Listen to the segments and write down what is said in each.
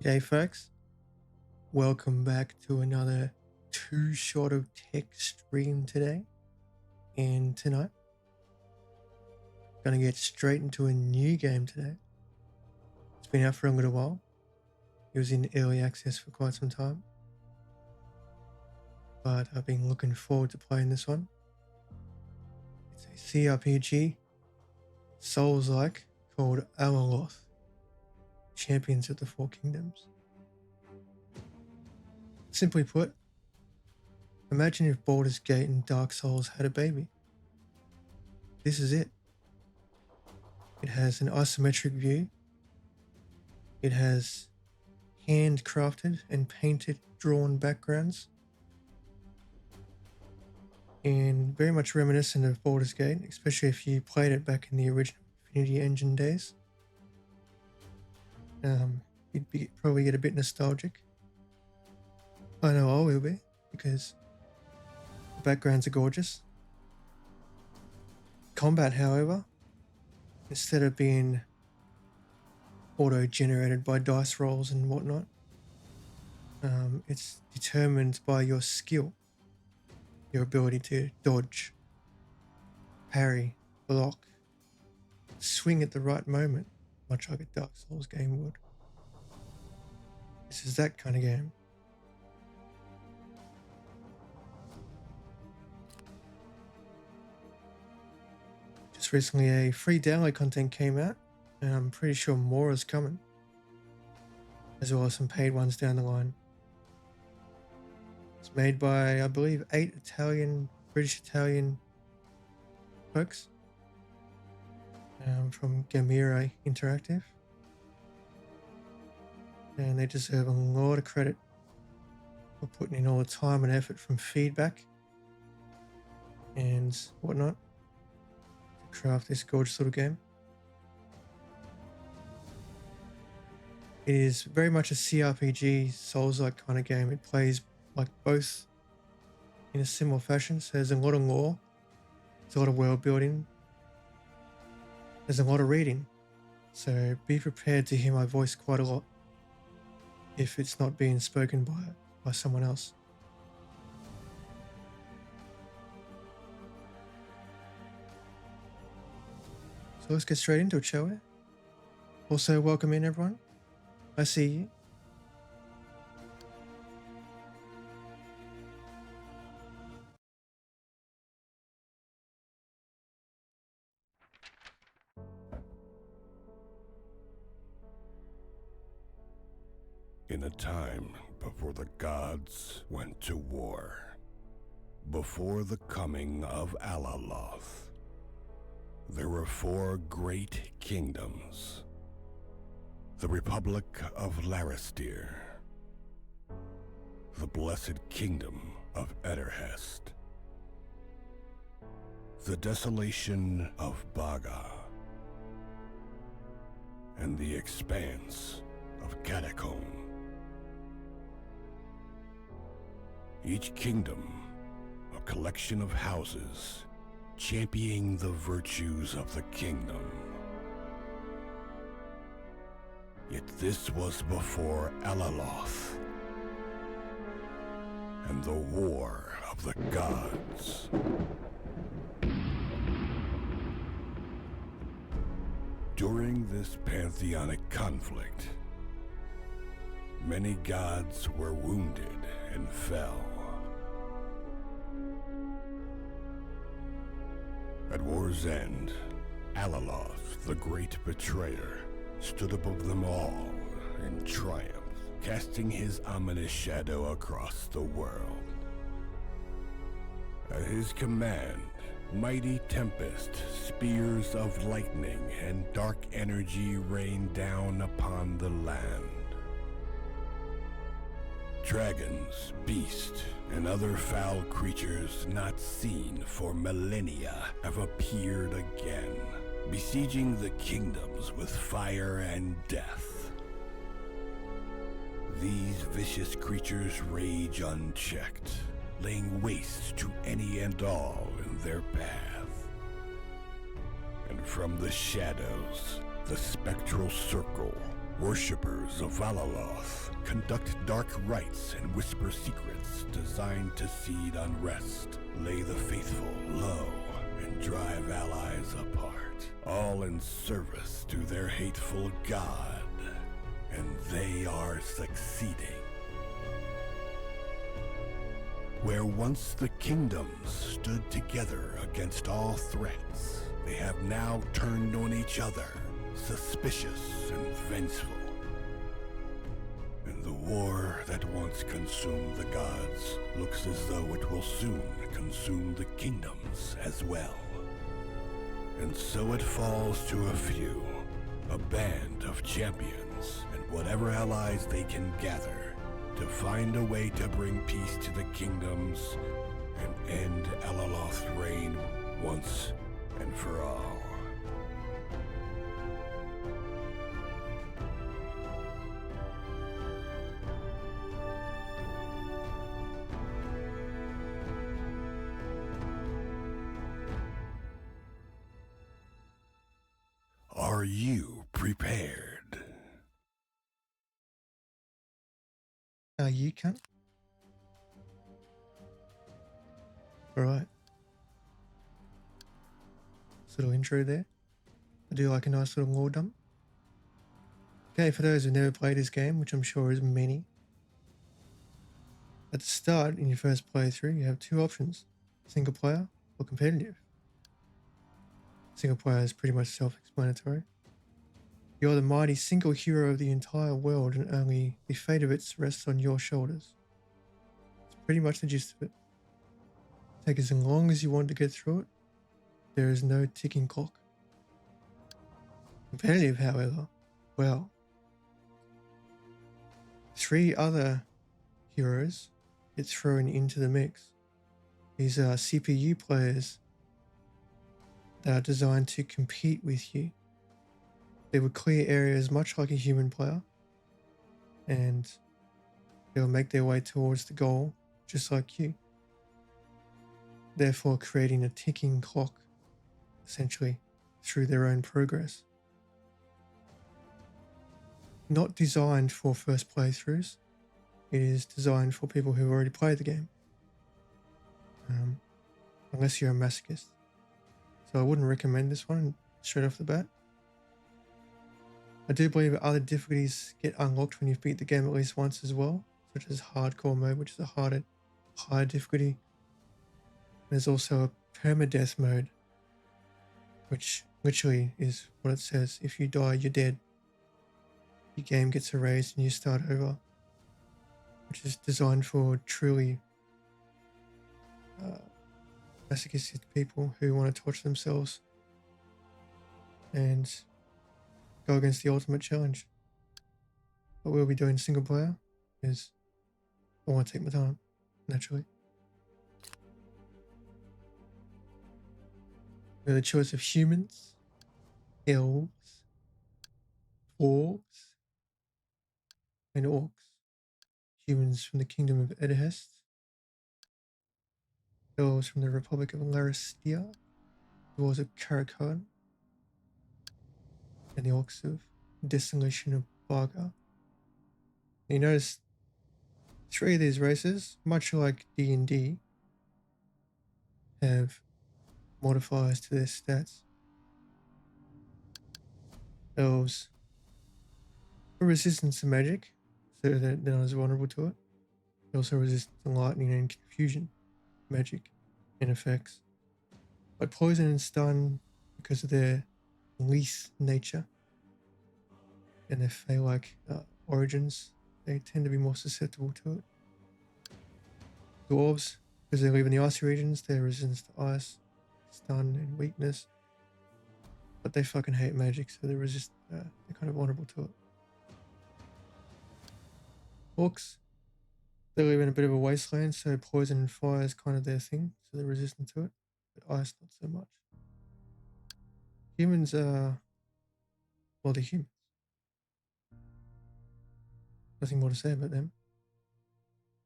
G'day folks, welcome back to another Too Short of Tech stream today. And tonight, gonna get straight into a new game today. It's been out for a little while. It was in early access for quite some time, but I've been looking forward to playing this one. It's a CRPG, Souls-like, called Alaloth, Champions of the Four Kingdoms. Simply put, imagine if Baldur's Gate and Dark Souls had a baby. This is it. It has an isometric view. It has handcrafted and painted drawn backgrounds. And very much reminiscent of Baldur's Gate, especially if you played it back in the original Infinity Engine days. You'd probably get a bit nostalgic. I know I will be, because the backgrounds are gorgeous. Combat, however, instead of being auto-generated by dice rolls and whatnot, it's determined by your skill, your ability to dodge, parry, block, swing at the right moment, much like a Dark Souls game would. This is that kind of game. Just recently a free download content came out, and I'm pretty sure more is coming, as well as some paid ones down the line. It's made by, I believe, 8 British Italian folks from Gamera Interactive, and they deserve a lot of credit for putting in all the time and effort from feedback and whatnot to craft this gorgeous little game. It is very much a CRPG, Souls-like kind of game. It plays like both in a similar fashion. So there's a lot of lore, there's a lot of world building, there's a lot of reading. So be prepared to hear my voice quite a lot if it's not being spoken by someone else. So let's get straight into it, shall we? Also, welcome in everyone. I see you. In a time before the gods went to war, before the coming of Alaloth, there were 4 great kingdoms: the Republic of Laristir, the Blessed Kingdom of Ederhest, the Desolation of Baga, and the Expanse of Catacomb. Each kingdom, a collection of houses championing the virtues of the kingdom. Yet this was before Alaloth and the War of the Gods. During this pantheonic conflict, many gods were wounded and fell. At war's end, Alaloth, the great betrayer, stood above them all in triumph, casting his ominous shadow across the world. At his command, mighty tempest, spears of lightning, and dark energy rained down upon the land. Dragons, beasts, and other foul creatures not seen for millennia have appeared again, besieging the kingdoms with fire and death. These vicious creatures rage unchecked, laying waste to any and all in their path. And from the shadows, the spectral circle Worshippers of Alaloth conduct dark rites and whisper secrets designed to seed unrest, lay the faithful low, and drive allies apart, all in service to their hateful god. And they are succeeding. Where once the kingdoms stood together against all threats, they have now turned on each other, suspicious and vengeful. And the war that once consumed the gods looks as though it will soon consume the kingdoms as well. And so it falls to a few, a band of champions, and whatever allies they can gather, to find a way to bring peace to the kingdoms and end Alaloth's reign once and for all. Are you prepared? You can. Alright. This little intro there. I do like a nice little lore dump. Okay, for those who've never played this game, which I'm sure is many, at the start, in your first playthrough, you have two options: single player or competitive. Single player is pretty much self-explanatory. You're the mighty single hero of the entire world, and only the fate of it rests on your shoulders. It's pretty much the gist of it. Take as long as you want to get through it. There is no ticking clock. Competitive, however, well, three other heroes get thrown into the mix. These are CPU players that are designed to compete with you. They will clear areas much like a human player, and they'll make their way towards the goal just like you, therefore creating a ticking clock, essentially, through their own progress. Not designed for first playthroughs. It is designed for people who've already played the game, unless you're a masochist. So I wouldn't recommend this one straight off the bat. I do believe other difficulties get unlocked when you've beat the game at least once as well, such as hardcore mode, which is a higher difficulty. There's also a permadeath mode, which literally is what it says: if you die, you're dead. Your game gets erased and you start over, which is designed for truly masochistic people who want to torture themselves and go against the ultimate challenge. What we'll be doing single player is I want to take my time, naturally. We have the choice of humans, elves, dwarves, and orcs. Humans from the kingdom of Edhest, elves from the Republic of Laristia, dwarves of Karakhan, and the orcs of Desolation of Barga. You notice three of these races, much like D&D, have modifiers to their stats. Elves are resistant to magic, so they're not as vulnerable to it. They also resist to lightning and confusion, magic, and effects. Like poison and stun, because of their leaf nature and their fey-like origins, they tend to be more susceptible to it. Dwarves, because they live in the icy regions, they're resistant to ice, stun, and weakness. But they fucking hate magic, so they're kind of vulnerable to it. Orcs, they live in a bit of a wasteland, so poison and fire is kind of their thing, so they're resistant to it. But ice, not so much. Humans are, well, they're humans. Nothing more to say about them.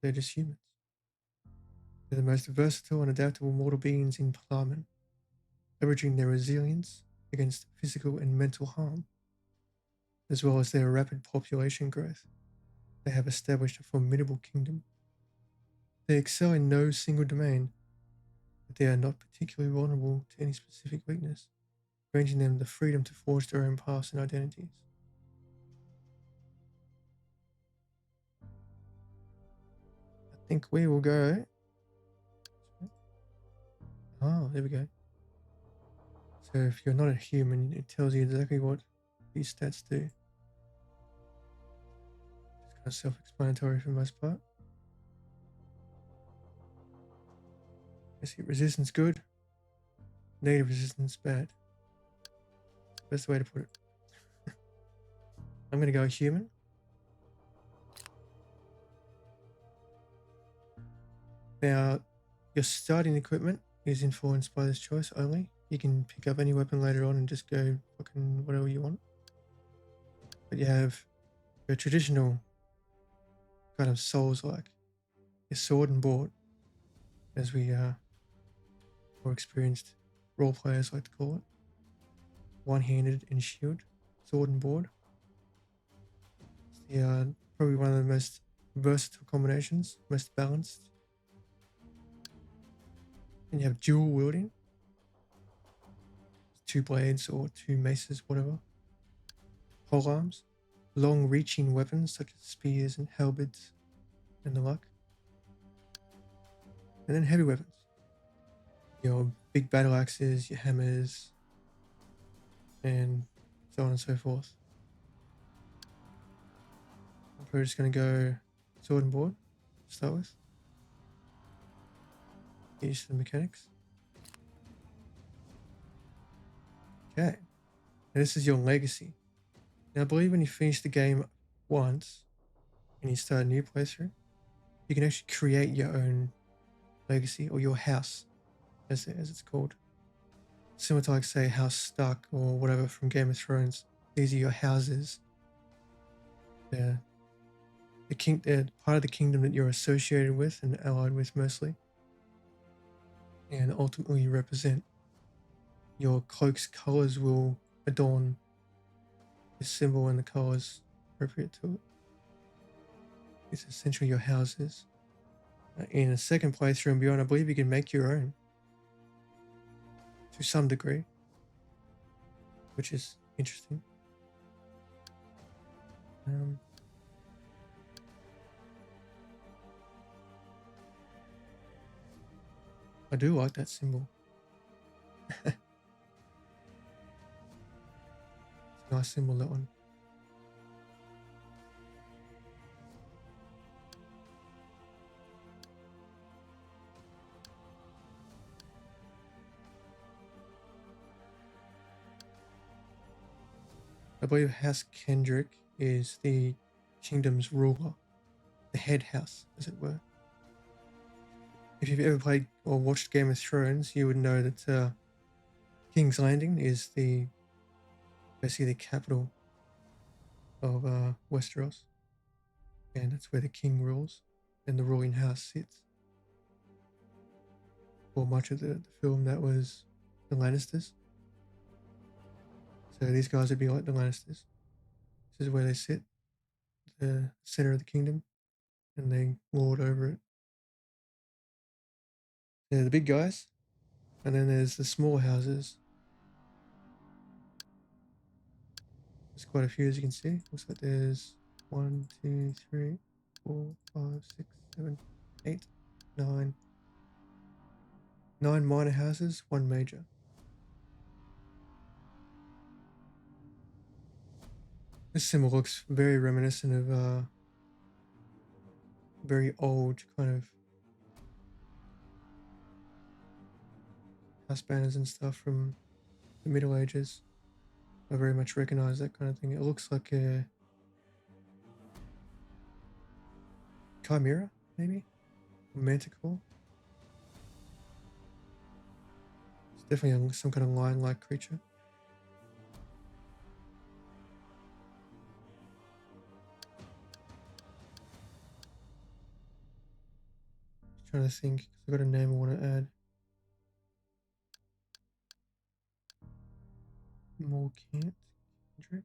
They're just humans. They're the most versatile and adaptable mortal beings in Palamon, leveraging their resilience against physical and mental harm. as well as their rapid population growth, they have established a formidable kingdom. They excel in no single domain, but they are not particularly vulnerable to any specific weakness, granting them the freedom to forge their own paths and identities. I think we will go. Oh, there we go. So if you're not a human, it tells you exactly what these stats do. It's kind of self-explanatory for the most part. I see resistance good, negative resistance bad. Best way to put it. I'm going to go human. Now, your starting equipment is influenced by this choice only. You can pick up any weapon later on and just go fucking whatever you want. But you have your traditional kind of Souls-like, your sword and board, as we more experienced role players like to call it. One-handed and shield, sword and board. It's the, probably one of the most versatile combinations, most balanced. And you have dual wielding, two blades or two maces, whatever. Pole arms, long reaching weapons such as spears and halberds and the like. And then heavy weapons, your big battle axes, your hammers, and so on and so forth. I'm probably just going to go sword and board to start with. Get used to the mechanics. Okay. Now this is your legacy. Now I believe when you finish the game once and you start a new playthrough, you can actually create your own legacy or your house, as it's called. Similar to like say House Stark or whatever from Game of Thrones. These are your houses. They're they're part of the kingdom that you're associated with and allied with mostly. And ultimately represent. Your cloak's colors will adorn the symbol and the colors appropriate to it. It's essentially your houses. In a second playthrough and beyond, I believe you can make your own to some degree, which is interesting. I do like that symbol. It's a nice symbol, that one. I believe House Kendrick is the kingdom's ruler, the head house, as it were. If you've ever played or watched Game of Thrones, you would know that King's Landing is basically the capital of Westeros, and that's where the king rules and the ruling house sits. For much of the film, that was the Lannisters. So these guys would be like the Lannisters. This is where they sit, the center of the kingdom, and they lord over it. They're the big guys, and then there's the small houses. There's quite a few, as you can see. Looks like there's 1, 2, 3, 4, 5, 6, 7, 8, 9. 9 minor houses, 1 major. This symbol looks very reminiscent of very old kind of house banners and stuff from the Middle Ages. I very much recognize that kind of thing. It looks like a chimera, maybe? A manticore? It's definitely some kind of lion-like creature. Just trying to think, because I've got a name I want to add. More can't. Kendrick.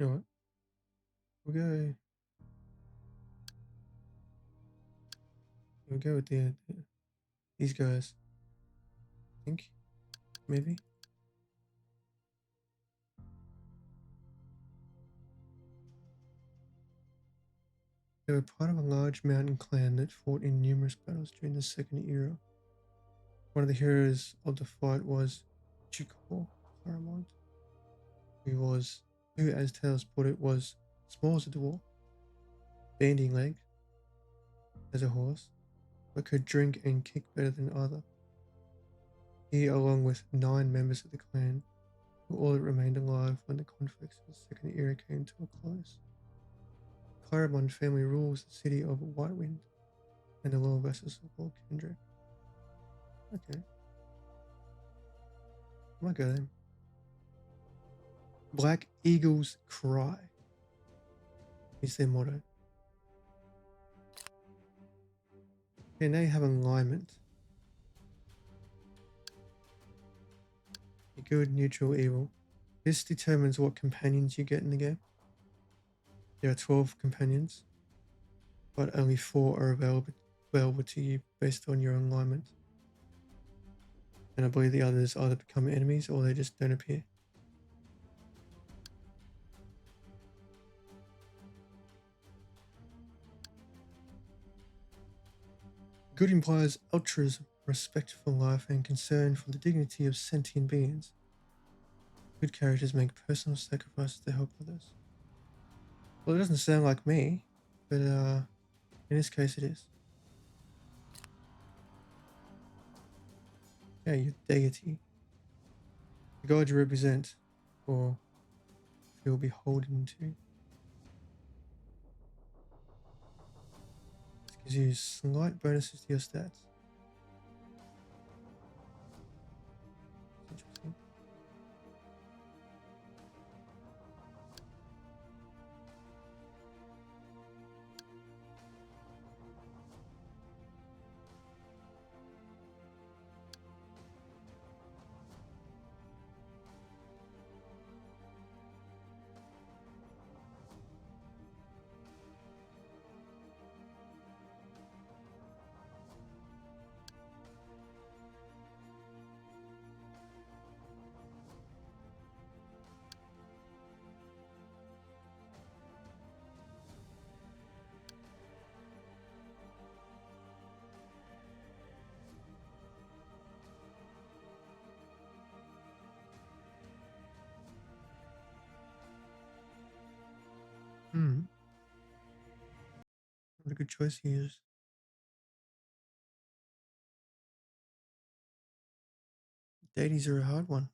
You know what? We'll go with these guys. I think maybe. They were part of a large mountain clan that fought in numerous battles during the Second Era. One of the heroes of the fight was Chikor Claramont, who, as Tails put it, was small as a dwarf, bandy legged as a horse, but could drink and kick better than either. He, along with 9 members of the clan, were all that remained alive when the conflicts of the Second Era came to a close. The Claramont family rules the city of Whitewind and the lower vassals of Lord Kendrick. Okay, I might go then. Black Eagles Cry is their motto. And they have alignment. Good, neutral, evil. This determines what companions you get in the game. There are 12 companions, but only 4 are available to you based on your alignment. And I believe the others either become enemies or they just don't appear. Good implies altruism, respect for life, and concern for the dignity of sentient beings. Good characters make personal sacrifices to help others. Well, it doesn't sound like me, but in this case it is. Yeah, your deity. The god you represent, or feel beholden to. This gives you slight bonuses to your stats. Interesting. Hmm. What a good choice he used. Deities are a hard one.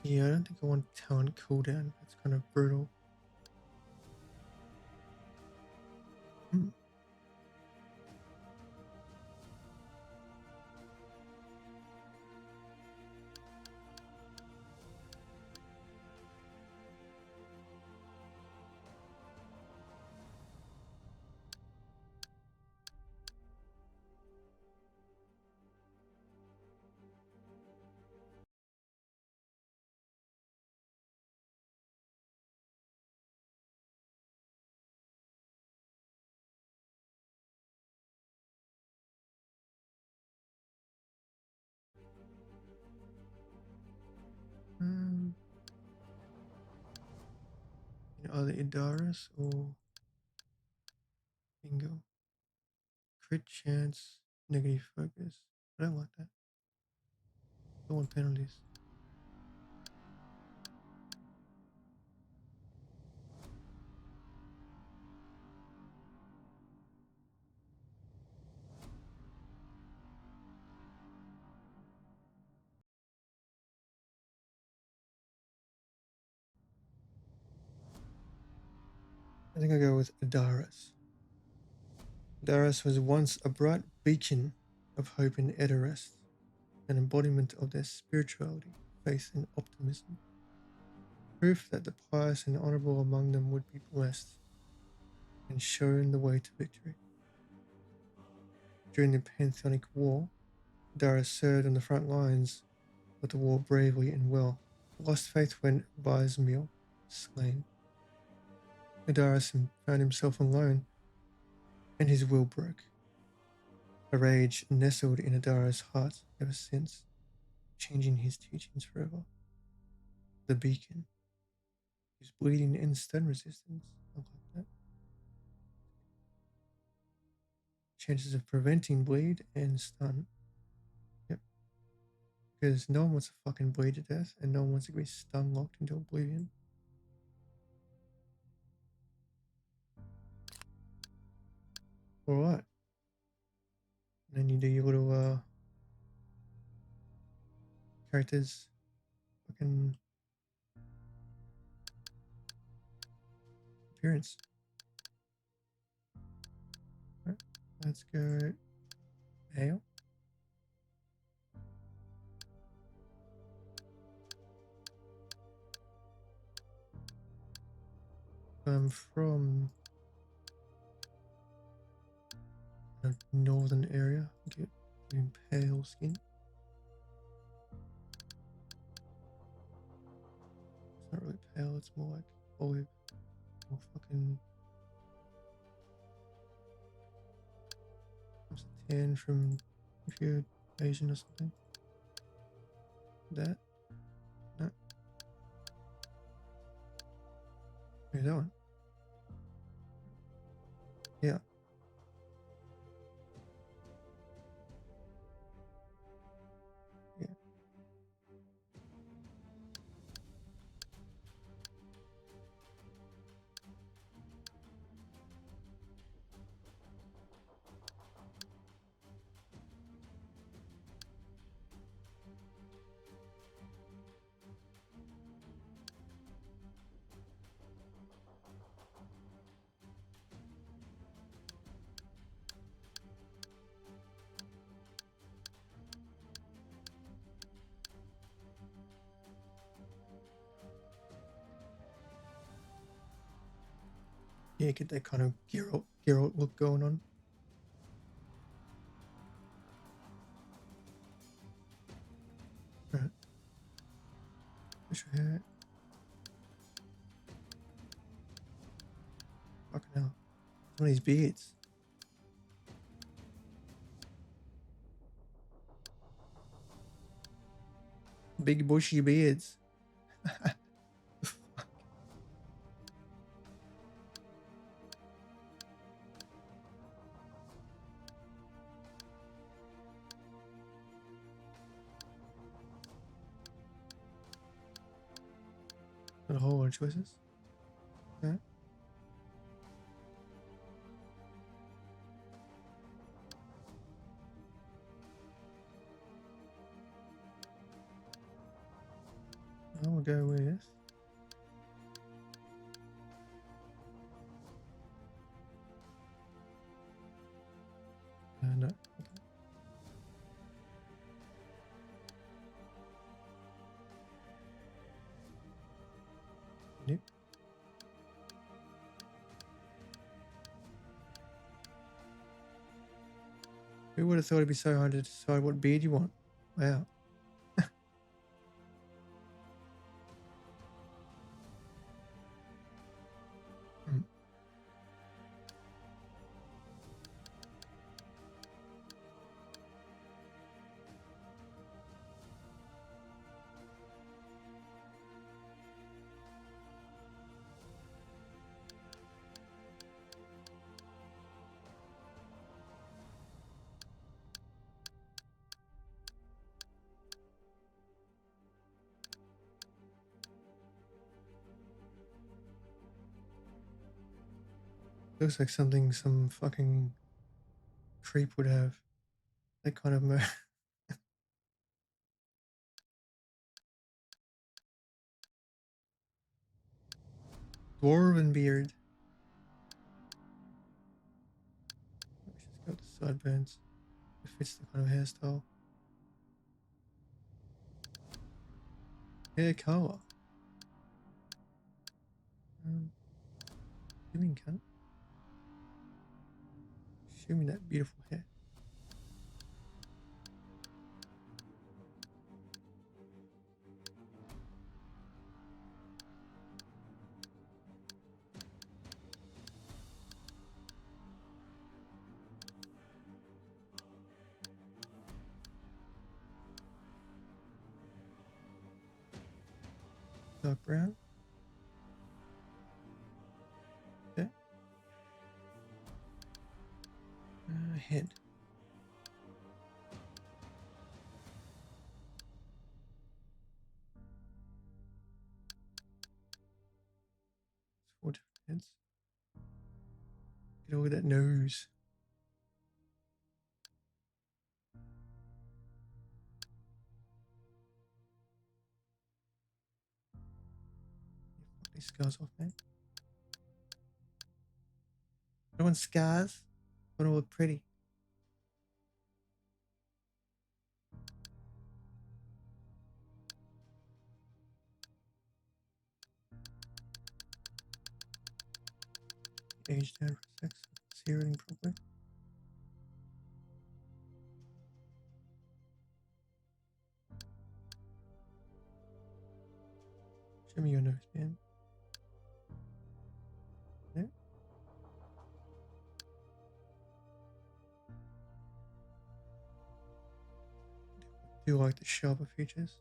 Yeah, I don't think I want talent cooldown. That's kind of brutal. Hmm. Um, either Idaris or Bingo. Crit chance, negative focus. I don't like that. I want penalties. I think I go with Idaris. Idaris was once a bright beacon of hope in Edoras, an embodiment of their spirituality, faith, and optimism. proof that the pious and honorable among them would be blessed and shown the way to victory. During the Pantheonic War, Darius served on the front lines of the war bravely and well, but lost faith when Vismil was slain. Darius found himself alone, and his will broke. A rage nestled in Adara's heart ever since, changing his teachings forever. The beacon is bleeding and stun resistance. I like that. Chances of preventing bleed and stun. Yep. Because no one wants to fucking bleed to death, and no one wants to be stun locked into oblivion. Alright. Then you do your little characters fucking appearance. Alright. Let's go ale. I'm from a northern area. Getting pale skin. It's not really pale, it's more like olive. Or fucking. It's a tan from if you're Asian or something. That. No. Maybe that one. Yeah. Yeah. Yeah, get that kind of Geralt look going on. Right. Push your hair. Fucking hell. Some of these beards. Big bushy beards. Got a whole lot of choices. Okay. I will go with. No. Okay. Nope. Who would have thought it'd be so hard to decide what beard you want? Wow. Hmm. Looks like something some fucking creep would have. That kind of dwarven beard. She's got the sideburns. It fits the kind of hairstyle. Hair color. Doing cunt. Show me that beautiful hair. Dark brown. Okay. Head. Four different heads. Get over that nose. Fuck these scars off, man. I don't want scars. I want to look pretty. Age down for sex. Searing properly. Show me your nose, man. Yeah. Do you like the sharper features?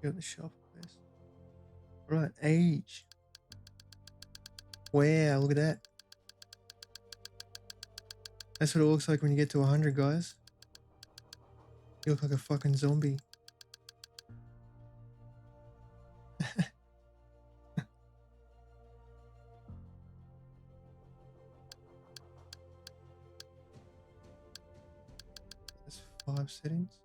You got the sharper face. Right, age. Wow, look at that. That's what it looks like when you get to 100, guys. You look like a fucking zombie. There's 5 settings.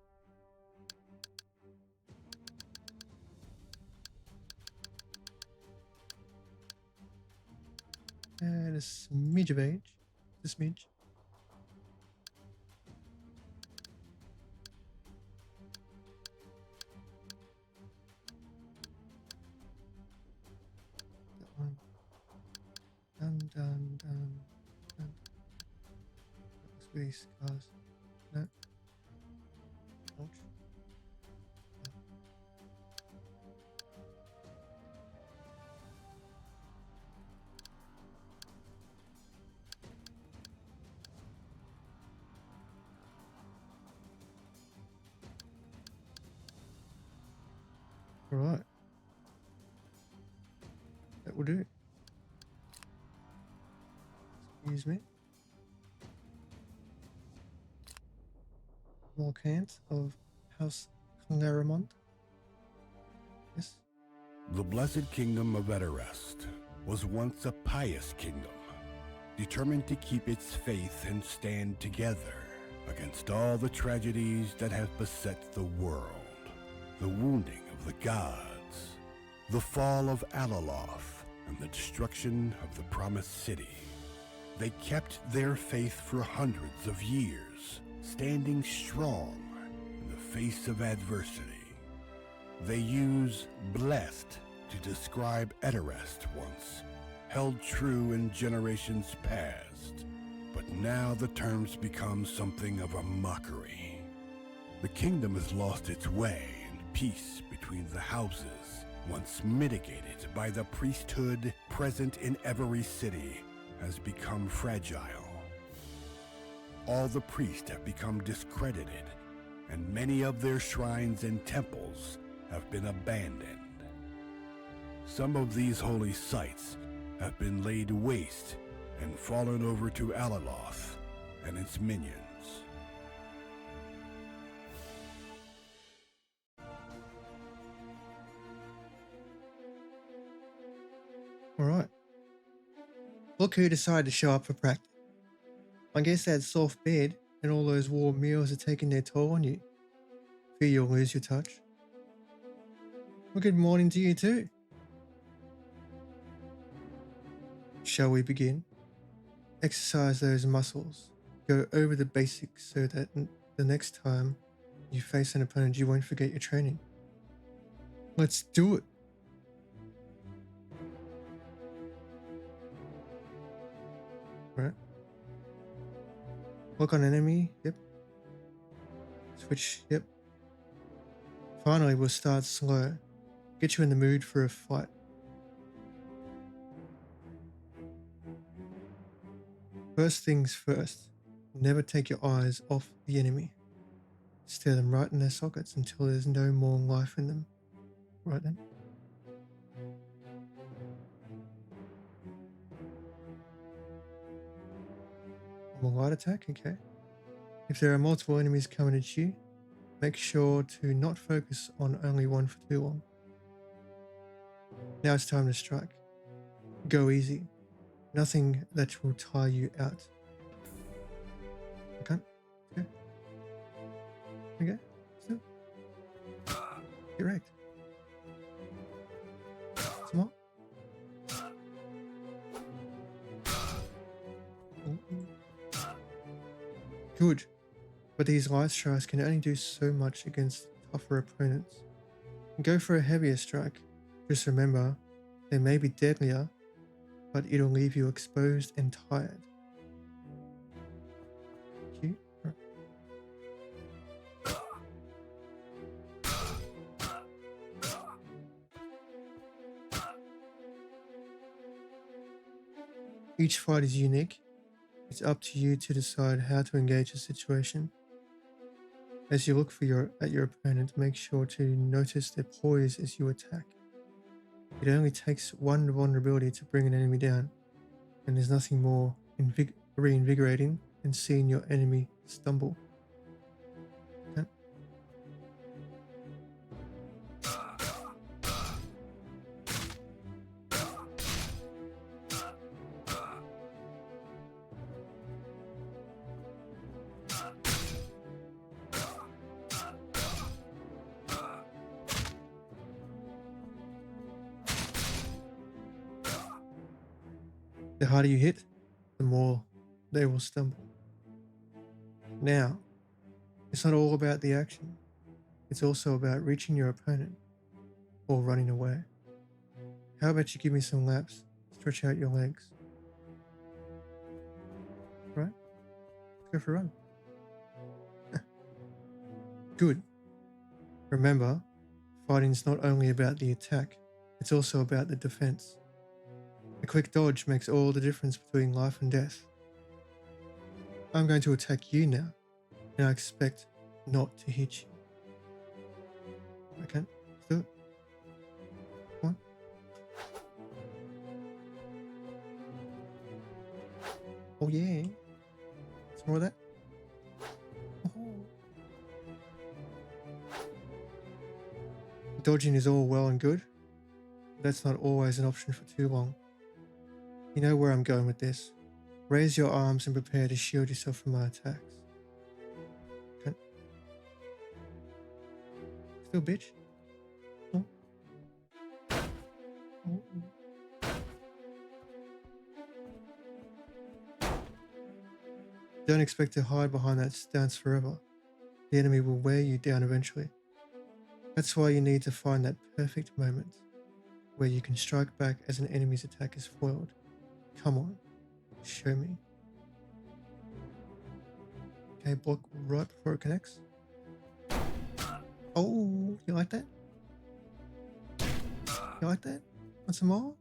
And a smidge of age. A smidge. That one. Done. That looks really scars. No. Ouch. Alright. That will do. Excuse me. More cans of House Clarimont. Yes. The blessed kingdom of Eterest was once a pious kingdom, determined to keep its faith and stand together against all the tragedies that have beset the world. The wounding of the gods, the fall of Alaloth, and the destruction of the promised city. They kept their faith for hundreds of years, standing strong in the face of adversity. They use blessed to describe Eterest once, held true in generations past, but now the terms become something of a mockery. The kingdom has lost its way, and peace between the houses, once mitigated by the priesthood present in every city, has become fragile. All the priests have become discredited, and many of their shrines and temples have been abandoned. Some of these holy sites have been laid waste and fallen over to Alaloth and its minions. Alright. Look who decided to show up for practice. I guess that soft bed and all those warm meals are taking their toll on you. Fear you'll lose your touch. Well, good morning to you too. Shall we begin? Exercise those muscles. Go over the basics so that the next time you you face an opponent, you won't forget your training. Let's do it. Right. Look on enemy. Yep. Switch. Yep. Finally, we'll start slow. Get you in the mood for a fight. First things first. Never take your eyes off the enemy. Stare them right in their sockets until there's no more life in them. Right then. More light attack, okay. If there are multiple enemies coming at you, make sure to not focus on only one for too long. Now it's time to strike. Go easy. Nothing that will tire you out. Okay. Okay. Okay. Still. Get wrecked. Some more. Ooh. Good. But these light strikes can only do so much against tougher opponents. Go for a heavier strike. Just remember, they may be deadlier, but it'll leave you exposed and tired. Cute. Right. Each fight is unique. It's up to you to decide how to engage the situation. As you look at your opponent, make sure to notice their poise as you attack. It only takes one vulnerability to bring an enemy down, and there's nothing more reinvigorating than seeing your enemy stumble. Okay. The harder you hit, the more they will stumble. Now, it's not all about the action. It's also about reaching your opponent or running away. How about you give me some laps? Stretch out your legs. Right? Let's go for a run. Good. Remember, fighting is not only about the attack, it's also about the defense. A quick dodge makes all the difference between life and death. I'm going to attack you now, and I expect not to hit you. Okay, let's do it. Come on. Oh yeah. Some more of that. Oh. Dodging is all well and good, but that's not always an option for too long. You know where I'm going with this. Raise your arms and prepare to shield yourself from my attacks. Okay. Still, bitch. Oh. Oh. Don't expect to hide behind that stance forever. The enemy will wear you down eventually. That's why you need to find that perfect moment where you can strike back as an enemy's attack is foiled. Come on, show me. Okay, block right before it connects. Oh, you like that? You like that? Want some more?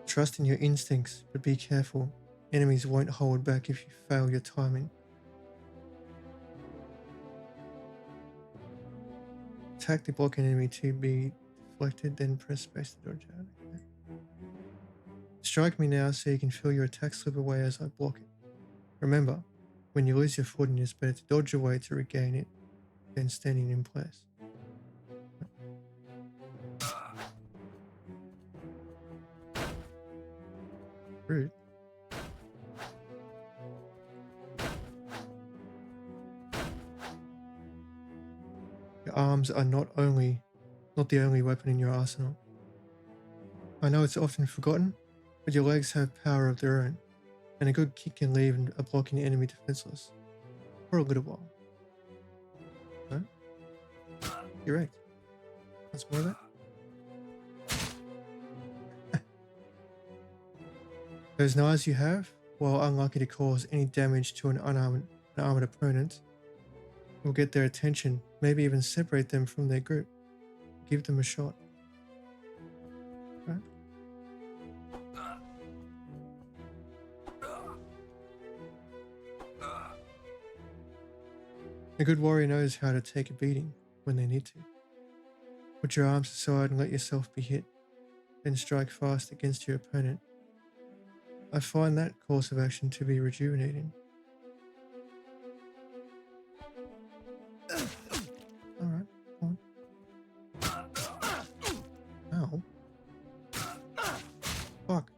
Trust in your instincts, but be careful. Enemies won't hold back if you fail your timing. Attack the blocking enemy to be deflected, then press space to dodge out. Okay. Strike me now so you can feel your attack slip away as I block it. Remember, when you lose your footing, it's better to dodge away to regain it than standing in place. Rude. Your arms are not the only weapon in your arsenal. I know it's often forgotten, but your legs have power of their own, and a good kick can leave a blocking enemy defenseless for a little while. No? You're right. That's more of that. Those knives you have, while unlikely to cause any damage to an unarmored opponent, will get their attention, maybe even separate them from their group. Give them a shot. Right? A good warrior knows how to take a beating when they need to. Put your arms aside and let yourself be hit, then strike fast against your opponent. I find that course of action to be rejuvenating. Alright, come on. Ow. Fuck.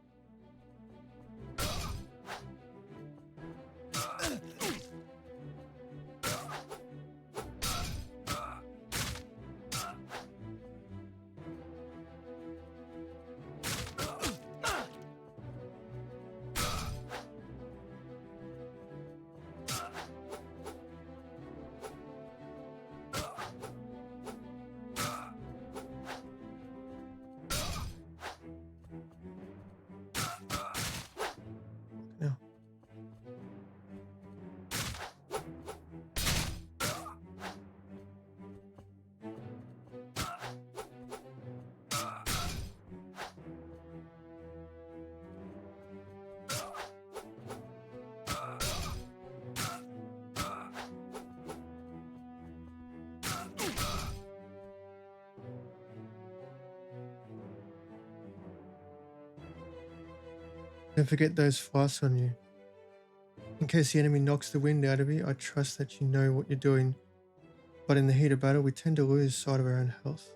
Now. Don't forget those flasks on you. In case the enemy knocks the wind out of you, I trust that you know what you're doing, but in the heat of battle, we tend to lose sight of our own health.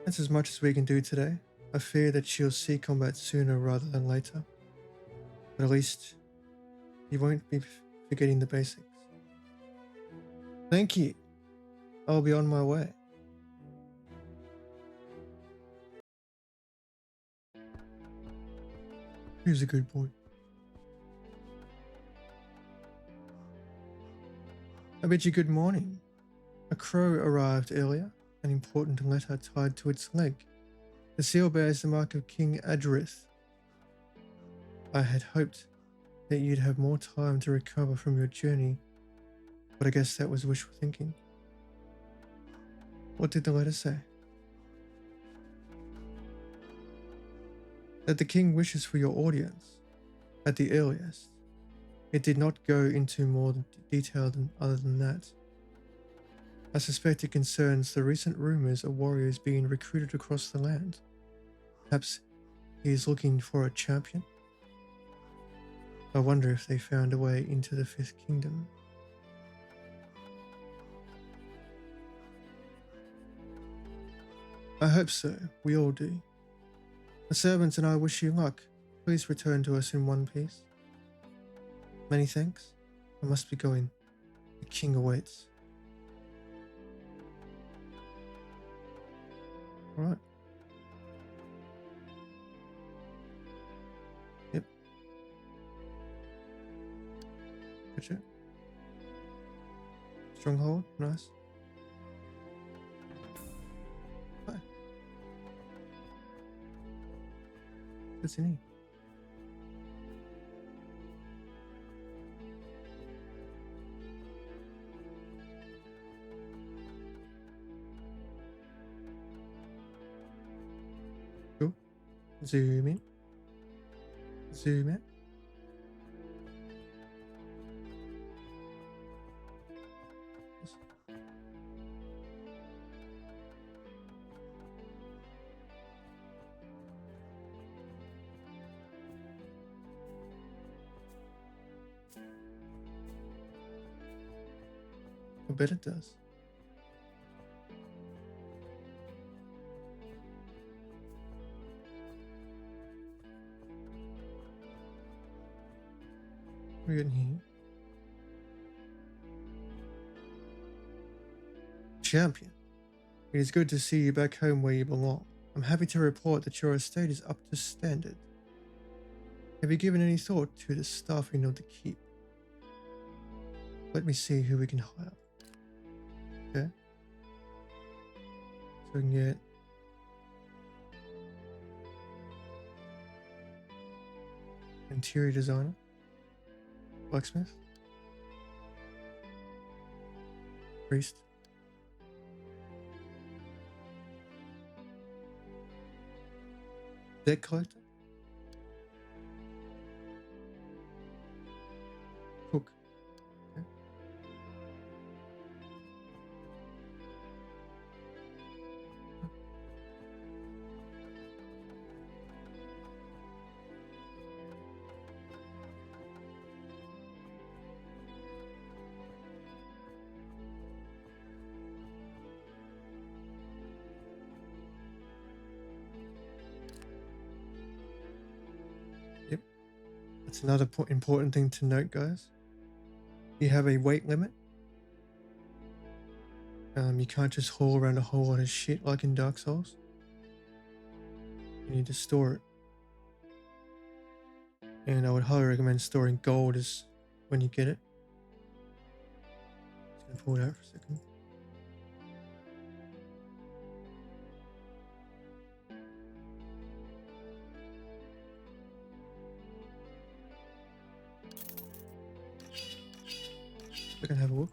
That's as much as we can do today. I fear that you'll see combat sooner rather than later, but at least you won't be forgetting the basics. Thank you. I'll be on my way. Who's a good boy? I bid you good morning. A crow arrived earlier, an important letter tied to its leg. The seal bears the mark of King Adrith. I had hoped that you'd have more time to recover from your journey, but I guess that was wishful thinking. What did the letter say? That the king wishes for your audience, at the earliest. It did not go into more detail other than that. I suspect it concerns the recent rumors of warriors being recruited across the land. Perhaps he is looking for a champion? I wonder if they found a way into the Fifth Kingdom. I hope so. We all do. The servants and I wish you luck. Please return to us in one piece. Many thanks. I must be going. The king awaits. Alright. Yep. Gotcha. Stronghold, nice. Hi. What's in here? Cool. Zoom in. Zoom in. Yes. I bet it does. We're getting here. Champion, it is good to see you back home where you belong. I'm happy to report that your estate is up to standard. Have you given any thought to the staffing of the keep? Let me see who we can hire. Okay. So I can get interior designer, blacksmith, priest, debt collector, cook. Okay. Yep. That's another important thing to note, guys. You have a weight limit. You can't just haul around a whole lot of shit like in Dark Souls. You need to store it. And I would highly recommend storing gold as when you get it. Just gonna pull it out for a second. I can have a look.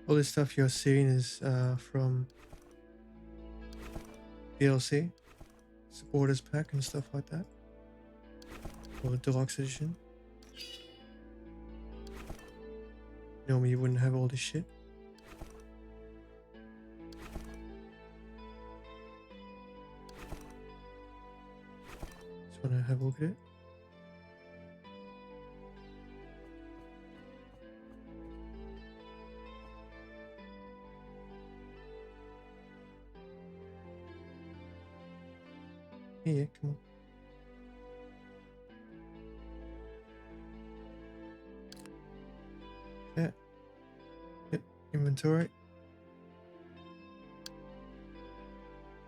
All this stuff you're seeing is from DLC, supporters pack and stuff like that, or the deluxe edition. Normally you wouldn't have all this shit. Just want to have a look at it. Yeah, come on. Yeah. Yep. Inventory.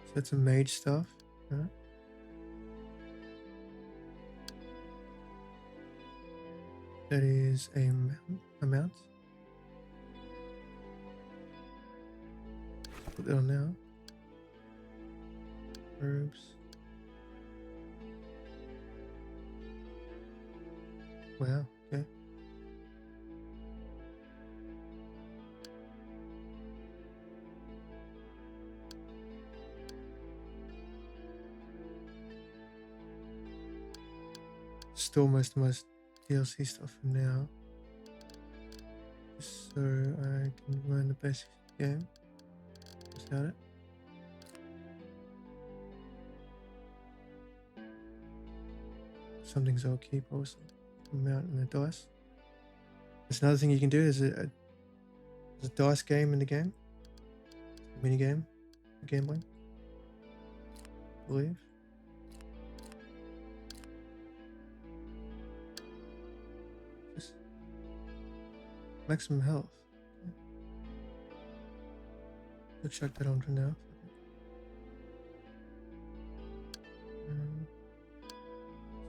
So that's some mage stuff. Alright. That is a mount. Put that on now. Herbs. Wow, okay. Store most of my DLC stuff for now. Just so I can learn the basics of the game without it. Some things I'll keep, obviously. The mount and the dice. There's another thing you can do. There's a dice game in the game. A mini game for gambling, I believe. Just maximum health. Okay. I'll check that on for now.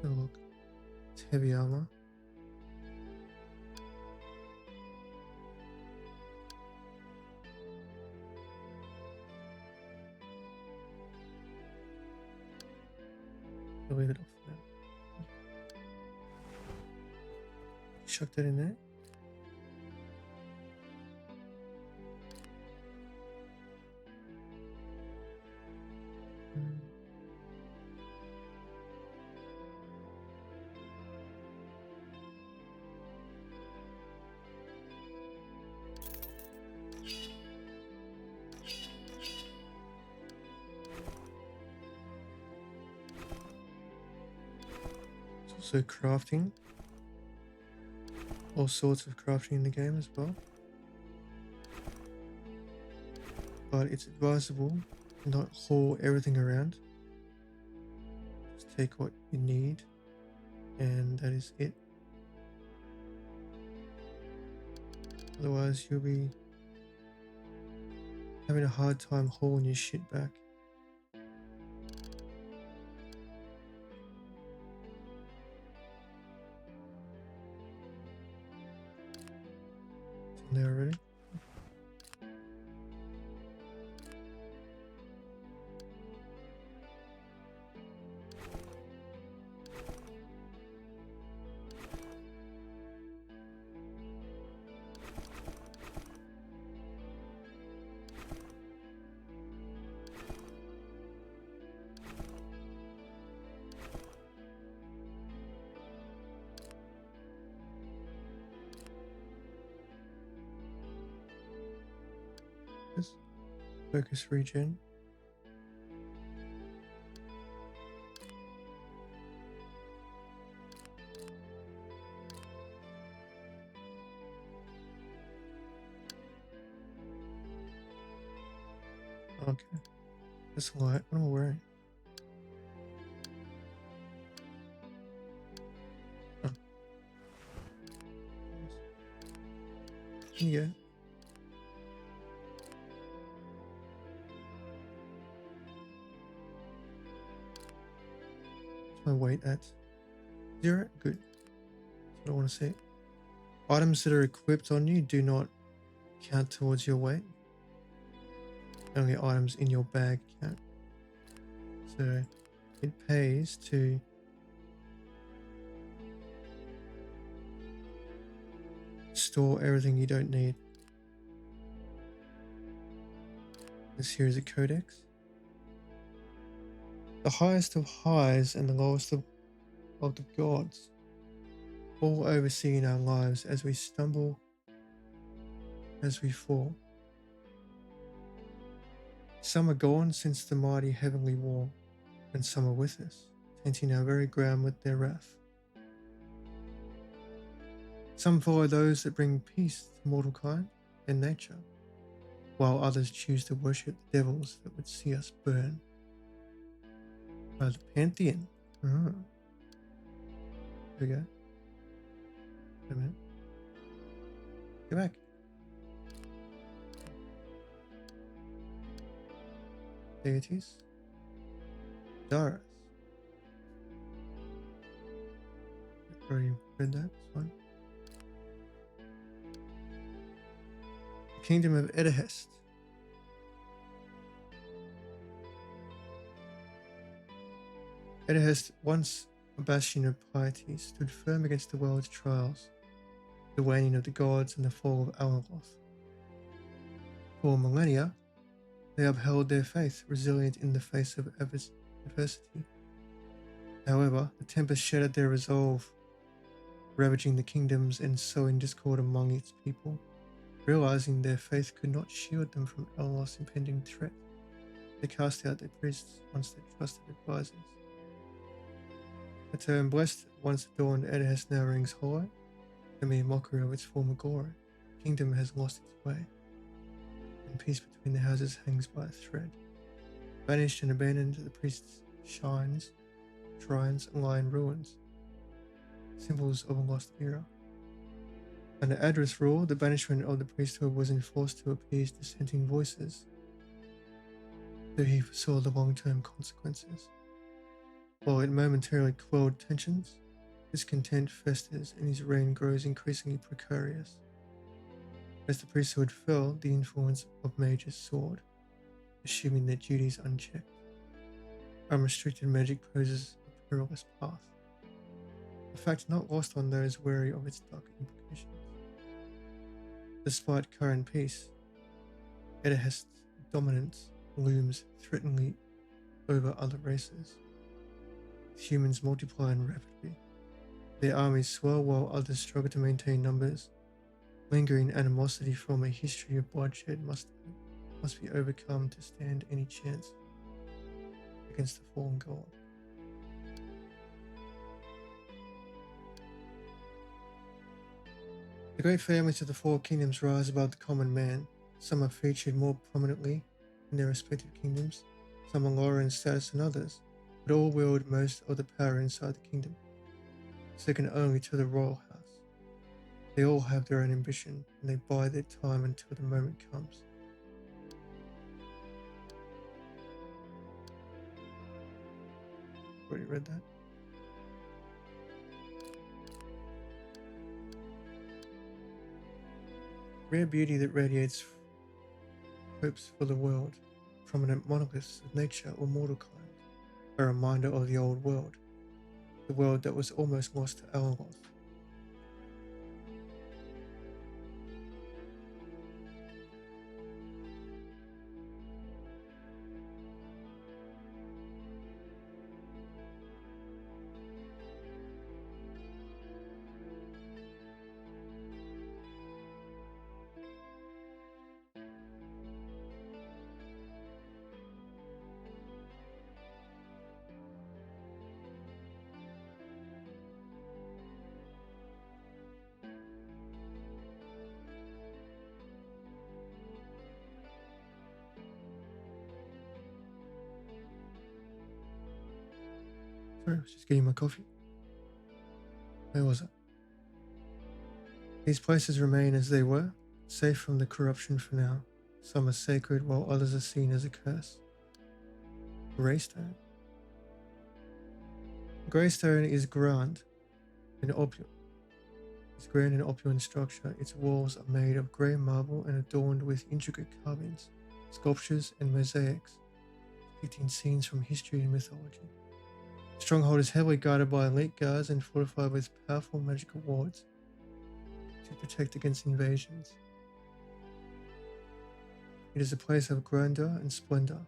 So look, it's heavy armor. I'll leave it off for now. Chuck that in there. Also crafting. All sorts of crafting in the game as well. But it's advisable to not haul everything around. Just take what you need, and that is it. Otherwise you'll be having a hard time hauling your shit back. there already. This focus regen. Okay. This light. What am I wearing? Oh. Yeah. What's my weight at? 0? Good. That's what I want to see. Items that are equipped on you do not count towards your weight. Only items in your bag count. So it pays to store everything you don't need. This here is a codex. The highest of highs and the lowest of the gods, all overseeing our lives as we stumble, as we fall. Some are gone since the mighty heavenly war, and some are with us, tainting our very ground with their wrath. Some follow those that bring peace to mortal kind and nature, while others choose to worship the devils that would see us burn. By the Pantheon. Oh. Here we go. Wait a minute. Go back. Deities. Daras. Already read that. It's fine. The Kingdom of Edahest. Edahest, once a bastion of piety, stood firm against the world's trials, the waning of the gods and the fall of Alaloth. For millennia, they upheld their faith, resilient in the face of adversity. However, the tempest shattered their resolve, ravaging the kingdoms and sowing discord among its people. Realizing their faith could not shield them from Alaloth's impending threat, they cast out their priests, once their trusted advisors. The term blessed once adorned Edahest now rings hollow, a mere mockery of its former glory. The kingdom has lost its way, and peace between the houses hangs by a thread. Banished and abandoned, the priests' shrines lie in ruins, symbols of a lost era. Under Adra's rule, the banishment of the priesthood was enforced to appease dissenting voices, though he foresaw the long-term consequences. While it momentarily quelled tensions, discontent festers and his reign grows increasingly precarious. As the priesthood fell, the influence of mages soared, assuming their duties unchecked. Unrestricted magic poses a perilous path, a fact not lost on those wary of its dark implications. Despite current peace, Edahest's dominance looms threateningly over other races. Humans multiplying rapidly. Their armies swell while others struggle to maintain numbers. Lingering animosity from a history of bloodshed must be overcome to stand any chance against the fallen god. The great families of the four kingdoms rise above the common man. Some are featured more prominently in their respective kingdoms, some are lower in status than others, but all wield most of the power inside the kingdom, second only to the royal house. They all have their own ambition, and they bide their time until the moment comes. Already read that. Rare beauty that radiates hopes for the world, prominent monoliths of nature or mortal kind, a reminder of the old world, the world that was almost lost to Alaloth. Sorry, I was just getting my coffee. Where was it? These places remain as they were, safe from the corruption for now. Some are sacred while others are seen as a curse. Greystone. Greystone is grand and opulent. Its grand and opulent structure, its walls are made of grey marble and adorned with intricate carvings, sculptures, and mosaics, depicting scenes from history and mythology. The stronghold is heavily guarded by elite guards and fortified with powerful magical wards to protect against invasions. It is a place of grandeur and splendor,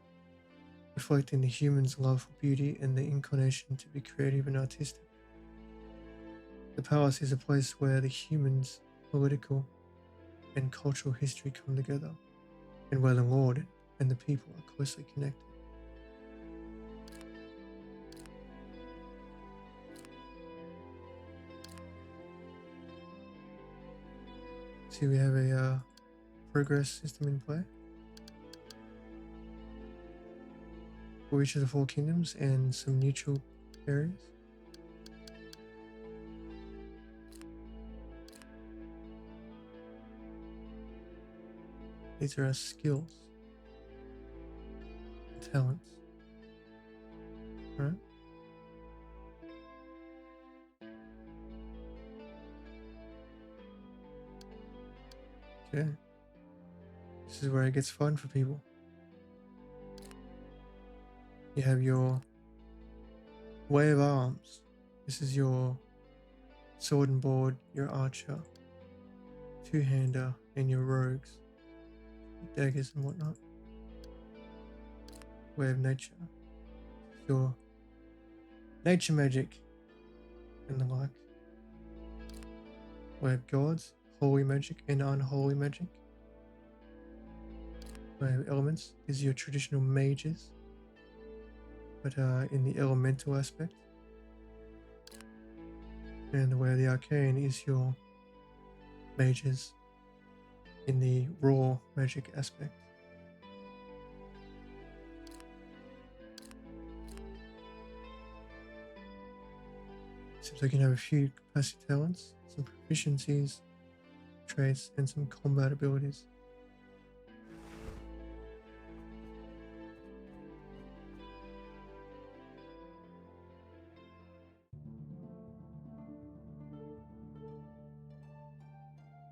reflecting the human's love for beauty and the inclination to be creative and artistic. The palace is a place where the human's political and cultural history come together, and where the Lord and the people are closely connected. See, we have a progress system in play for each of the 4 kingdoms and some neutral areas. These are our skills, and talents, right? Okay. This is where it gets fun for people. You have your way of arms. This is your sword and board, your archer, two-hander, and your rogues, daggers and whatnot. Way of nature. Your nature magic and the like. Way of gods, holy magic and unholy magic. Way of elements is your traditional mages, but in the elemental aspect. And the way of the arcane is your mages in the raw magic aspect. Seems like you can have a few capacity talents, some proficiencies, traits, and some combat abilities.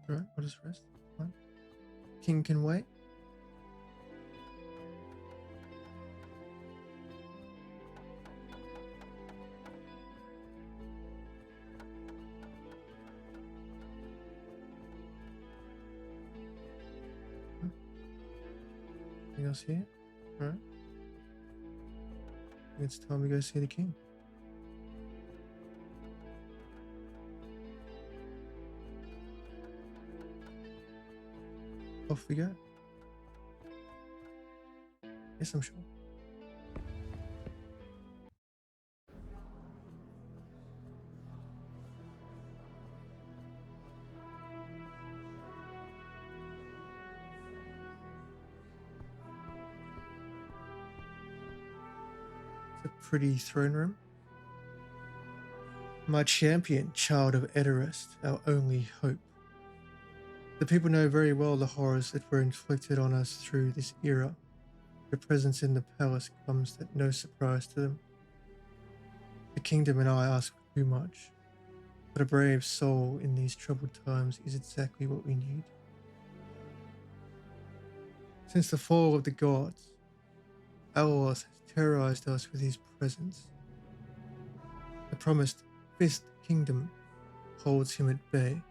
Alright, I'll just rest. Fine. King can wait. Anything else here? Alright. It's time to go see the king. Off we go. Yes, I'm sure. It's a pretty throne room. My champion, child of Edarist, our only hope. The people know very well the horrors that were inflicted on us through this era. Your presence in the palace comes at no surprise to them. The kingdom and I ask for too much, but a brave soul in these troubled times is exactly what we need. Since the fall of the gods, Alaloth has terrorized us with his presence. The promised Fifth Kingdom holds him at bay,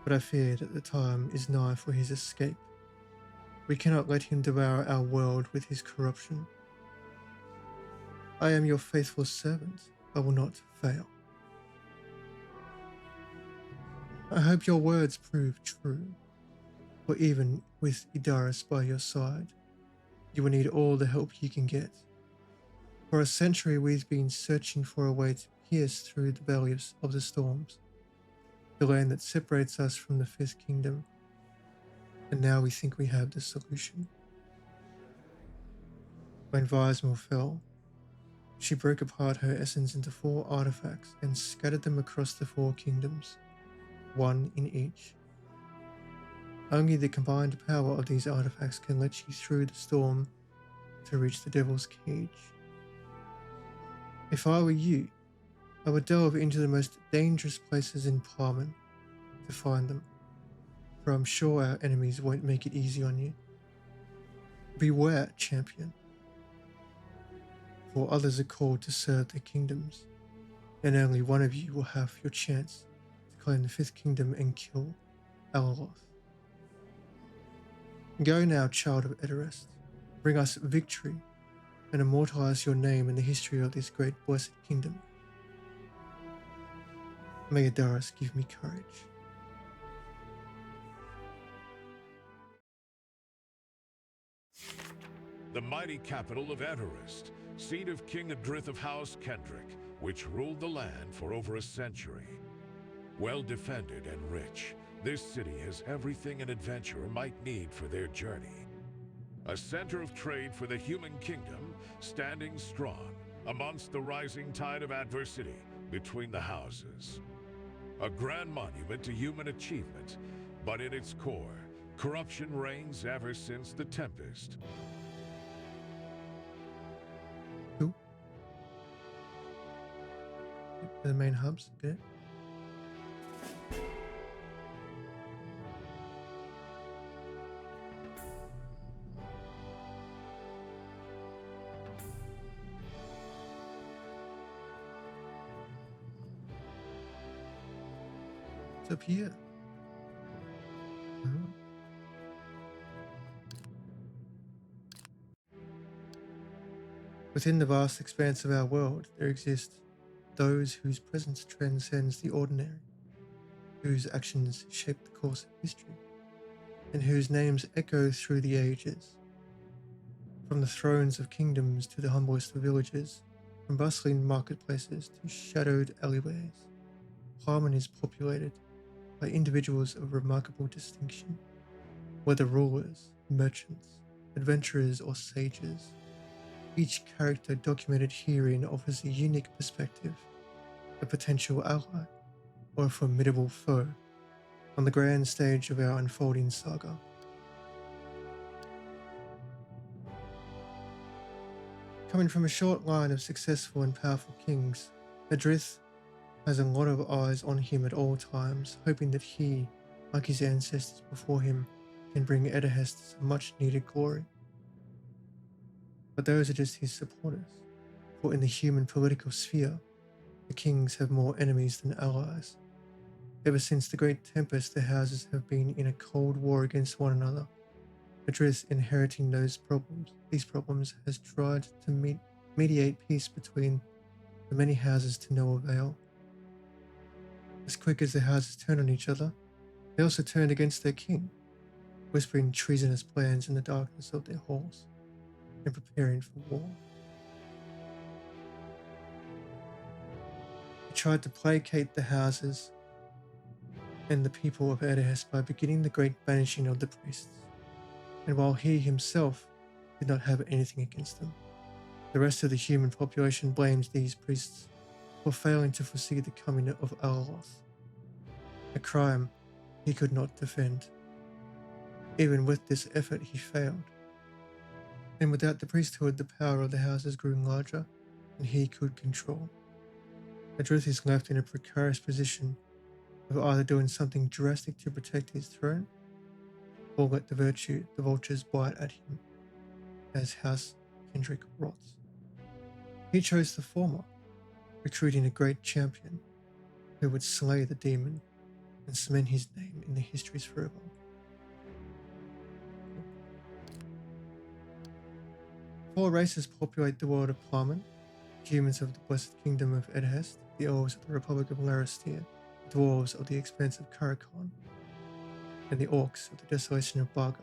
but I fear that the time is nigh for his escape. We cannot let him devour our world with his corruption. I am your faithful servant. I will not fail. I hope your words prove true, for even with Idaris by your side, you will need all the help you can get. For a century we've been searching for a way to pierce through the belly of the storms, the land that separates us from the Fifth Kingdom, and now we think we have the solution. When Vismor fell, she broke apart her essence into 4 artifacts and scattered them across the 4 kingdoms, one in each. Only the combined power of these artifacts can let you through the storm to reach the Devil's Cage. If I were you, I would delve into the most dangerous places in Parman to find them, for I'm sure our enemies won't make it easy on you. Beware, champion, for others are called to serve their kingdoms, and only one of you will have your chance to claim the Fifth Kingdom and kill Alaloth. Go now, child of Edarest, bring us victory, and immortalize your name in the history of this great blessed kingdom. May Idaris give me courage. The mighty capital of Edarist, seat of King Adrith of House Kendrick, which ruled the land for over a century. Well defended and rich, this city has everything an adventurer might need for their journey. A center of trade for the human kingdom, standing strong amongst the rising tide of adversity between the houses. A grand monument to human achievement, but in its core, corruption reigns ever since the Tempest. Who? The main hubs, okay. It's up here. Uh-huh. Within the vast expanse of our world, there exist those whose presence transcends the ordinary, whose actions shape the course of history, and whose names echo through the ages. From the thrones of kingdoms to the humblest of villages, from bustling marketplaces to shadowed alleyways, Harmon is populated by individuals of remarkable distinction, whether rulers, merchants, adventurers, or sages. Each character documented herein offers a unique perspective, a potential ally, or a formidable foe on the grand stage of our unfolding saga. Coming from a short line of successful and powerful kings, Adrith has a lot of eyes on him at all times, hoping that he, like his ancestors before him, can bring Edarist some much-needed glory. But those are just his supporters, for in the human political sphere, the kings have more enemies than allies. Ever since the Great Tempest, the houses have been in a cold war against one another. Adrith, inheriting these problems, has tried to mediate peace between the many houses to no avail. As quick as the houses turned on each other, they also turned against their king, whispering treasonous plans in the darkness of their halls and preparing for war. He tried to placate the houses and the people of Edarist by beginning the great banishing of the priests, and while he himself did not have anything against them, the rest of the human population blames these priests for failing to foresee the coming of Alaloth, a crime he could not defend. Even with this effort, he failed. And without the priesthood, the power of the houses grew larger, and he could control. Adrith is left in a precarious position of either doing something drastic to protect his throne, or let the vultures bite at him as House Kendrick rots. He chose the former, recruiting a great champion who would slay the demon and cement his name in the histories forever. Four races populate the world of Plummet: humans of the Blessed Kingdom of Edhest, the elves of the Republic of Larastir, the dwarves of the expanse of Karakon, and the orcs of the desolation of Barga.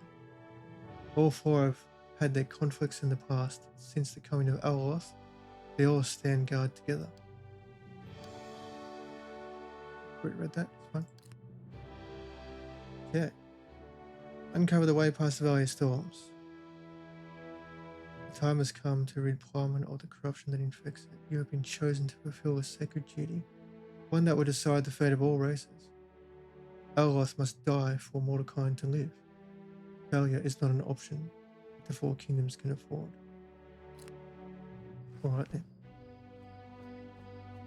All four have had their conflicts in the past. Since the coming of Alaloth, they all stand guard together. Read that, it's fine. Okay. Uncover the way past the Valley of Storms. The time has come to rid Plummet of the corruption that infects it. You have been chosen to fulfill a sacred duty, one that will decide the fate of all races. Alaloth must die for Mordecai to live. Failure is not an option that the Four Kingdoms can afford. Alright then.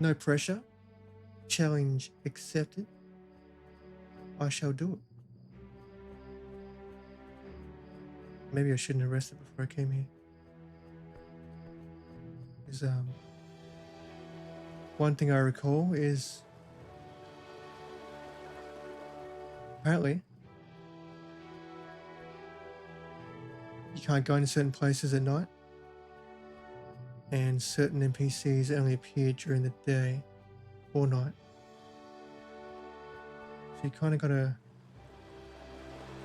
No pressure. Challenge accepted. I shall do it. Maybe I shouldn't have rested before I came here. Is one thing I recall is apparently you can't go into certain places at night, and certain NPCs only appear during the day or night. So you kind of gotta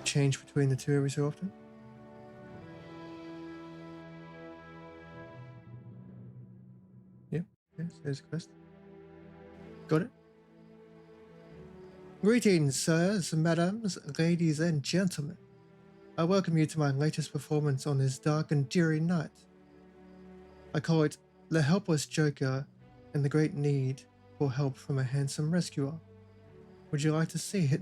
change between the two every so often. Yep, yes, there's a quest. Got it. Greetings, sirs, madams, ladies, and gentlemen. I welcome you to my latest performance on this dark and dreary night. I call it The Helpless Joker and the Great Need for Help from a Handsome Rescuer. Would you like to see it?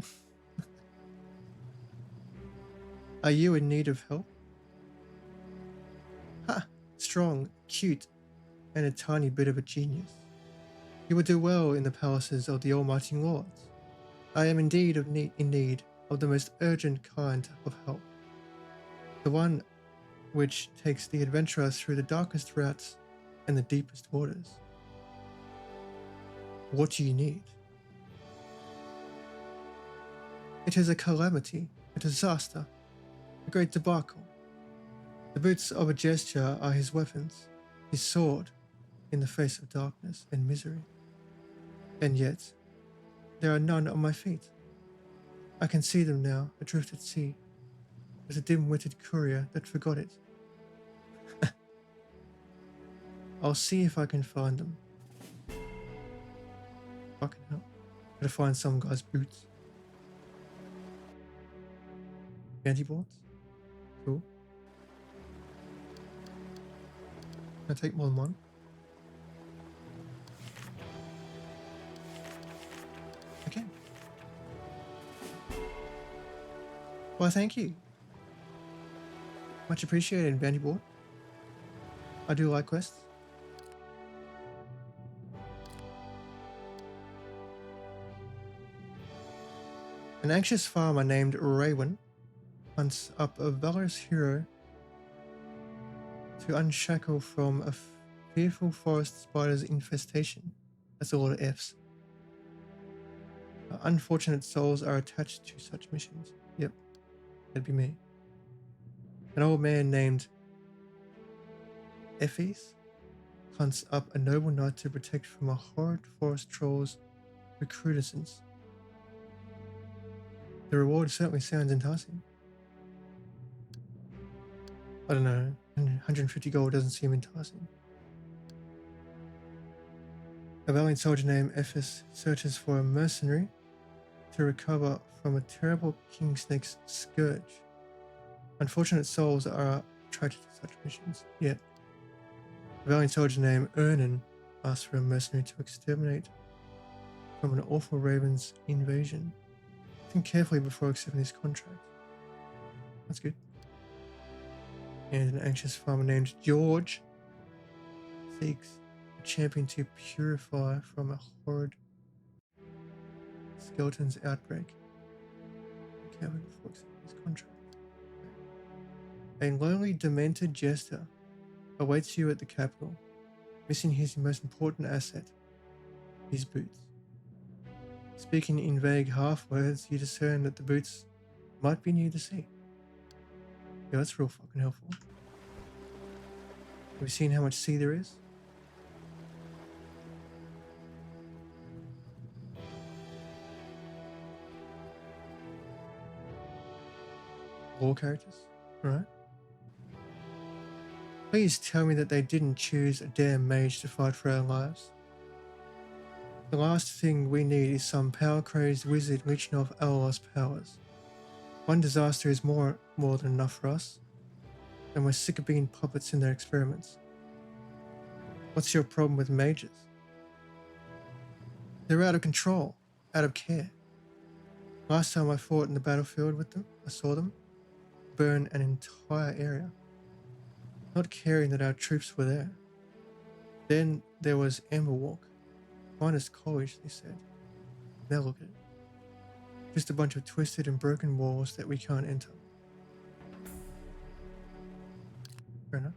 Are you in need of help? Ha! Strong, cute, and a tiny bit of a genius. You will do well in the palaces of the Almighty Lords. I am indeed in need of the most urgent kind of help. The one which takes the adventurer through the darkest routes and the deepest waters. What do you need? It is a calamity, a disaster, a great debacle. The boots of a gesture are his weapons, his sword in the face of darkness and misery. And yet, there are none on my feet. I can see them now, adrift at sea, as a dim-witted courier that forgot it. I'll see if I can find them. Fucking hell. Gotta find some guy's boots. Antibots? Cool. Can I take more than one? Okay. Well, thank you. Much appreciated, Bandyboard. I do like quests. An anxious farmer named Raywin hunts up a valorous hero to unshackle from a fearful forest spider's infestation. That's a lot of F's. Unfortunate souls are attached to such missions. Yep, that'd be me. An old man named Ephes hunts up a noble knight to protect from a horrid forest troll's recrudescence. The reward certainly sounds enticing. I don't know, 150 gold doesn't seem enticing. A valiant soldier named Ephes searches for a mercenary to recover from a terrible king snake's scourge. Unfortunate souls are attracted to such missions, yet a valiant soldier named Ernan asks for a mercenary to exterminate from an awful raven's invasion. Think carefully before accepting this contract. That's good. And an anxious farmer named George seeks a champion to purify from a horrid skeleton's outbreak. Think carefully before accepting this contract. A lonely, demented jester awaits you at the capital, missing his most important asset, his boots. Speaking in vague half words, you discern that the boots might be near the sea. Yeah, that's real fucking helpful. Have you seen how much sea there is? War characters, alright? Please tell me that they didn't choose a damn mage to fight for our lives. The last thing we need is some power-crazed wizard reaching off Alaloth's powers. One disaster is more than enough for us, and we're sick of being puppets in their experiments. What's your problem with mages? They're out of control, out of care. Last time I fought in the battlefield with them, I saw them burn an entire area, not caring that our troops were there. Then there was Amberwalk, finest college, they said. Now look at it. Just a bunch of twisted and broken walls that we can't enter. Fair enough.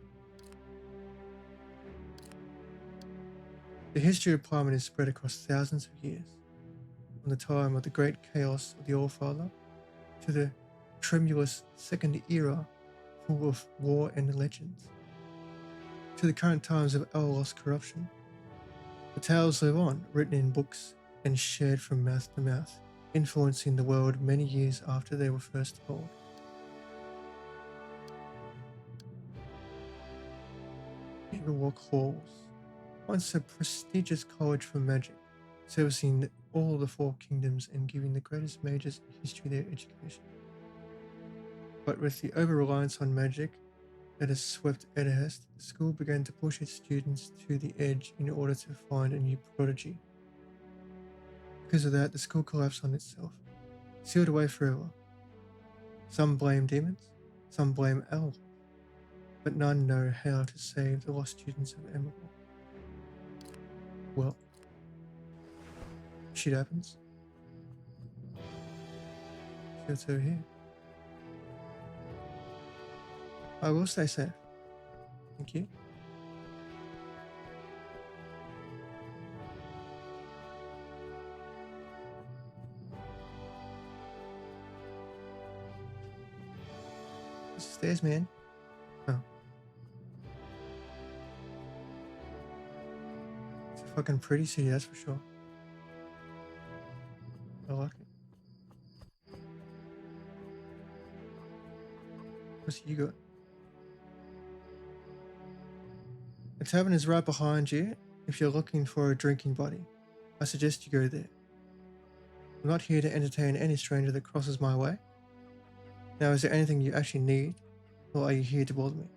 The history of Parliament is spread across thousands of years, from the time of the great chaos of the Allfather to the tremulous Second Era full of war and legends, to the current times of Alaloth's corruption. The tales live on, written in books and shared from mouth to mouth, influencing the world many years after they were first told. Amberwalk Halls, once a prestigious college for magic, servicing all the four kingdoms and giving the greatest mages in history their education. But with the over-reliance on magic that has swept Edahest, the school began to push its students to the edge in order to find a new prodigy. Because of that, the school collapsed on itself, sealed away forever. Some blame demons, some blame Alaloth, but none know how to save the lost students of Emerald. Well, shit happens. See what's over here. I will stay safe. Thank you. This is stairs, man. Oh. It's a fucking pretty city, that's for sure. I like it. What's you got? The tavern is right behind you. If you're looking for a drinking buddy, I suggest you go there. I'm not here to entertain any stranger that crosses my way. Now, is there anything you actually need, or are you here to bother me?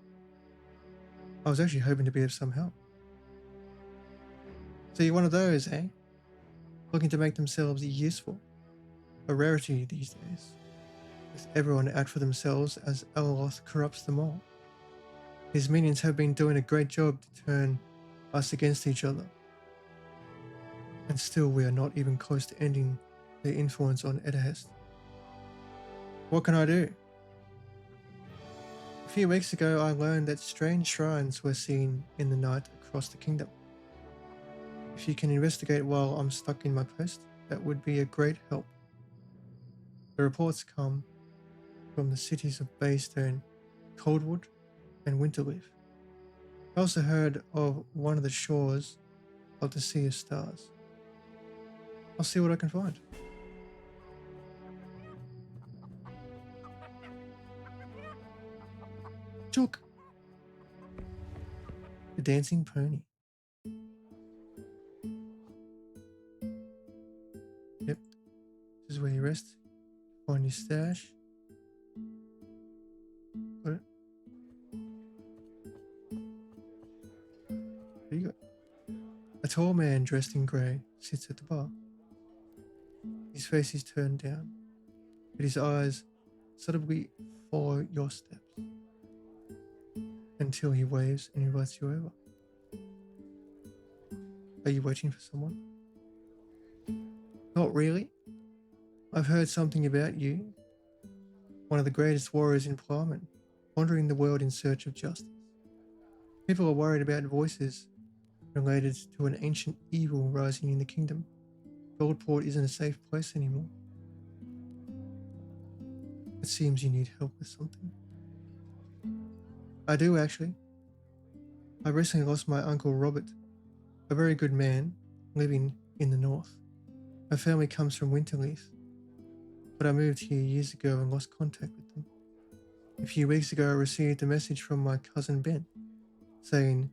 I was actually hoping to be of some help. So you're one of those, eh? Looking to make themselves useful. A rarity these days, with everyone out for themselves as Alaloth corrupts them all. His minions have been doing a great job to turn us against each other. And still we are not even close to ending their influence on Edahest. What can I do? A few weeks ago I learned that strange shrines were seen in the night across the kingdom. If you can investigate while I'm stuck in my post, that would be a great help. The reports come from the cities of Baystone, Coldwood, and Winterleaf. I also heard of one of the shores of the Sea of Stars. I'll see what I can find. Chook! The dancing pony. Yep. This is where you rest. Find your stash. Got it. There you go. A tall man dressed in grey sits at the bar. His face is turned down, but his eyes subtly follow your steps until he waves and invites you over. Are you waiting for someone? Not really. I've heard something about you. One of the greatest warriors in Parliament. wandering the world in search of justice. People are worried about voices related to an ancient evil rising in the kingdom. Goldport isn't a safe place anymore. It seems you need help with something. I do, actually. I recently lost my uncle Robert, a very good man living in the north. My family comes from Winterleaf, but I moved here years ago and lost contact with them. A few weeks ago, I received a message from my cousin Ben saying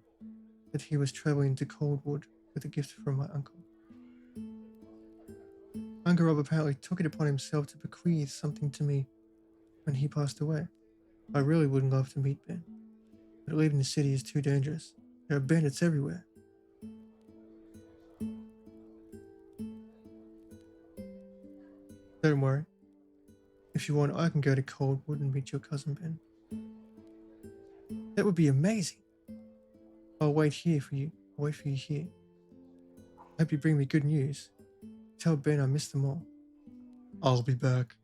that he was traveling to Coldwood with a gift from my uncle. Uncle Rob apparently took it upon himself to bequeath something to me when he passed away. I really would love to meet Ben, but leaving the city is too dangerous. There are bandits everywhere. Don't worry. If you want, I can go to Coldwood and meet your cousin Ben. That would be amazing. I'll wait here for you. I'll wait for you here. Hope you bring me good news. Tell Ben I missed them all. I'll be back.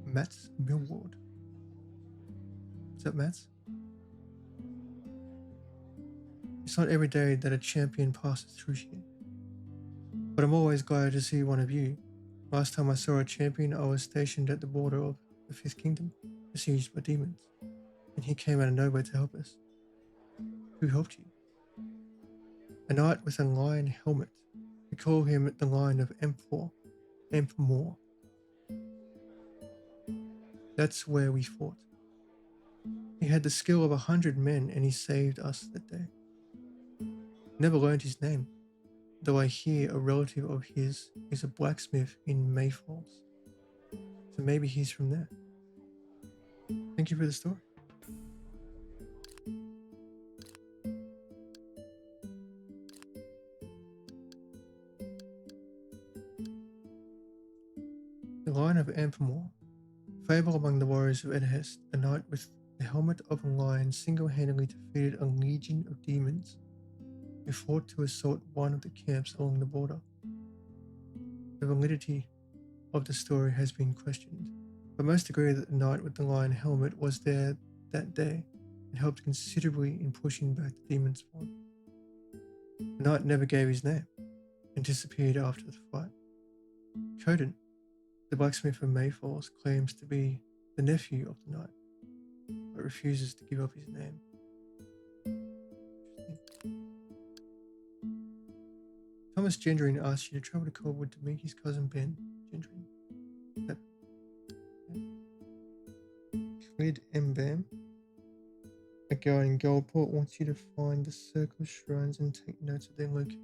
Matt's Millward. What's up, Matt? It's not every day that a champion passes through here, but I'm always glad to see one of you. Last time I saw a champion, I was stationed at the border of the Fifth Kingdom, besieged by demons, and he came out of nowhere to help us. Who helped you? A knight with a lion helmet. We call him the Lion of Empmore. That's where we fought. He had the skill of 100 men, and he saved us that day. Never learned his name, though I hear a relative of his is a blacksmith in Mayfalls. So maybe he's from there. Thank you for the story. The Lion of Amplemore. Fable among the warriors of Edhest, a knight with the helmet of a lion single-handedly defeated a legion of demons who fought to assault one of the camps along the border. The validity of the story has been questioned, but most agree that the knight with the lion helmet was there that day and helped considerably in pushing back the demon spawn. The knight never gave his name and disappeared after the fight. Coden, the blacksmith of Mayfalls, claims to be the nephew of the knight, but refuses to give up his name. Thomas Gendrin asks you to travel to Coldwood to meet his cousin Ben Gendrin. Yep. Clyd Mbam, a guy in Goldport, wants you to find the circle shrines and take notes of their locations.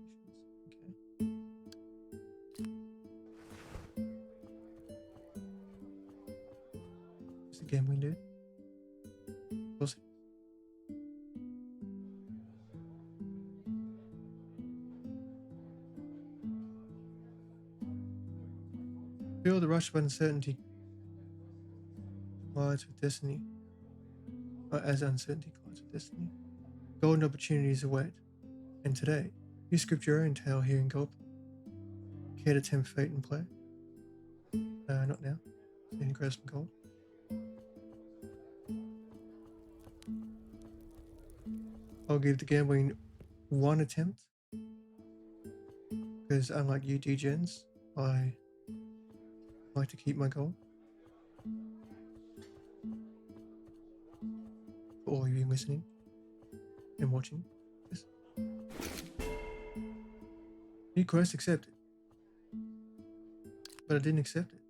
Okay. It's the gambling dude. We'll see. Feel the rush of uncertainty collides with destiny. As uncertainty collides with destiny. Golden opportunities await. And today, you script your own tale here in Goldport. Care to tempt fate and play? Not now. Just need to grab some gold. I'll give the gambling one attempt. Because unlike you degens, I like to keep my gold. For all of you listening and watching this. New quest accepted. But I didn't accept it.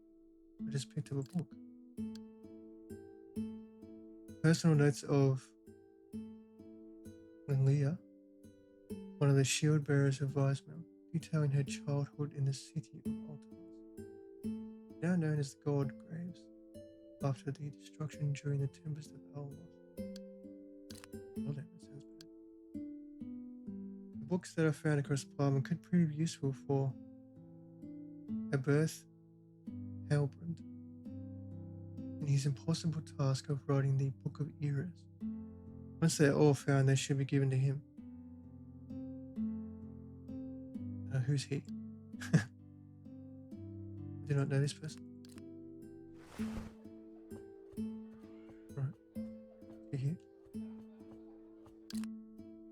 I just picked up a book. Personal notes of Leah, one of the shield bearers of Vismel, detailing her childhood in the city of Altalos, now known as the Gold Graves, after the destruction during the Tempest of Alaloth. Oh, that sounds bad. The books that I found across the Parliament could prove useful for a birth Halbrand and his impossible task of writing the Book of Eras. Once they're all found, they should be given to him. Who's he? Do not know this person. Right. Get here.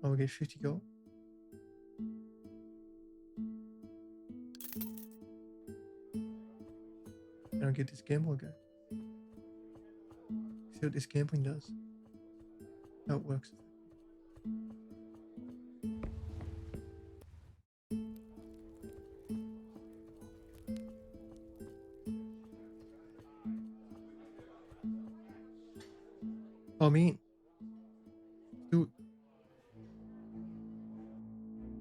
I will get 50 gold. And I'll get this gamble again. See what this gambling does. How it works. Oh, mean. Do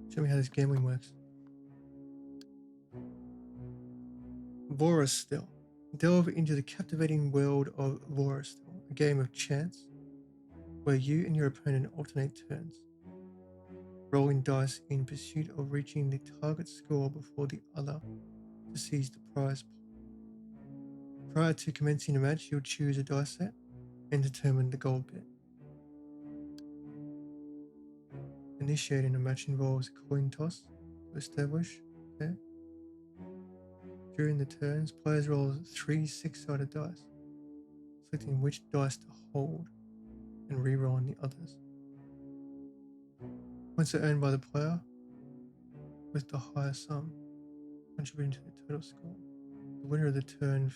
show me how this gambling works. Vorastil. Delve into the captivating world of Vorastil, a game of chance where you and your opponent alternate turns, rolling dice in pursuit of reaching the target score before the other to seize the prize. Prior to commencing a match, you'll choose a dice set and determine the goal bet. Initiating a match involves a coin toss to establish a pair. During the turns, players roll 3 6-sided dice, selecting which dice to hold and re-rolling the others. Points are earned by the player with the higher sum, contributing to the total score. The winner of the turn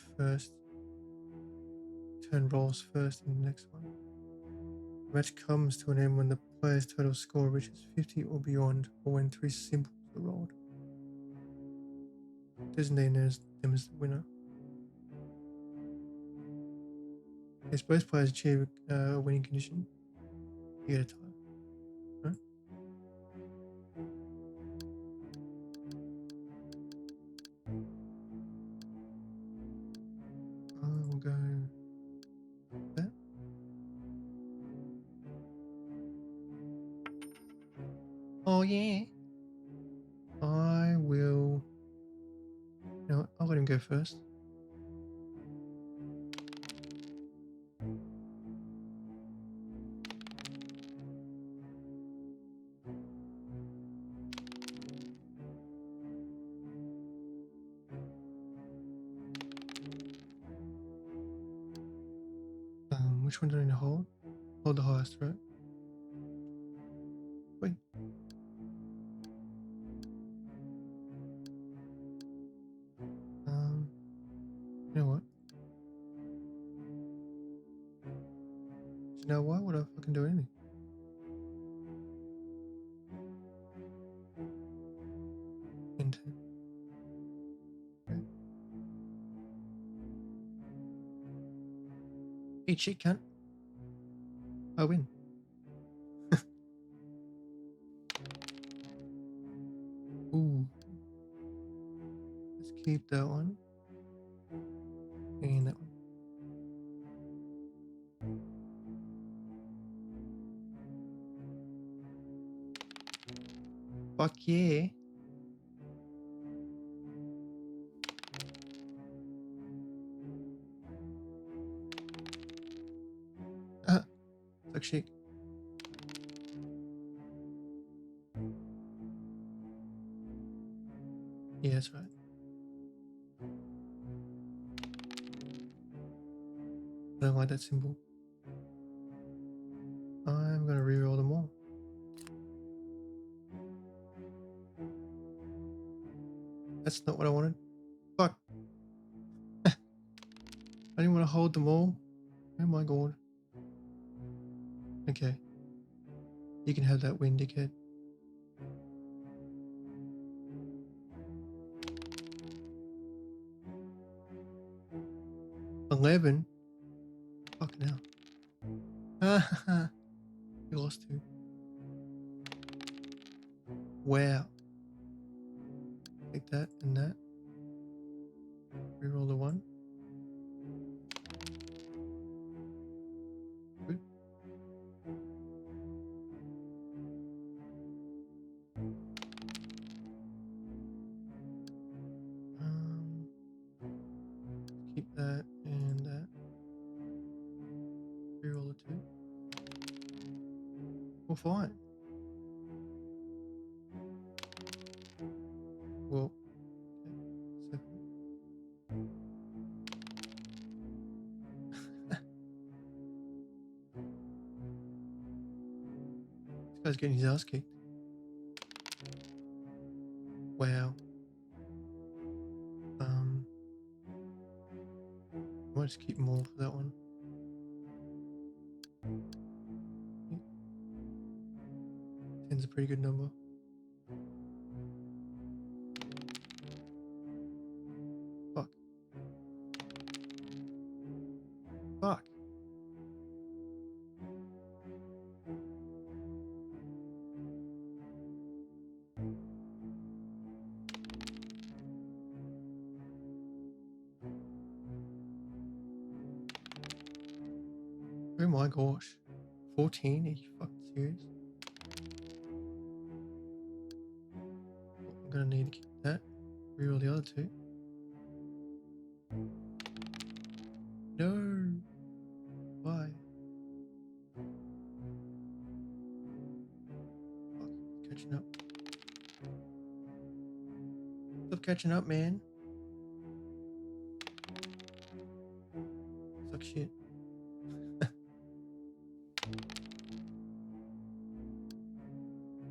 rolls first in the next one. The match comes to an end when the player's total score reaches 50 or beyond, or when 3 symbols are rolled, designating them as the winner. If both players achieve a winning condition, you get a tie. Right? I'll go that. Oh yeah. I will. You know what? I'll let him go first. Which one do I need to hold? Hold the highest, right? Wait. You know what? So now why would I fucking do anything? Into. Okay. Eat shit, cunt. I win. Ooh. Let's keep that one. And that one. Fuck yeah. Suck shit. Yeah, that's right. I don't like that symbol. I'm gonna reroll them all. That's not what I wanted. Fuck. I didn't want to hold them all. Oh my god. Okay. You can have that win, dickhead. $11? Fucking hell. You lost 2. Wow. Take that and that. Reroll the 1. Good. Keep that and that. Reroll the 2. Well, fine. Well, okay. 7. Guy's getting his ass kicked. Wow. I might just keep more for that one. Yeah. 10's a pretty good number. Fuck. Fuck. Oh my gosh. 14? Are you fucking serious? I'm gonna need to keep that. Reroll the other two. No. Why? Fuck. Catching up. Stop catching up, man. Suck shit.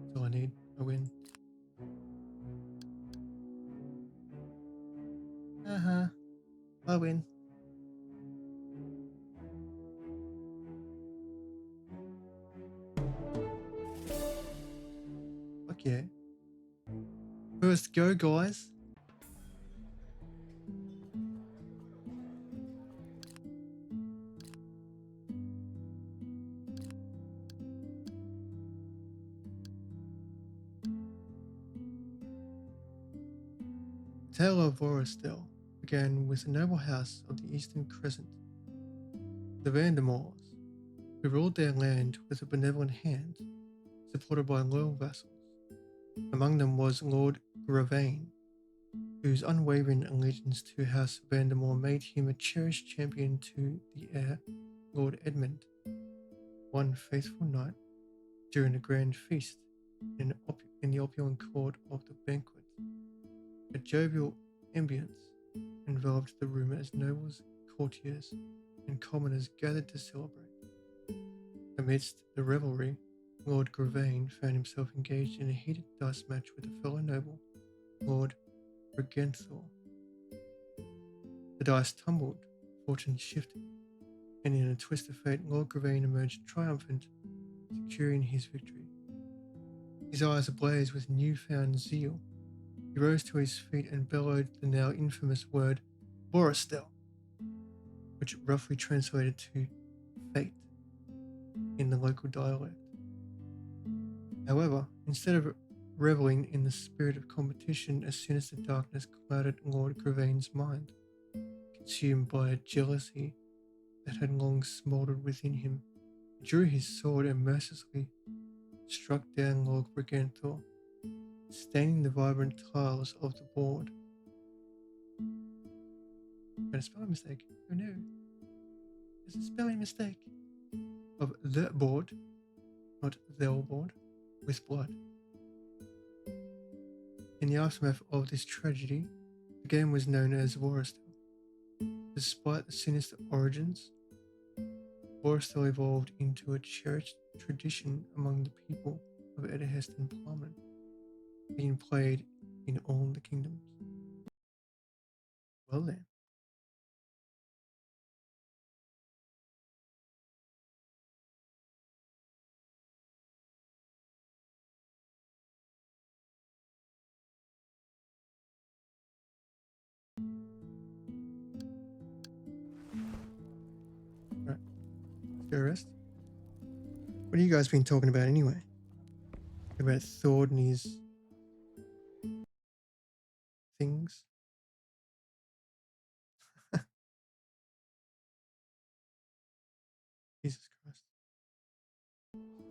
That's all I need. I win. I win. Fuck yeah. First go, guys. Tale of Voristel began with the noble house of the Eastern Crescent, the Vandermoors, who ruled their land with a benevolent hand, supported by loyal vassals. Among them was Lord Gravane, whose unwavering allegiance to House Vandermoor made him a cherished champion to the heir, Lord Edmund. One faithful night, during a grand feast in the opulent court of the banquet, a jovial ambience enveloped the room as nobles, courtiers, and commoners gathered to celebrate. Amidst the revelry, Lord Gravane found himself engaged in a heated dice match with a fellow noble, Lord Briganthor. The dice tumbled, fortune shifted, and in a twist of fate, Lord Gravane emerged triumphant, securing his victory. His eyes ablaze with newfound zeal, he rose to his feet and bellowed the now infamous word, Boristel, which roughly translated to fate in the local dialect. However, instead of reveling in the spirit of competition, as soon as the darkness clouded Lord Gravane's mind, consumed by a jealousy that had long smouldered within him, he drew his sword and mercilessly struck down Lord Briganthor, staining the vibrant tiles of the board. Got a spelling mistake. Oh no. There's a spelling mistake. Of the board, not their board, with blood. In the aftermath of this tragedy, the game was known as Voristel. Despite the sinister origins, Voristel evolved into a cherished tradition among the people of Edahest and Parliament, being played in all the kingdoms. Well then. Right, let's go rest. What have you guys been talking about anyway? About Thord and his things? Jesus Christ.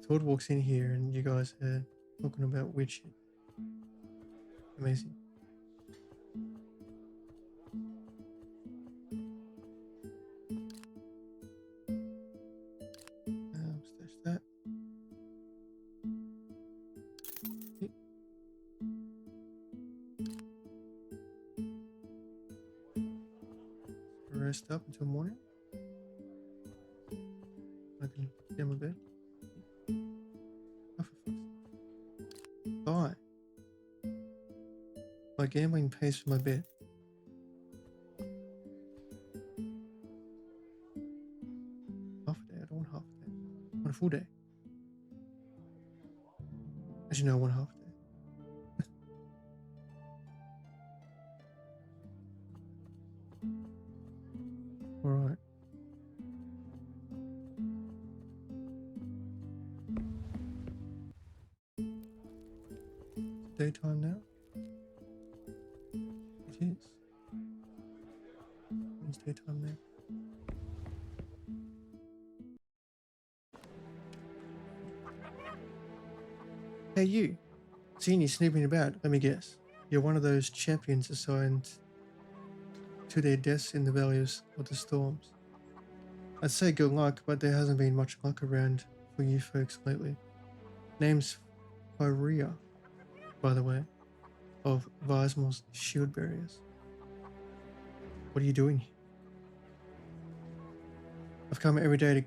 Thord walks in here and you guys are talking about weird shit. Amazing. Stash that. Yep. Rest up until morning. I can get my bed. Oh, for fuck's sake. gambling pays for my bet. Half a day. I don't want half a day. I want a full day. As you know, I want half a day. All right. It's daytime now. It is. It's daytime now. Hey, you. Seeing you snooping about, let me guess. You're one of those champions assigned to their deaths in the valleys of the storms. I'd say good luck, but there hasn't been much luck around for you folks lately. Name's Pyria, by the way, of Vismal's shield barriers. What are you doing here? I've come every day to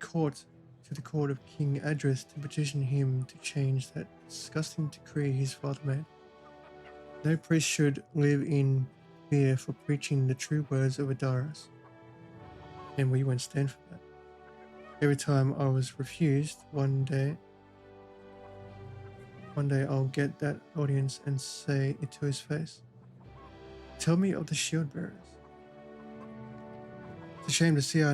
the court of King Adris to petition him to change that disgusting decree his father made. No priest should live in fear for preaching the true words of Adaris, and we won't stand for that. Every time I was refused, one day I'll get that audience and say it to his face. Tell me of the shield bearers. It's a shame to see that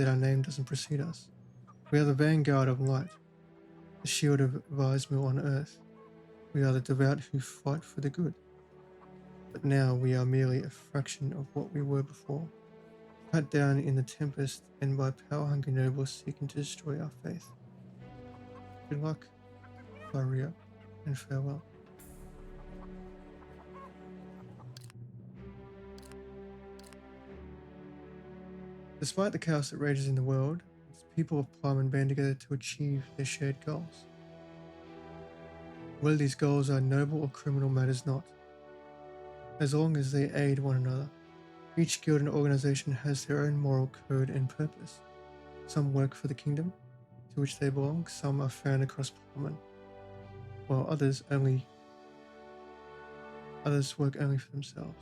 our name doesn't precede us. We are the vanguard of light, the shield of Vismal on earth. We are the devout who fight for the good. But now we are merely a fraction of what we were before, cut down in the tempest and by power-hungry nobles seeking to destroy our faith. Good luck, Pyria, and farewell. Despite the chaos that rages in the world, the people of Plummen band together to achieve their shared goals. Whether these goals are noble or criminal matters not, as long as they aid one another. Each guild and organization has their own moral code and purpose. Some work for the kingdom to which they belong, some are found across Plummen, while others work only for themselves.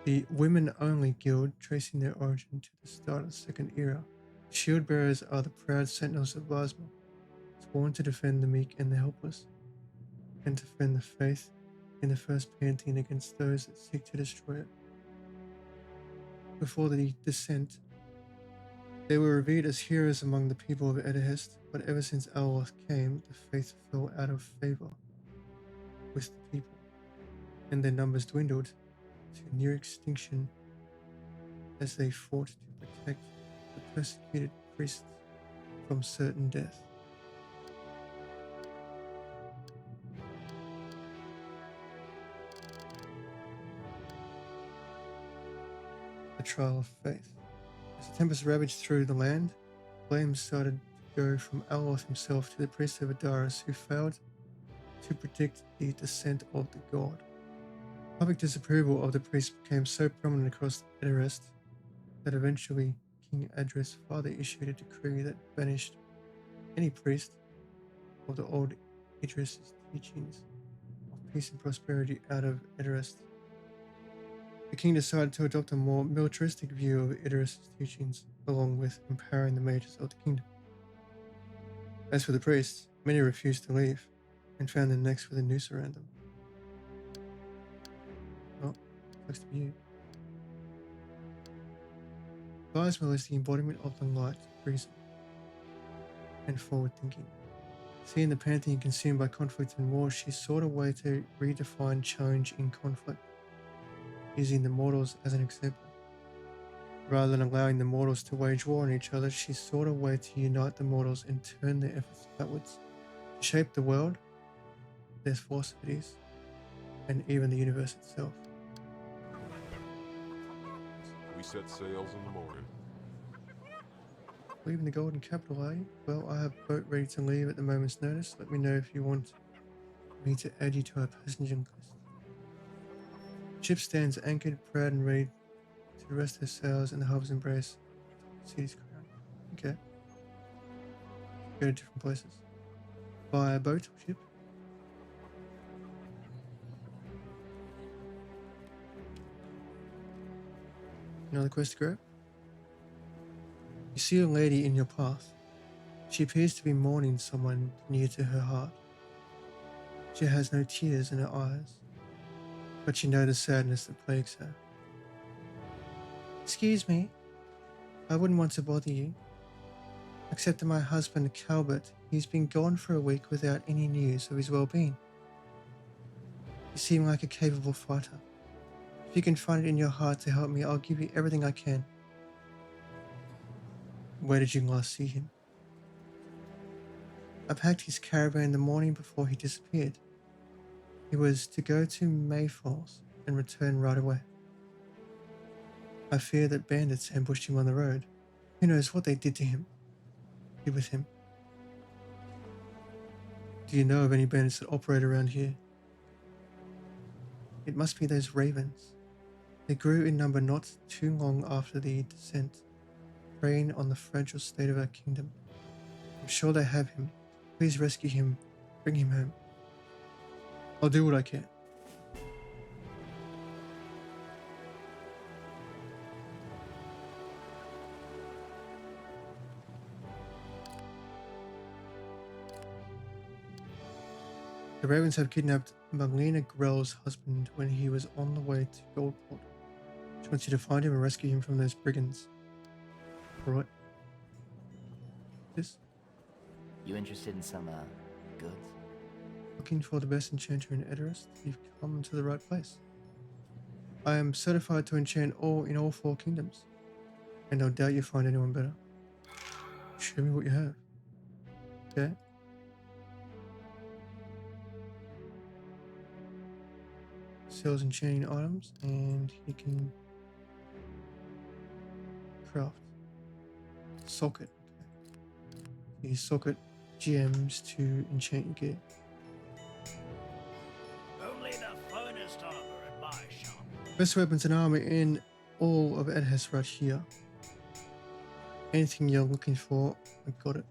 The women-only guild, tracing their origin to the start of the Second Era. The shield bearers are the proud sentinels of Vismal, sworn to defend the meek and the helpless, and defend the faith in the first pantheon against those that seek to destroy it. Before the descent, they were revered as heroes among the people of Edahest, but ever since Alaloth came, the faith fell out of favor with the people, and their numbers dwindled to near extinction as they fought to protect the persecuted priests from certain death. The trial of faith. As the tempest ravaged through the land, flames started to go from Alaloth himself to the priest of Adaris, who failed to predict the descent of the god. Public disapproval of the priest became so prominent across Edarest that eventually King Adris' father issued a decree that banished any priest of the old Idris' teachings of peace and prosperity out of Edarest. The king decided to adopt a more militaristic view of Idris' teachings, along with empowering the mages of the kingdom. As for the priests, many refused to leave and found their necks with a noose around them. Well, sucks to be you. Vismal is the embodiment of the light, reason, and forward thinking. Seeing the pantheon consumed by conflict and war, she sought a way to redefine challenge in conflict, using the mortals as an example. Rather than allowing the mortals to wage war on each other, she sought a way to unite the mortals and turn their efforts outwards, to shape the world, their philosophies, and even the universe itself. We set sails in the morning. Leaving the Golden Capital, are you? Well, I have a boat ready to leave at the moment's notice. Let me know if you want me to add you to our passenger list. Ship stands anchored, proud and ready to rest her sails in the harbor's embrace. The city's crown. Okay. Go to different places. by a boat or ship. Another quest to grab. You see a lady in your path. She appears to be mourning someone near to her heart. She has no tears in her eyes, but you know the sadness that plagues her. Excuse me, I wouldn't want to bother you. Except that my husband, Calbert, he's been gone for a week without any news of his well-being. You seem like a capable fighter. If you can find it in your heart to help me, I'll give you everything I can. Where did you last see him? I packed his caravan the morning before he disappeared. He was to go to Mayfalls and return right away. I fear that bandits ambushed him on the road. Who knows what they did to him? Did with him. Do you know of any bandits that operate around here? It must be those ravens. They grew in number not too long after the descent, preying on the fragile state of our kingdom. I'm sure they have him. Please rescue him. Bring him home. I'll do what I can. The ravens have kidnapped Magdalena Grell's husband when he was on the way to Goldport. She wants you to find him and rescue him from those brigands. Alright. This? You interested in some, goods? Looking for the best enchanter in Edoras? You've come to the right place. I am certified to enchant in all 4 kingdoms, and I doubt you'll find anyone better. Show me what you have. Okay. Sells enchanting items, and he can craft socket. Okay. Use socket gems to enchant your gear. Only the finest armor in my shop. Best weapons and armor in all of Edhas right here. Anything you're looking for, I've got it.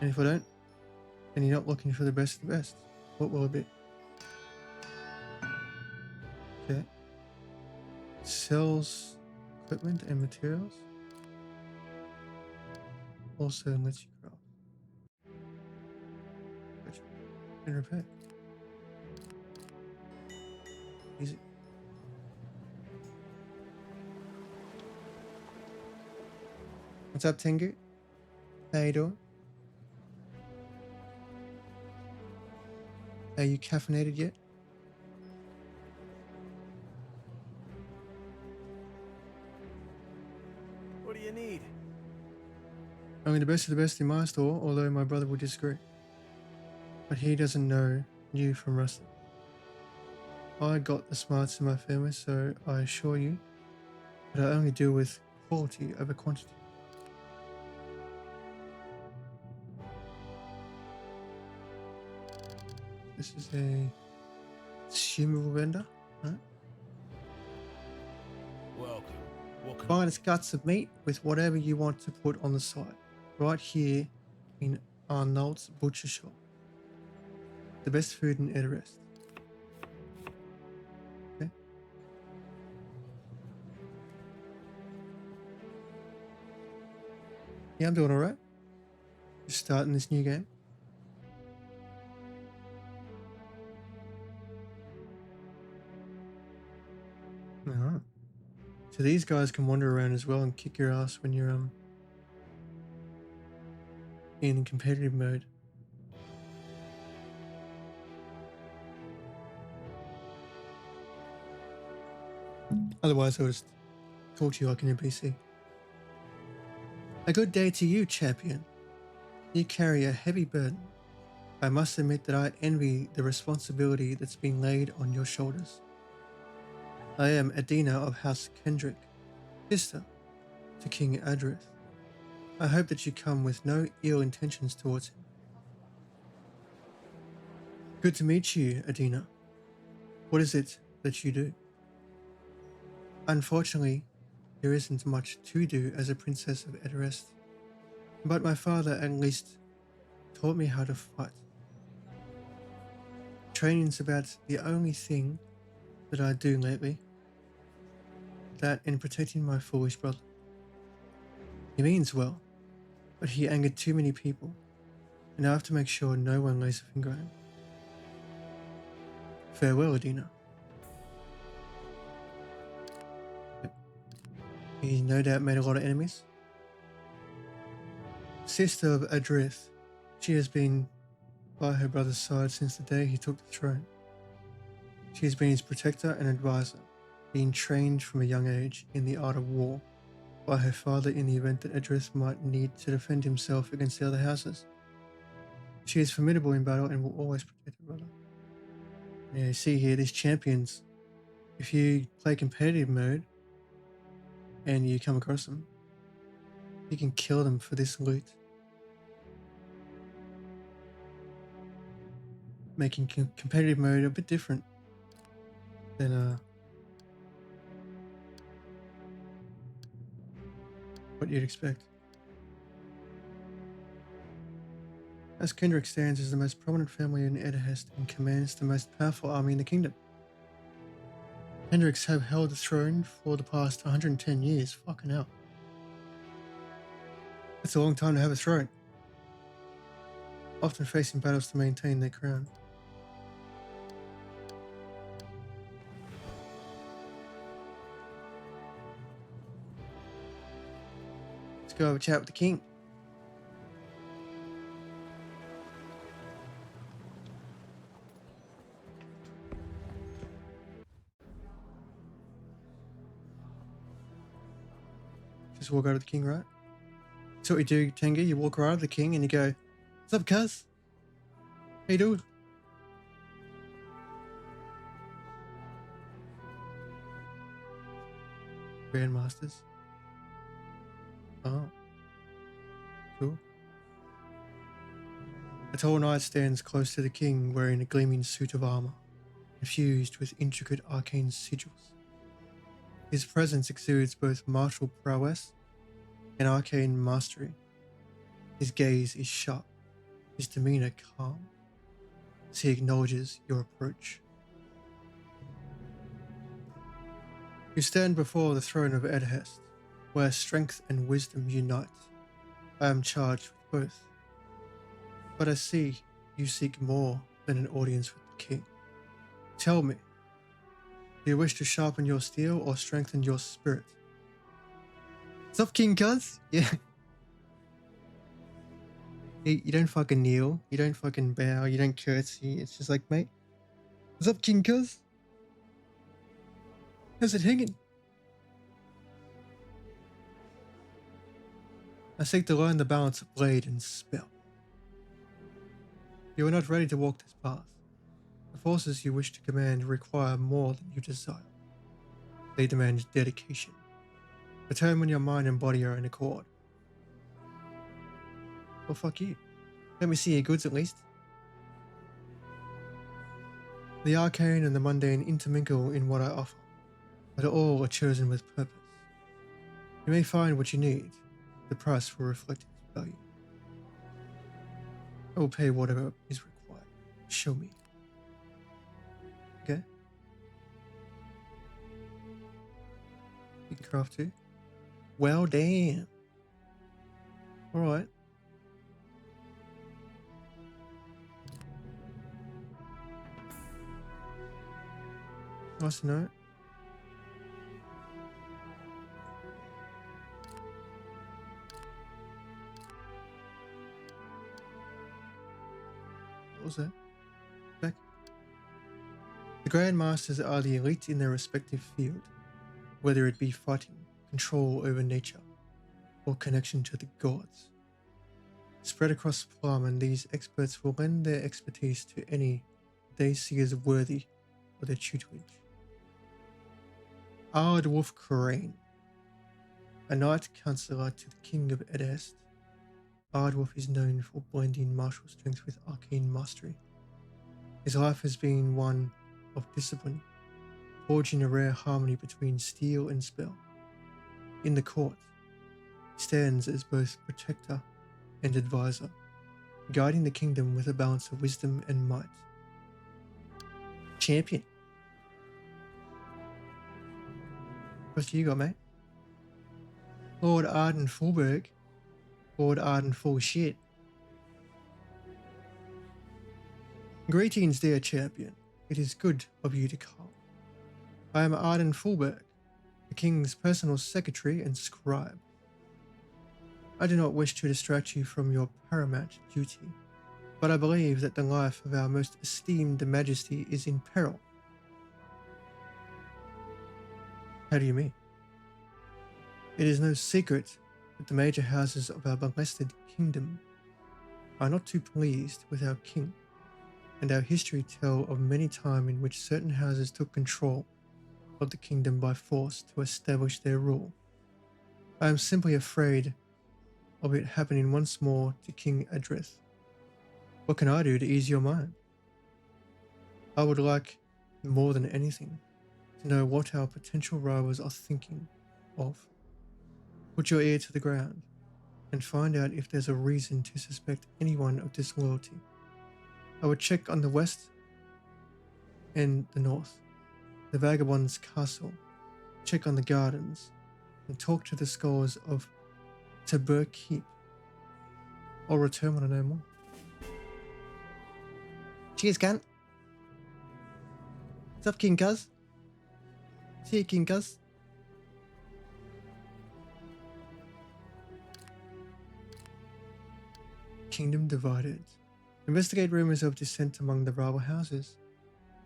And if I don't, then you're not looking for the best of the best. What will it be? Okay. Sells equipment and materials. Also lets you craft. And repair. Easy. What's up, Tengu? How you doing? Are you caffeinated yet? What do you need? Only the best of the best in my store, although my brother would disagree. But he doesn't know you from Rusty. I got the smarts in my family, so I assure you that I only deal with quality over quantity. This is a consumable vendor, right? Welcome. What can Finest cuts of meat with whatever you want to put on the side. Right here in Arnold's Butcher Shop. The best food in Edoras. Okay. Yeah, I'm doing alright. Just starting this new game. Alright. So these guys can wander around as well and kick your ass when you're in competitive mode. Otherwise, I'll just talk to you like an NPC. A good day to you, champion. You carry a heavy burden. I must admit that I envy the responsibility that's been laid on your shoulders. I am Adina of House Kendrick, sister to King Adrith. I hope that you come with no ill intentions towards him. Good to meet you, Adina. What is it that you do? Unfortunately, there isn't much to do as a princess of Edoras, but my father at least taught me how to fight. Training's about the only thing that I do lately. That and protecting my foolish brother. He means well, but he angered too many people, and I have to make sure no one lays a finger on him. Farewell, Adina. He no doubt made a lot of enemies. Sister of Adrith, she has been by her brother's side since the day he took the throne. She has been his protector and advisor, being trained from a young age in the art of war by her father in the event that Adrith might need to defend himself against the other houses. She is formidable in battle and will always protect her brother. Yeah, you see here, these champions, if you play competitive mode and you come across them, you can kill them for this loot, making competitive mode a bit different than what you'd expect. As Kendrick stands as the most prominent family in Edahest and commands the most powerful army in the kingdom. Hendricks have held the throne for the past 110 years. Fucking hell. That's a long time to have a throne. Often facing battles to maintain their crown. Let's go have a chat with the king. Just walk out of the king, right? That's what you do, Tenga. You walk right out of the king and you go, "What's up, cuz? How you doing?" Grandmasters. Oh. Cool. A tall knight stands close to the king wearing a gleaming suit of armor, infused with intricate arcane sigils. His presence exudes both martial prowess and arcane mastery. His gaze is sharp, his demeanor calm, as he acknowledges your approach. You stand before the throne of Edhest, where strength and wisdom unite. I am charged with both. But I see you seek more than an audience with the king. Tell me, do you wish to sharpen your steel or strengthen your spirit? What's up, King Cuz? Yeah. You don't fucking kneel, you don't fucking bow, you don't curtsy. It's just like, mate, what's up, King Cuz? How's it hanging? I seek to learn the balance of blade and spell. You are not ready to walk this path. The forces you wish to command require more than you desire. They demand dedication. Return when your mind and body are in accord. Well, fuck you. Let me see your goods at least. The arcane and the mundane intermingle in what I offer, but all are chosen with purpose. You may find what you need. The price will reflect its value. I will pay whatever is required. Show me. Okay? You can craft too? Well, damn. Alright. Nice to know. What was that? Back. The Grand Masters are the elite in their respective field, whether it be fighting, control over nature, or connection to the gods. Spread across Plum, these experts will lend their expertise to any they see as worthy of their tutelage. Ardwolf Crane, a knight counselor to the King of Edest. Ardwolf is known for blending martial strength with arcane mastery. His life has been one of discipline, forging a rare harmony between steel and spell. In the court, he stands as both protector and advisor, guiding the kingdom with a balance of wisdom and might. Champion. What you got, mate? Lord Arden Fullberg. Lord Arden Full Shit. Greetings, dear champion. It is good of you to come. I am Arden Fullberg, the king's personal secretary and scribe. I do not wish to distract you from your paramount duty, but I believe that the life of our most esteemed majesty is in peril. How do you mean? It is no secret that the major houses of our blessed kingdom are not too pleased with our king, and our history tell of many times in which certain houses took control of the kingdom by force to establish their rule. I am simply afraid of it happening once more to King Adrith. What can I do to ease your mind? I would like, more than anything, to know what our potential rivals are thinking of. Put your ear to the ground and find out if there's a reason to suspect anyone of disloyalty. I would check on the west and the north, the vagabond's castle, check on the gardens, and talk to the scholars of Tabur Keep. I'll return when I know more. Cheers, cunt. What's up, King Cuz? See you, King Cuz. Kingdom divided. Investigate rumors of dissent among the rival houses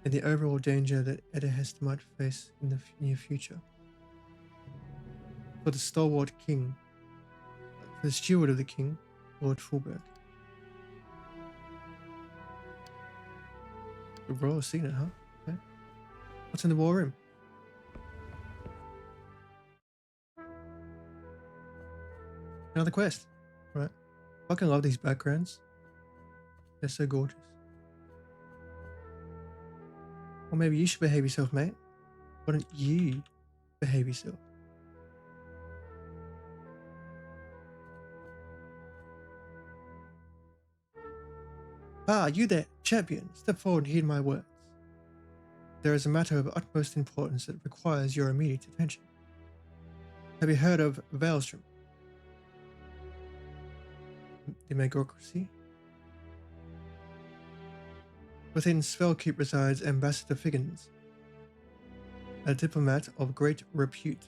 and the overall danger that Edahest might face in the near future. For the stalwart king, for the steward of the king, Lord Fullberg. The royal signet, huh? Okay. What's in the war room? Another quest. Right. Fucking love these backgrounds. They're so gorgeous. Or maybe you should behave yourself, mate. Why don't you behave yourself? Ah, you there, champion. Step forward and heed my words. There is a matter of utmost importance that requires your immediate attention. Have you heard of Veilstrom? The Megocracy? Within Spellkeep resides Ambassador Figgins, a diplomat of great repute.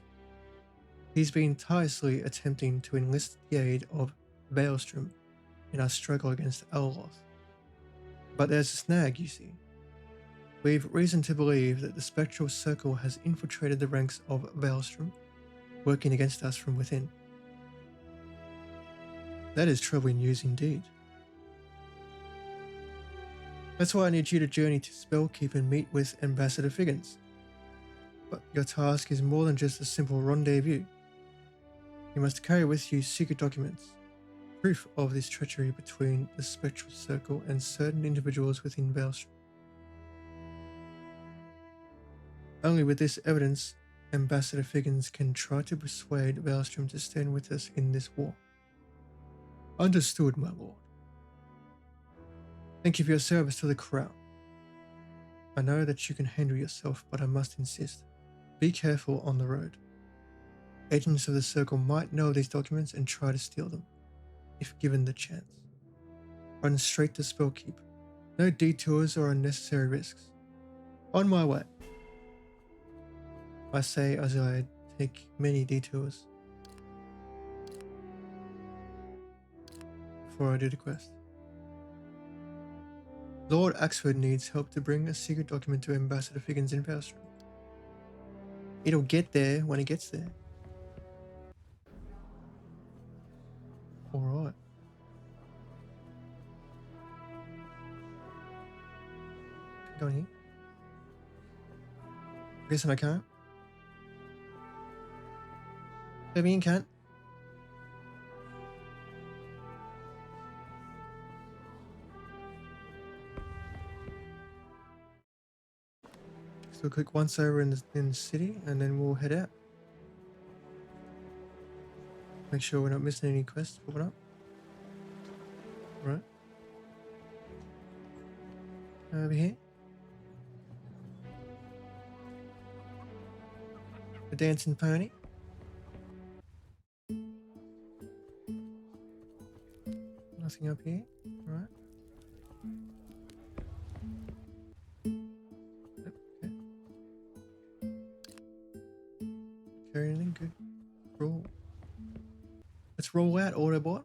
He's been tirelessly attempting to enlist the aid of Veilstrom in our struggle against Alaloth. But there's a snag, you see. We've reason to believe that the Spectral Circle has infiltrated the ranks of Veilstrom, working against us from within. That is troubling news indeed. That's why I need you to journey to Spellkeep and meet with Ambassador Figgins. But your task is more than just a simple rendezvous. You must carry with you secret documents, proof of this treachery between the Spectral Circle and certain individuals within Veilstrom. Only with this evidence, Ambassador Figgins can try to persuade Veilstrom to stand with us in this war. Understood, my lord. Thank you for your service to the crown. I know that you can handle yourself, but I must insist. Be careful on the road. Agents of the Circle might know these documents and try to steal them, if given the chance. Run straight to Spellkeep. No detours or unnecessary risks. On my way. I say as I take many detours before I do the quest. Lord Axford needs help to bring a secret document to Ambassador Figgins in Veilstrom. It'll get there when it gets there. Alright. Go in here. Guessing I can't. Let me in, can't. So a quick once over in the city, and then we'll head out. Make sure we're not missing any quests popping up. Right. Over here. The dancing pony. Nothing up here. All right. Yep, okay. Carry anything good. Roll. Let's roll out, Autobot.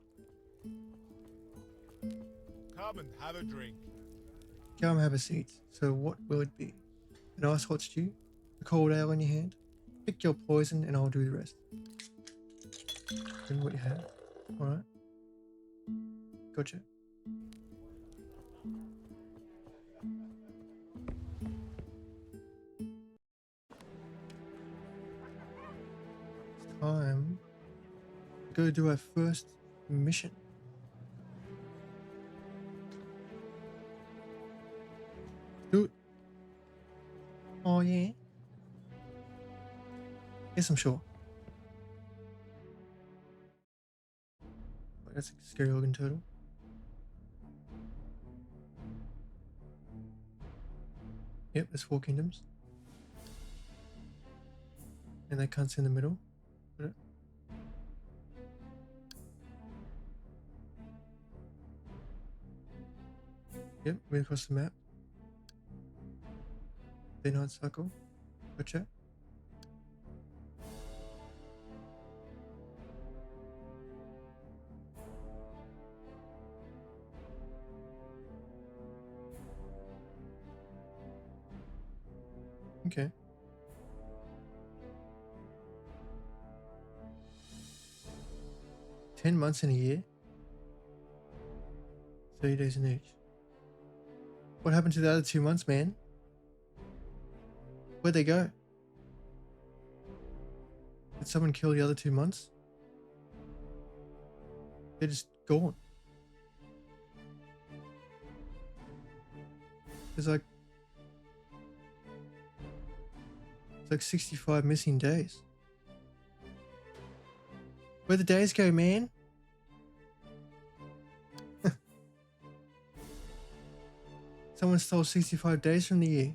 Come and have a drink. Come have a seat. So what will it be? A nice hot stew? A cold ale in your hand? Pick your poison and I'll do the rest. Bring what you have. Alright. Gotcha. It's time to go do our first mission. Do it. Oh yeah. Yes, I'm sure. That's a scary looking turtle. Yep, there's 4 kingdoms. And that cunt's in the middle. Got it. Yep, way across the map. Day-night cycle. Gotcha. Okay. "10 months in a year? 30 days in each. What happened to the other 2 months, man? Where'd they go? Did someone kill the other 2 months? They're just gone. There's like... It's like 65 missing days. Where'd the days go, man? Someone stole 65 days from the year.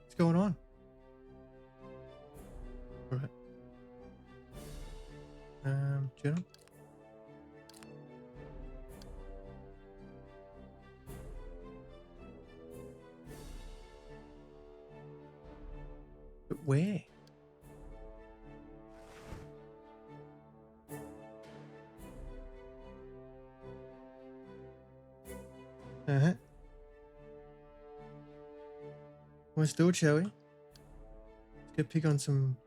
What's going on? Alright. Journal. But where? Uh-huh. Let's do it, shall we? Let's go pick on some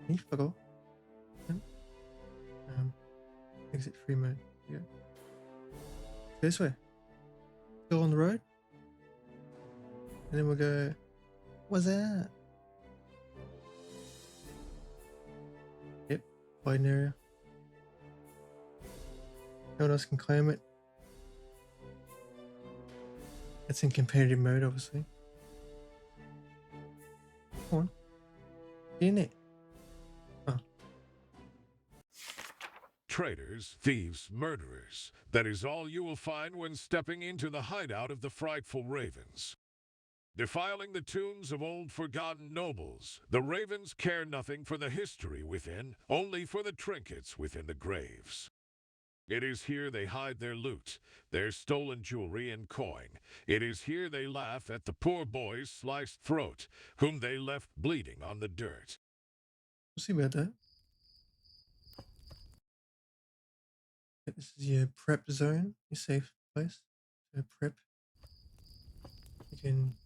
meat. Fuck off. Exit free mode. Yeah. This way. Go on the road. And then we'll go. What's that? Yep. Wide area. No one else can claim it. It's in competitive mode, obviously. Come on. Get in it. Oh. Traitors, thieves, murderers. That is all you will find when stepping into the hideout of the frightful ravens. Defiling the tombs of old forgotten nobles, the ravens care nothing for the history within, only for the trinkets within the graves. It is here they hide their loot, their stolen jewelry and coin. It is here they laugh at the poor boy's sliced throat, whom they left bleeding on the dirt. We'll see about that. This is your prep zone, your safe place. So prep. You can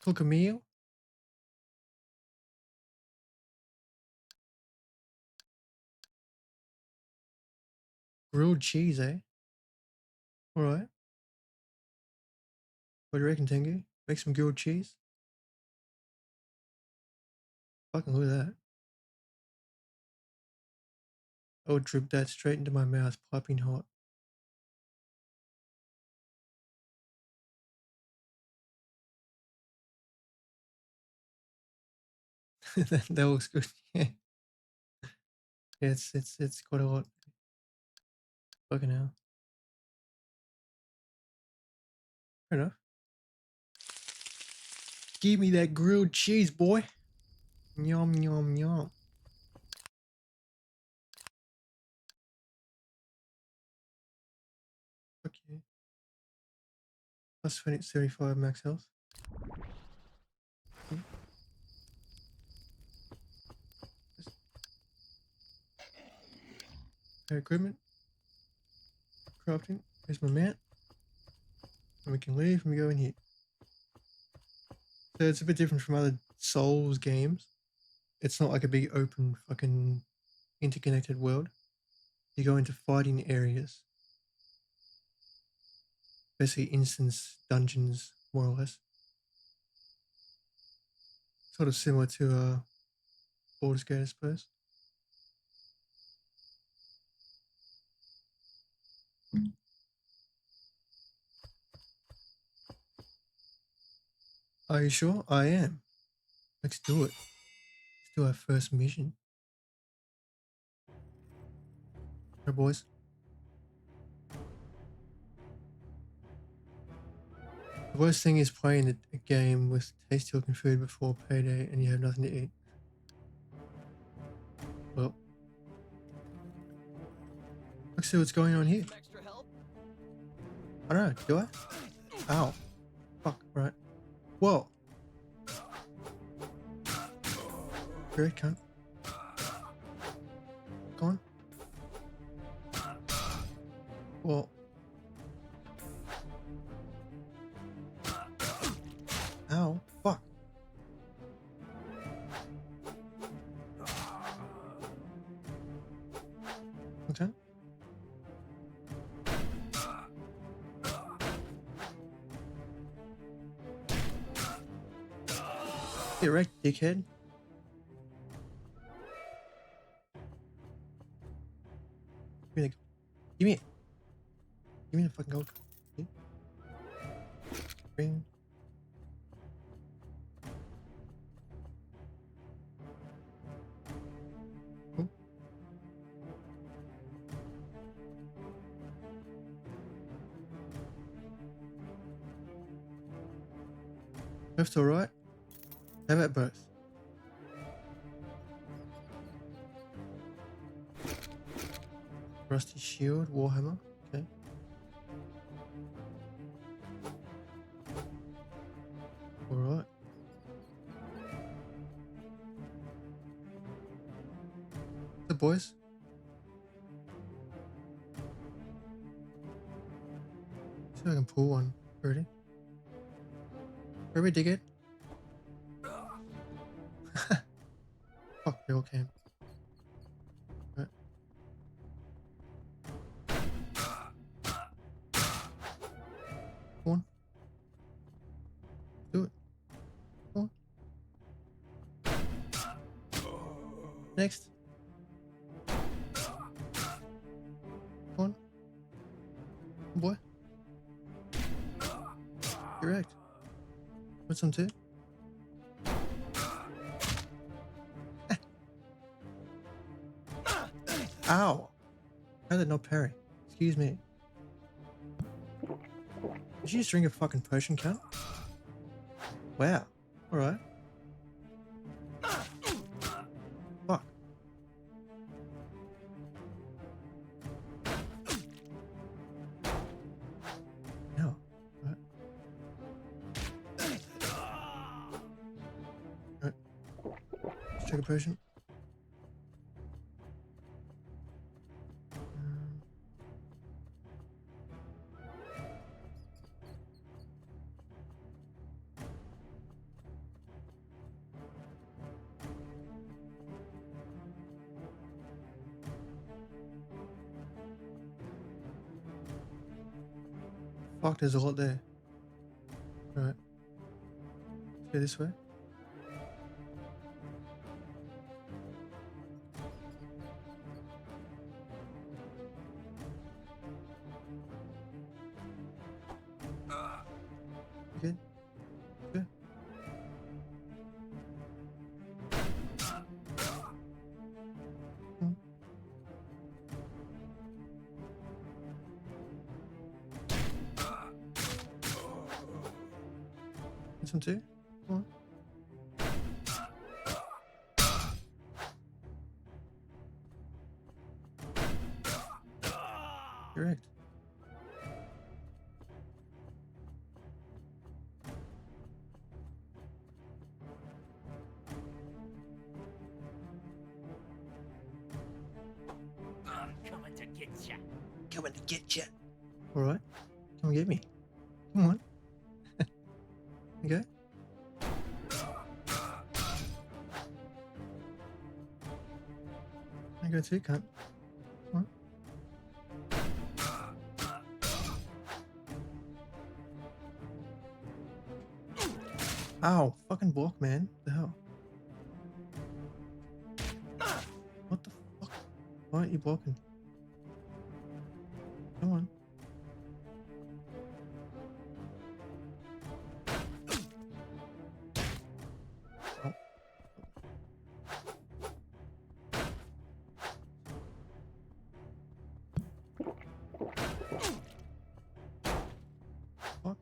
cook a meal. Grilled cheese, eh? Alright. What do you reckon, Tengu? Make some grilled cheese? Fucking look at that. I would drip that straight into my mouth, piping hot. That looks good. Yeah. Yeah, it's quite a lot. Fucking hell. Fair enough. Give me that grilled cheese, boy. Yum, yum, yum. Okay. Plus 75 max health. Okay. Equipment. Crafting. Here's my mat. And we can leave and we go in here. So it's a bit different from other Souls games. It's not like a big open fucking interconnected world. You go into fighting areas. Basically instance dungeons, more or less. Sort of similar to Baldur's Gate, I suppose. Are you sure? I am. Let's do it. Let's do our first mission. Alright, boys. The worst thing is playing a game with tasty looking food before payday and you have nothing to eat. Well, let's see what's going on here. I don't know, do I? Ow. Fuck, right. Whoa. Great cunt. Go on. Well. Ow. Fuck. Okay. Get wrecked, dickhead. Give me the... Give me it. Give me the fucking gold. Okay. Green. Oh. Left or right? How about both? Rusty shield, warhammer. Okay. All right. The boys. See if I can pull one. Ready? Ready, dig it. Fuck, they all came. Right. Come on. Do it. Come on. Next. Come on. Boy. Correct. Put some too. Ow! How did not parry? Excuse me. Did you just drink a fucking potion, cunt? Wow. Alright. Fuck. No. Right. Right. Let's take a potion. Fuck, there's a lot there. Right. Let's go this way. Good. Good. Hmm. This one too? Come on. Correct. I'm coming to get ya. Coming to get you. All right. Come get me. Come on. Okay. I go too, cunt. Come on. Ow. Fucking block, man. What the hell? What the fuck? Why aren't you blocking? Come on. Oh. Fuck.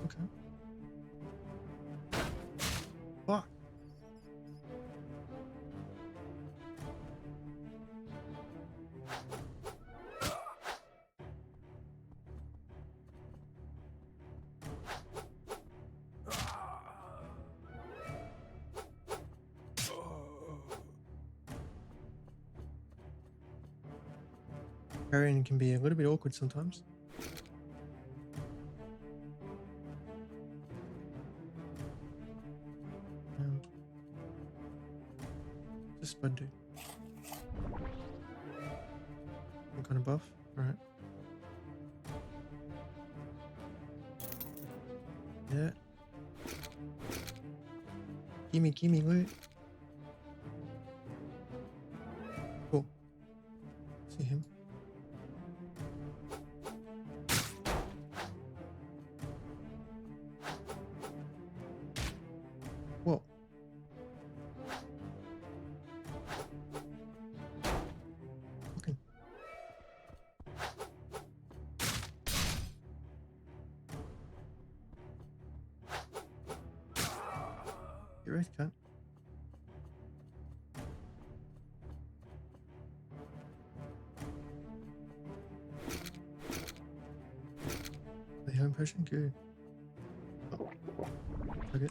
Okay. Fuck. Parrying can be a little bit awkward sometimes. Just spud dude. I'm kind of buff. Alright. Yeah. Gimme loot. Cool. See him. Whoa. Okay. Get right, cunt. The home impression? Good. Oh. Okay.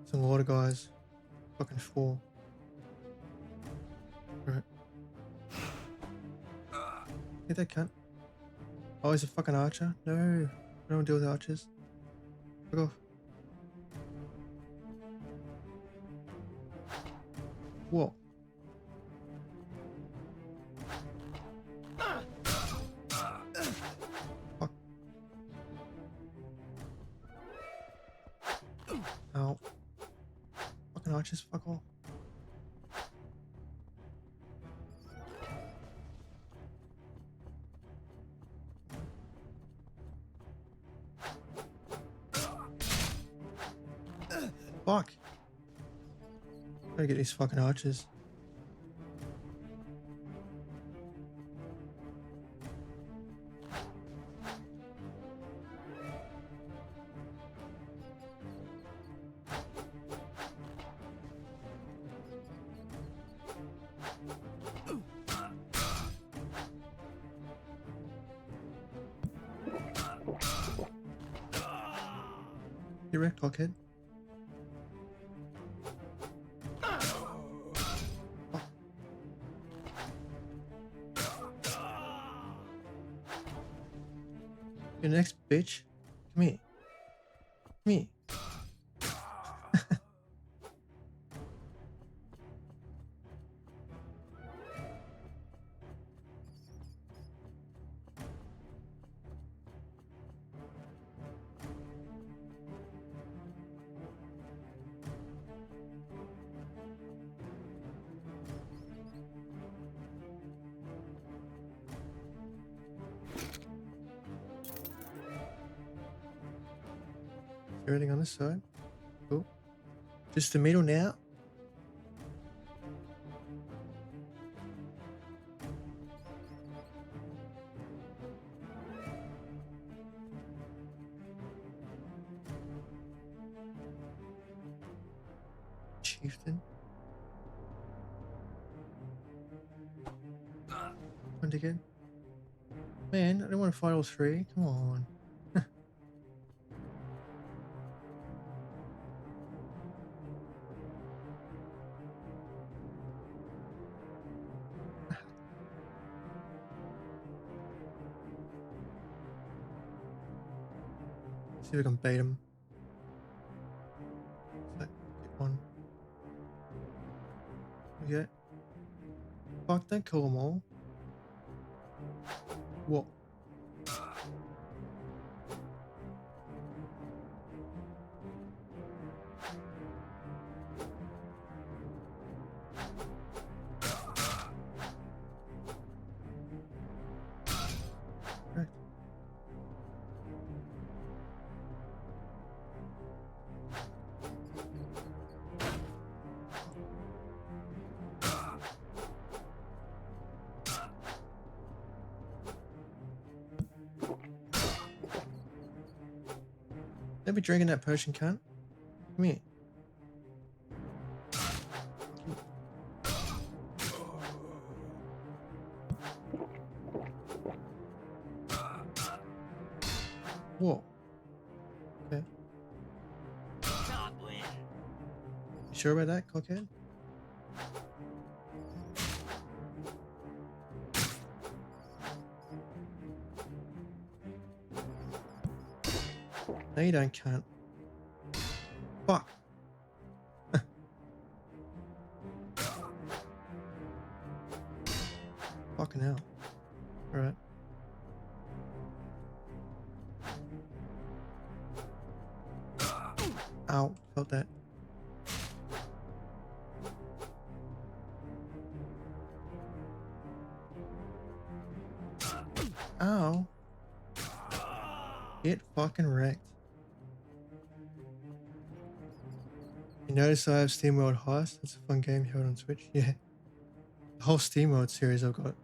It's a lot of guys. Fucking 4. Right. Hit that cunt. Oh, he's a fucking archer? No. I don't deal with archers. Fuck off. Whoa. Fuck. Ow. Fucking archers, fuck off. Fuck. Gotta get these fucking archers. You wrecked, cockhead. Your next bitch. Come here. Come here. Everything on this side. Cool. Just the middle now. Chieftain. Want to get? Man, I don't want to fight all three. Come on. See if I can bait him. Like, get one. Okay. Fuck, don't kill them all. What? Right. Don't be drinking that potion, cunt. Come here. Whoa. Okay. Goblin. You sure about that, cockhead? No, you don't, cunt. Fuck. Fucking hell. Alright. Ow, felt that. Ow. Get fucking wrecked. You notice I have SteamWorld Heist? That's a fun game here on Switch. Yeah. The whole SteamWorld series I've got.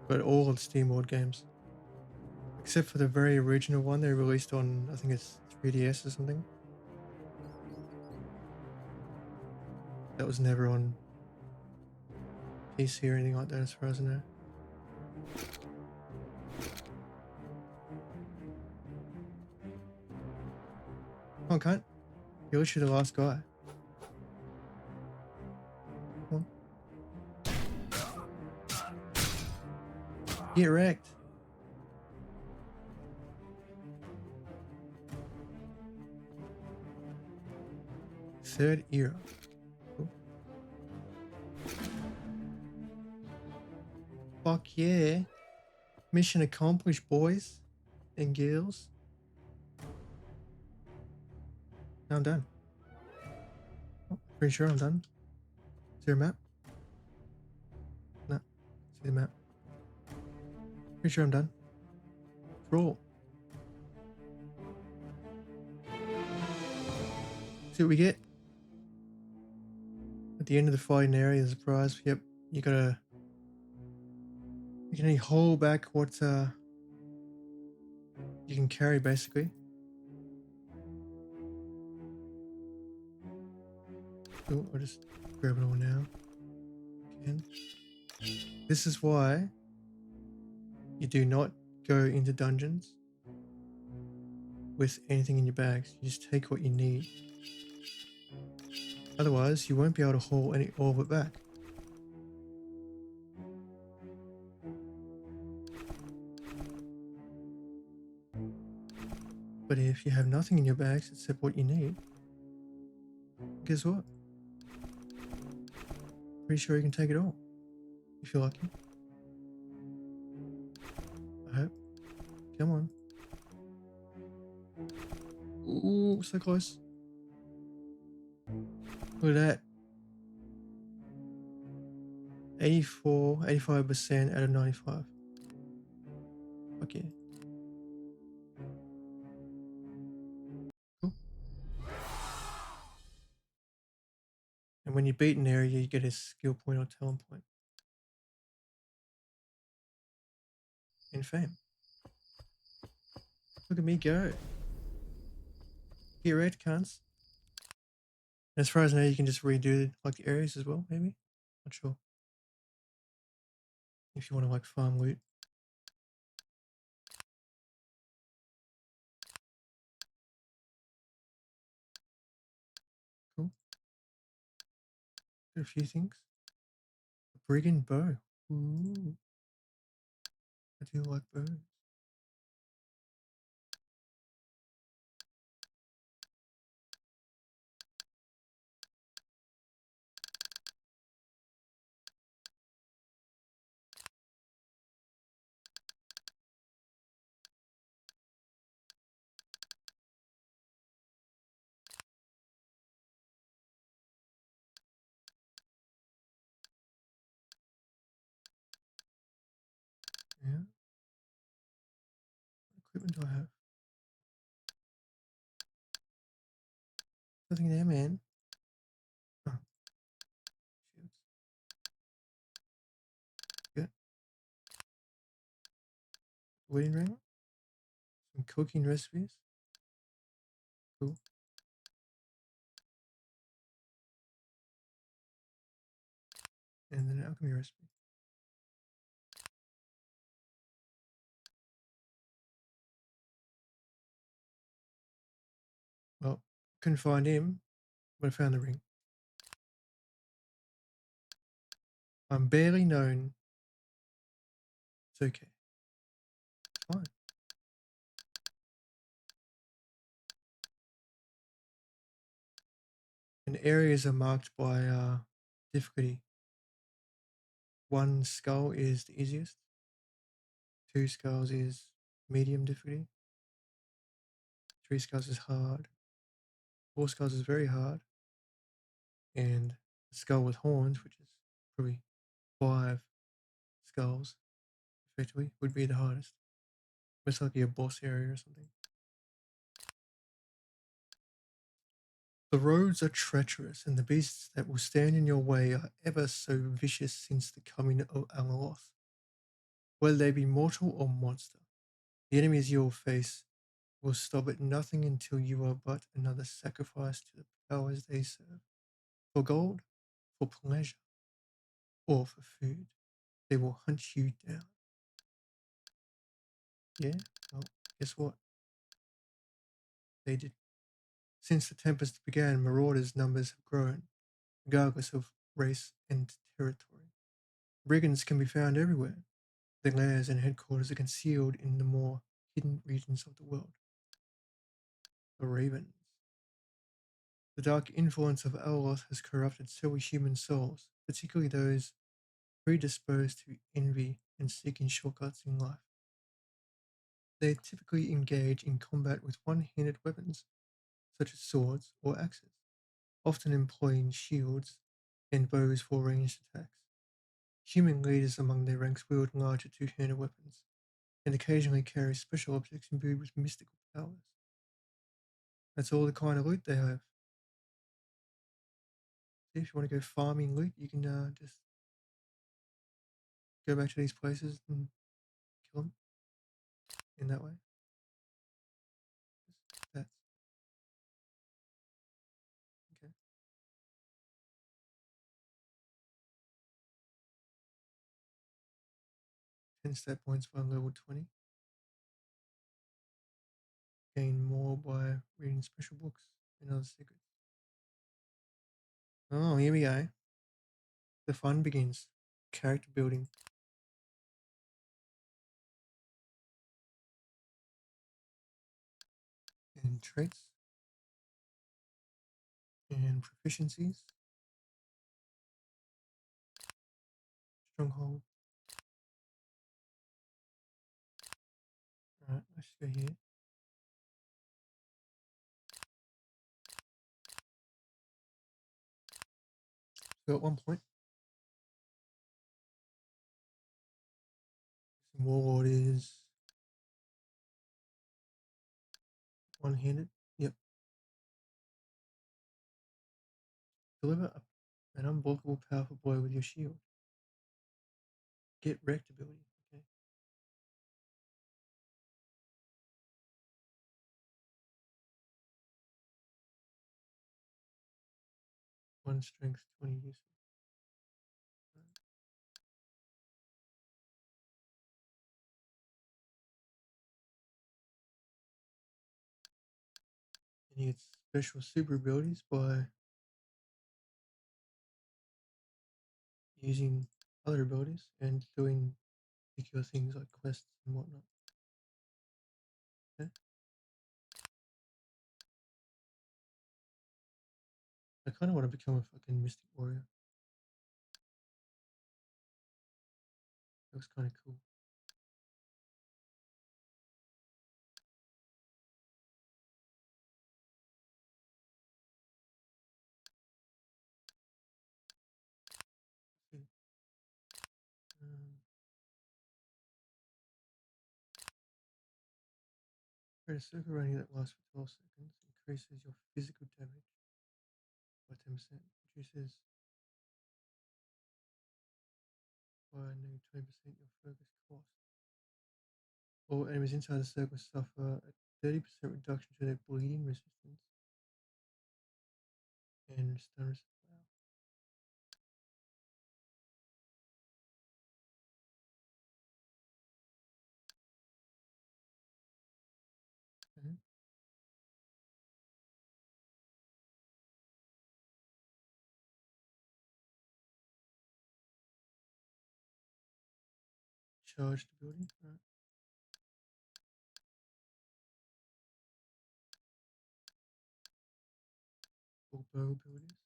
But all of the SteamWorld games. Except for the very original one they released on, I think it's 3DS or something. That was never on PC or anything like that as far as I know. Come on, cunt. You're literally the last guy. Come on. Get wrecked. Third era. Cool. Fuck yeah. Mission accomplished, boys and girls. Now I'm done. Oh, pretty sure I'm done. Is there a map? No. See the map. Pretty sure I'm done. Roll. See what we get? At the end of the fighting area, there's a prize. Yep, you gotta. You can only hold back what you can carry, basically. Oh, I'll just grab it all now. Again. This is why you do not go into dungeons with anything in your bags. You just take what you need. Otherwise, you won't be able to haul all of it back. But if you have nothing in your bags except what you need, guess what? Pretty sure you can take it all. If you're lucky. I hope. Come on. Ooh, so close. Look at that. 85% out of 95. Okay. And when you beat an area, you get a skill point or talent point. In fame. Look at me go. Get red, cunts. As far as I know, you can just redo like the areas as well, maybe? Not sure. If you want to like farm loot. Cool. Got a few things. A brigand bow. Ooh. I do like bows. Yeah. What equipment do I have? Nothing there, man. Oh, shields. Good. Wedding ring. Some cooking recipes. Cool. And then an alchemy recipe. Well, couldn't find him, but I found the ring. I'm barely known. It's okay. Fine. And areas are marked by difficulty. 1 skull is the easiest. 2 skulls is medium difficulty. 3 skulls is hard. 4 skulls is very hard. And a skull with horns, which is probably 5 skulls, effectively, would be the hardest. It's like a boss area or something. The roads are treacherous, and the beasts that will stand in your way are ever so vicious since the coming of Alaloth. Whether they be mortal or monster, the enemies you will face will stop at nothing until you are but another sacrifice to the powers they serve. For gold, for pleasure, or for food, they will hunt you down. Yeah, well, guess what? They did. Since the Tempest began, Marauders' numbers have grown, regardless of race and territory. Brigands can be found everywhere. Their lairs and headquarters are concealed in the more hidden regions of the world. The Ravens. The dark influence of Alaloth has corrupted several human souls, particularly those predisposed to envy and seeking shortcuts in life. They typically engage in combat with one-handed weapons, such as swords or axes, often employing shields and bows for ranged attacks. Human leaders among their ranks wield larger two-handed weapons, and occasionally carry special objects imbued with mystical powers. That's all the kind of loot they have. See, if you want to go farming loot, you can just go back to these places and kill them in that way. That's okay. 10 stat points by level 20. Gain more by reading special books and other secrets. Oh, here we go. The fun begins. Character building. And traits. And proficiencies. Stronghold. Alright, let's go here. So at 1 point, Warlord is one-handed. Yep. Deliver a An unblockable powerful blow with your shield. Get wrecked ability. Okay. 1 strength, 20 useful. Right. And he gets special super abilities by using other abilities and doing particular things like quests and whatnot. Okay. I kind of want to become a fucking mystic warrior. That was kind of cool. Um, create a circle running that lasts for 12 seconds. Increases your physical damage by 10%. Reduces by nearly 20% your focus cost. All enemies inside the circle suffer a 30% reduction to their bleeding resistance and stun resistance. Wow. Okay. Charged ability. Right. All bow abilities.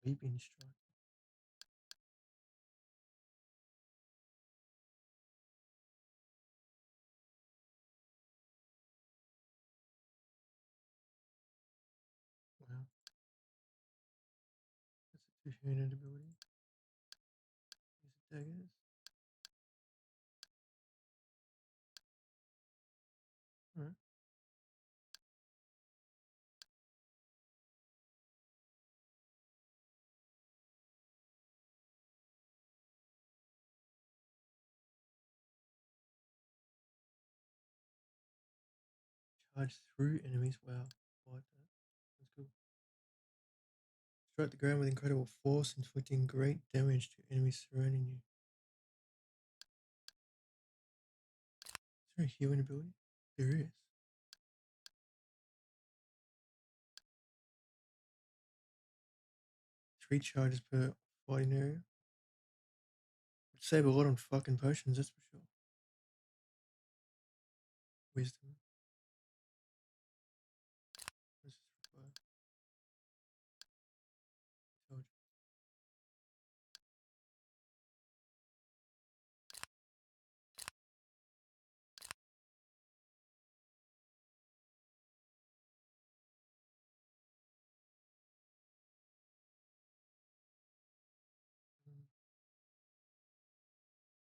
Weeping strike. Wow. That's a two-handed ability. Use the daggers. Alright. Charge through enemies. Wow. I like that. That's cool. Strike the ground with incredible force, inflicting great damage to enemies surrounding you. Is there a healing ability? There is. 3 charges per fighting area. Would save a lot on fucking potions, that's for sure. Wisdom. What does this require? Told you.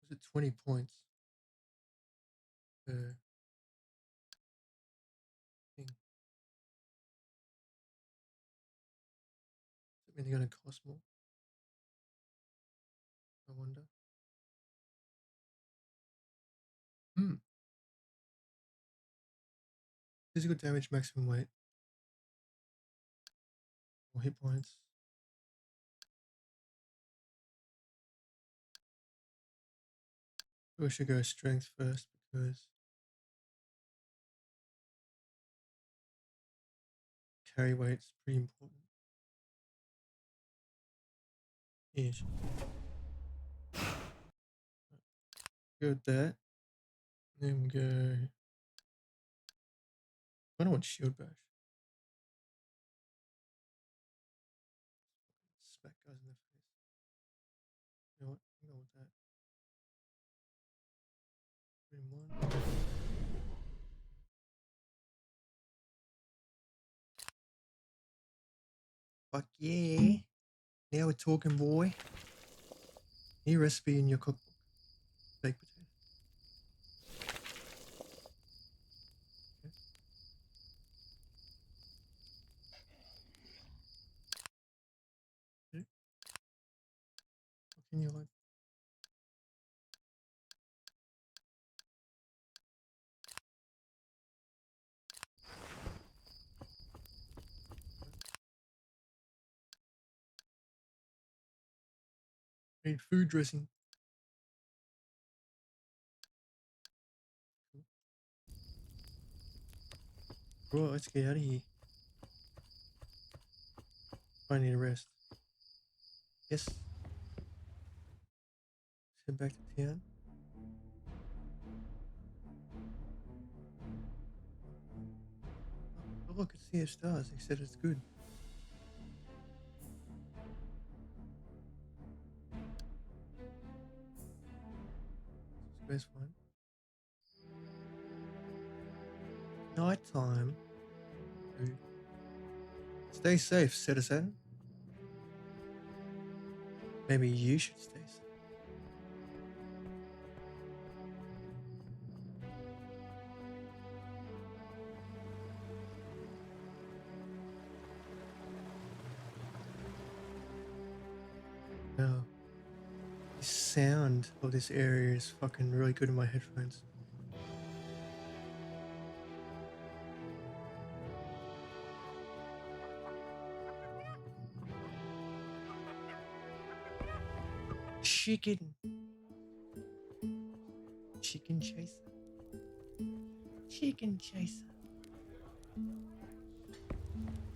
Was it 20 points per thing? Does that mean they're going to cost more? I wonder. Hmm. Physical damage, maximum weight, or hit points. We should go strength first because carry weight's pretty important. Ish. Go with that. Then we go. I don't want shield bash. Smack guys in the face. You know what? I'm going with that. Put in one. Fuck yeah. Now we're talking, boy. New recipe in your cookbook. Baked potato. Continue like. Need food dressing. Right, let's get out of here. I need a rest. Yes. Let's head back to town. Oh, look, it's Sea of Stars. They said it's good. It's the best one. Nighttime. Food. Stay safe, citizen. Maybe you should stay safe. Now, the sound of this area is fucking really good in my headphones. Chicken. Chicken chaser. Chicken chaser.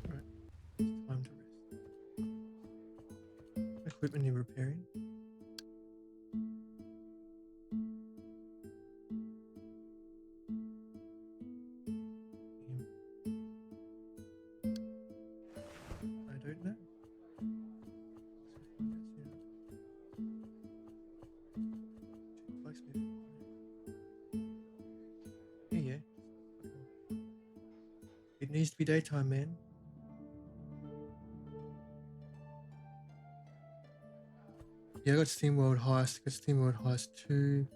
Alright, it's time to rest. Equipment need repairing. I don't know. Blacksmith. Yeah. It needs to be daytime, man. Yeah, I got SteamWorld Heist. I got SteamWorld Heist 2.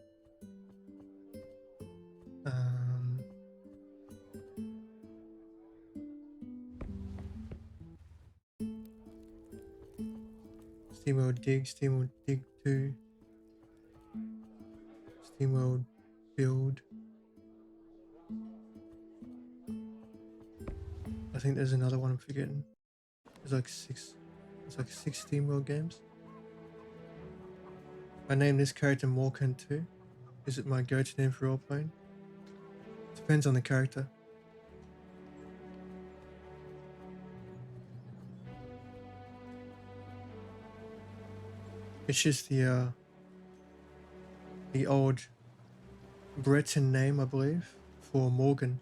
SteamWorld Dig 2, SteamWorld Build. I think there's another one I'm forgetting. There's like six SteamWorld games. I named this character Morkan too. Is it my go-to name for role-playing? Depends on the character. It's just the old Breton name, I believe, for Morgan.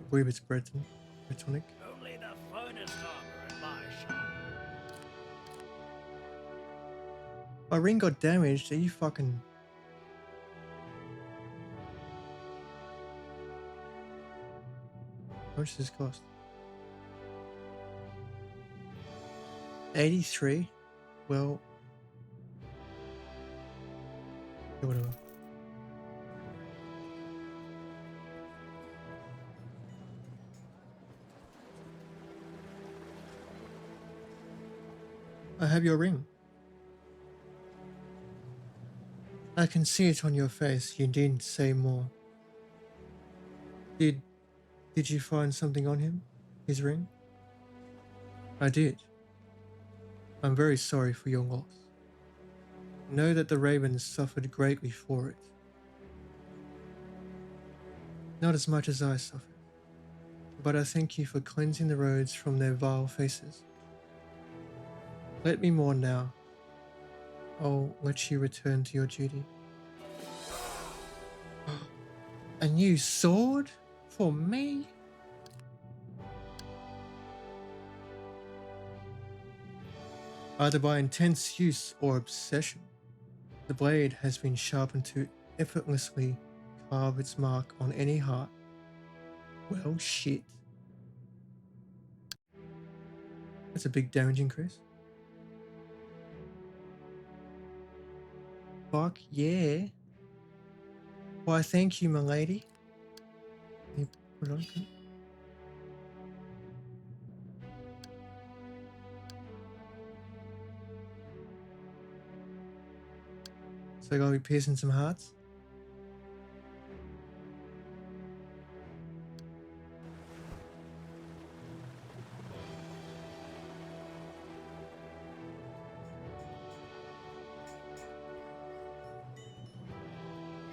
I believe it's Breton. Bretonic. Only the finest armor in my shop. My ring got damaged. Are you fucking... How much does this cost? 83? Well... Yeah, whatever. I have your ring. I can see it on your face. You didn't say more. Did you find something on him? His ring? I did. I'm very sorry for your loss. Know that the ravens suffered greatly for it. Not as much as I suffered. But I thank you for cleansing the roads from their vile faces. Let me mourn now. I'll let you return to your duty. A new sword? For me? Either by intense use or obsession, the blade has been sharpened to effortlessly carve its mark on any heart. Well, shit. That's a big damage increase. Fuck yeah. Why, thank you, my lady. Can you put it on? Can you? So I gotta be piercing some hearts.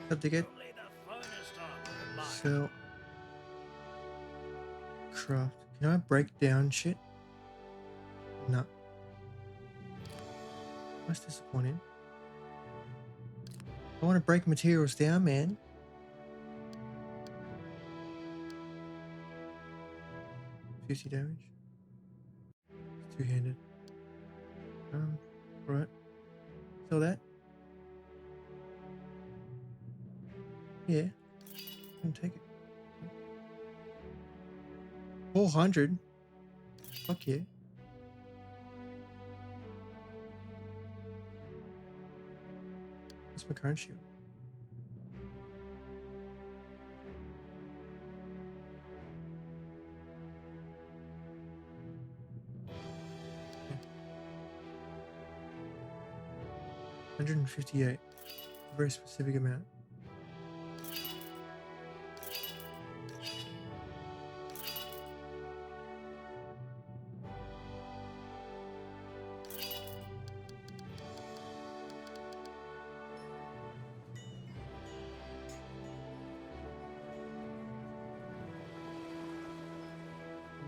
Have to get Only the finest armor in my sell craft. Can I break down shit? No. That's disappointing. I want to break materials down, man. $50 damage. It's two-handed. Right. Sell that. Yeah. I can take it. 400. Fuck yeah. What's my current shield? Yeah. 158. A very specific amount.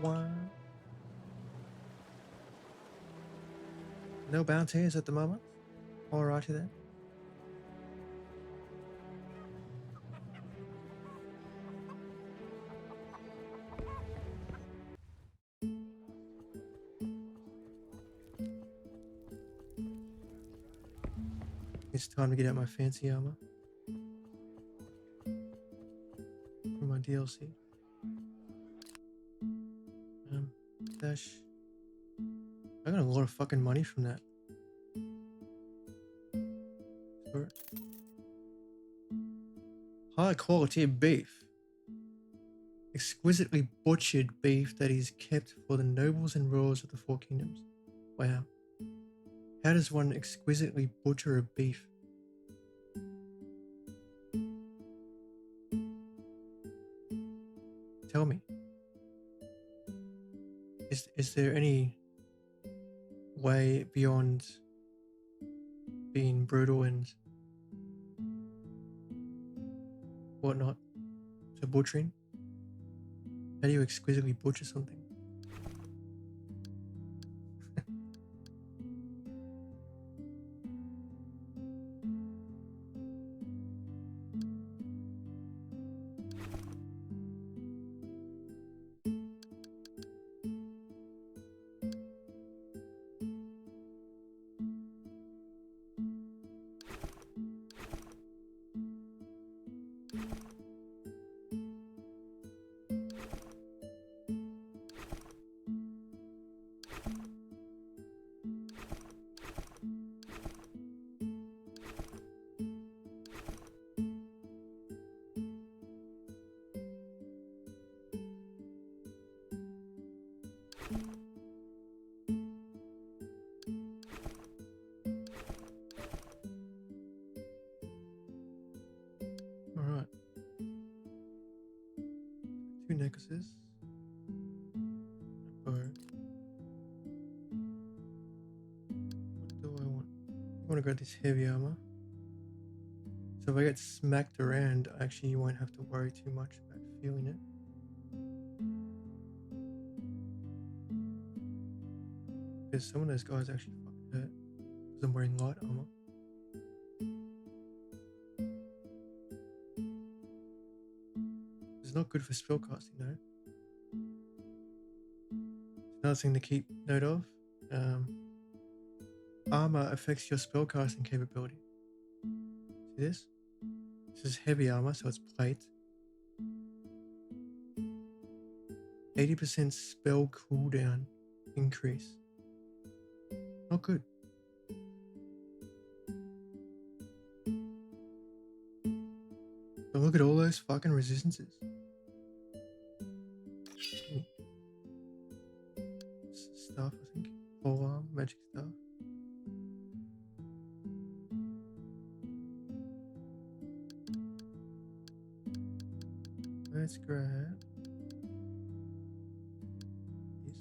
One. No bounties at the moment. Alrighty then. It's time to get out my fancy armor for my DLC. Dash. I got a lot of fucking money from that. Sure. High quality beef. Exquisitely butchered beef that is kept for the nobles and rulers of the Four Kingdoms. Wow. How does one exquisitely butcher a beef? Tell me. Is there any way beyond being brutal and whatnot to butchering? How do you exquisitely butcher something? Alright. Two necklaces. A bow. What do I want? I want to go this heavy armor. So if I get smacked around, actually you won't have to worry too much about feeling it. Because some of those guys actually fucking hurt. Because I'm wearing light armor. It's not good for spellcasting though. Another thing to keep note of. Armor affects your spellcasting capability. See this? This is heavy armor, so it's plate. 80% spell cooldown increase. Not good. But look at all those fucking resistances. Stuff, I think. Pole arm, magic stuff. let's grab this.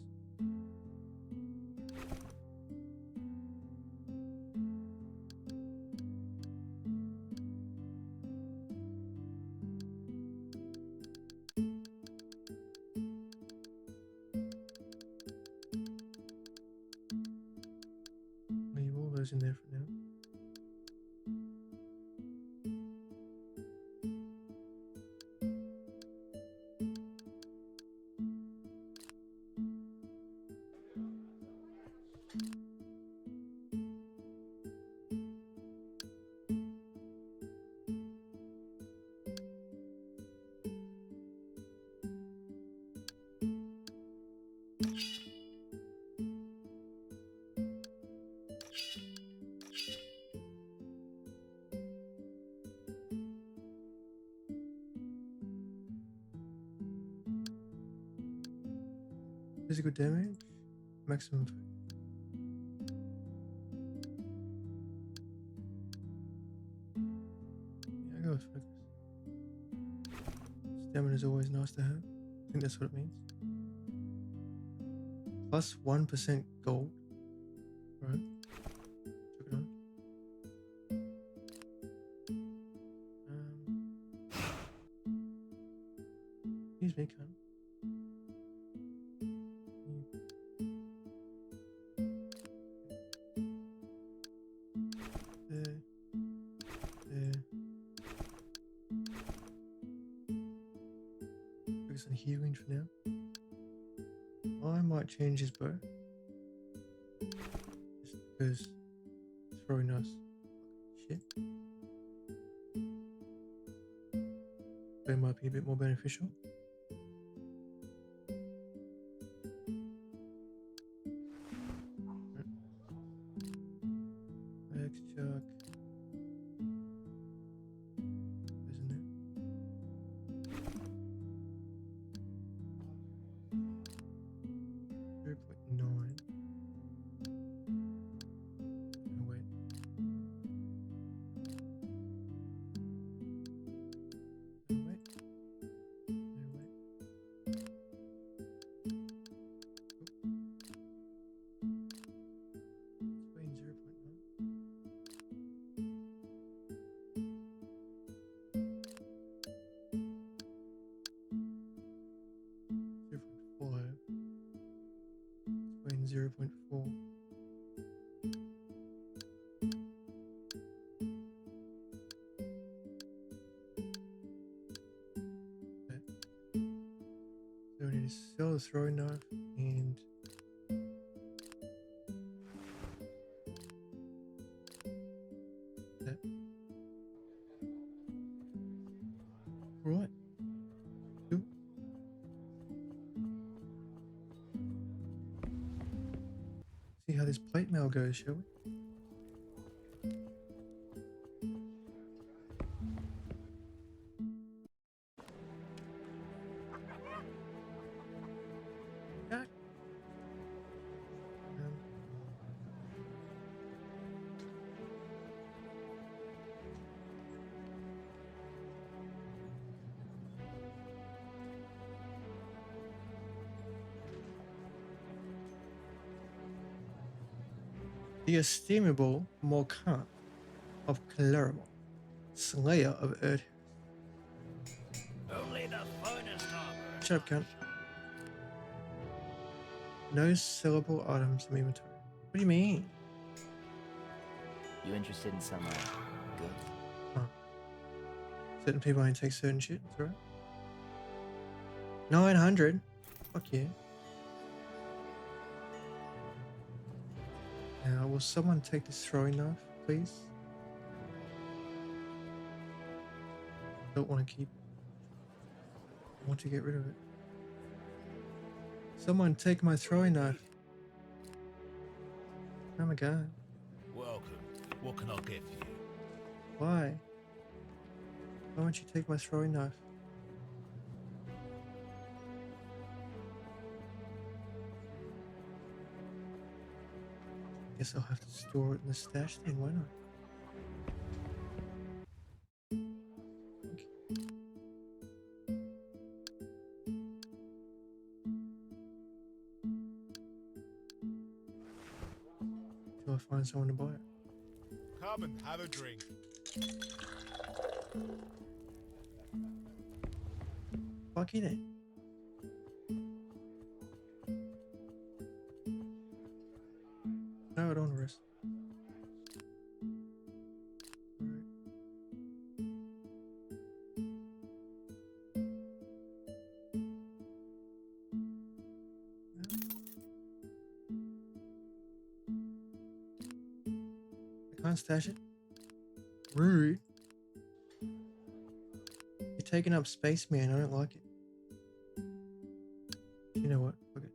Leave all those in there for now. Physical damage, maximum focus. Yeah, I go with focus. Stamina is always nice to have. I think that's what it means. Plus 1% gold. Right. Took it on. Excuse me, cunt. Focus on healing for now. I might change his bow. Just because it's throwing us shit. They might be a bit more beneficial. X chuck. Isn't it? .9. No, wait. No, wait. No, wait. It's weighing 0.9. 0.5. It's weighing 0.4. Okay. So we need to sell the throwing knife and that. Right. Cool. See how this plate mail goes, shall we? Yeah. The estimable Morkan of Calerimon, Slayer of Earth. Only the finest armor. Shut up, cunt. No sellable items in my inventory. What do you mean? You interested in some goods? Oh. Certain people only take certain shit, that's alright. 900? Fuck yeah. Now, will someone take this throwing knife, please? Don't want to keep it. I want to get rid of it. Someone take my throwing knife. Oh my god. Welcome. What can I get for you? Why? Why won't you take my throwing knife? Guess I'll have to store it in the stash then, why not? Okay. until I find someone to buy it. Come and have a drink. Fuck you then. No, I don't want to rest. Alright. I can't stash it. Rude. You're taking up space, man. I don't like it. You know what? Fuck it.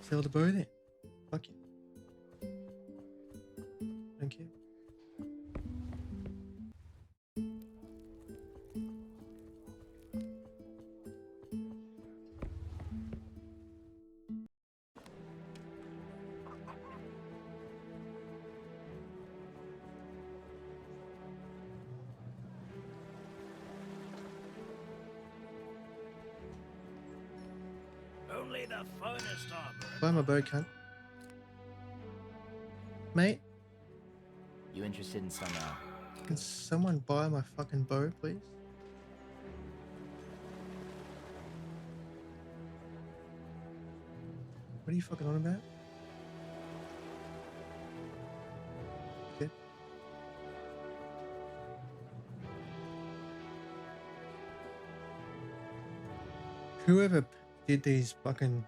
Sell the bow then. Fuck you. Thank you. Only the finest armor. Buy my bow, cunt. Mate, You interested in some, can someone buy my fucking bow, please? What are you fucking on about? Okay. Whoever did these fucking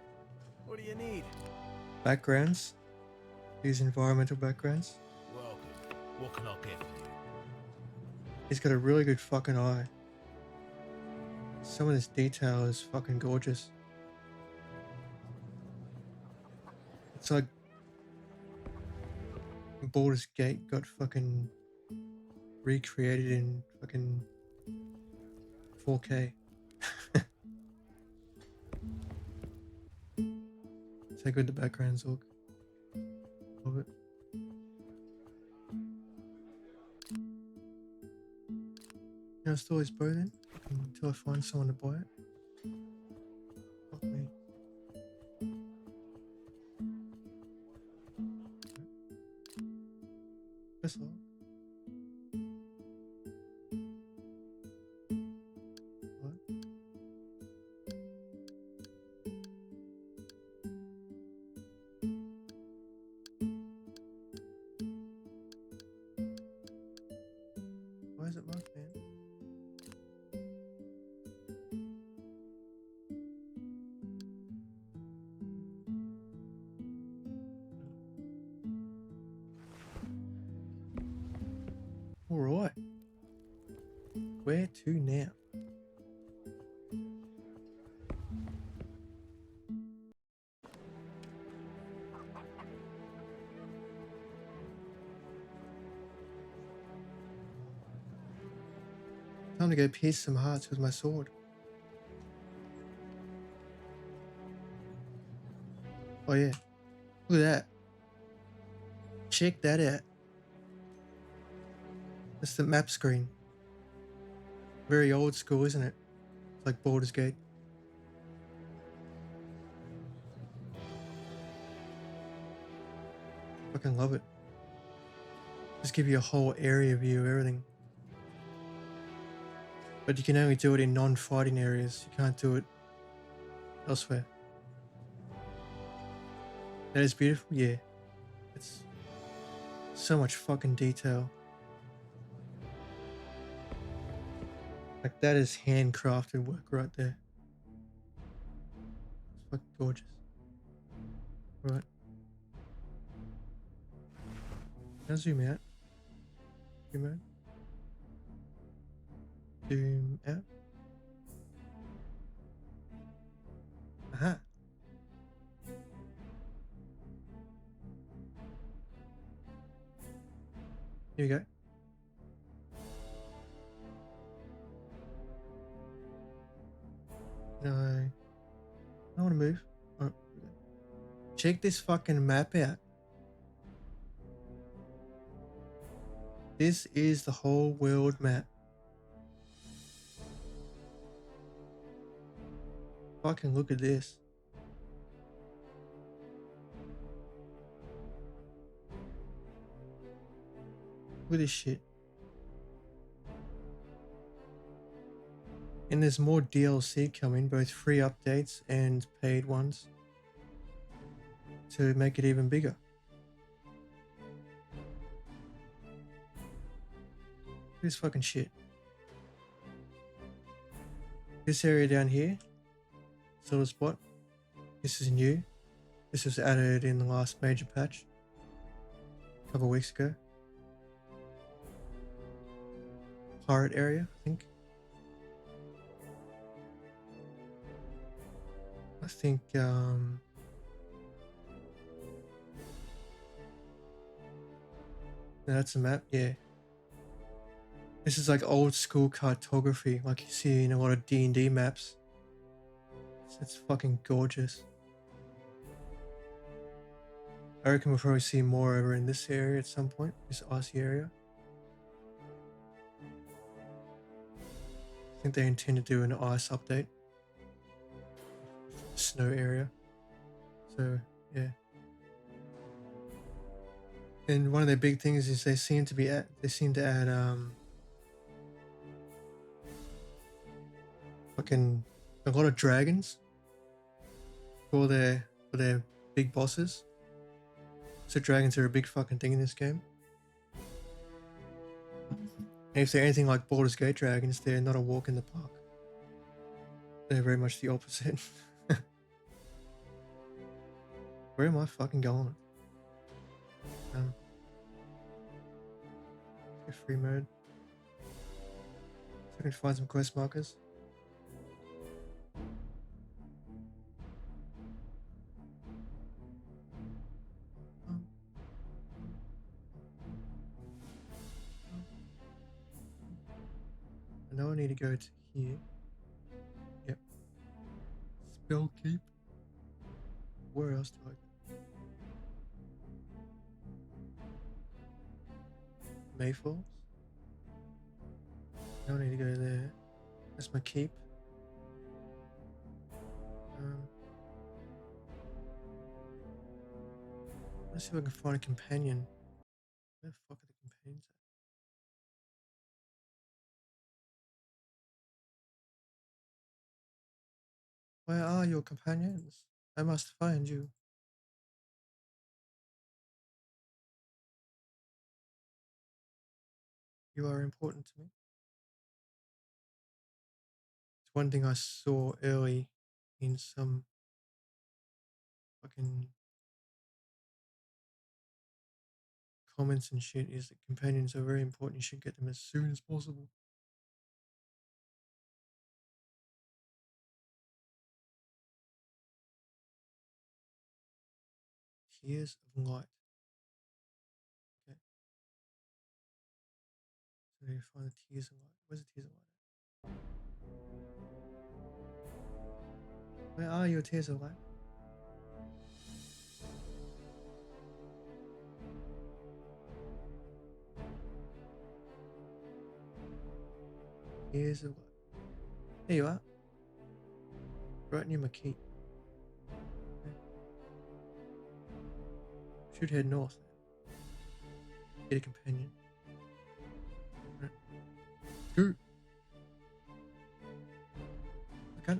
What do you need? backgrounds, these environmental backgrounds, Welcome. What can I get for you? he's got a really good fucking eye. Some of this detail is fucking gorgeous. It's like Baldur's Gate got fucking recreated in fucking 4K. That's how good the backgrounds look. Love it. Can I store this bow then? Until I find someone to buy it? Fuck me. Press lock. What? Why is it locked, man? Alright. Where to now? Time to go pierce some hearts with my sword. Oh yeah. Look at that. Check that out. That's the map screen. Very old school, isn't it? It's like Baldur's Gate. Fucking love it. Just give you a whole area view of everything. But you can only do it in non-fighting areas. You can't do it elsewhere. That is beautiful, yeah. It's so much fucking detail. Like that is handcrafted work right there. It's fucking gorgeous. Right. Now zoom out. Zoom out. Zoom out. Aha. Here we go. No. I want to move. Oh, check this fucking map out. This is the whole world map. Fucking look at this. Look at this shit. And there's more DLC coming, both free updates and paid ones, to make it even bigger. Look at this fucking shit. This area down here, sort of spot, this is new. This was added in the last major patch a couple of weeks ago. Pirate area, I think. I think that's a map, yeah. This is like old school cartography, like you see in a lot of D&D maps. It's fucking gorgeous. I reckon we'll probably see more over in this area at some point, this icy area. I think they intend to do an ice update. Snow area. So, yeah. And one of their big things is they seem to add fucking a lot of dragons for their big bosses. So dragons are a big fucking thing in this game. And if they're anything like Baldur's Gate dragons, they're not a walk in the park. They're very much the opposite. Where am I fucking going? Free mode. So I can find some quest markers. I know I need to go to here. Yep. Spell keep. Where else do I go? Mayfalls. I don't need to go there. That's my keep. Let's see if I can find a companion. Where the fuck are the companions at? Where are your companions? I must find you. You are important to me. It's one thing I saw early in some fucking comments and shit is that companions are very important. You should get them as soon as possible. Tears of light. Okay. So I need to find the tears of light. Where's the tears of light? Where are your tears of light? Tears of light. There you are. Right near my key. Okay. Should head north. Get a companion. Right. Go. Okay.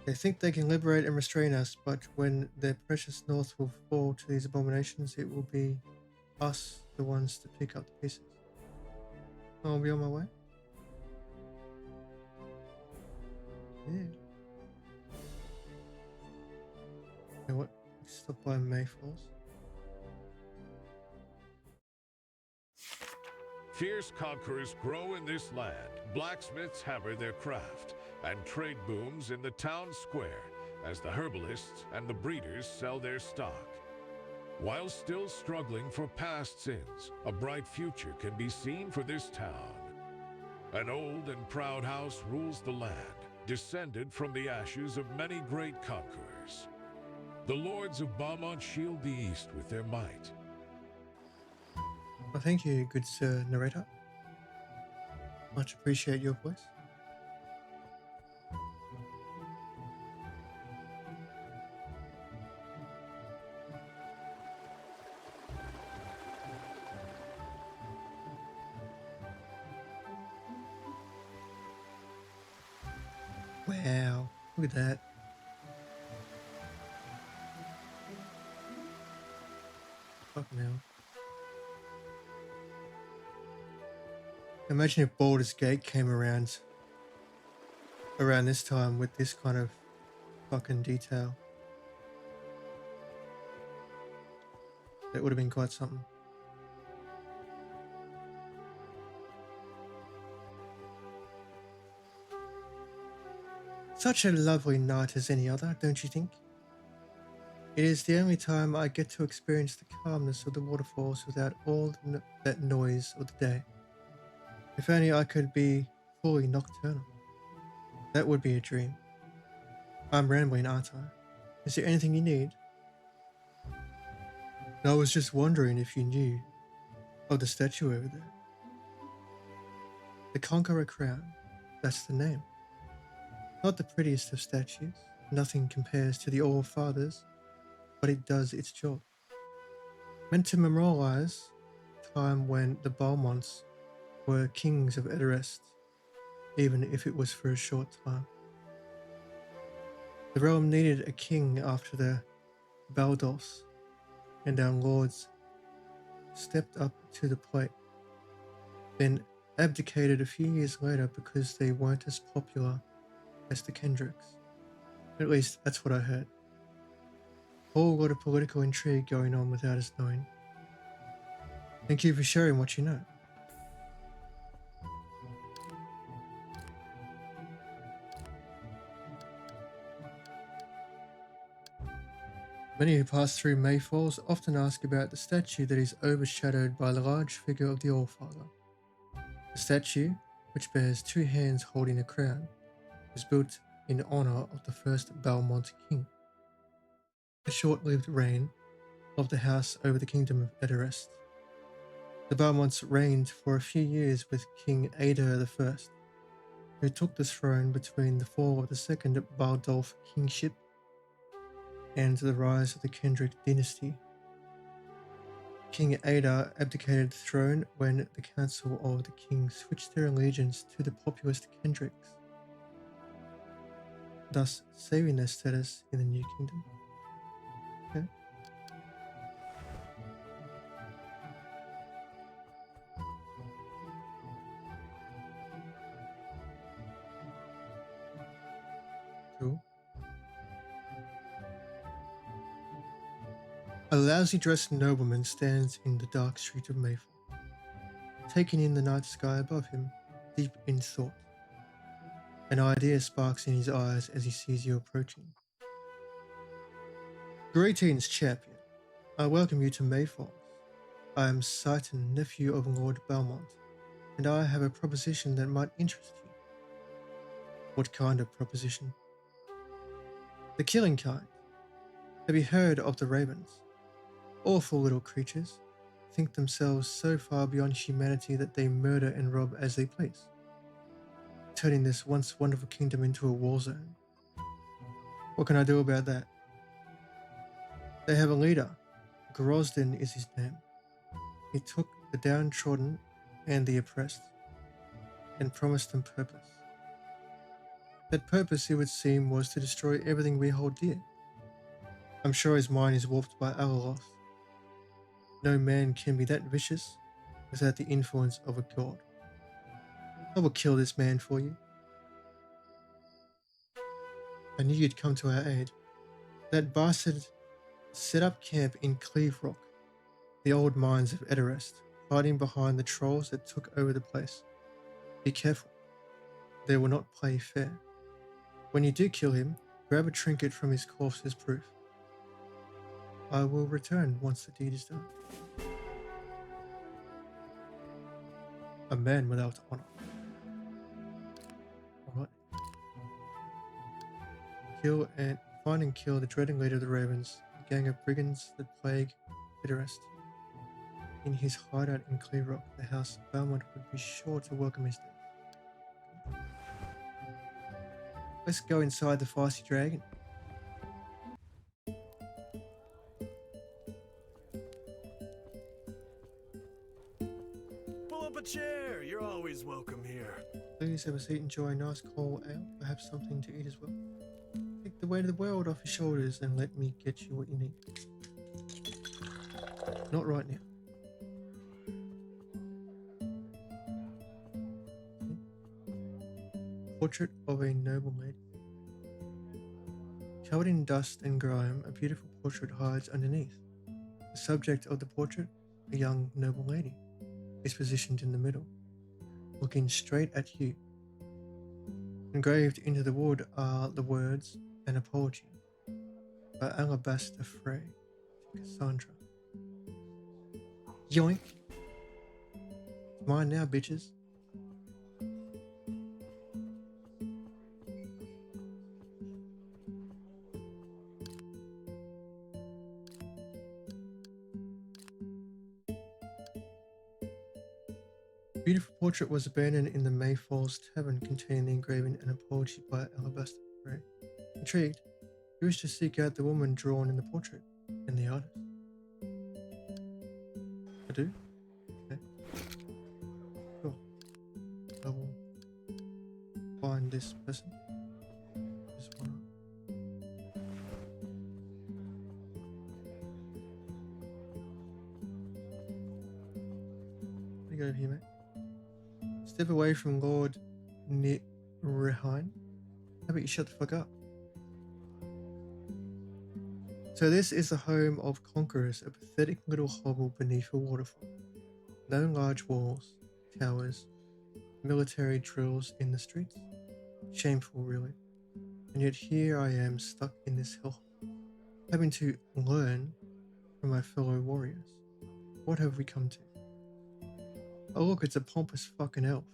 They think they can liberate and restrain us, but when their precious north will fall to these abominations, it will be us, the ones to pick up the pieces. I'll be on my way. Yeah. You know what? Stop by Mayfalls. Fierce conquerors grow in this land, blacksmiths hammer their craft, and trade booms in the town square as the herbalists and the breeders sell their stock. While still struggling for past sins, a bright future can be seen for this town. An old and proud house rules the land, descended from the ashes of many great conquerors. The lords of Beaumont shield the east with their might. Well, thank you, good sir narrator. Much appreciate your voice. Wow, look at that. Fucking hell. Imagine if Baldur's Gate came around this time with this kind of fucking detail. That would have been quite something. Such a lovely night as any other, don't you think? It is the only time I get to experience the calmness of the waterfalls without all that noise of the day. If only I could be fully nocturnal. That would be a dream. I'm rambling, aren't I? Is there anything you need? I was just wondering if you knew of the statue over there. The Conqueror Crown. That's the name. Not the prettiest of statues. Nothing compares to the All-Fathers, but it does its job. Meant to memorialize time when the Balmonts were kings of Edirest, even if it was for a short time. The realm needed a king after the Baldolphs, and our lords stepped up to the plate, then abdicated a few years later because they weren't as popular as the Kendricks. At least that's what I heard. Whole lot of political intrigue going on without us knowing. Thank you for sharing what you know. Many who pass through Mayfalls often ask about the statue that is overshadowed by the large figure of the Allfather. The statue, which bears two hands holding a crown, was built in honor of the first Balmont king. The short-lived reign of the house over the kingdom of Edirest. The Balmonts reigned for a few years with King Ada I, who took the throne between the fall of the second Baldolph kingship and the rise of the Kendrick dynasty. King Ada abdicated the throne when the Council of the King switched their allegiance to the populist Kendricks, thus saving their status in the new kingdom. Okay. Cool. A lousy dressed nobleman stands in the dark street of Mayfair, taking in the night sky above him, deep in thought. An idea sparks in his eyes as he sees you approaching. Greetings, champion. I welcome you to Mayfalls. I am Sighton, nephew of Lord Belmont, and I have a proposition that might interest you. What kind of proposition? The killing kind. Have you heard of the ravens? Awful little creatures, think themselves so far beyond humanity that they murder and rob as they please, turning this once wonderful kingdom into a war zone. What can I do about that? They have a leader. Grosden is his name. He took the downtrodden and the oppressed and promised them purpose. That purpose, it would seem, was to destroy everything we hold dear. I'm sure his mind is warped by Alaloth. No man can be that vicious without the influence of a god. I will kill this man for you. I knew you'd come to our aid. That bastard set up camp in Cleve Rock, the old mines of Edirest, hiding behind the trolls that took over the place. Be careful. They will not play fair. When you do kill him, grab a trinket from his corpse as proof. I will return once the deed is done. A man without honor. Alright. Find and kill the dreaded leader of the Ravens, a gang of brigands that plague Edirest. In his hideout in Clear Rock, the House of Belmont would be sure to welcome his death. Let's go inside the feisty dragon. Pull up a chair. You're always welcome here. Please. Please have a seat, enjoy a nice cold ale, perhaps something to eat as well. Take the weight of the world off your shoulders and let me get you what you need. Not right now. Portrait of a noble lady. Covered in dust and grime, a beautiful portrait hides underneath. The subject of the portrait, a young noble lady, is positioned in the middle, looking straight at you. Engraved into the wood are the words, "An Apology," by Alabaster Frey to Cassandra. Yoink! It's mine now, bitches. The beautiful portrait was abandoned in the Mayfalls Tavern containing the engraving "An Apology" by Alabaster Frey. Intrigued, you wish to seek out the woman drawn in the portrait and the artist. I do? Okay. Sure. I will find this person. This one. What do you got here, mate? Step away from Lord Nirehine. How about you shut the fuck up? So this is the home of conquerors, a pathetic little hovel beneath a waterfall. No large walls, towers, military drills in the streets. Shameful, really. And yet here I am stuck in this hellhole, having to learn from my fellow warriors. What have we come to? Oh look, it's a pompous fucking elf.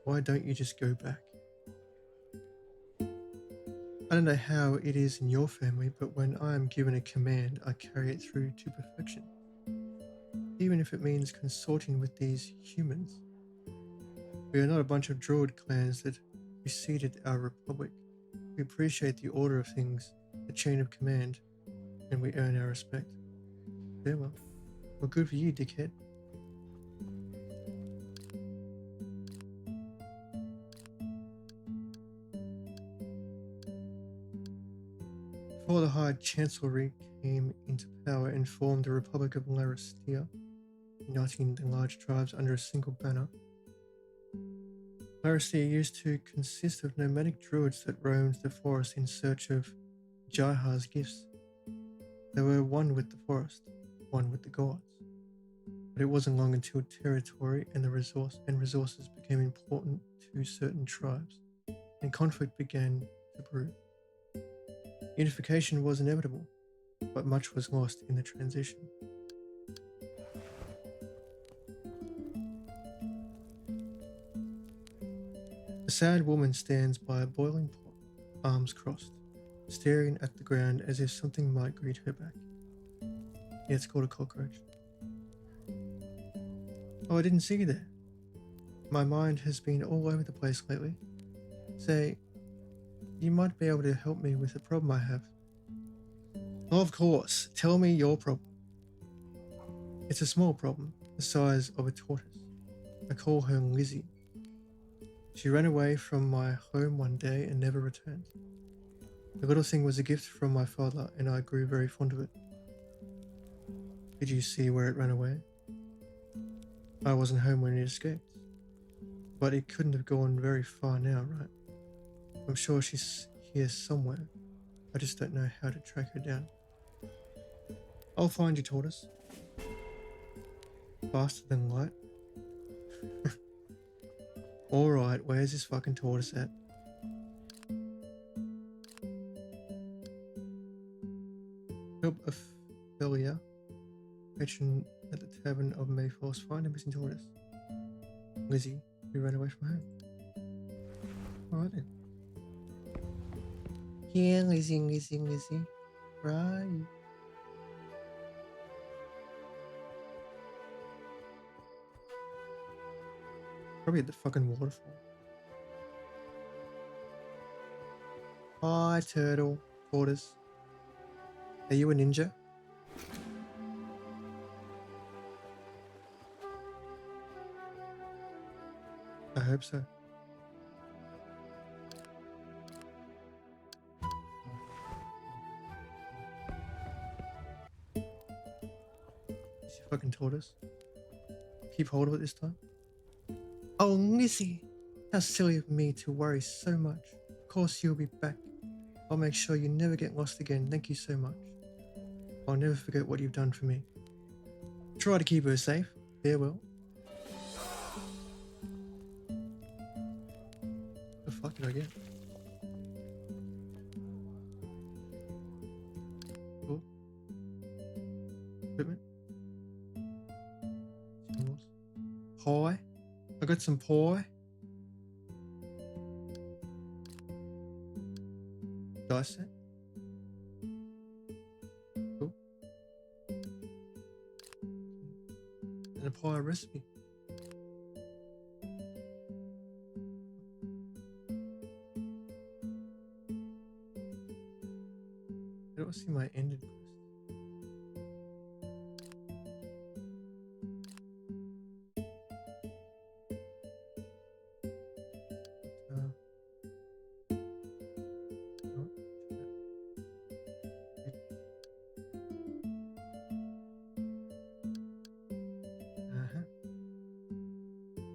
Why don't you just go back? I don't know how it is in your family, but when I am given a command, I carry it through to perfection. Even if it means consorting with these humans. We are not a bunch of druid clans that preceded our republic. We appreciate the order of things, the chain of command, and we earn our respect. Yeah, well good for you, dickhead. Before the High Chancellery came into power and formed the Republic of Laristia, uniting the large tribes under a single banner, Laristia used to consist of nomadic druids that roamed the forest in search of Jaiha's gifts. They were one with the forest, one with the gods. But it wasn't long until territory and resources became important to certain tribes, and conflict began to brew. Unification was inevitable, but much was lost in the transition. A sad woman stands by a boiling pot, arms crossed, staring at the ground as if something might greet her back. Yeah, it's called a cockroach. Oh, I didn't see you there. My mind has been all over the place lately. Say, you might be able to help me with a problem I have. Of course, tell me your problem. It's a small problem, the size of a tortoise. I call her Lizzie. She ran away from my home one day and never returned. The little thing was a gift from my father, and I grew very fond of it. Did you see where it ran away? I wasn't home when it escaped. But it couldn't have gone very far now, right? I'm sure she's here somewhere. I just don't know how to track her down. I'll find you, tortoise. Faster than light? Alright, where's this fucking tortoise at? Help Ophelia, patron at the Tavern of Mayfalls, find a missing tortoise. Lizzie, who ran away from home. Alright then. Yeah, Lizzie. Right. Probably at the fucking waterfall. Hi, turtle. Tortoise. Are you a ninja? hope so. Is your fucking tortoise? Keep hold of it this time. Oh, Lizzie! How silly of me to worry so much. Of course you'll be back. I'll make sure you never get lost again. Thank you so much. I'll never forget what you've done for me. Try to keep her safe. Farewell. The fuck did I get? Cool. Equipment. Pie. I got some pie. Dice set. Cool. And a pie recipe. I don't see my ended quest.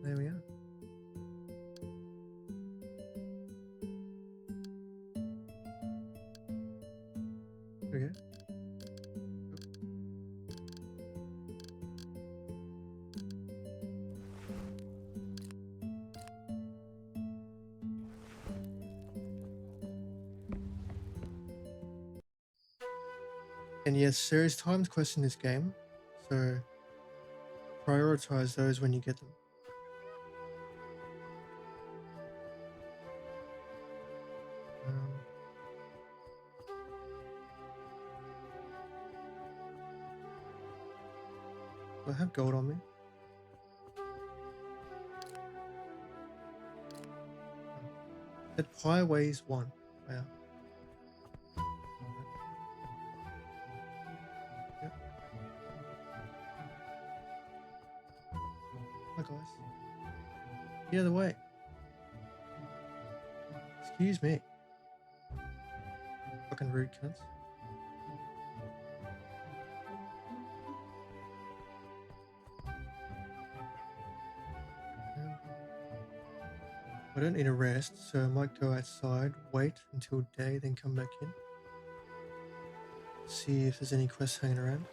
There we are. There we go. And yes, there is timed quests in this game, so prioritize those when you get them. Do I have gold on me? That pie weighs 1. Wow. Yep. Hi guys. Get out of the way. Excuse me. Fucking rude cunts. I don't need a rest, so I might go outside, wait until day, then come back in. See if there's any quests hanging around.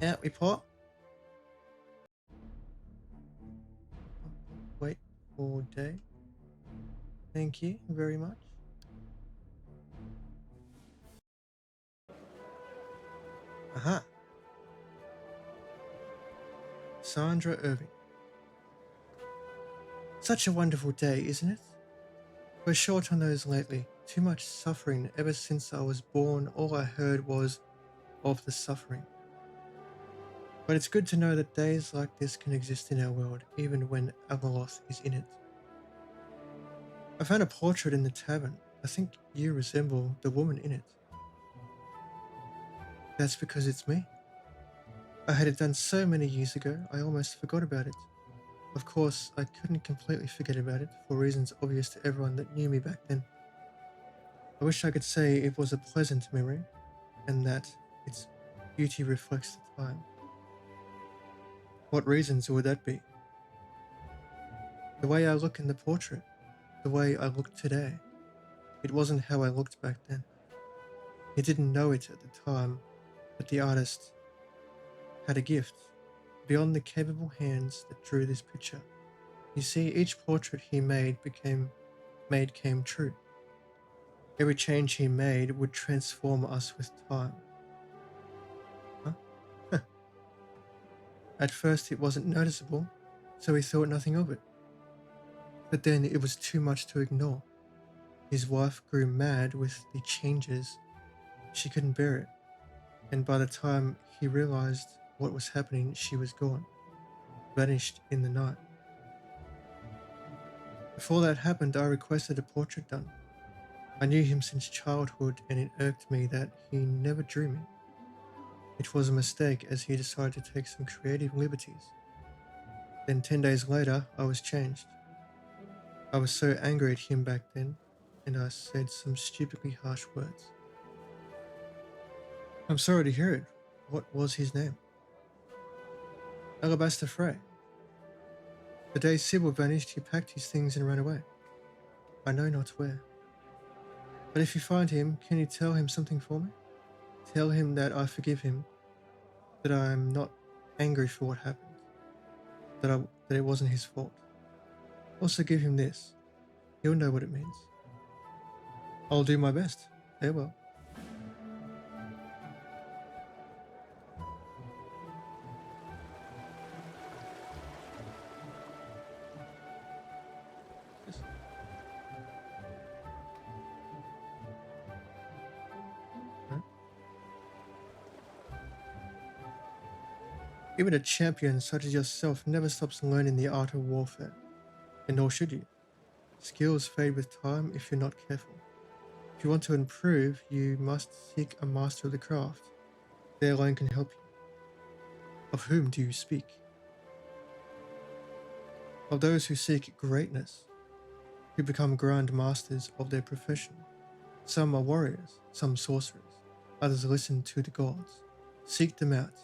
Out we pop. Wait for day. Thank you very much. Aha. Sandra Irving. Such a wonderful day, isn't it? We're short on those lately. Too much suffering. Ever since I was born, all I heard was of the suffering. But it's good to know that days like this can exist in our world, even when Alaloth is in it. I found a portrait in the tavern. I think you resemble the woman in it. That's because it's me. I had it done so many years ago, I almost forgot about it. Of course, I couldn't completely forget about it, for reasons obvious to everyone that knew me back then. I wish I could say it was a pleasant memory, and that its beauty reflects the time. What reasons would that be? The way I look in the portrait, the way I look today. It wasn't how I looked back then. He didn't know it at the time, but the artist had a gift beyond the capable hands that drew this picture. You see, each portrait he made came true. Every change he made would transform us with time. Huh? At first it wasn't noticeable, so he thought nothing of it. But then it was too much to ignore. His wife grew mad with the changes. She couldn't bear it. And by the time he realized what was happening, she was gone, vanished in the night. Before that happened, I requested a portrait done. I knew him since childhood, and it irked me that he never drew me. which was a mistake as he decided to take some creative liberties. Then 10 days later, I was changed. I was so angry at him back then, and I said some stupidly harsh words. I'm sorry to hear it. What was his name? Alabaster Frey. The day Sybil vanished, he packed his things and ran away. I know not where. But if you find him, can you tell him something for me? Tell him that I forgive him, that I am not angry for what happened, that it wasn't his fault. Also give him this. He'll know what it means. I'll do my best. Farewell. Yes. Right. Even a champion such as yourself never stops learning the art of warfare, and nor should you. Skills fade with time if you're not careful. If you want to improve, you must seek a master of the craft. They alone can help you. Of whom do you speak? Of those who seek greatness, who become grand masters of their profession. Some are warriors, some sorcerers, others listen to the gods. Seek them out,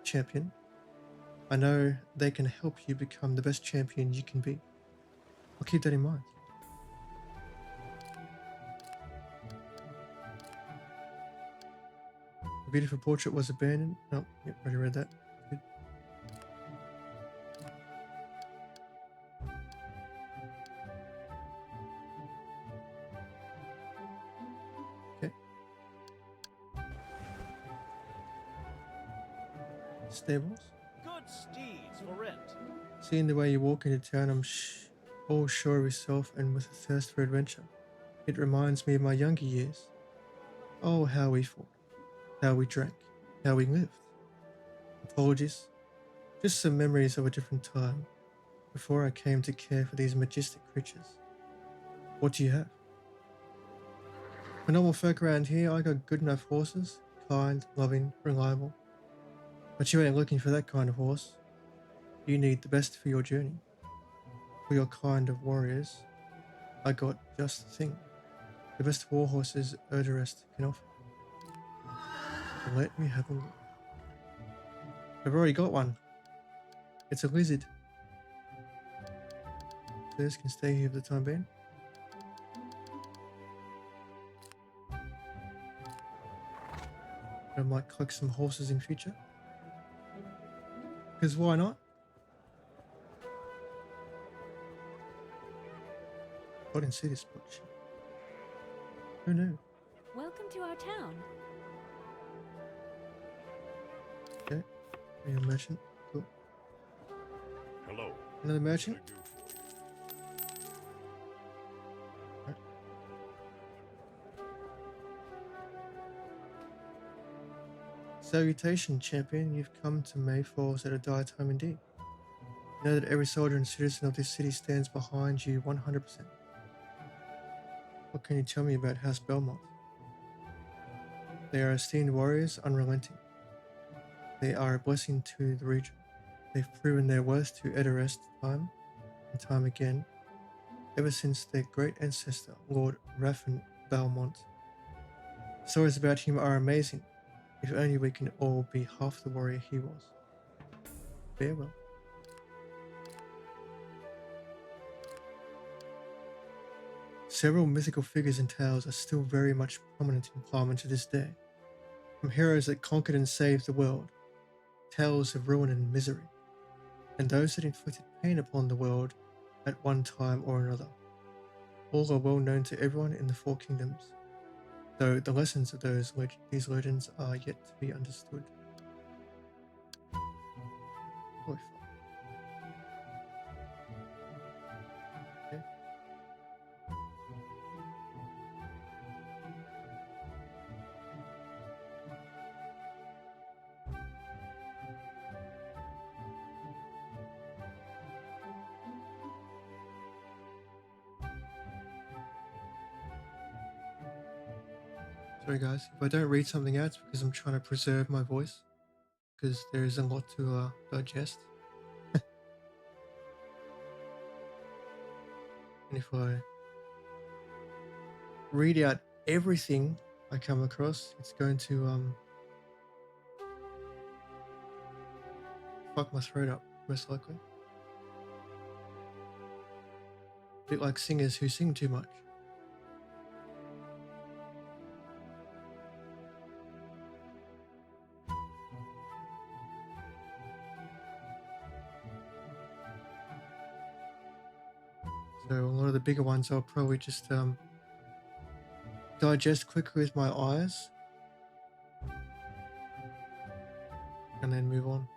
champion. I know they can help you become the best champion you can be. I'll keep that in mind. The beautiful portrait was abandoned. No, yep, already read that. Good. Okay. Stables. Good steeds for rent. Seeing the way you walk into town, I'm all sure of yourself and with a thirst for adventure. It reminds me of my younger years. Oh, how we fought, how we drank, how we lived. Apologies, just some memories of a different time before I came to care for these majestic creatures. What do you have? For normal folk around here, I got good enough horses, kind, loving, reliable. But you ain't looking for that kind of horse. You need the best for your journey. For your kind of warriors, I got just the thing. The best war horses Erderest can offer. Let me have a look. I've already got one. It's a lizard. Players can stay here for the time being. I might collect some horses in future. Because why not? I didn't see this much. Who knew? Welcome to our town. Okay. Are you a merchant? Cool. Hello. Another What can merchant? I do for you? Salutation, champion. You've come to Mayfalls at a dire time indeed. Know that every soldier and citizen of this city stands behind you 100%. What can you tell me about House Belmont? They are esteemed warriors, unrelenting. They are a blessing to the region. They've proven their worth to Edarest time and time again, ever since their great ancestor, Lord Raffin Belmont. Stories about him are amazing. If only we can all be half the warrior he was. Farewell. Several mythical figures and tales are still very much prominent in Parliament to this day. From heroes that conquered and saved the world, tales of ruin and misery, and those that inflicted pain upon the world at one time or another. All are well known to everyone in the Four Kingdoms, though the lessons of these legends are yet to be understood. Holy fuck. Okay. Sorry guys, if I don't read something out, it's because I'm trying to preserve my voice. because there is a lot to digest. And if I read out everything I come across, it's going to fuck my throat up, most likely. A bit like singers who sing too much. So a lot of the bigger ones I'll probably just digest quickly with my eyes and then move on.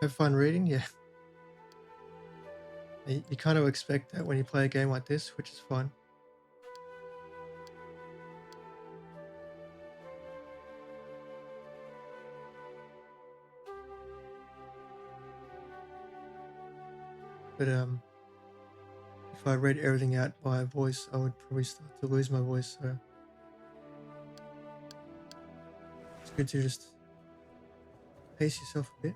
Have fun reading, yeah. You kind of expect that when you play a game like this, which is fun. But if I read everything out by voice, I would probably start to lose my voice. So it's good to just pace yourself a bit,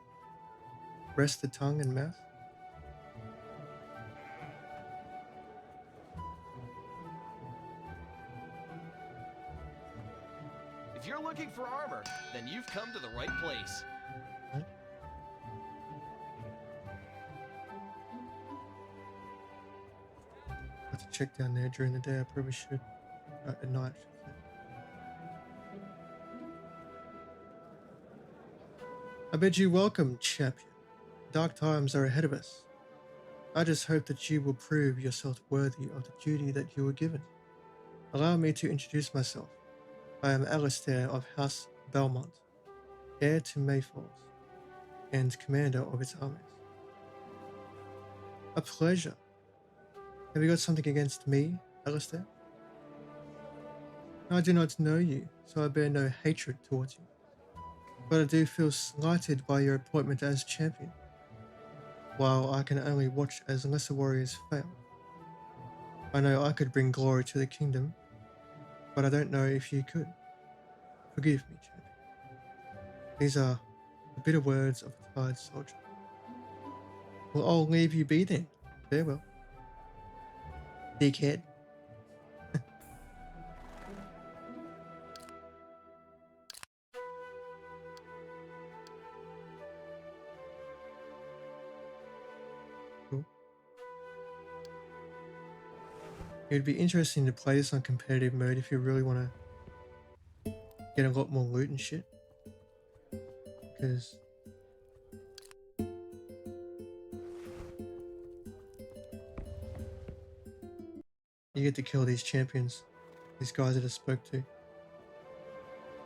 rest the tongue and mouth. If you're looking for armor, then you've come to the right place. Right? I have to check down there during the day. I probably should. At night. I should say. I bid you welcome, champion. Dark times are ahead of us. I just hope that you will prove yourself worthy of the duty that you were given. Allow me to introduce myself. I am Alistair of House Belmont, heir to Mayfalls, and commander of its armies. A pleasure. Have you got something against me, Alistair? I do not know you, so I bear no hatred towards you. But I do feel slighted by your appointment as champion, while I can only watch as lesser warriors fail. I know I could bring glory to the kingdom, but I don't know if you could. Forgive me, champion. These are the bitter words of a tired soldier. Well, I'll leave you be then. Farewell. Dickhead. Cool. It'd be interesting to play this on competitive mode if you really want to get a lot more loot and shit. Because you get to kill these champions, these guys that I spoke to. You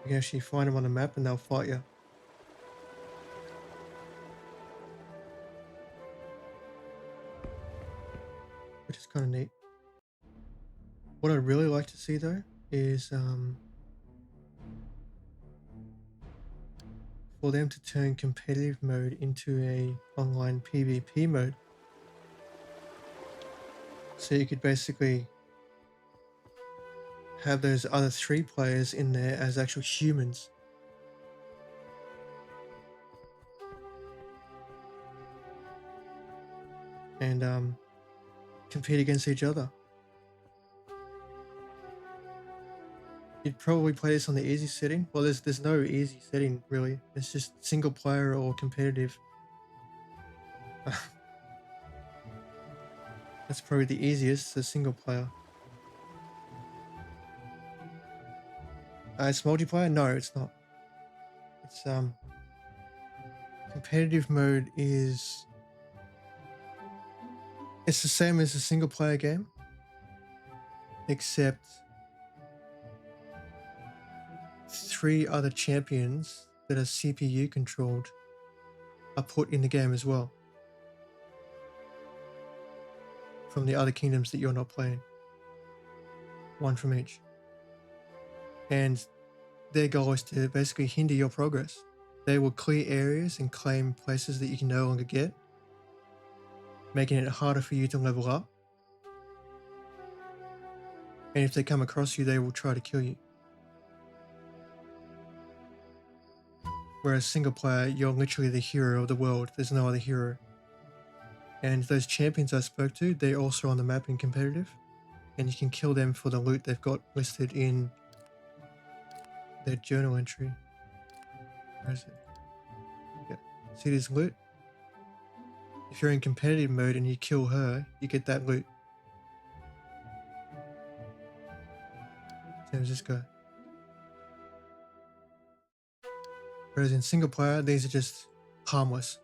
can actually find them on the map and they'll fight you. Which is kind of neat. What I'd really like to see though is for them to turn competitive mode into a online PvP mode. So you could basically have those other 3 players in there as actual humans. And compete against each other. You'd probably play this on the easy setting. Well, there's no easy setting really. It's just single player or competitive. That's probably the easiest, the single player. It's multiplayer? No, it's not. It's competitive mode is it's the same as a single player game, except 3 other champions that are CPU controlled are put in the game as well. From the other kingdoms that you're not playing. 1 from each. And their goal is to basically hinder your progress. They will clear areas and claim places that you can no longer get. making it harder for you to level up. And if they come across you, they will try to kill you. Whereas single player, you're literally the hero of the world. There's no other hero. And those champions I spoke to, they're also on the map in competitive. And you can kill them for the loot they've got listed in their journal entry. Where is it? Yeah. See this loot? If you're in competitive mode and you kill her, you get that loot. Same as this guy. Whereas in single player, these are just harmless.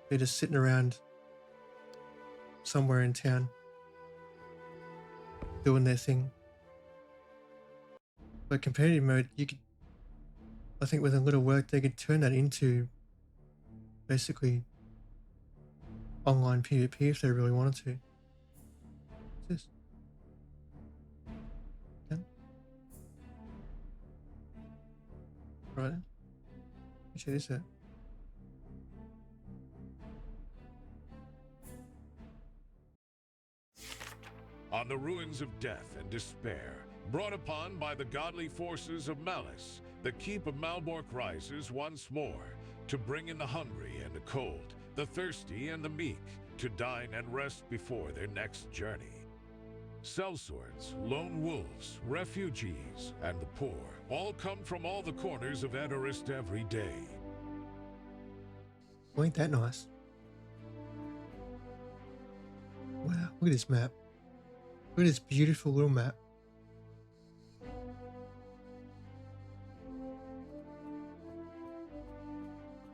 They're just sitting around somewhere in town doing their thing. But competitive mode, you could, I think with a little work, they could turn that into basically online PvP if they really wanted to. What's this? Okay. Right then. Check this out. On the ruins of death and despair, brought upon by the godly forces of malice, the keep of Malbork rises once more, to bring in the hungry and the cold, the thirsty and the meek, to dine and rest before their next journey. Sellswords, lone wolves, refugees, and the poor all come from all the corners of Edorast every day. Well, ain't that nice? Wow, look at this map. Look at this beautiful little map.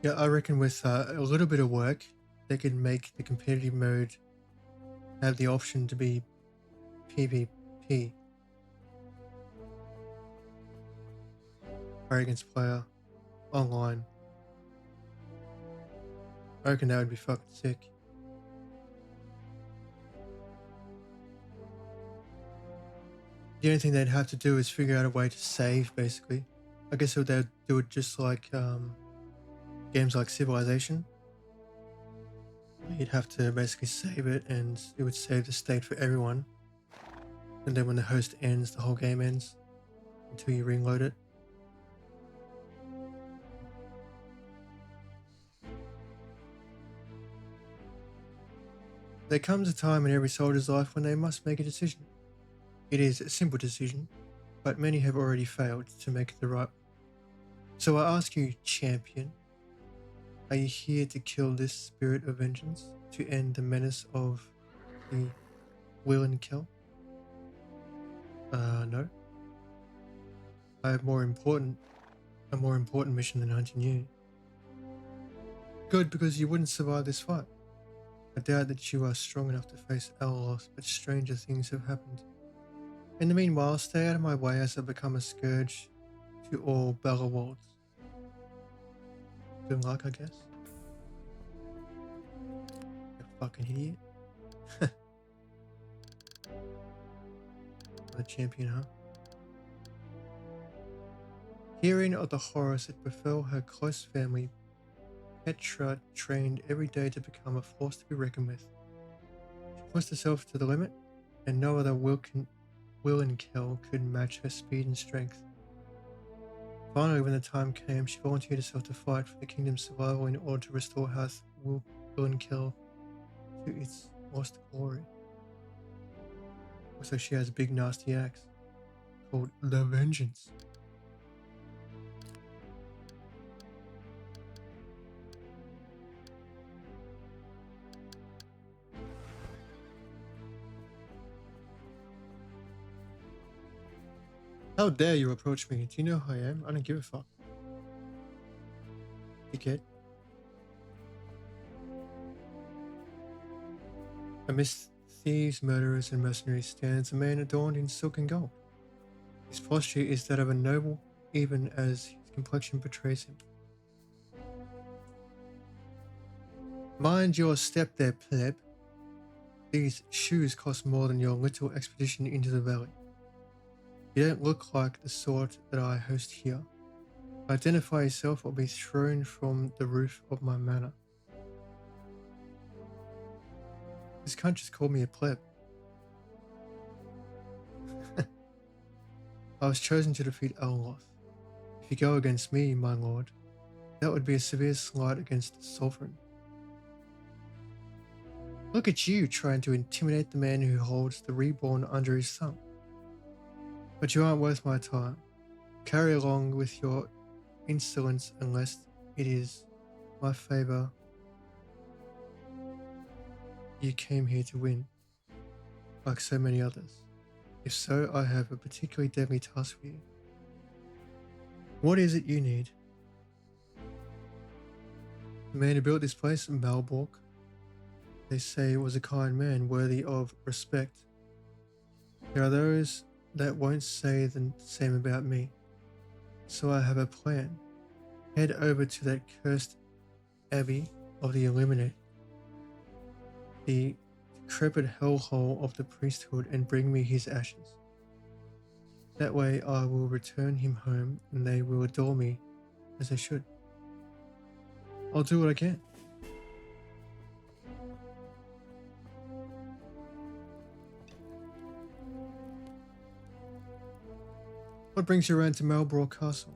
Yeah, I reckon with a little bit of work, they could make the competitive mode have the option to be PvP. Player against player, online. I reckon that would be fucking sick. The only thing they'd have to do is figure out a way to save, basically. I guess they'd do it just like games like Civilization. You'd have to basically save it and it would save the state for everyone. And then when the host ends, the whole game ends until you reload it. There comes a time in every soldier's life when they must make a decision. It is a simple decision, but many have already failed to make the right one. So I ask you, champion, are you here to kill this spirit of vengeance, to end the menace of the will and kill? No. I have a more important mission than hunting you. Good, because you wouldn't survive this fight. I doubt that you are strong enough to face Alaloth, but stranger things have happened. In the meanwhile, stay out of my way as I become a scourge to all Bellerwolds. Good luck, I guess. You fucking idiot. The champion, huh? Hearing of the horrors that befell her close family, Petra trained every day to become a force to be reckoned with. She pushed herself to the limit, and no other will and kill could match her speed and strength. Finally, when the time came, she volunteered herself to fight for the kingdom's survival in order to restore House will and kill to its lost glory. Also, she has a big nasty axe called the Vengeance. How dare you approach me? Do you know who I am? I don't give a fuck. Dickhead. Amidst thieves, murderers, and mercenaries stands a man adorned in silk and gold. His posture is that of a noble, even as his complexion betrays him. Mind your step there, pleb. These shoes cost more than your little expedition into the valley. You don't look like the sort that I host here. Identify yourself or be thrown from the roof of my manor. This cunt just called me a pleb. I was chosen to defeat Alaloth. If you go against me, my lord, that would be a severe slight against the sovereign. Look at you trying to intimidate the man who holds the reborn under his thumb. But you aren't worth my time. Carry along with your insolence unless it is my favor you came here to win, like so many others. If so, I have a particularly deadly task for you. What is it you need? The man who built this place, Malbork, they say was a kind man worthy of respect. There are those that won't say the same about me. So I have a plan. Head over to that cursed abbey of the Illuminate, the decrepit hellhole of the priesthood, and bring me his ashes. That way I will return him home and they will adore me as they should. I'll do what I can. What brings you around to Malbrook Castle?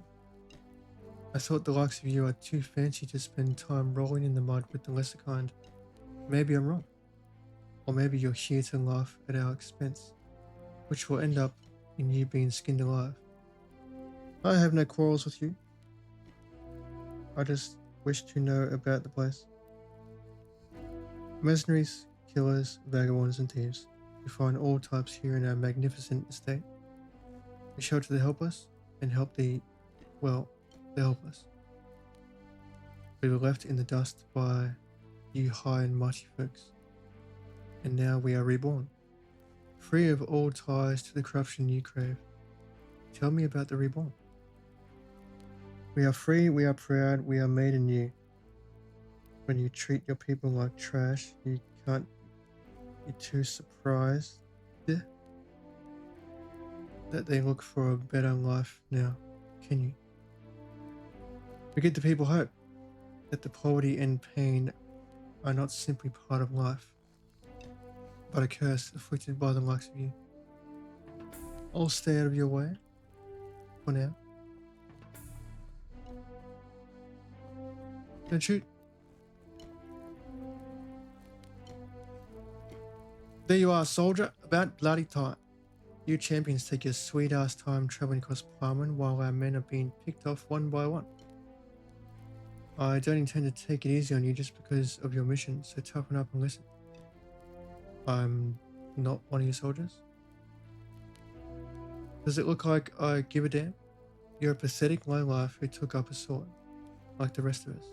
I thought the likes of you are too fancy to spend time rolling in the mud with the lesser kind. Maybe I'm wrong. Or maybe you're here to laugh at our expense, which will end up in you being skinned alive. I have no quarrels with you. I just wish to know about the place. Mercenaries, killers, vagabonds and thieves. We find all types here in our magnificent estate. We shelter the helpless and help the helpless. We were left in the dust by you high and mighty folks. And now we are reborn, free of all ties to the corruption you crave. Tell me about the reborn. We are free, we are proud, we are made anew. When you treat your people like trash, you can't be too surprised that they look for a better life now, can you? We give the people hope that the poverty and pain are not simply part of life, but a curse afflicted by the likes of you. I'll stay out of your way for now. Don't shoot. There you are, soldier. About bloody time. You champions take your sweet ass time traveling across Parman while our men are being picked off one by one. I don't intend to take it easy on you just because of your mission, so toughen up and listen. I'm not one of your soldiers. Does it look like I give a damn? You're a pathetic lowlife who took up a sword, like the rest of us.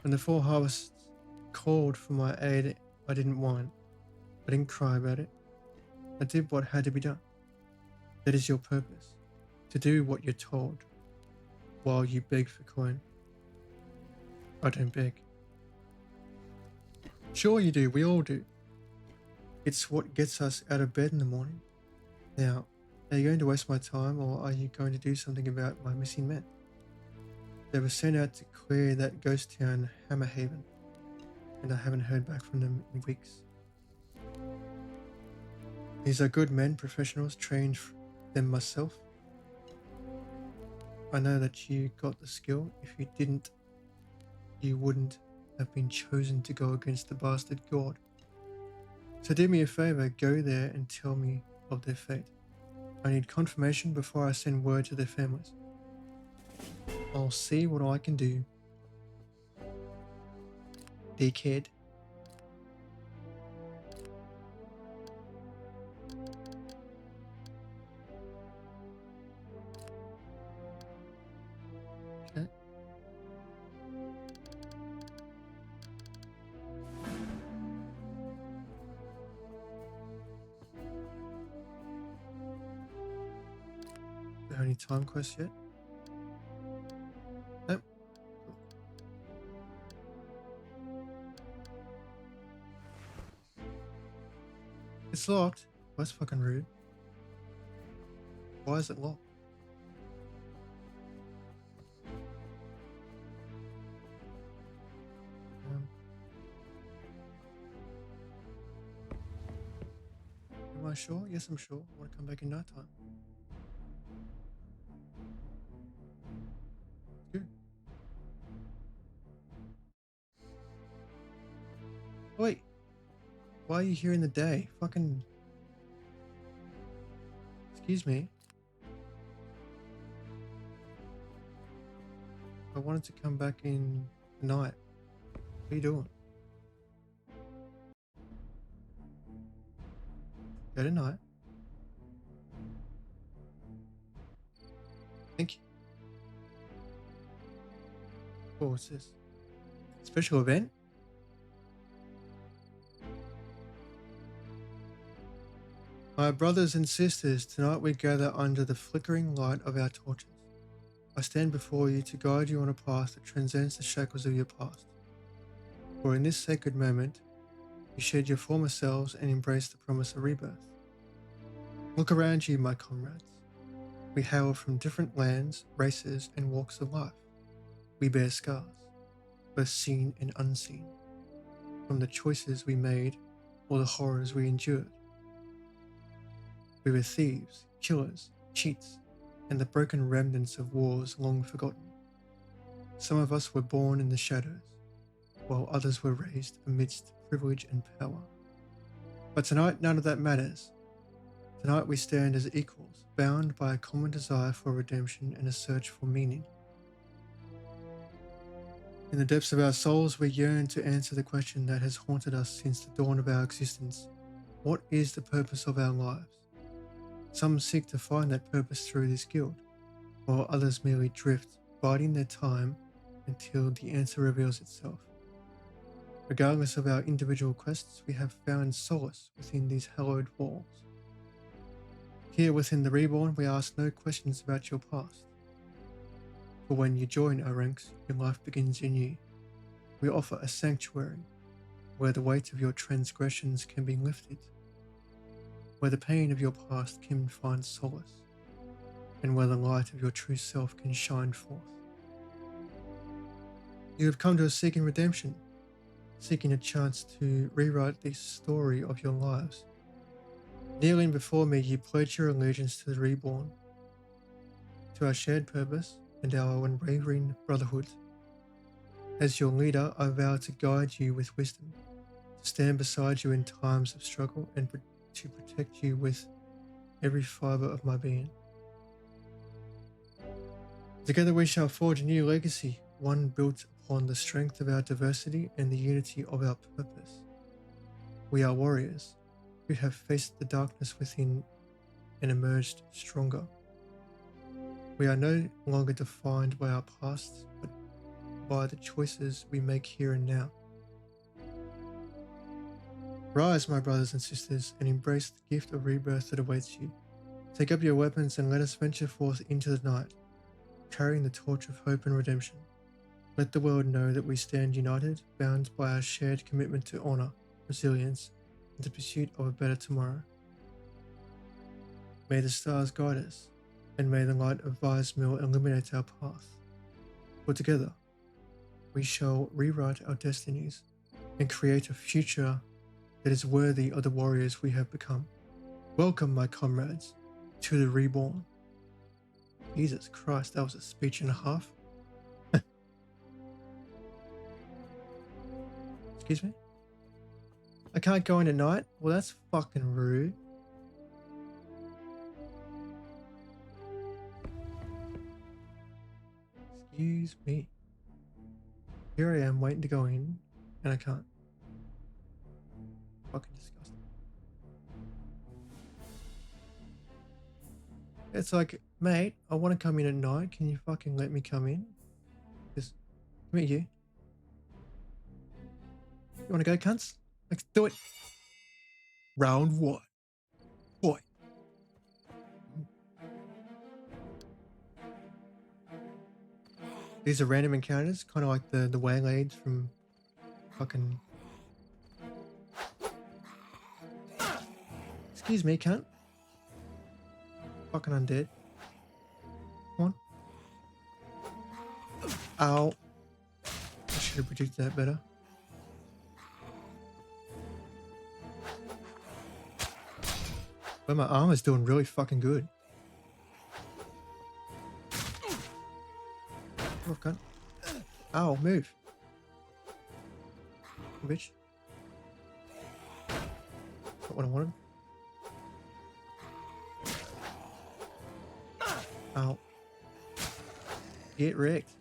When the four harvests called for my aid, I didn't whine. I didn't cry about it. I did what had to be done. That is your purpose, to do what you're told, while you beg for coin. I don't beg. Sure you do, we all do. It's what gets us out of bed in the morning. Now, are you going to waste my time, or are you going to do something about my missing men? They were sent out to clear that ghost town, Hammerhaven, and I haven't heard back from them in weeks. These are good men, professionals, trained them myself. I know that you got the skill. If you didn't, you wouldn't have been chosen to go against the bastard god. So do me a favor, go there and tell me of their fate. I need confirmation before I send word to their families. I'll see what I can do. Dickhead. Okay. Do I have any time quests yet? Nope. It's locked. That's fucking rude. Why is it locked? Um, I sure? Yes, I'm sure. I want to come back in night time. Good. Wait. Why are you here in the day? Fucking. Excuse me. I wanted to come back in the night. What are you doing? Go to night. Thank you. Oh, what's this? Special event? My brothers and sisters, tonight we gather under the flickering light of our torches. I stand before you to guide you on a path that transcends the shackles of your past. For in this sacred moment, you shed your former selves and embrace the promise of rebirth. Look around you, my comrades. We hail from different lands, races, and walks of life. We bear scars, both seen and unseen, from the choices we made or the horrors we endured. We were thieves, killers, cheats, and the broken remnants of wars long forgotten. Some of us were born in the shadows, while others were raised amidst privilege and power. But tonight, none of that matters. Tonight we stand as equals, bound by a common desire for redemption and a search for meaning. In the depths of our souls, we yearn to answer the question that has haunted us since the dawn of our existence. What is the purpose of our lives? Some seek to find that purpose through this guild, while others merely drift, biding their time until the answer reveals itself. Regardless of our individual quests, we have found solace within these hallowed walls. Here within the Reborn, we ask no questions about your past. For when you join our ranks, your life begins anew. We offer a sanctuary where the weight of your transgressions can be lifted, where the pain of your past can find solace, and where the light of your true self can shine forth. You have come to us seeking redemption, seeking a chance to rewrite the story of your lives. Kneeling before me, you pledge your allegiance to the Reborn, to our shared purpose and our unwavering brotherhood. As your leader, I vow to guide you with wisdom, to stand beside you in times of struggle, and to protect you with every fiber of my being. Together we shall forge a new legacy, one built upon the strength of our diversity and the unity of our purpose. We are warriors who have faced the darkness within and emerged stronger. We are no longer defined by our pasts, but by the choices we make here and now. Rise, my brothers and sisters, and embrace the gift of rebirth that awaits you. Take up your weapons and let us venture forth into the night, carrying the torch of hope and redemption. Let the world know that we stand united, bound by our shared commitment to honor, resilience, and the pursuit of a better tomorrow. May the stars guide us, and may the light of Vi's Mill illuminate our path. For together, we shall rewrite our destinies and create a future that is worthy of the warriors we have become. Welcome, my comrades, to the Reborn. Jesus Christ, that was a speech and a half. Excuse me? I can't go in at night? Well, that's fucking rude. Excuse me. Here I am waiting to go in, and I can't. Fucking disgusting. It's like, mate, I want to come in at night. Can you fucking let me come in? Just, come here, you. You want to go, cunts? Let's do it. Round one. Boy. These are random encounters, kind of like the waylaid from fucking... Excuse me, cunt. Fucking undead. Come on. Ow. I should have predicted that better. But my armor's doing really fucking good. Oh, cunt. Ow, move. Bitch. Not what I wanted. Ow. Get wrecked.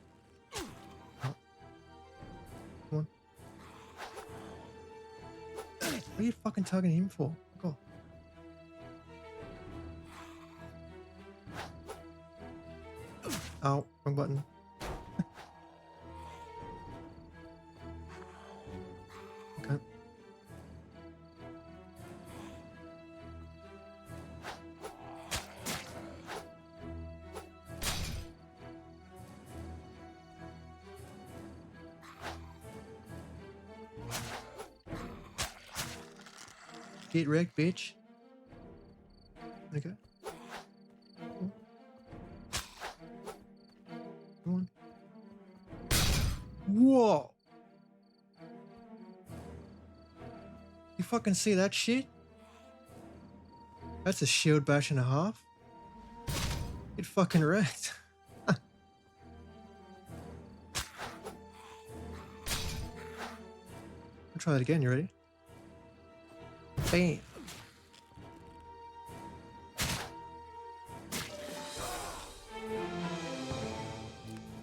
Ow. Come on. What are you fucking tugging him for? Go. Ow, wrong button. Okay. Get wrecked, bitch. Okay. Come on. Whoa! You fucking see that shit? That's a shield bash and a half. Get fucking wrecked. I'll try that again, you ready? Bam!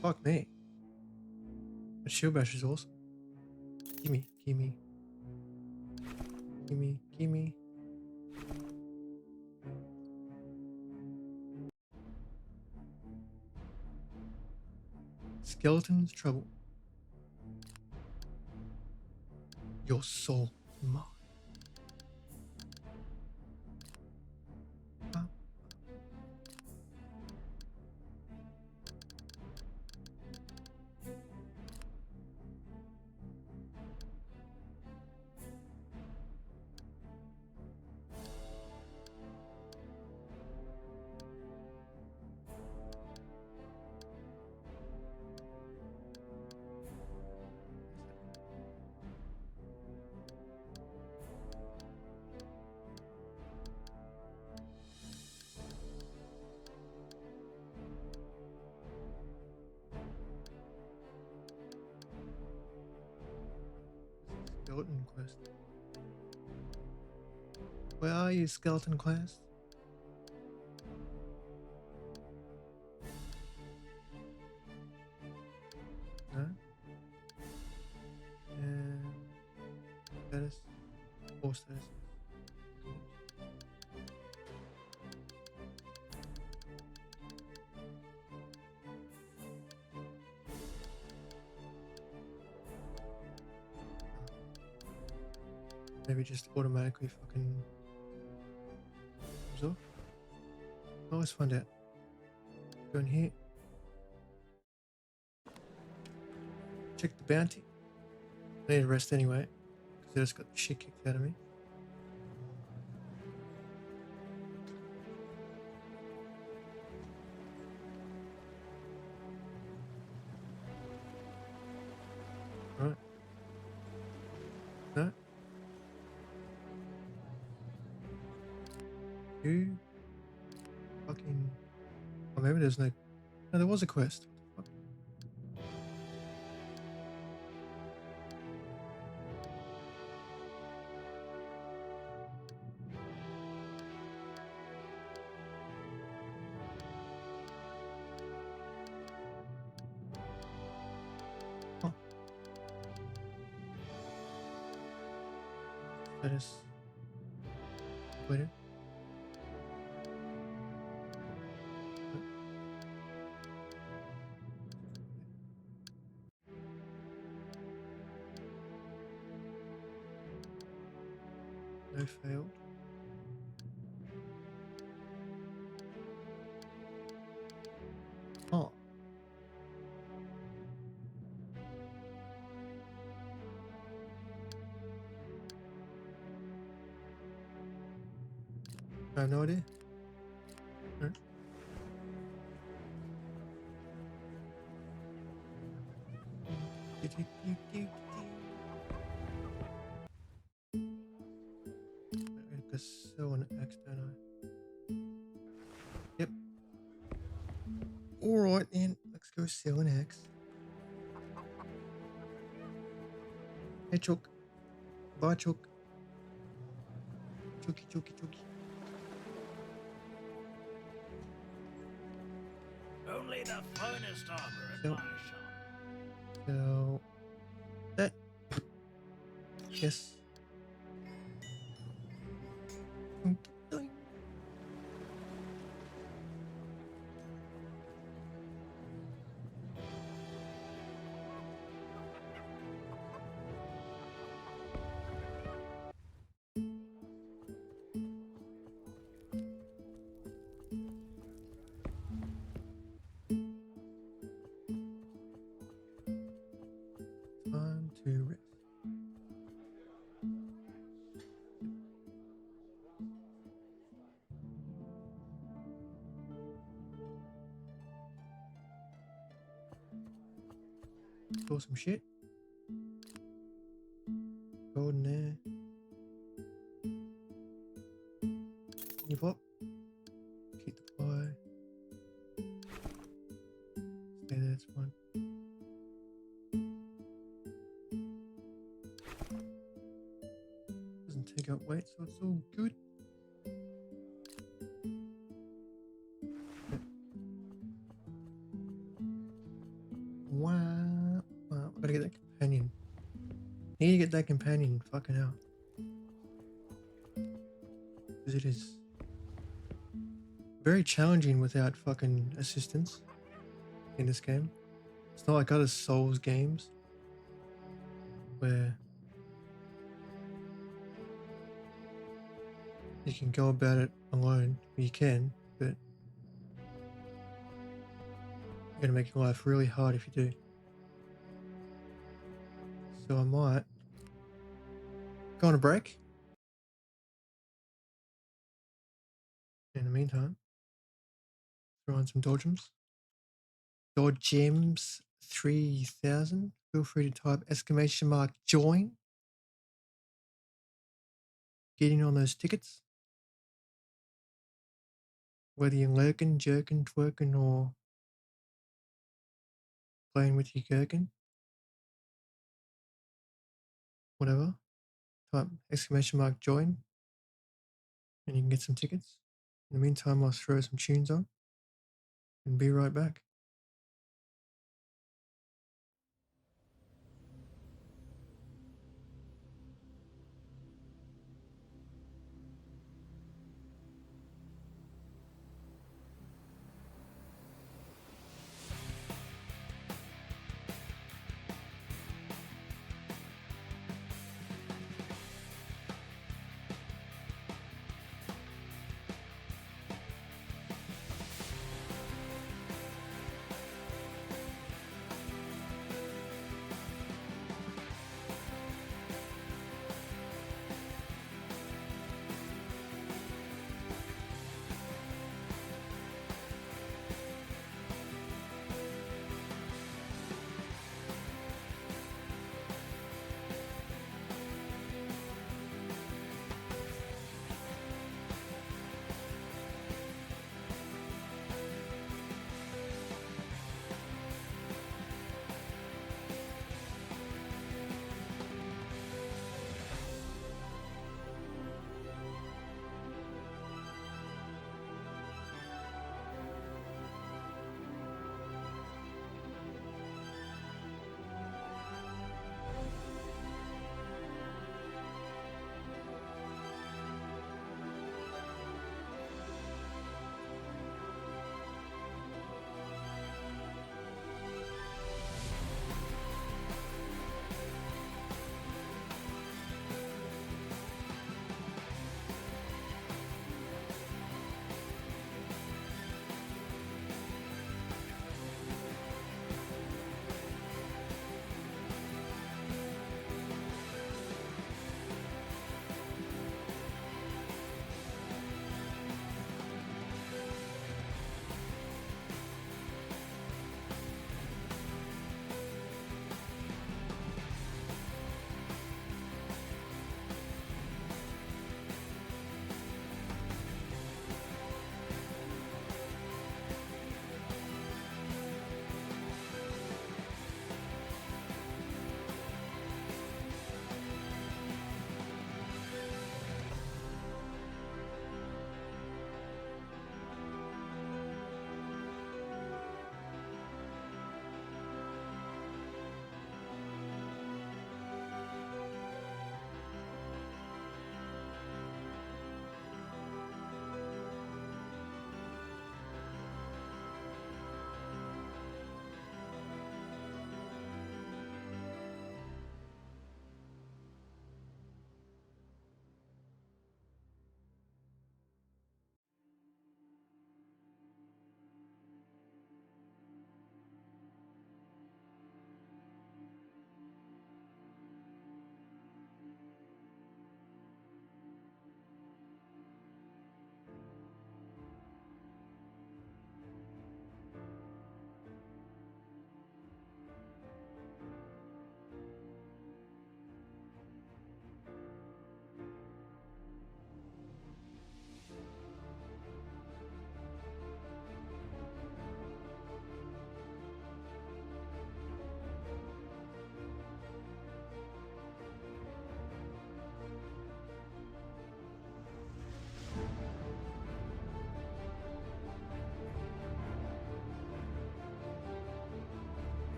Fuck me. That shield bash is awesome. Gimme, gimme. Gimme, gimme. Skeleton's trouble. Your soul is mine. Ah. Skeleton quest. Where are you, skeleton quest? No? And status. Or status. Maybe just automatically fucking comes off. I'll always find out. Go in here. Check the bounty. I need to rest anyway, because I just got the shit kicked out of me. Right. No. You fucking. Oh, maybe there's no. No, there was a quest. What the fuck? Huh. That is. Completed. No failed. Oh. I have no idea. Alright. I guess so on X, don't I? Alright then, let's go sell an axe. Hey Chook. Bye Chook. Chooky chooky chooky. Only the finest armor at So- my shop. So that yes. Doink. Time to rest. Store some shit. Go in there. You pop. Keep the pie. Stay there, it's fine. Doesn't take up weight, so it's all good. Wow. Wow. Gotta get that companion. Need to get that companion. Fucking hell. Because it is very challenging without fucking assistance in this game. It's not like other Souls games where you can go about it alone. You can, but you're gonna make your life really hard if you do. So I might go on a break. In the meantime, throw on some dodgems. Dodgems 3000. Feel free to type !join. Get in on those tickets. Whether you're lurking, jerking, twerking, or playing with your gherkin, whatever, type !join and you can get some tickets. In the meantime, I'll throw some tunes on and be right back.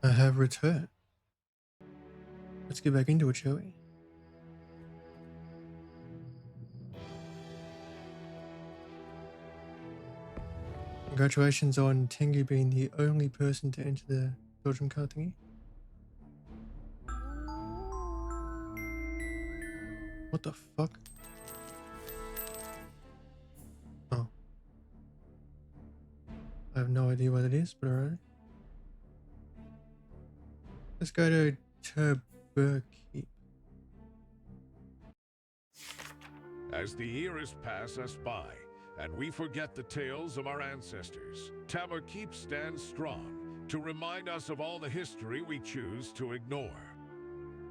I have returned. Let's get back into it, shall we? Congratulations on Tengu being the only person to enter the Belgium card thingy. What the fuck? Oh. I have no idea what it is, but alright. Let's go to Turberkeep. As the years pass us by, and we forget the tales of our ancestors, Tamarkeep stands strong to remind us of all the history we choose to ignore.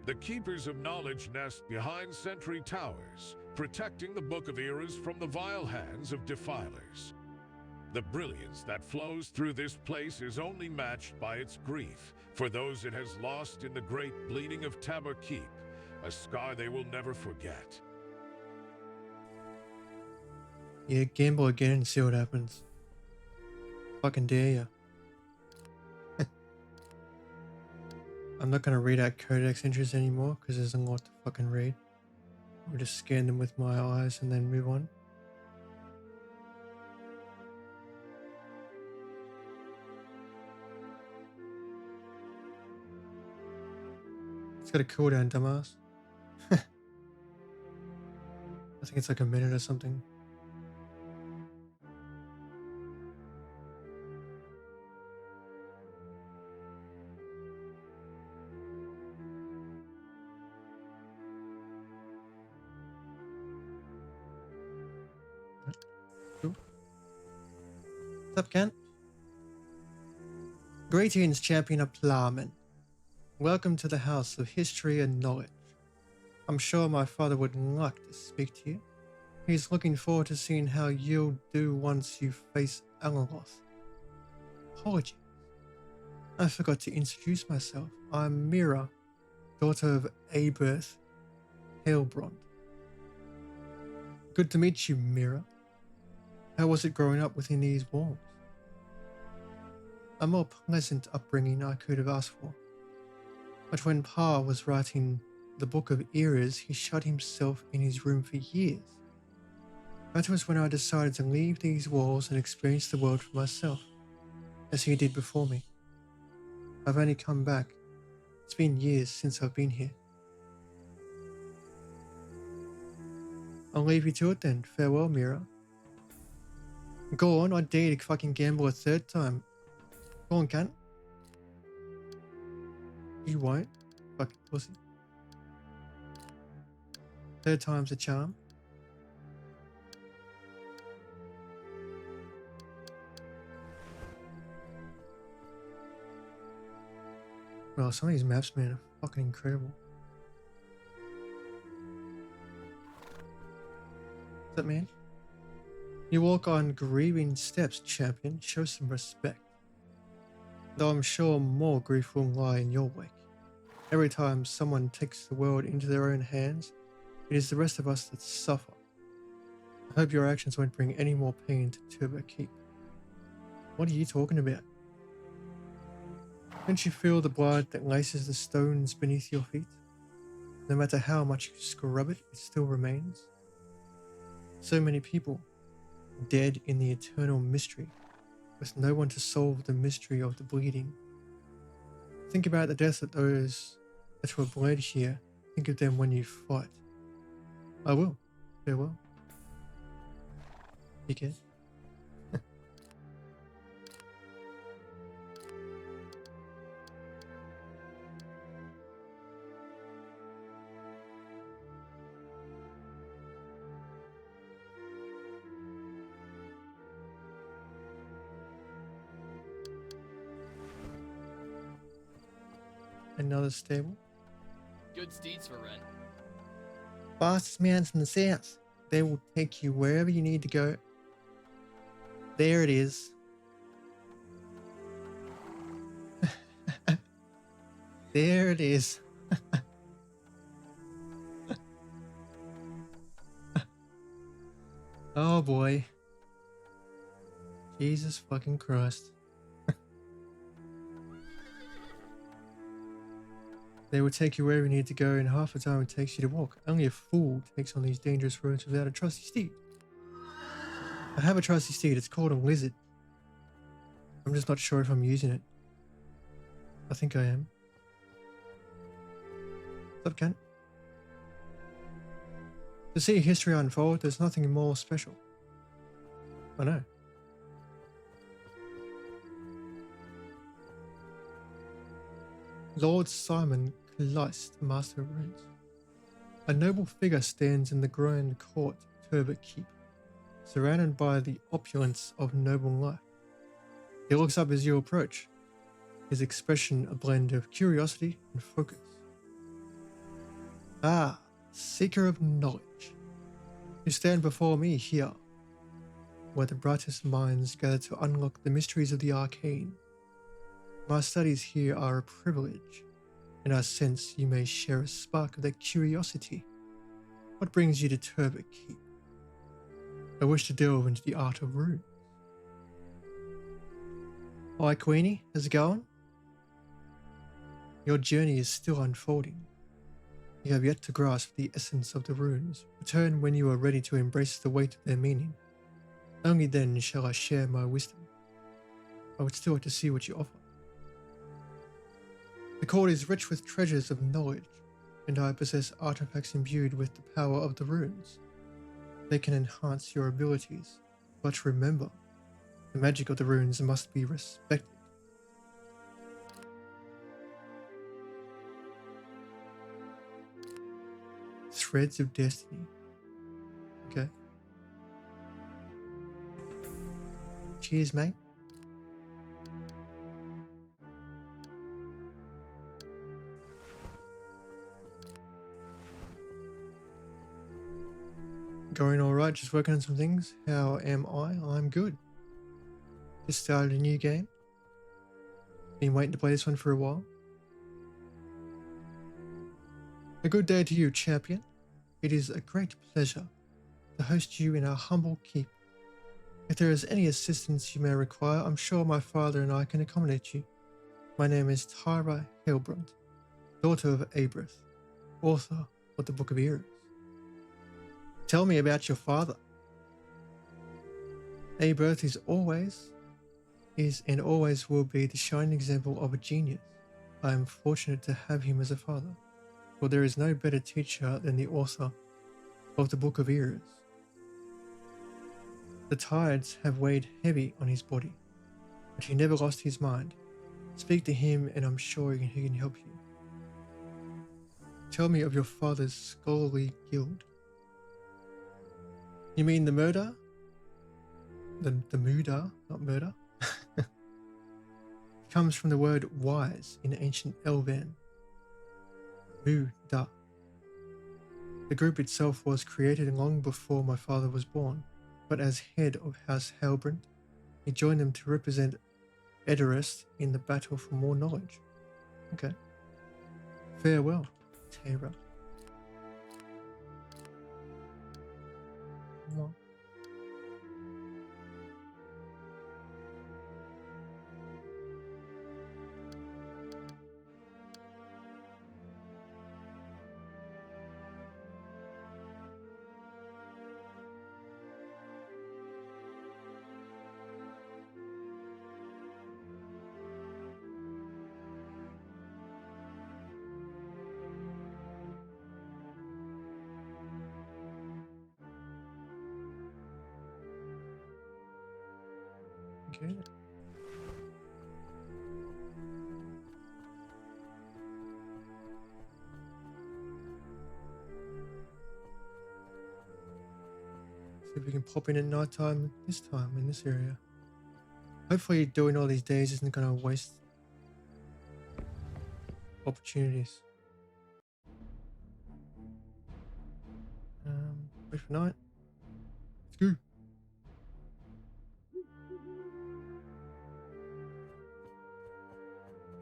The Keepers of Knowledge nest behind sentry towers, protecting the Book of Eras from the vile hands of defilers. The brilliance that flows through this place is only matched by its grief for those it has lost in the great bleeding of Tamarkeep, a scar they will never forget. Yeah, gamble again and see what happens. Fucking dare ya. I'm not gonna read out codex entries anymore because there's a lot to fucking read. I'll just scan them with my eyes and then move on. It's got a cooldown, dumbass. I think it's like a minute or something. Cool. What's up, Kent? Greetings, champion of Plowmen. Welcome to the House of History and Knowledge. I'm sure my father would like to speak to you. He's looking forward to seeing how you'll do once you face Alaloth. Apologies. I forgot to introduce myself. I'm Mira, daughter of Aberth Hailbrond. Good to meet you, Mira. How was it growing up within these walls? A more pleasant upbringing I could have asked for. But when Pa was writing the Book of Eras, he shut himself in his room for years. That was when I decided to leave these walls and experience the world for myself, as he did before me. I've only come back. It's been years since I've been here. I'll leave you to it then. Farewell, Mira. Go on, I dare you to fucking gamble a third time. Go on, cunt. You won't. Fucking pussy. Third time's a charm. Well, some of these maps, man, are fucking incredible. What's up, man? You walk on grieving steps, champion. Show some respect. Though I'm sure more grief will lie in your wake. Every time someone takes the world into their own hands, it is the rest of us that suffer. I hope your actions won't bring any more pain to Turberkeep. What are you talking about? Don't you feel the blood that laces the stones beneath your feet? No matter how much you scrub it, it still remains. So many people dead in the eternal mystery, with no one to solve the mystery of the bleeding. Think about the deaths of those that were bled here. Think of them when you fight. I will. Farewell. Dickhead. Another stable. Good steeds for rent. Fastest mounts in the south. They will take you wherever you need to go. There it is. There it is. Oh boy. Jesus fucking Christ. They will take you wherever you need to go in half the time it takes you to walk. Only a fool takes on these dangerous roads without a trusty steed. I have a trusty steed. It's called a lizard. I'm just not sure if I'm using it. I think I am. What's up, Kent? To see history unfold, there's nothing more special. I know. Lord Simon Kleist, Master of Runes. A noble figure stands in the grand court of Turbot Keep, surrounded by the opulence of noble life. He looks up as you approach, his expression a blend of curiosity and focus. Ah, seeker of knowledge, you stand before me here, where the brightest minds gather to unlock the mysteries of the arcane. My studies here are a privilege, and I sense you may share a spark of that curiosity. What brings you to Turbot Keep? I wish to delve into the art of runes. Hi Queenie, how's it going? Your journey is still unfolding. You have yet to grasp the essence of the runes. Return when you are ready to embrace the weight of their meaning. Only then shall I share my wisdom. I would still like to see what you offer. The court is rich with treasures of knowledge, and I possess artifacts imbued with the power of the runes. They can enhance your abilities, but remember, the magic of the runes must be respected. Threads of Destiny. Okay. Cheers, mate. Going alright, just working on some things. How am I? I'm good. Just started a new game. Been waiting to play this one for a while. A good day to you, champion. It is a great pleasure to host you in our humble keep. If there is any assistance you may require, I'm sure my father and I can accommodate you. My name is Tyra Hellbrunt, daughter of Abrith, author of the Book of Eras. Tell me about your father. Abrith is and always will be the shining example of a genius. I am fortunate to have him as a father, for there is no better teacher than the author of the Book of Eras. The tides have weighed heavy on his body, but he never lost his mind. Speak to him and I'm sure he can help you. Tell me of your father's scholarly guild. You mean the murder? The murder, not murder. It comes from the word wise in ancient Elven. Muda. The group itself was created long before my father was born, but as head of House Hellbrand, he joined them to represent Edoras in the battle for more knowledge. Okay. Farewell, Tara. What? Okay. See if we can pop in at night time this time in this area. Hopefully doing all these days isn't going to waste opportunities. Wait for night. Let's go.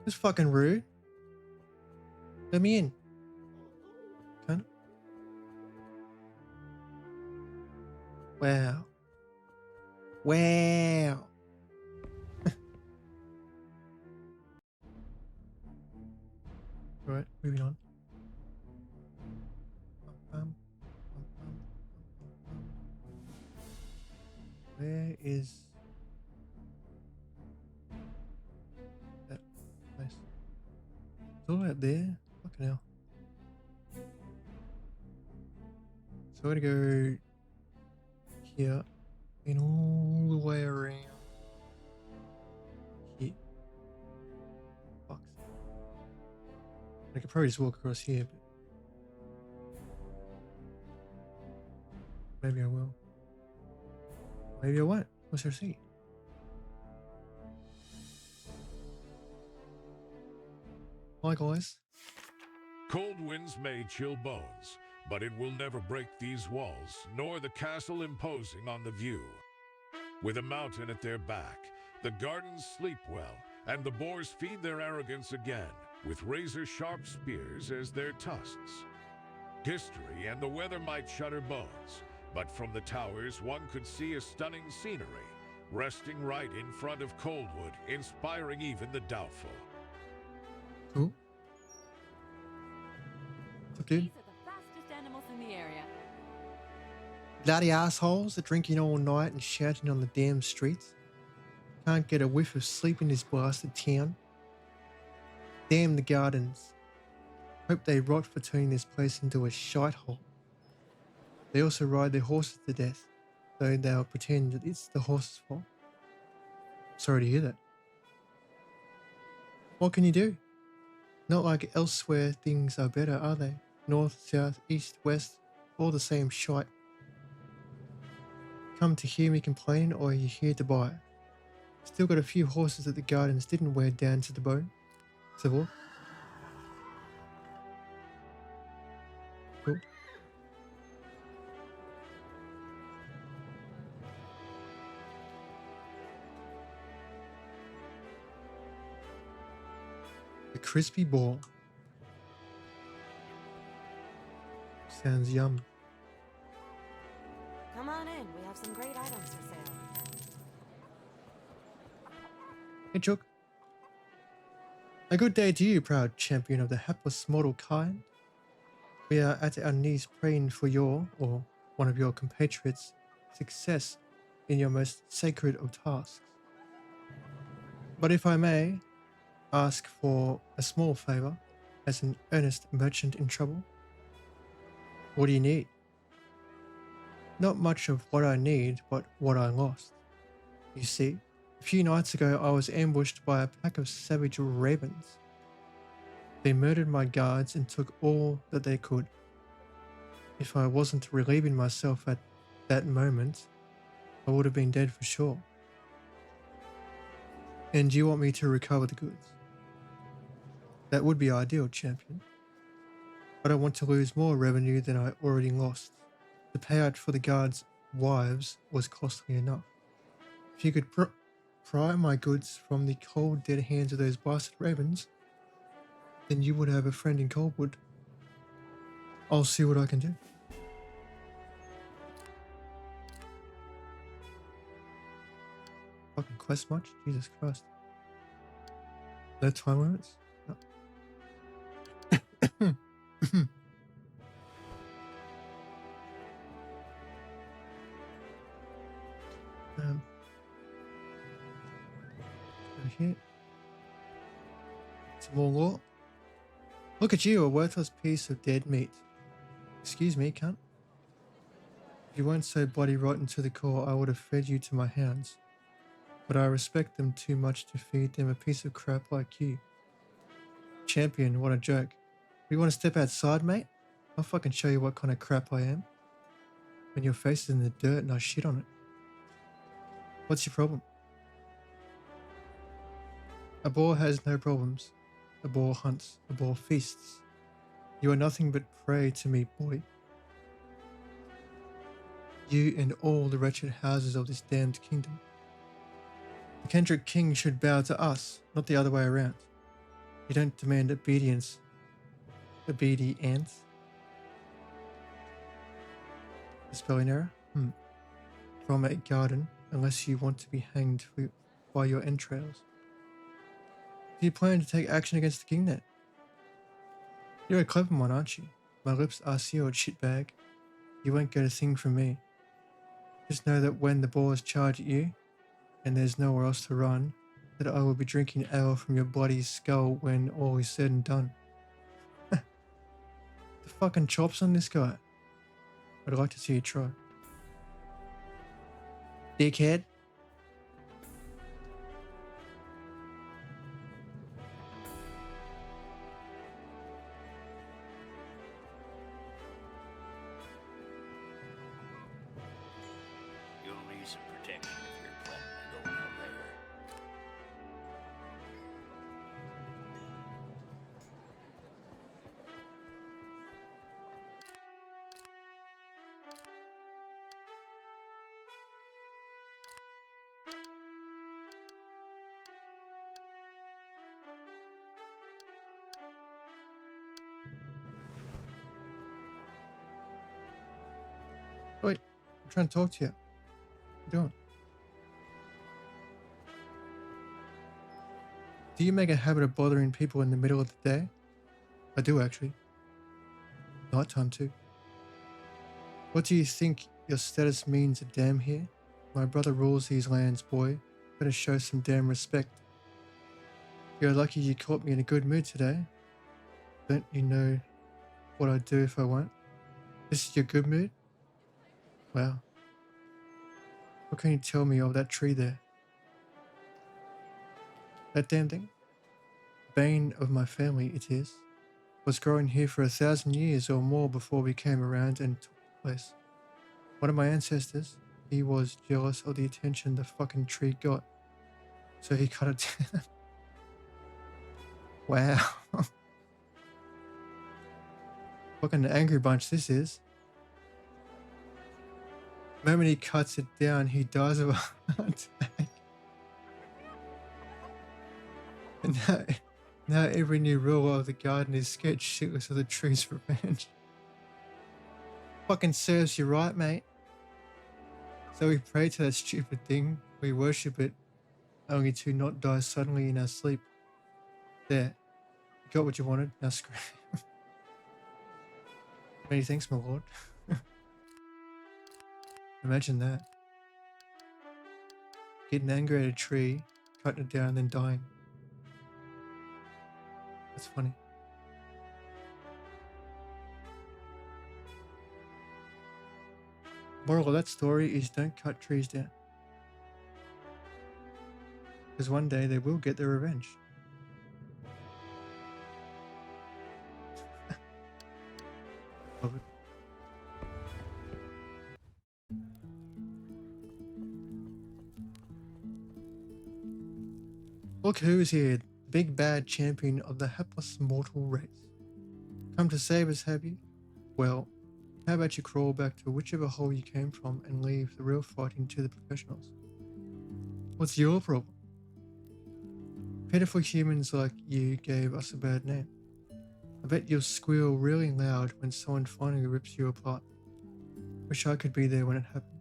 This is fucking rude. Let me in. Cunt. Wow. Wow. Alright, moving on. Bum, bum, bum, bum. Where is that place? It's all out there. Fucking hell. So I'm gonna go here and all the way around here. Fuck's sake. I could probably just walk across here, but maybe I will. Maybe I won't. We'll sure see. Hi guys. Cold winds may chill bones, but it will never break these walls, nor the castle imposing on the view. With a mountain at their back, the gardens sleep well, and the boars feed their arrogance again, with razor-sharp spears as their tusks. History and the weather might shudder bones, but from the towers one could see a stunning scenery, resting right in front of Coldwood, inspiring even the doubtful. Cool. What's up, dude? These are the fastest animals in the area. Bloody assholes are drinking all night and shouting on the damn streets. Can't get a whiff of sleep in this blasted town. Damn the gardens. Hope they rot for turning this place into a shite hole. They also ride their horses to death, though they'll pretend that it's the horse's fault. Sorry to hear that. What can you do? Not like elsewhere things are better, are they? North, south, east, west, all the same shite. Come to hear me complain, or are you here to buy? Still got a few horses that the gardens didn't wear down to the bone. Civil. Cool. The crispy ball. Sounds yum. Come on in, we have some great items for sale. Hey, Chook. A good day to you, proud champion of the hapless mortal kind. We are at our knees praying for your, or one of your compatriots' success in your most sacred of tasks. But if I may ask for a small favor, as an earnest merchant in trouble, what do you need? Not much of what I need, but what I lost. You see, a few nights ago I was ambushed by a pack of savage ravens. They murdered my guards and took all that they could. If I wasn't relieving myself at that moment, I would have been dead for sure. And you want me to recover the goods? That would be ideal, champion. I don't want to lose more revenue than I already lost. The payout for the guards' wives was costly enough. If you could pry my goods from the cold dead hands of those bastard ravens, then you would have a friend in Coldwood. I'll see what I can do. Fucking quest much? Jesus Christ. No time limits? No. Over here. Some more law. Look at you, a worthless piece of dead meat. Excuse me, cunt. If you weren't so bloody rotten to the core, I would have fed you to my hounds. But I respect them too much to feed them a piece of crap like you. Champion, what a joke. You want to step outside, mate? I'll fucking show you what kind of crap I am. When your face is in the dirt and I shit on it. What's your problem? A boar has no problems. A boar hunts. A boar feasts. You are nothing but prey to me, boy. You and all the wretched houses of this damned kingdom. The Kendrick king should bow to us, not the other way around. You don't demand obedience. Obedience? A spelling error? From a garden, unless you want to be hanged by your entrails. Do you plan to take action against the king then? You're a clever one, aren't you? My lips are sealed, shitbag. You won't get a thing from me. Just know that when the boars charge at you, and there's nowhere else to run, that I will be drinking ale from your bloody skull when all is said and done. The fucking chops on this guy. I'd like to see you try. Dickhead. You'll need some protection if you're planning on going out there. Wait, I'm trying to talk to you. What are you doing? Do you make a habit of bothering people in the middle of the day? I do, actually. Nighttime, too. What do you think your status means a damn here? My brother rules these lands, boy. Better show some damn respect. You're lucky you caught me in a good mood today. Don't you know what I'd do if I weren't? This is your good mood? Wow. What can you tell me of that tree there? That damn thing? Bane of my family, it is. Was growing here for 1,000 years or more before we came around and took the place. One of my ancestors, he was jealous of the attention the fucking tree got. So he cut it down. Wow. Fucking angry bunch this is. The moment he cuts it down, he dies of a heart attack. And now every new rule of the garden is scared shitless of the tree's revenge. Fucking serves you right, mate. So we pray to that stupid thing, we worship it, only to not die suddenly in our sleep. There. You got what you wanted, now scream. Many thanks, my lord. Imagine that. Getting angry at a tree, cutting it down, then dying. That's funny. Moral of that story is don't cut trees down. Because one day they will get their revenge. Love it. Look who's here, the big bad champion of the hapless mortal race. Come to save us, have you? Well, how about you crawl back to whichever hole you came from and leave the real fighting to the professionals? What's your problem? Pitiful humans like you gave us a bad name. I bet you'll squeal really loud when someone finally rips you apart. Wish I could be there when it happens.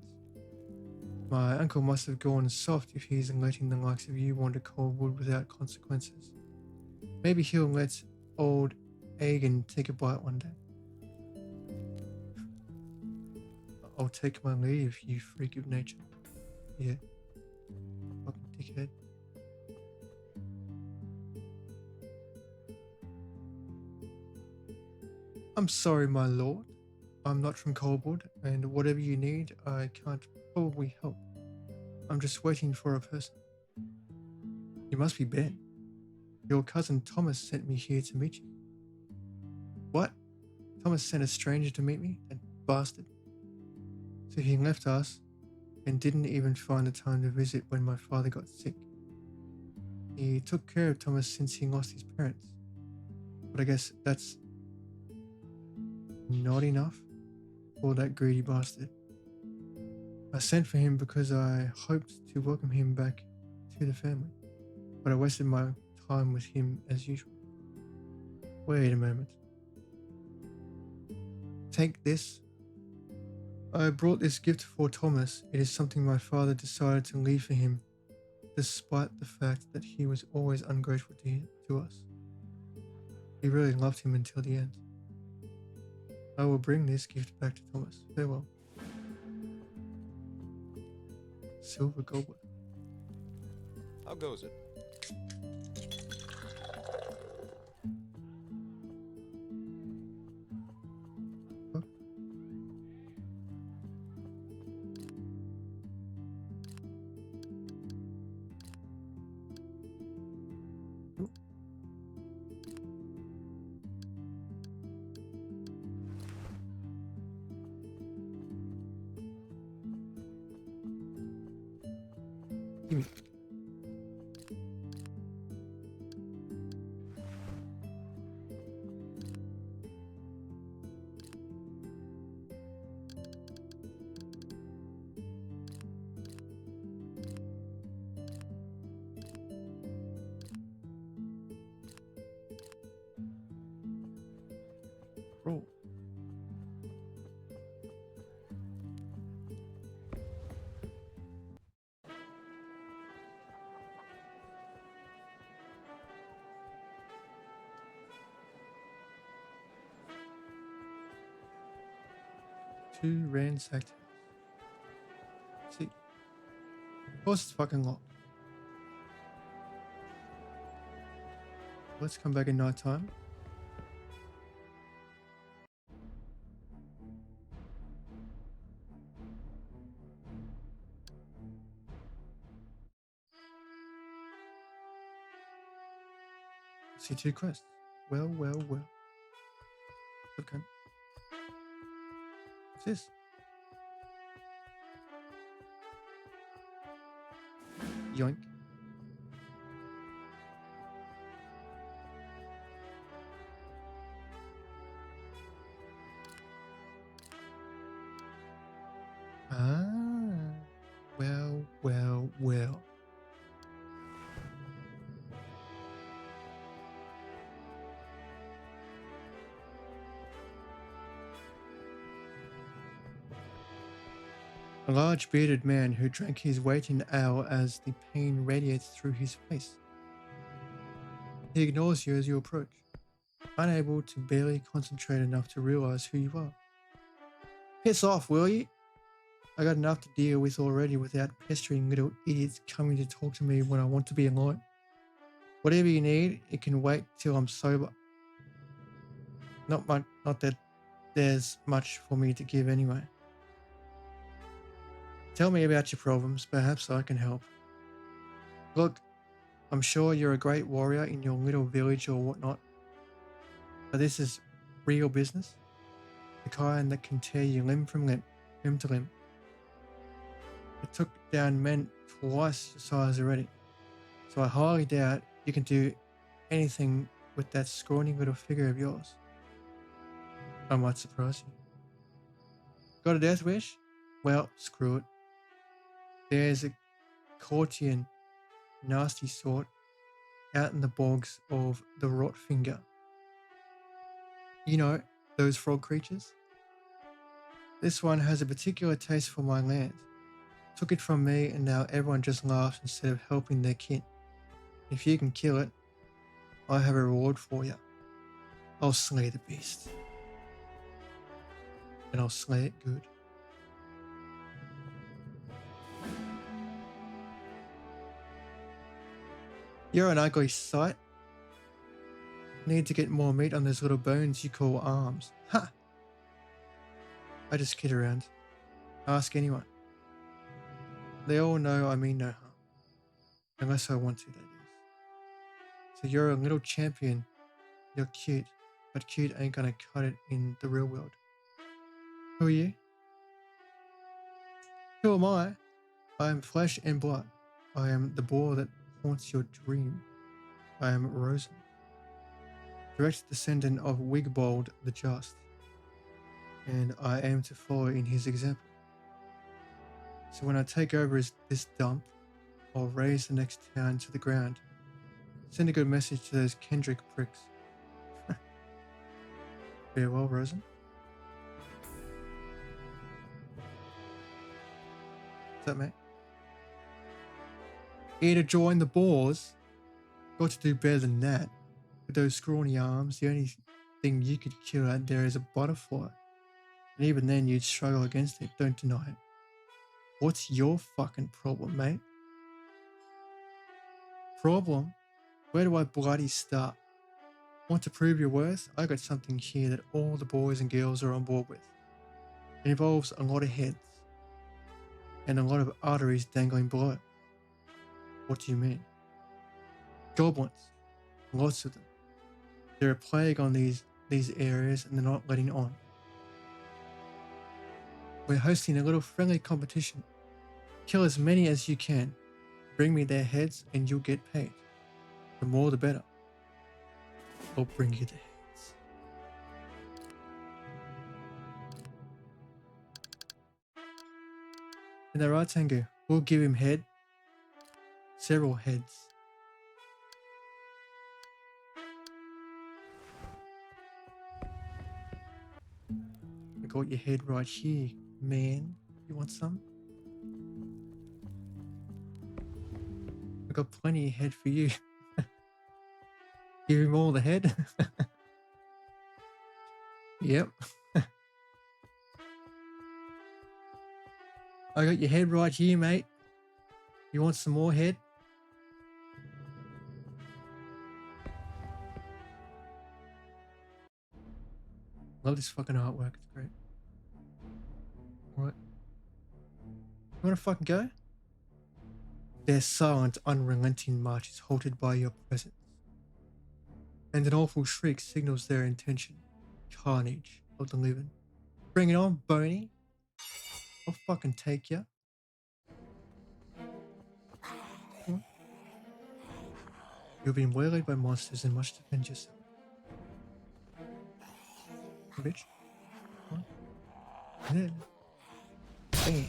My uncle must have gone soft if he isn't letting the likes of you wander Coldwood without consequences. Maybe he'll let old Aegon take a bite one day. I'll take my leave, you freak of nature. Yeah. Fucking dickhead. I'm sorry, my lord. I'm not from Coldwood, and whatever you need, I can't probably help. I'm just waiting for a person. You must be Ben. Your cousin Thomas sent me here to meet you. What? Thomas sent a stranger to meet me? That bastard. So he left us and didn't even find the time to visit when my father got sick. He took care of Thomas since he lost his parents. But I guess that's not enough for that greedy bastard. I sent for him because I hoped to welcome him back to the family, but I wasted my time with him as usual. Wait a moment. Take this. I brought this gift for Thomas. It is something my father decided to leave for him, despite the fact that he was always ungrateful to us. He really loved him until the end. I will bring this gift back to Thomas. Farewell. Silver goblet. How goes it? Huh? Ooh. Gimme. Roll. Two ransacked. See. Of course it's fucking locked. Let's come back at night time. See two quests. Well. Okay. What's this? Yoink. Ah. Well. A large bearded man who drank his weight in ale as the pain radiates through his face. He ignores you as you approach, unable to barely concentrate enough to realize who you are. Piss off, will you? I got enough to deal with already without pestering little idiots coming to talk to me when I want to be alone. Whatever you need, it can wait till I'm sober. Not that there's much for me to give anyway. Tell me about your problems, perhaps I can help. Look, I'm sure you're a great warrior in your little village or whatnot, but this is real business. The kind that can tear you limb from limb to limb. It took down men twice your size already, so I highly doubt you can do anything with that scrawny little figure of yours. I might surprise you. Got a death wish? Well, screw it. There's a Courtian, nasty sort, out in the bogs of the Rotfinger. You know, those frog creatures? This one has a particular taste for my land. Took it from me and now everyone just laughs instead of helping their kin. If you can kill it, I have a reward for you. I'll slay the beast. And I'll slay it good. You're an ugly sight. Need to get more meat on those little bones you call arms. Ha! I just kid around. Ask anyone. They all know I mean no harm. Unless I want to, that is. So you're a little champion. You're cute. But cute ain't gonna cut it in the real world. Who are you? Who am I? I am flesh and blood. I am the boar that haunts your dream. I am Rosen, direct descendant of Wigbold the Just, and I aim to follow in his example. So when I take over this dump, I'll raise the next town to the ground. Send a good message to those Kendrick pricks. Farewell, Rosen. What's that, mate? Here to join the boars? Got to do better than that. With those scrawny arms, the only thing you could kill out there is a butterfly. And even then, you'd struggle against it, don't deny it. What's your fucking problem, mate? Problem? Where do I bloody start? Want to prove your worth? I got something here that all the boys and girls are on board with. It involves a lot of heads and a lot of arteries dangling below it. What do you mean? Goblins. Lots of them. They're a plague on these areas and they're not letting on. We're hosting a little friendly competition. Kill as many as you can. Bring me their heads and you'll get paid. The more the better. I'll bring you the heads. In the right, Tango? We'll give him head. Several heads. I got your head right here, man. You want some? I got plenty of head for you. Give him all the head. Yep. I got your head right here, mate. You want some more head? Love this fucking artwork. It's great. Alright. You wanna fucking go? Their silent, unrelenting march is halted by your presence. And an awful shriek signals their intention. Carnage of the living. Bring it on, Boney. I'll fucking take ya. You've been waylaid by monsters and must defend yourself. Bitch. Yeah. Bam.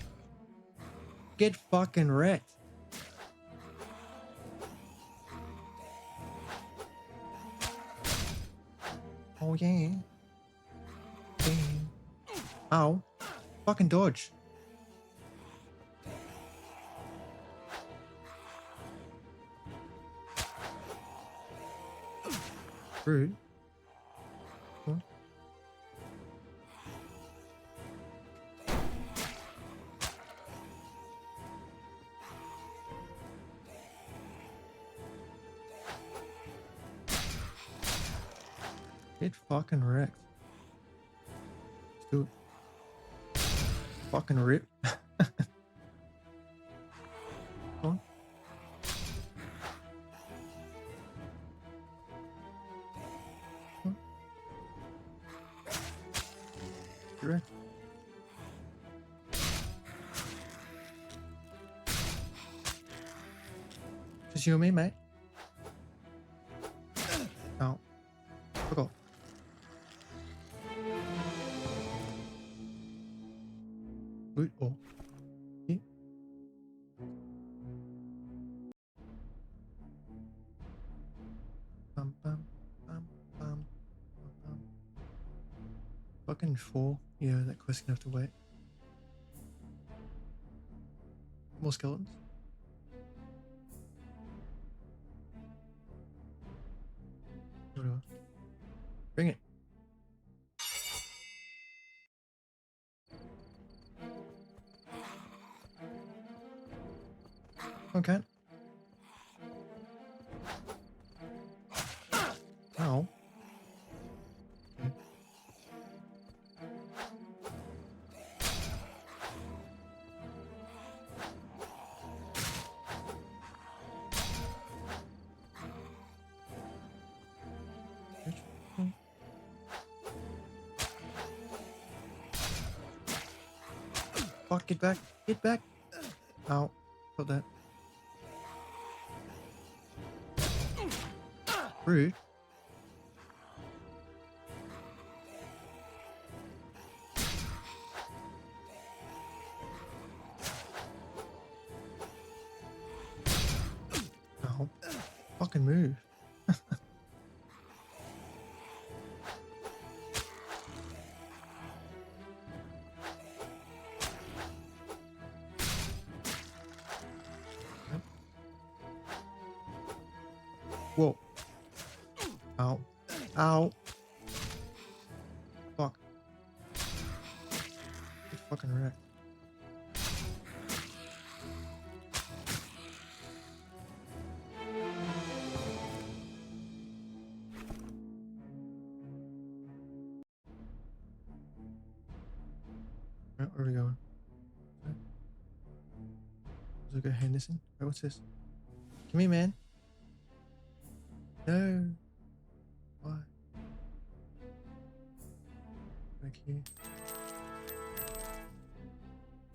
Get fucking wrecked. Oh yeah. Bam. Ow. Fucking dodge. Rude. Huh? Get fucking wrecked. Let's do it. Fucking rip. Come on. Get wrecked. Just you and me, mate. Oh. Fuck off. Loot all. Yeah. Bum, bum, bum, bum, bum. Fucking 4. Yeah, that quest can have to wait. More skeletons. Whatever. Bring it. Okay. Ow. Fuck, get back. Get back. Ow. Got that. Rude. Ow. Fucking move. Whoa. Ow. Ow. Fuck. Get fucking wrecked. Right, where are we going? Okay. Let's go Henderson. Wait, what's this? Come here, man. No. Why? Back here.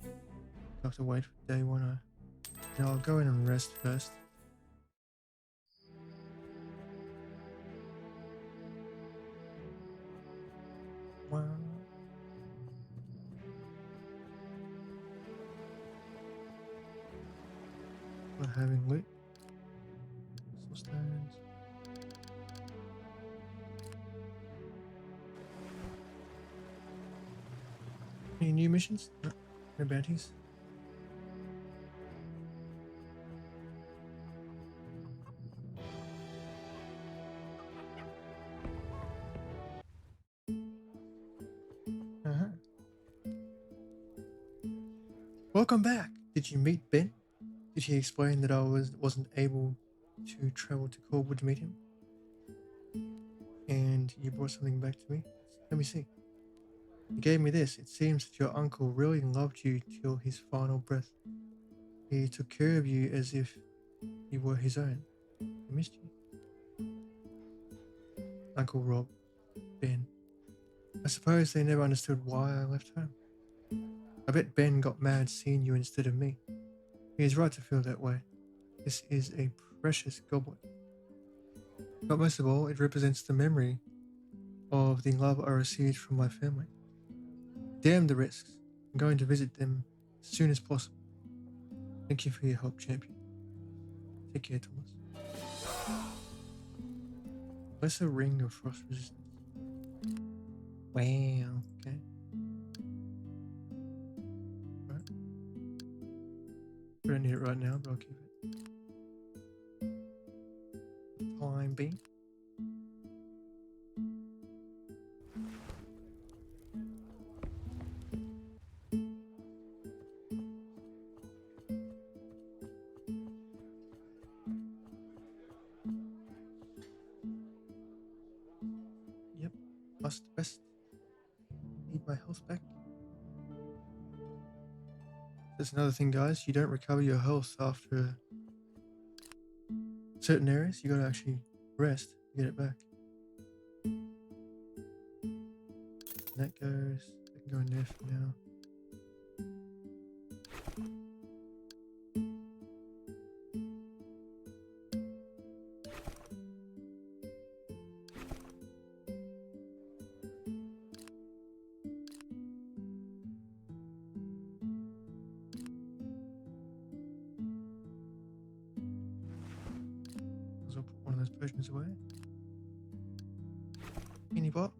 I have to wait for day one. No, I'll go in and rest first. Wow. We're having loot. Soul stones. Any new missions? No, no bounties. Uh-huh. Welcome back. Did you meet Ben? Did he explain that I wasn't able to travel to Corwood to meet him? And you brought something back to me? Let me see. He gave me this. It seems that your uncle really loved you till his final breath. He took care of you as if you were his own. He missed you. Uncle Rob, Ben. I suppose they never understood why I left home. I bet Ben got mad seeing you instead of me. He is right to feel that way. This is a precious goblet. But most of all, it represents the memory of the love I received from my family. Damn the risks. I'm going to visit them as soon as possible. Thank you for your help, champion. Take care, Thomas. Lesser ring of frost resistance. Wow, okay. Right. We don't need it right now, but I'll keep it. Time being. Yep, must rest. Need my health back. That's another thing, guys. You don't recover your health after certain areas. You gotta actually rest to get it back. That goes. I can go in there for now. I'll put one of those potions away. Any bot?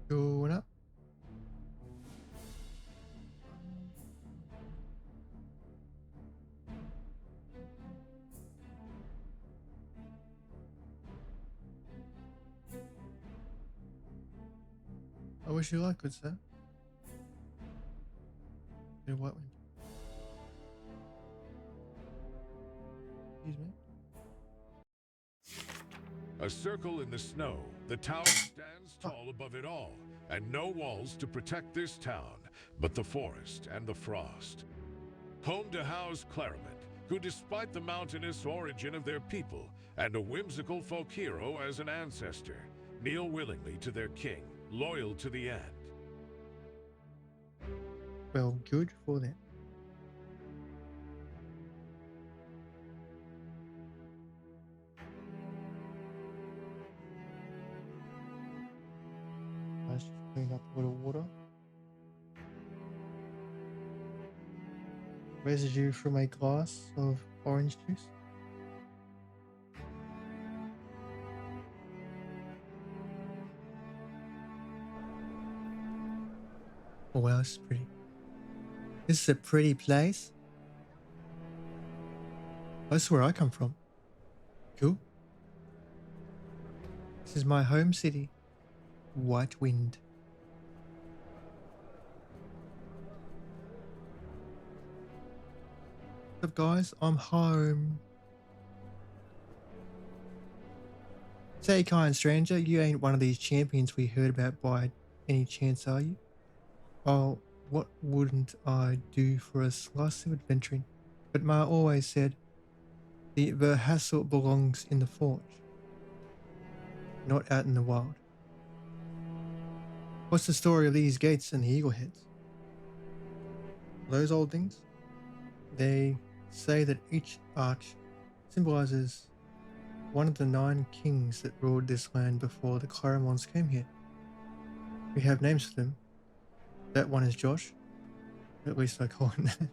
Going up. I wish you luck, good sir. Bit of white wind. Excuse me. A circle in the snow, the tower stands tall above it all, and no walls to protect this town, but the forest and the frost. Home to house Clariment, who despite the mountainous origin of their people, and a whimsical folk hero as an ancestor, kneel willingly to their king, loyal to the end. Well, good for them. Let's just clean up a little water. Residue from a glass of orange juice. Oh wow, this is pretty. This is a pretty place. That's where I come from. Cool. This is my home city. White Wind. What's up, guys? I'm home. Say, kind stranger, you ain't one of these champions we heard about by any chance, are you? Oh, what wouldn't I do for a slice of adventuring? But Ma always said, the hassle belongs in the forge, not out in the wild. What's the story of these gates and the eagle heads? Those old things? They say that each arch symbolizes one of the 9 kings that ruled this land before the Clarimons came here. We have names for them. That one is Josh. At least I call him that.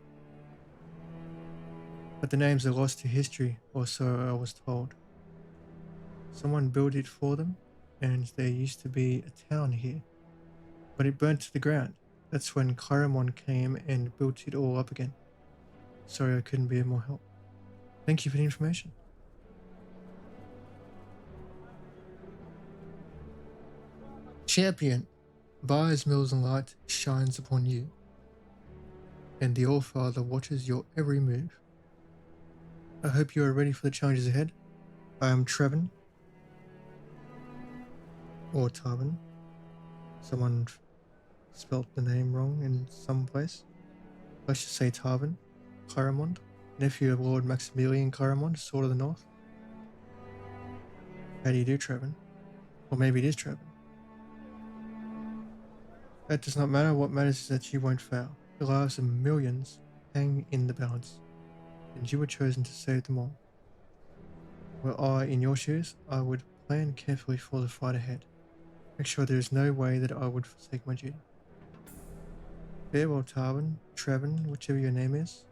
But the names are lost to history, or so I was told. Someone built it for them, and there used to be a town here. But it burnt to the ground. That's when Clarimon came and built it all up again. Sorry I couldn't be of more help. Thank you for the information. Champion, Byers Mills and light shines upon you, and the All-Father watches your every move. I hope you are ready for the challenges ahead. I am Trevin, or Tarvin. Someone spelt the name wrong in some place. Let's just say Tarvin, Clarimond, nephew of Lord Maximilian Clarimond, Sword of the North. How do you do, Trevin? Or maybe it is Trevin. That does not matter. What matters is that you won't fail. The lives of millions hang in the balance, and you were chosen to save them all. Were I in your shoes, I would plan carefully for the fight ahead. Make sure there is no way that I would forsake my duty. Farewell, Tarvin, Trevin, whichever your name is.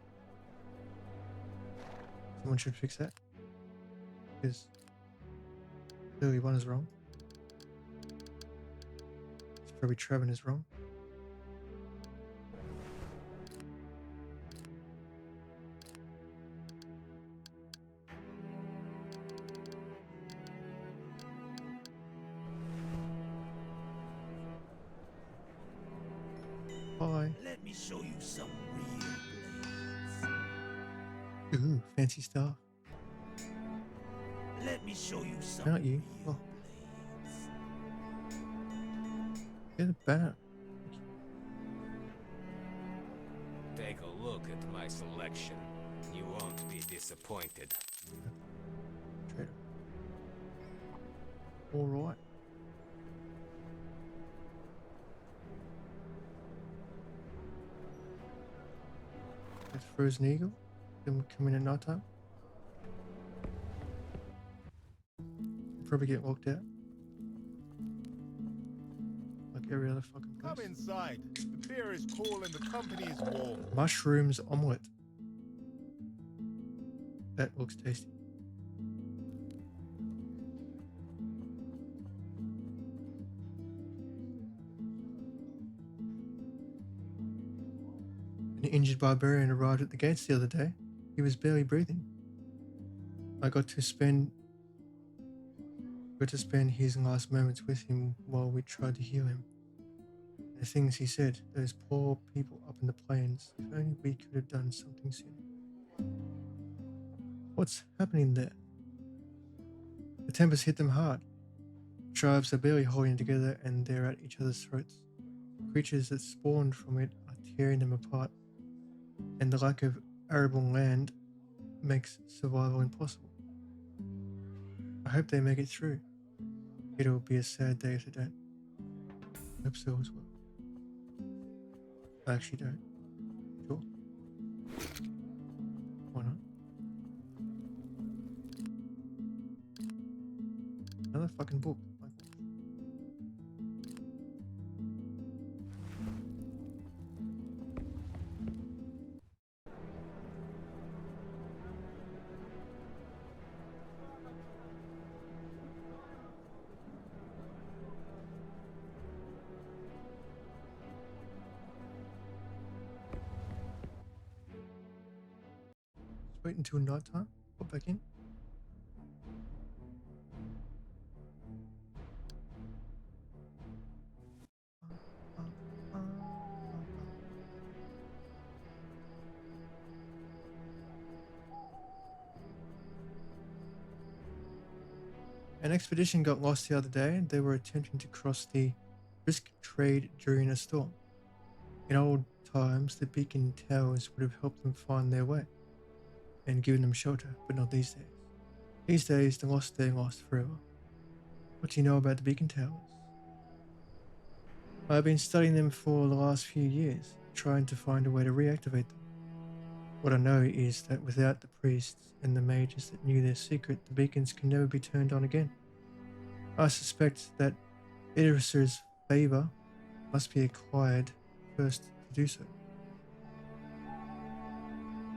Someone should fix that, because clearly one is wrong. It's probably Trevin is wrong. Hi. Let me show you some real blades. Ooh, fancy stuff. Let me show you some Aren't you? real Oh, blades. get a banner. Take a look at my selection. You won't be disappointed. Trader. All right. That's Frozen Eagle. Then come in at night time. Probably get locked out. Like every other fucking place. Come inside. The beer is cool and the company is warm. Mushrooms omelette. That looks tasty. An injured barbarian arrived at the gates the other day. He was barely breathing. I got to spend his last moments with him while we tried to heal him. The things he said, those poor people up in the plains, if only we could have done something sooner. What's happening there? The tempest hit them hard. Tribes are barely holding together and they're at each other's throats. Creatures that spawned from it are tearing them apart, and the lack of arable land makes survival impossible. I hope they make it through. It'll be a sad day if they don't. I hope so as well. I actually don't. Sure. Why not? Another fucking book. My gosh. Just wait until night time. Pop back in. An expedition got lost the other day. They were attempting to cross the risk trade during a storm. In old times, the beacon towers would have helped them find their way and given them shelter, but not these days. These days, the lost stay lost forever. What do you know about the beacon towers? I've been studying them for the last few years, trying to find a way to reactivate them. What I know is that without the priests and the mages that knew their secret, the beacons can never be turned on again. I suspect that Idris's favor must be acquired first to do so.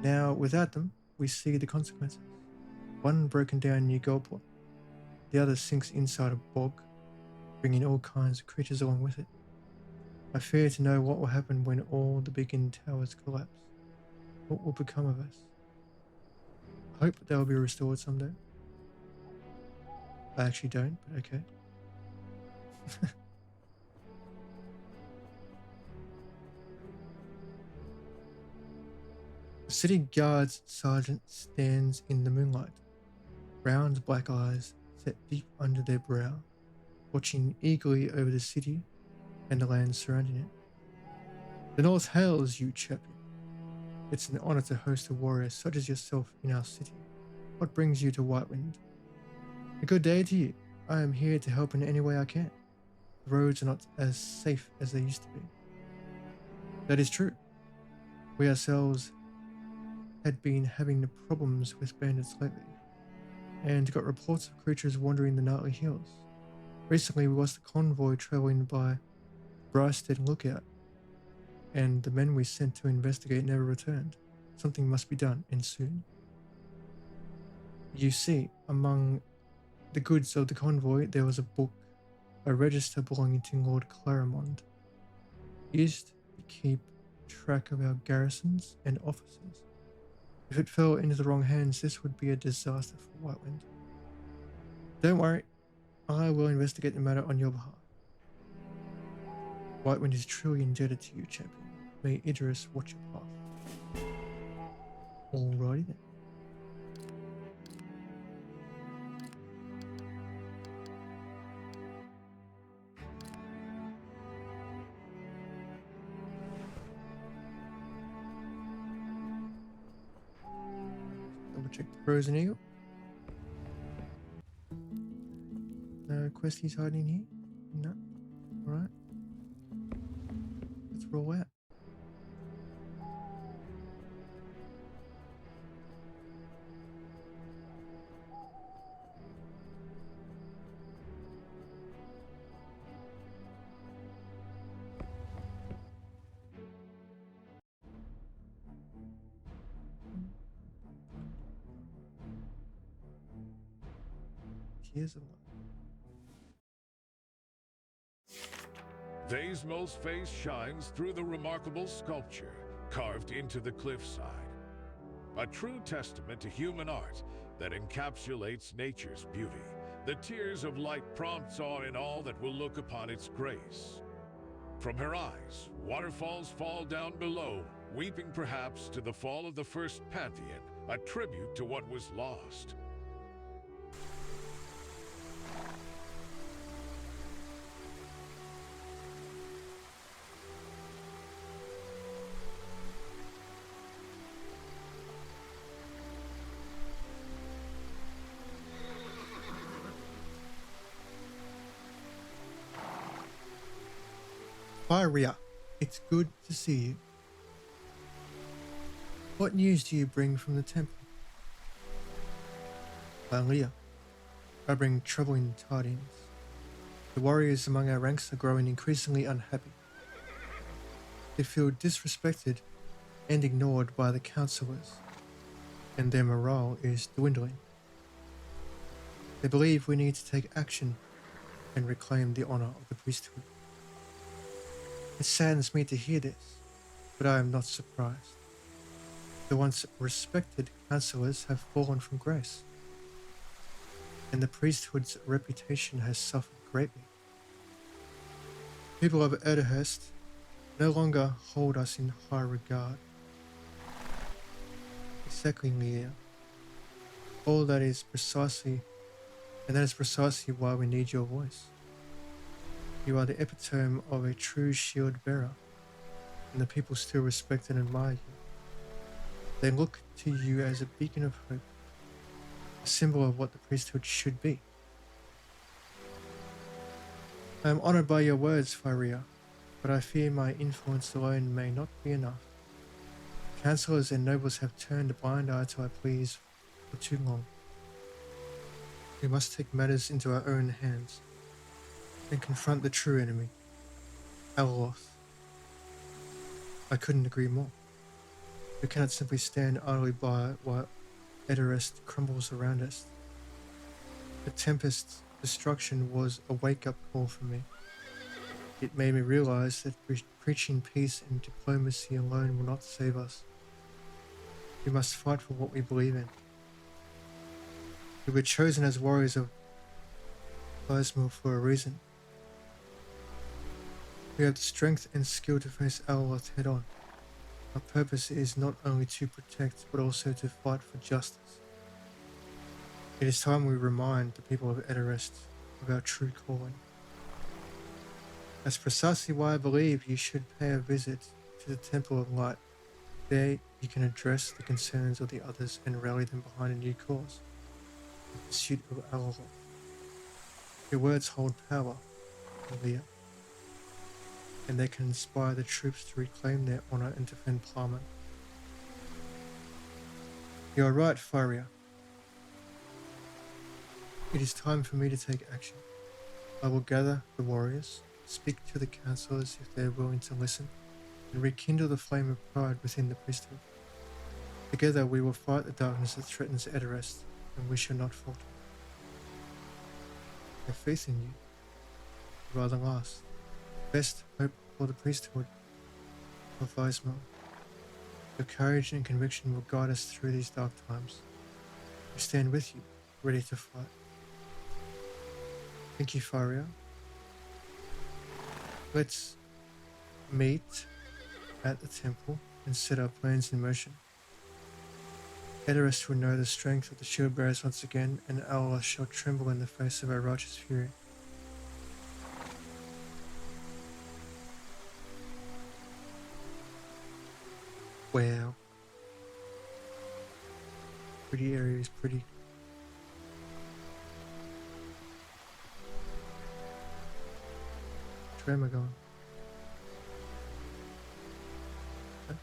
Now, without them, we see the consequences. One broken down near Goldport, the other sinks inside a bog, bringing all kinds of creatures along with it. I fear to know what will happen when all the beacon towers collapse. What will become of us? I hope they will be restored someday. I actually don't, but okay. The city guard's sergeant stands in the moonlight, round black eyes set deep under their brow, watching eagerly over the city and the land surrounding it. The North hails you, champion. It's an honor to host a warrior such as yourself in our city. What brings you to Whitewind? A good day to you. I am here to help in any way I can. The roads are not as safe as they used to be. That is true. We ourselves had been having problems with bandits lately, and got reports of creatures wandering the nightly hills. Recently we lost a convoy traveling by Brysted Lookout, and the men we sent to investigate never returned. Something must be done, and soon. You see, among the goods of the convoy there was a book, a register belonging to Lord Clarimond, used to keep track of our garrisons and officers. If it fell into the wrong hands, this would be a disaster for Whitewind. Don't worry, I will investigate the matter on your behalf. Whitewind is truly indebted to you, champion. May Idris watch your path. Alrighty then. Double check the frozen eagle. No questies hiding here? No. Alright. Let's roll out. Tears of life. Vaismo's face shines through the remarkable sculpture carved into the cliffside. A true testament to human art that encapsulates nature's beauty. The tears of light prompts awe in all that will look upon its grace. From her eyes, waterfalls fall down below, weeping perhaps to the fall of the first pantheon, a tribute to what was lost. Faria, it's good to see you. What news do you bring from the temple? Leah, I bring troubling tidings. The warriors among our ranks are growing increasingly unhappy. They feel disrespected and ignored by the counselors, and their morale is dwindling. They believe we need to take action and reclaim the honor of the priesthood. It saddens me to hear this, but I am not surprised. The once respected counselors have fallen from grace, and the priesthood's reputation has suffered greatly. People of Ederhest no longer hold us in high regard. Exactly, Leah. All that is precisely, and that is precisely why we need your voice. You are the epitome of a true shield bearer, and the people still respect and admire you. They look to you as a beacon of hope, a symbol of what the priesthood should be. I am honored by your words, Faria, but I fear my influence alone may not be enough. Councillors and nobles have turned a blind eye to our pleas for too long. We must take matters into our own hands and confront the true enemy, Alaloth. I couldn't agree more. We cannot simply stand idly by while Ederest crumbles around us. The Tempest's destruction was a wake-up call for me. It made me realize that preaching peace and diplomacy alone will not save us. We must fight for what we believe in. We were chosen as warriors of Plasma for a reason. We have the strength and skill to face Alaloth head-on. Our purpose is not only to protect, but also to fight for justice. It is time we remind the people of Ederest of our true calling. That's precisely why I believe you should pay a visit to the Temple of Light. There you can address the concerns of the others and rally them behind a new cause, the pursuit of Alaloth. Your words hold power, Leah, and they can inspire the troops to reclaim their honor and defend Plarman. You are right, Faria. It is time for me to take action. I will gather the warriors, speak to the councillors if they are willing to listen, and rekindle the flame of pride within the priesthood. Together we will fight the darkness that threatens Ederest, and we shall not falter. I have faith in you. You are the last, best hope for the priesthood of Weismar. Your courage and conviction will guide us through these dark times. We stand with you, ready to fight. Thank you, Faria. Let's meet at the temple and set our plans in motion. Ederest will know the strength of the shield bearers once again, and Alaloth shall tremble in the face of our righteous fury. Wow. Pretty area is pretty. Where am I going? Okay.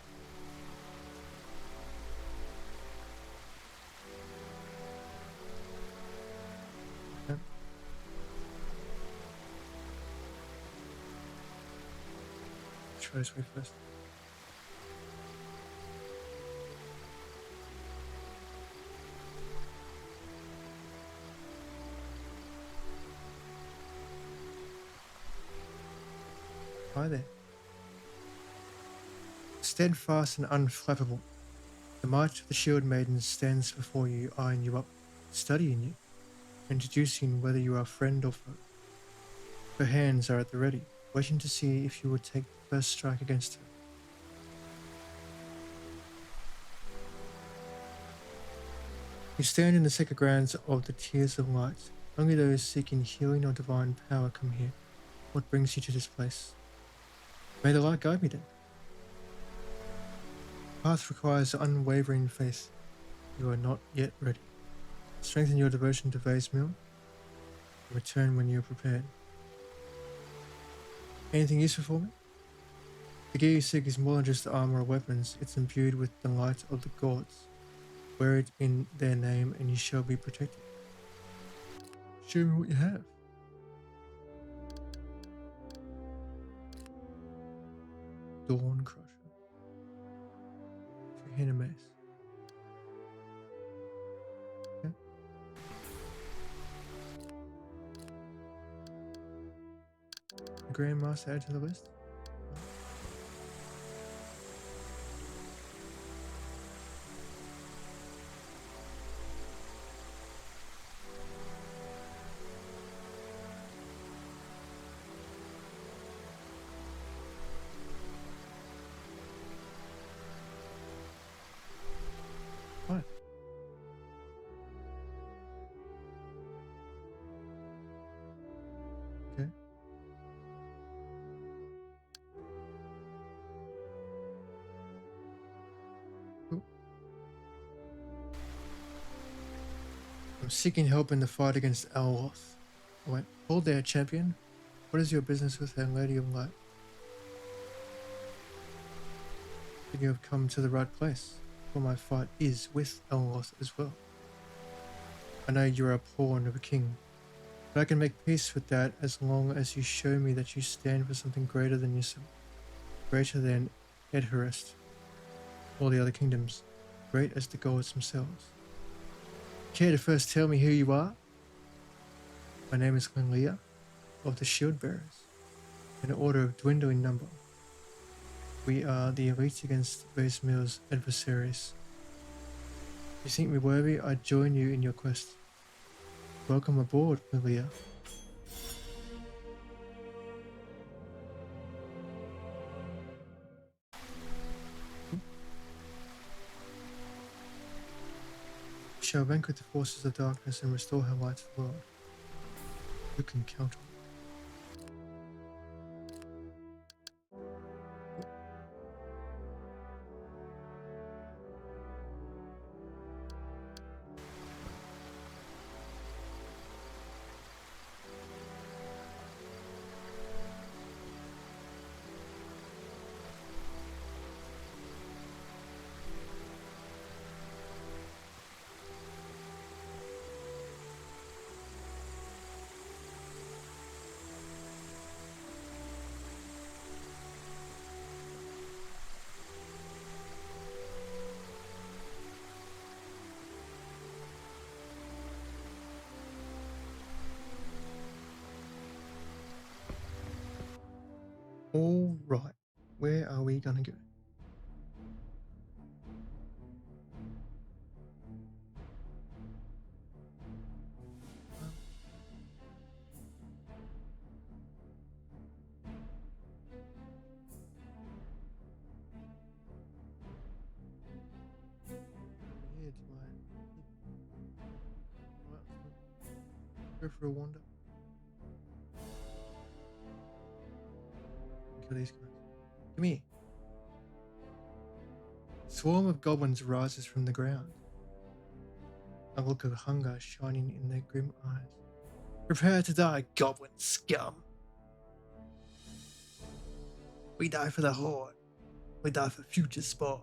Okay. Try this way first. Hi there. Steadfast and unflappable, the might of the Shield Maiden stands before you, eyeing you up, studying you, introducing whether you are friend or foe. Her hands are at the ready, waiting to see if you would take the first strike against her. You stand in the sacred grounds of the Tears of Light. Only those seeking healing or divine power come here. What brings you to this place? May the light guide me then. The path requires unwavering faith. You are not yet ready. Strengthen your devotion to Vaesmil. Return when you are prepared. Anything useful for me? The gear you seek is more than just armor or weapons, it's imbued with the light of the gods. Wear it in their name and you shall be protected. Show me what you have. Dawn Crusher. Two-handed mace. Okay. The Grandmaster add to the list. What? Okay. Cool. I'm seeking help in the fight against Alaloth. I went, hold there, champion. What is your business with that Lady of Light? Then you have come to the right place, for my fight is with Alaloth as well. I know you are a pawn of a king, but I can make peace with that as long as you show me that you stand for something greater than yourself, greater than Edharest, all the other kingdoms, great as the gods themselves. Care to first tell me who you are? My name is Leah of the Shield Bearers, an order of dwindling number. We are the elite against Basemill's adversaries. If you think me worthy, I join you in your quest. Welcome aboard, Leah. We shall vanquish the forces of darkness and restore her light to the world. You can count on me. All right, where are we gonna go? Yeah, it's mine. Go for a wander. Kill these guys. Come here. Swarm of goblins rises from the ground. A look of hunger shining in their grim eyes. Prepare to die, goblin scum. We die for the horde. We die for future spawn.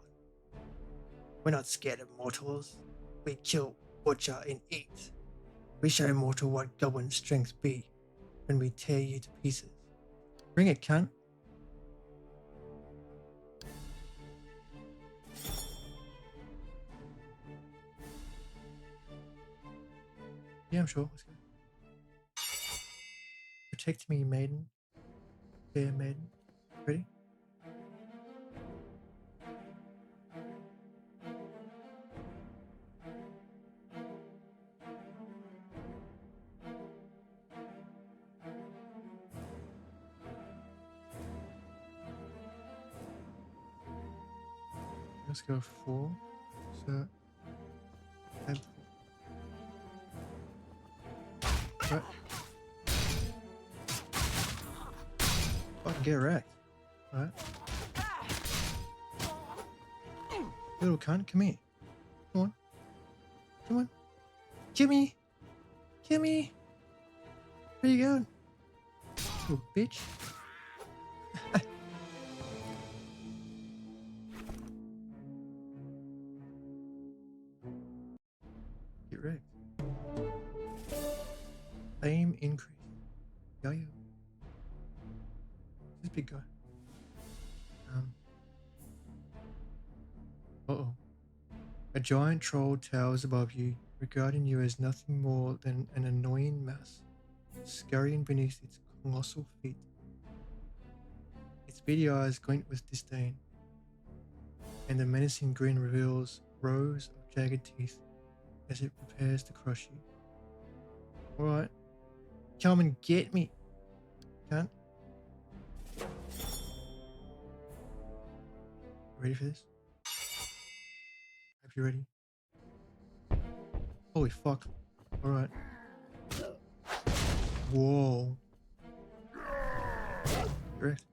We're not scared of mortals. We kill, butcher, and eat. We show mortal what goblin strength be when we tear you to pieces. Bring it, cunt. Yeah, I'm sure. Let's go. Protect me, maiden. Fair maiden. Ready? Let's go 4. So, add 4. Right. Fucking get wrecked. Alright. Little cunt, come here. Come on. Come on. Kimmy! Kimmy! Where you going? Little bitch. Get wrecked. Fame increase. Yo yo. This big guy. Uh-oh. A giant troll towers above you, regarding you as nothing more than an annoying mass, scurrying beneath its colossal feet. Its beady eyes glint with disdain, and a menacing grin reveals rows of jagged teeth as it prepares to crush you. Alright, come and get me, cunt. Ready for this? Hope you're ready. Holy fuck. Alright. Whoa. Correct.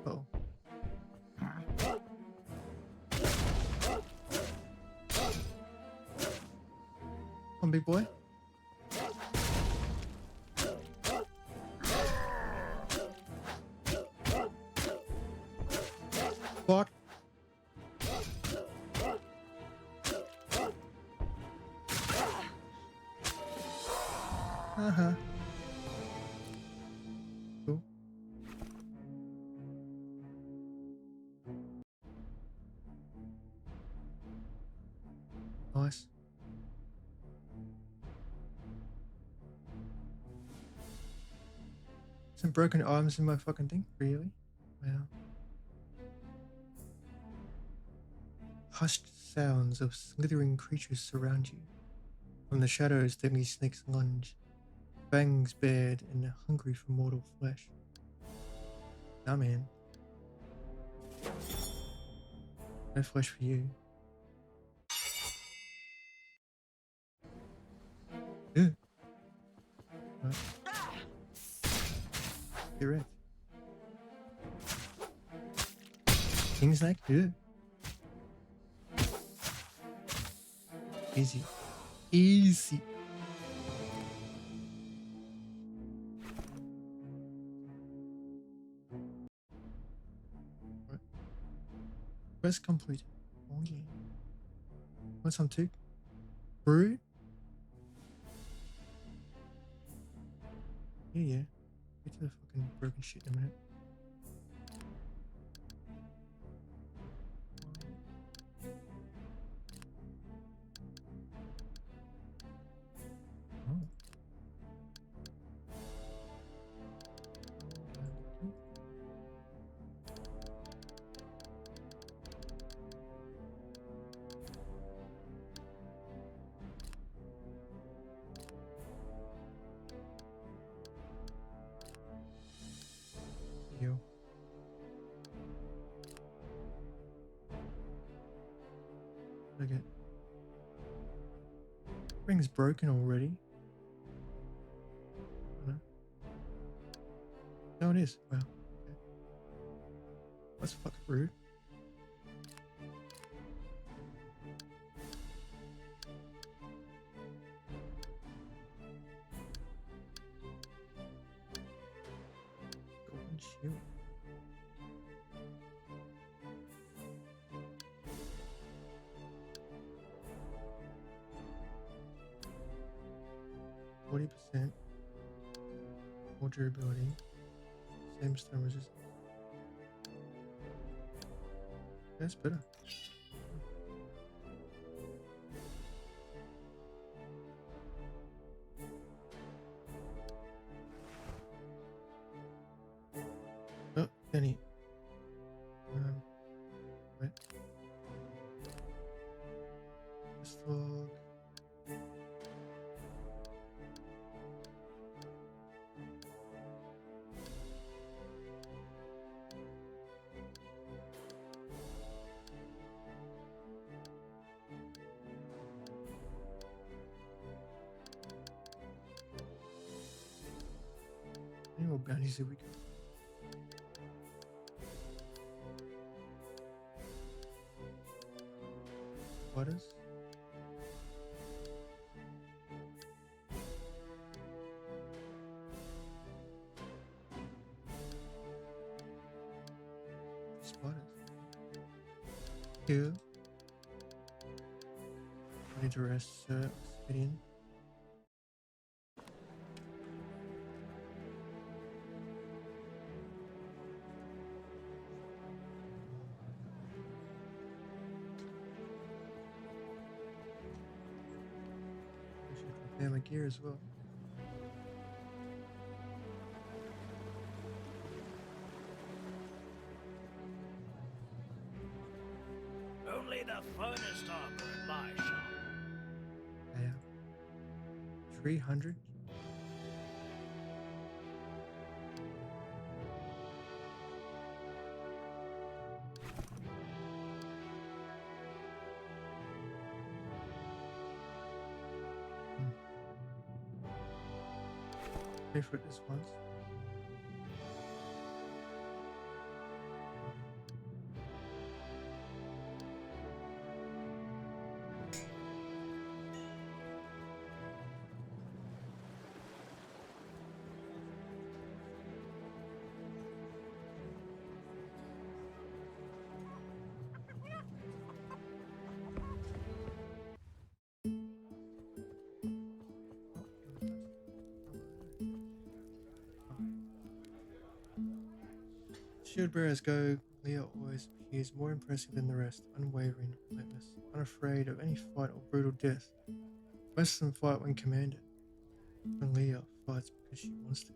Oh. Come on, big boy. Fuck. Uh-huh. Cool. Nice. Some broken arms in my fucking thing? Really? Wow. Hushed sounds of slithering creatures surround you. From the shadows, deadly snakes lunge, fangs bared and hungry for mortal flesh. Nah, man. No flesh for you. Ugh. Right. Get wrecked. King snake? Ugh. Easy. Easy. Right. Quest complete. Oh yeah. Want some too? Brew? Yeah, yeah. Get to the fucking broken shit in a minute. Oh. Yo. Look at. Ring's broken already. Oh, no. No, it is. Wow. Okay. That's fucking rude. Golden shield. %, more durability, same stun resistance. That's better. Oh, Danny. Wait. This log. Any more bounties that we can? Spiders? Spiders. Two. I need to rest, sir. Obsidian. I should repair my gear as well. Only the finest armor in my shop. Yeah. 300? Pay for it this once. Shield bearers go, Leo always appears more impressive than the rest, unwavering, relentless, unafraid of any fight or brutal death. Most of them fight when commanded, and Leah fights because she wants to.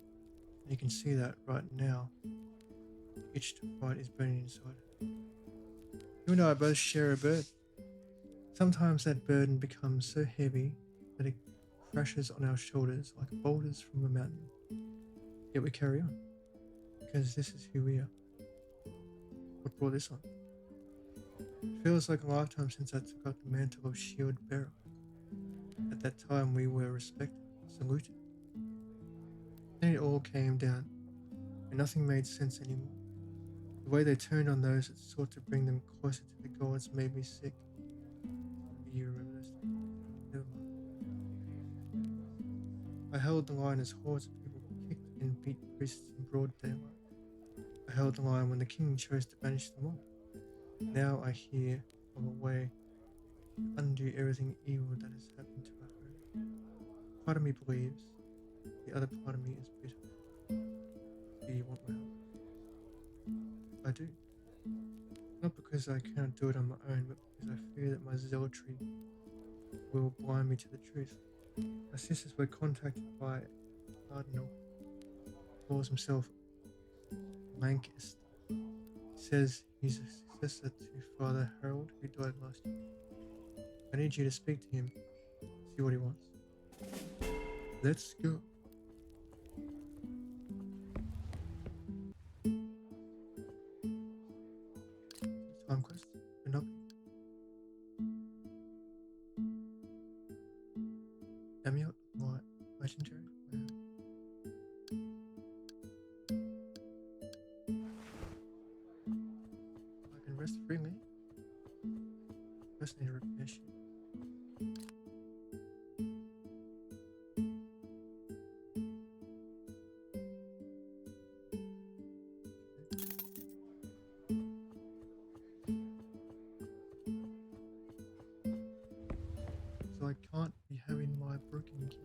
And you can see that right now. The itch to fight is burning inside her. You and I both share a burden. Sometimes that burden becomes so heavy that it crashes on our shoulders like boulders from a mountain. Yet we carry on, because this is who we are. What brought this on? It feels like a lifetime since I took up the mantle of shield bearer. At that time we were respected, saluted. Then it all came down, and nothing made sense anymore. The way they turned on those that sought to bring them closer to the gods made me sick. You remember those things? Never mind. I held the line as hordes of people kicked and beat priests in broad daylight. I held the line when the king chose to banish them all. Now I hear of a way to undo everything evil that has happened to our home. Part of me believes, the other part of me is bitter. Do you want my help? I do. Not because I cannot do it on my own, but because I fear that my zealotry will blind me to the truth. My sisters were contacted by a cardinal who calls himself Lancaster. He says he's a successor to Father Harold, who died last year. I need you to speak to him, see what he wants. Let's go. Time quest. Nope. Amulet. What? Legendary. Wow. I can rest freely. First need a repair sheet. So I can't be having my broken key.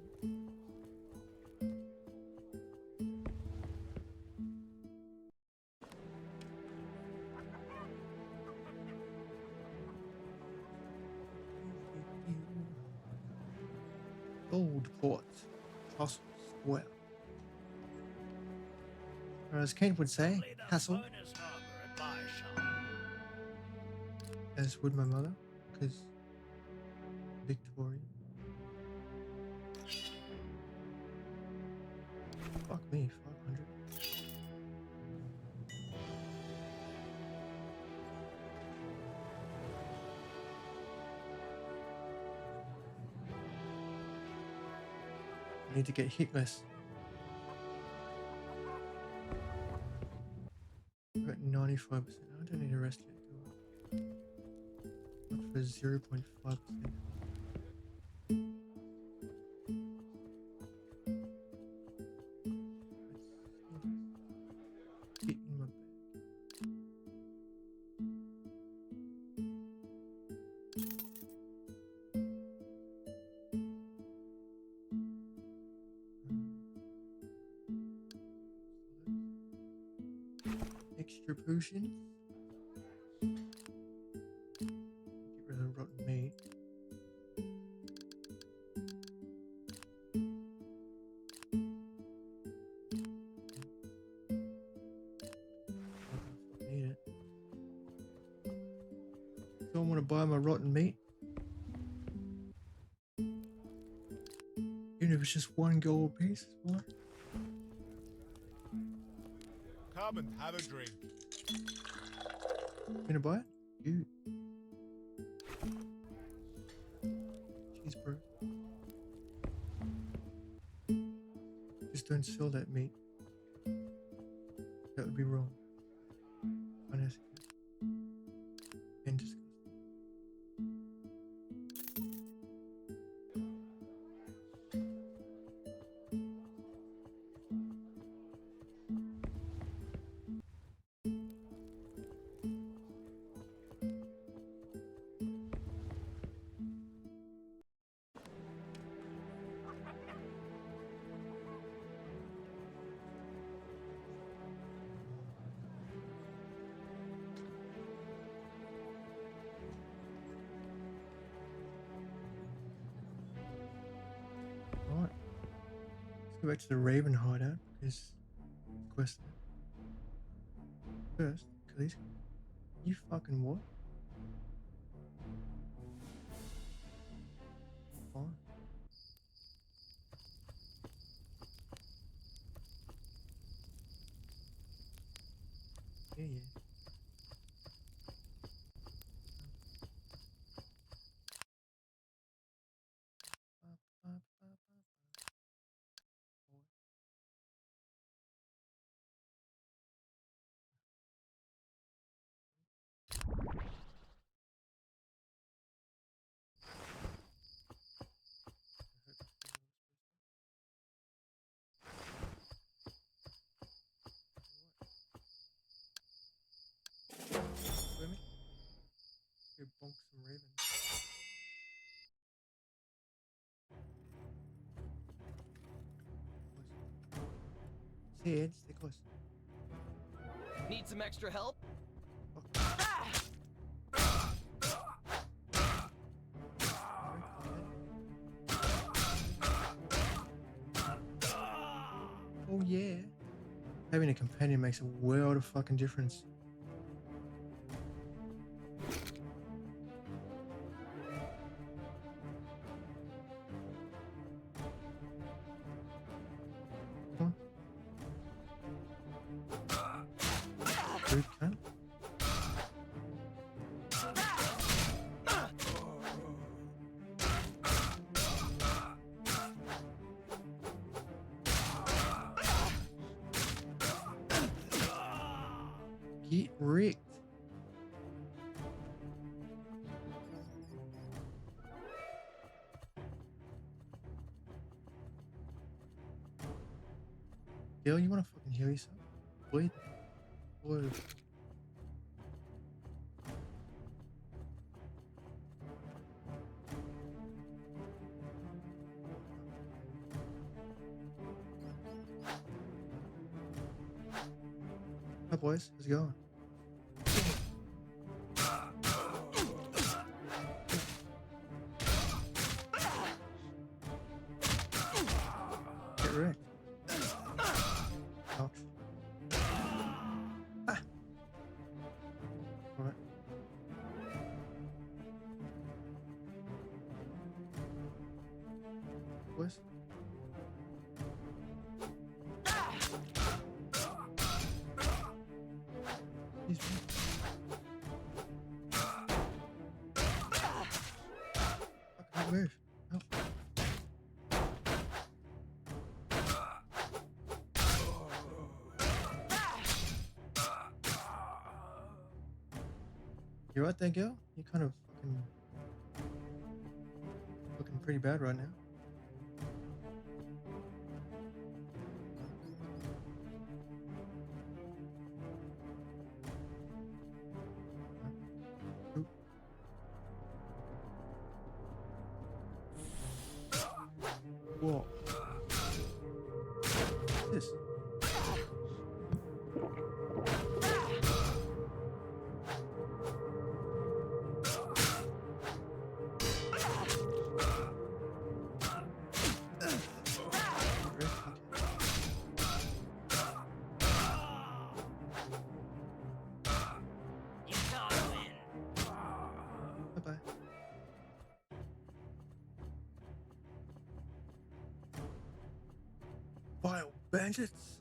Gold Port, Castle Square. Or as Kent would say, Only the Castle, finest armor in my shop. as would my mother, because Victoria. Fuck me, 500. I need to get hit less. I'm at 95%. I don't need a rest yet, do I? Not for 0.5%. Hit in my bag. potion. Get rid of the rotten meat. Need it. So I want to buy my rotten meat. Even if it's just one gold piece. What? Come and have a drink. You gonna buy it? You. Cheese, bro. Just don't sell that meat. That would be wrong. Unethical. And disgusting. Right. Let's go back to the Raven hideout because quest first. Cause these, you fucking what? Fine. Yeah, yeah. With me? Go bonk some ravens. See, Ed, stay close. Need some extra help? Oh yeah. Having a companion makes a world of fucking difference. Come on. Rude cunt. Get wrecked. Gil, you wanna fucking heal yourself? Bleed. Bleed. Hi boys, how's it going? Get wrecked. Ouch. Ah. Alright. Boys. Excuse me. I can't move. Help. You right there, girl? You're kind of fucking looking pretty bad right now. Oop. Whoa. What's this? bandits!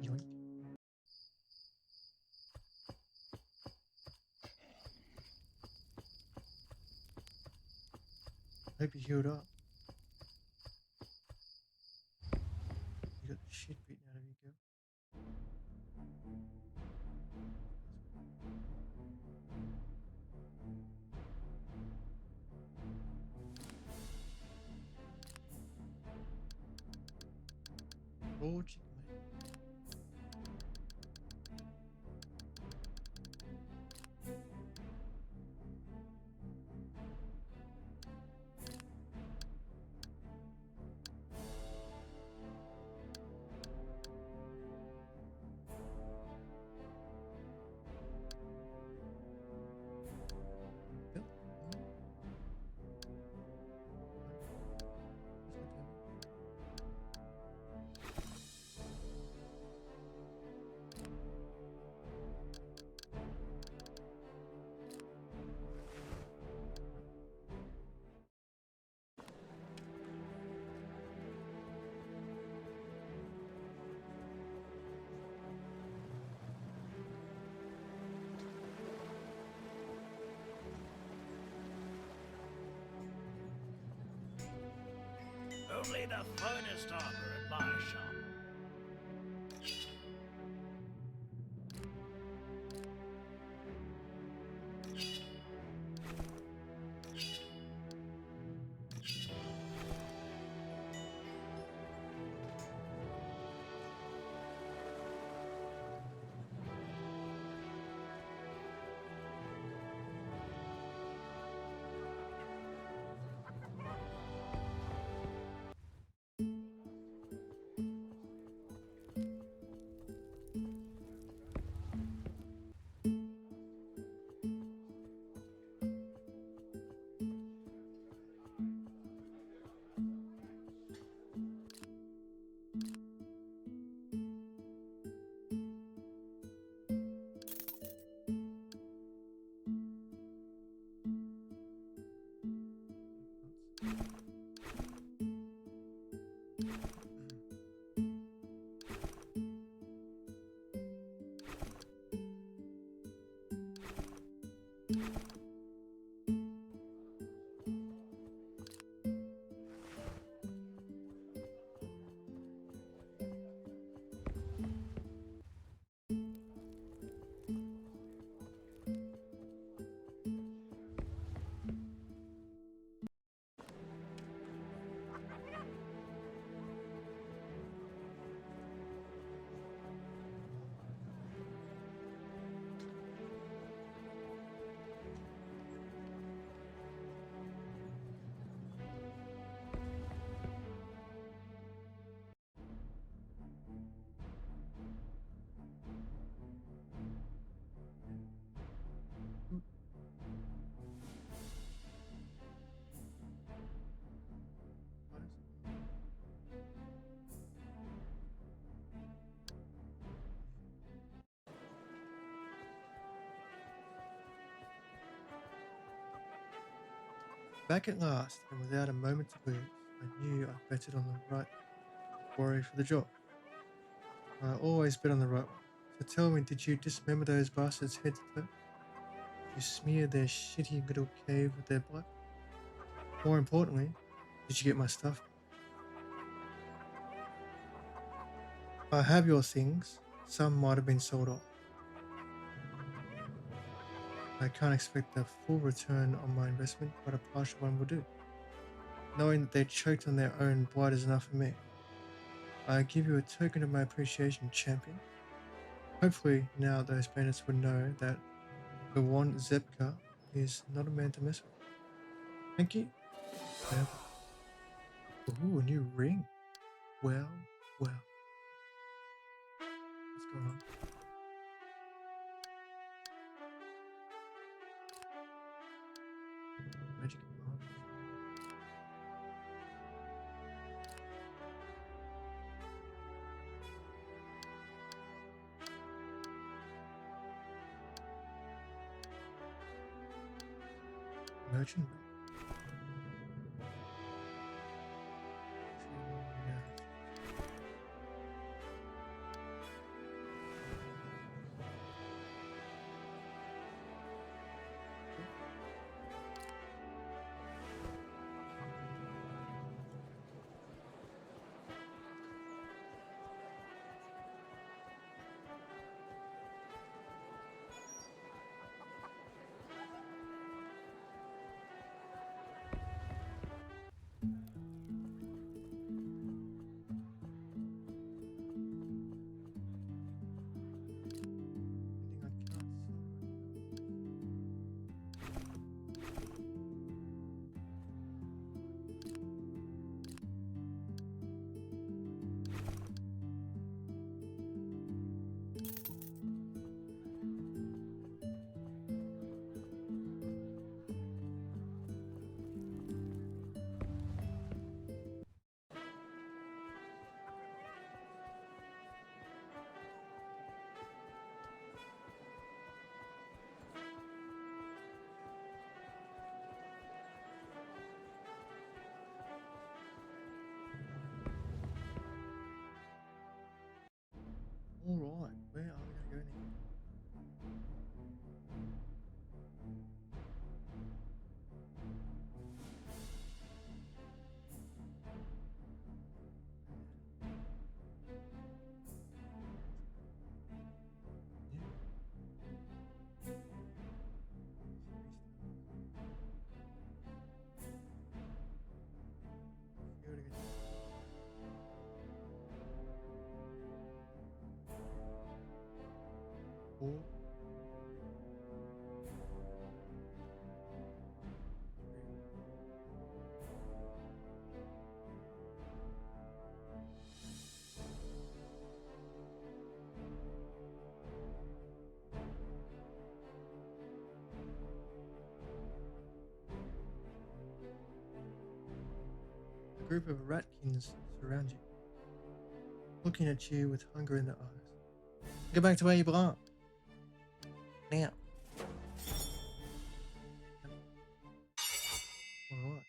Yoink. Hope you healed up. You got the shit beaten out of you, girl. Raw chicken, mate. Yep. Only the finest armor at my shop. Back at last, and without a moment to lose, I knew I betted on the right warrior for the job. I always bet on the right one. So tell me, did you dismember those bastards head to toe? Did you smear their shitty little cave with their blood? More importantly, did you get my stuff? I have your things. Some might have been sold off. I can't expect a full return on my investment, but a partial one will do. Knowing that they choked on their own blood is enough for me. I give you a token of my appreciation, champion. Hopefully now those bandits would know that the one Zepka is not a man to mess with. Thank you. Well. Ooh, a new ring. Well. What's going on? Magic. merchant. Alright, where are we going to go now? Four. A group of ratkins surround you, looking at you with hunger in their eyes. Go back to where you belong. Now. Alright.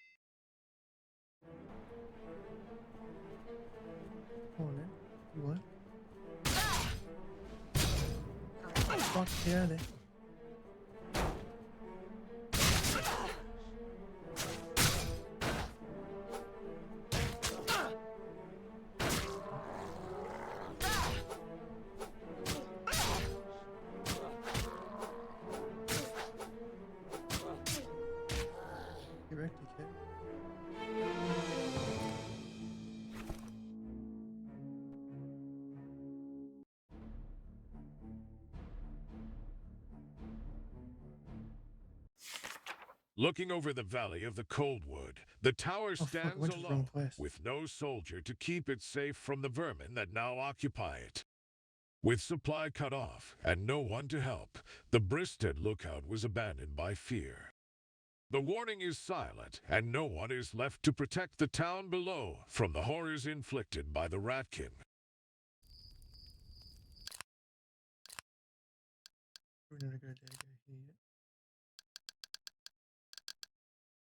Come on then. You want it? Fuck, get out of there. Get wrecked, you kid. Looking over the valley of the Coldwood, the tower Oh, fuck, I stands went to the wrong alone, place. with no soldier to keep it safe from the vermin that now occupy it. With supply cut off and no one to help, the Bristed lookout was abandoned by fear. The warning is silent, and no one is left to protect the town below from the horrors inflicted by the Ratkin. We're not gonna go here yet.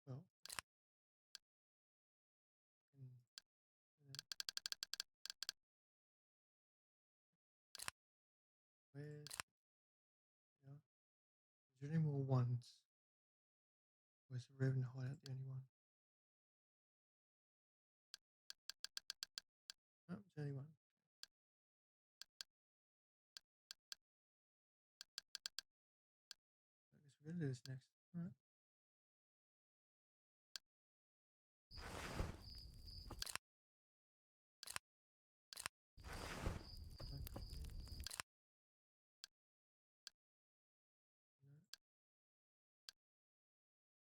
Well. Where's... Yeah. Is there any more ones? Or is the Revenant hideout the only one? No, it's the only one. I guess we're gonna do this next. Alright.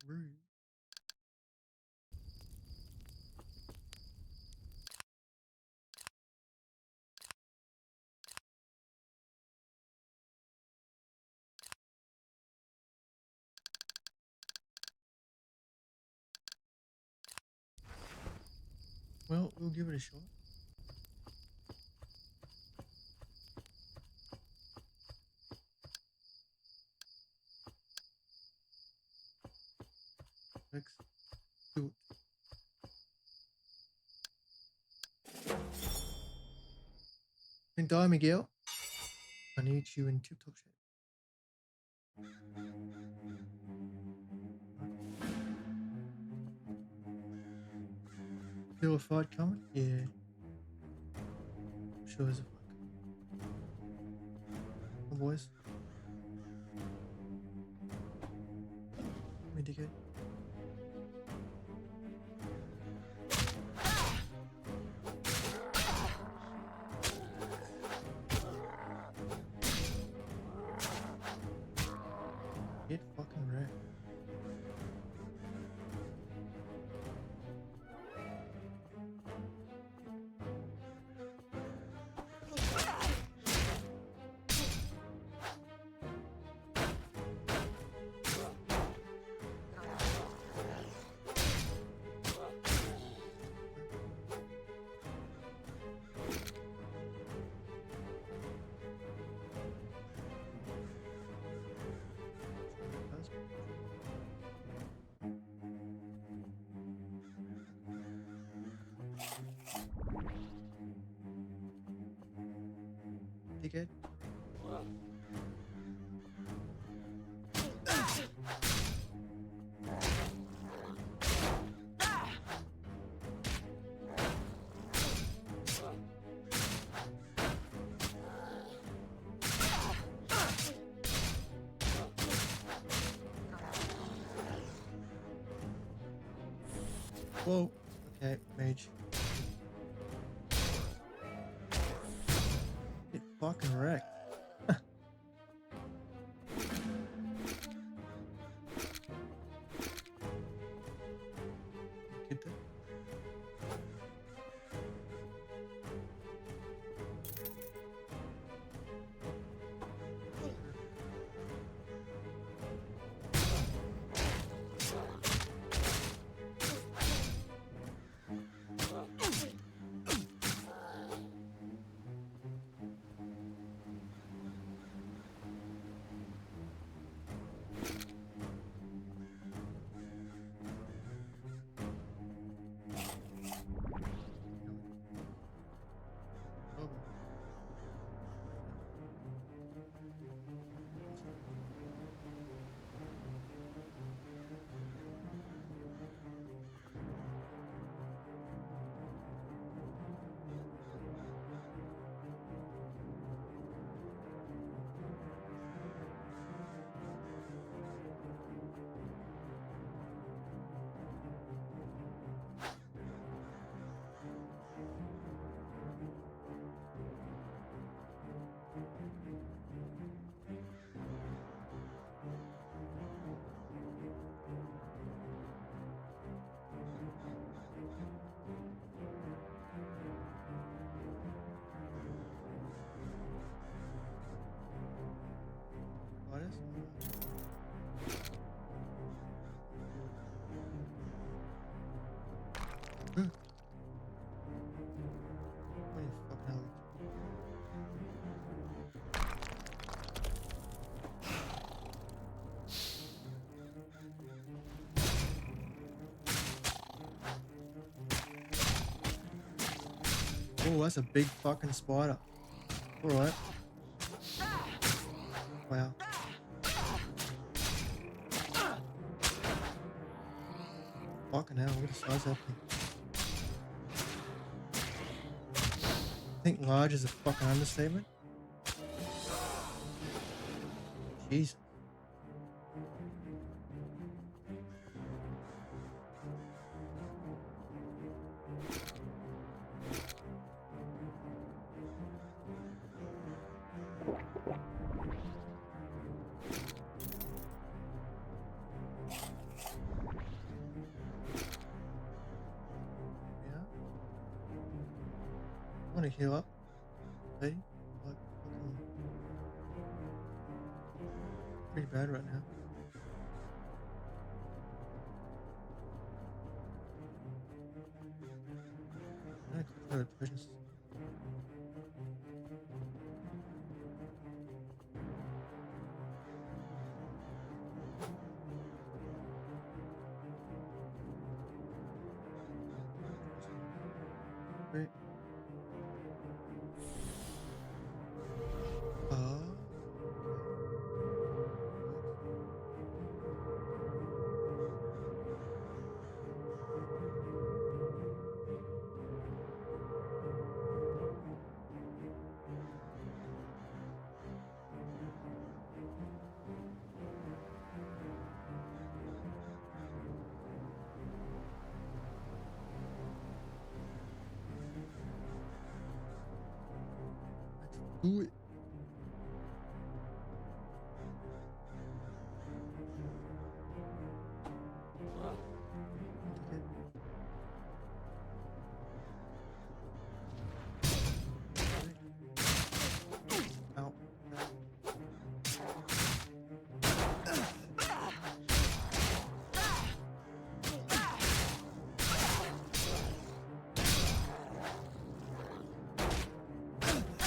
Rude. Well, we'll give it a shot. Don't die, Miguel. I need you in tip top shape. Feel a fight coming? Yeah. Sure as a fuck. Come on, boys. Me dickhead. Get fucking wrecked. Dickhead. Whoa. Okay, mage. Get fucking wrecked. Get that. Oh, spiders? What the fucking hell? Oh, that's a big fucking spider. Alright. Wow. Fucking hell, look at the size of that thing. I think large is a fucking understatement. Jesus. Yeah. I want to heal up, lady. Like, fucking pretty bad right now. I'm gonna click for the potions. Great. Do it. Ow.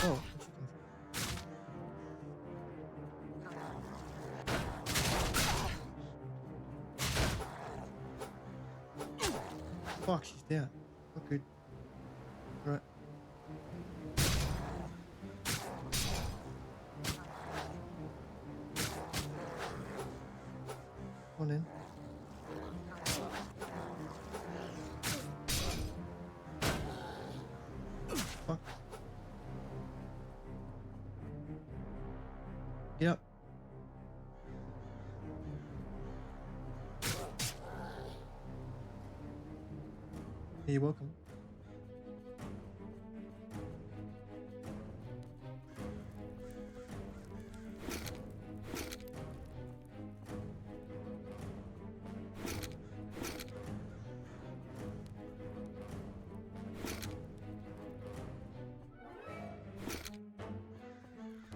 Oh, where'd you come from? Fuck, she's down. Not good. Right. Come on in. Fuck. Get up. Yeah, you're welcome.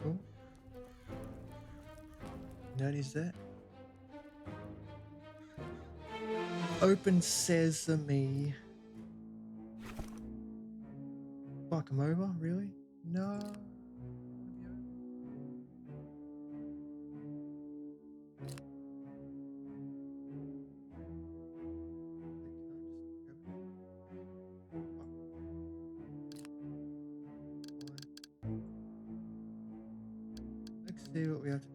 Cool. That is that. Open sesame. Fuck, I'm over? Really? No. Let's see what we have to do.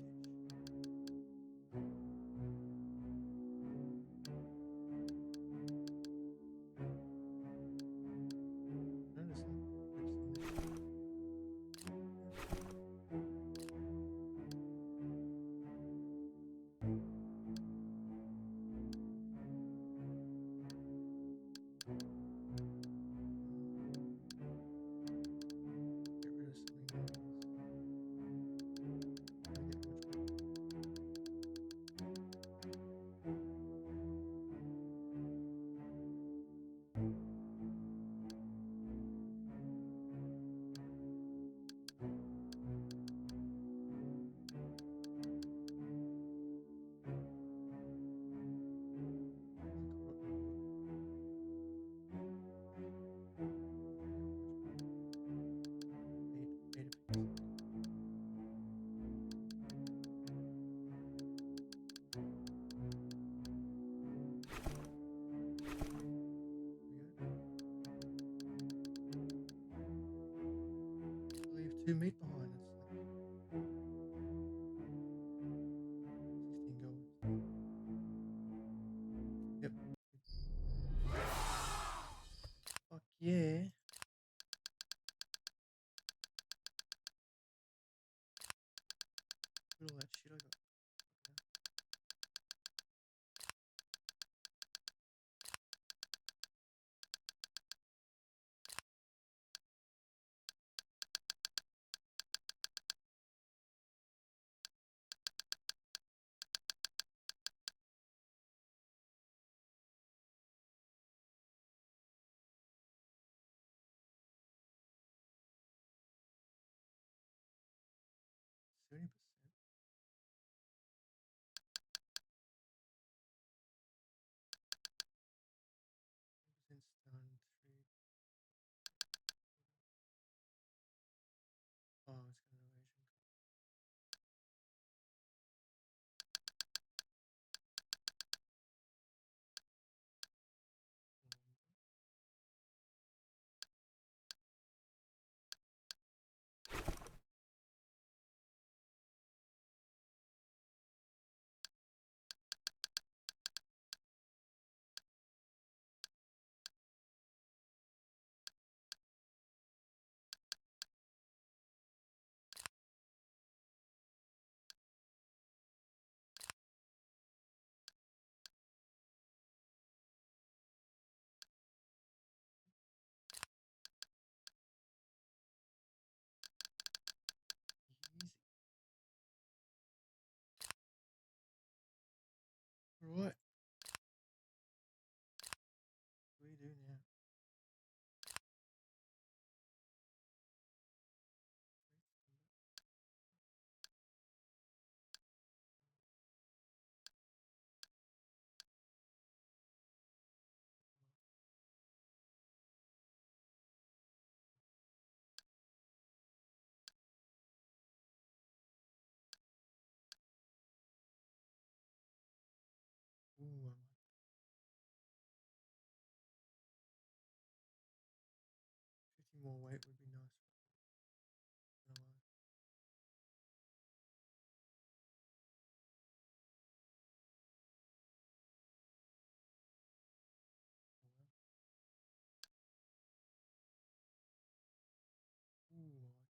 Leave 2 meat behind. It's like 16 gold. Yep. Fuck yeah. Look at all that shit I got. $70%. 10% stun, 3. Oh, it's got an elation. Right. What do we do now? Ooh, 50 more weight would be nice. Gonna lie. Oh, well. Ooh, I like that.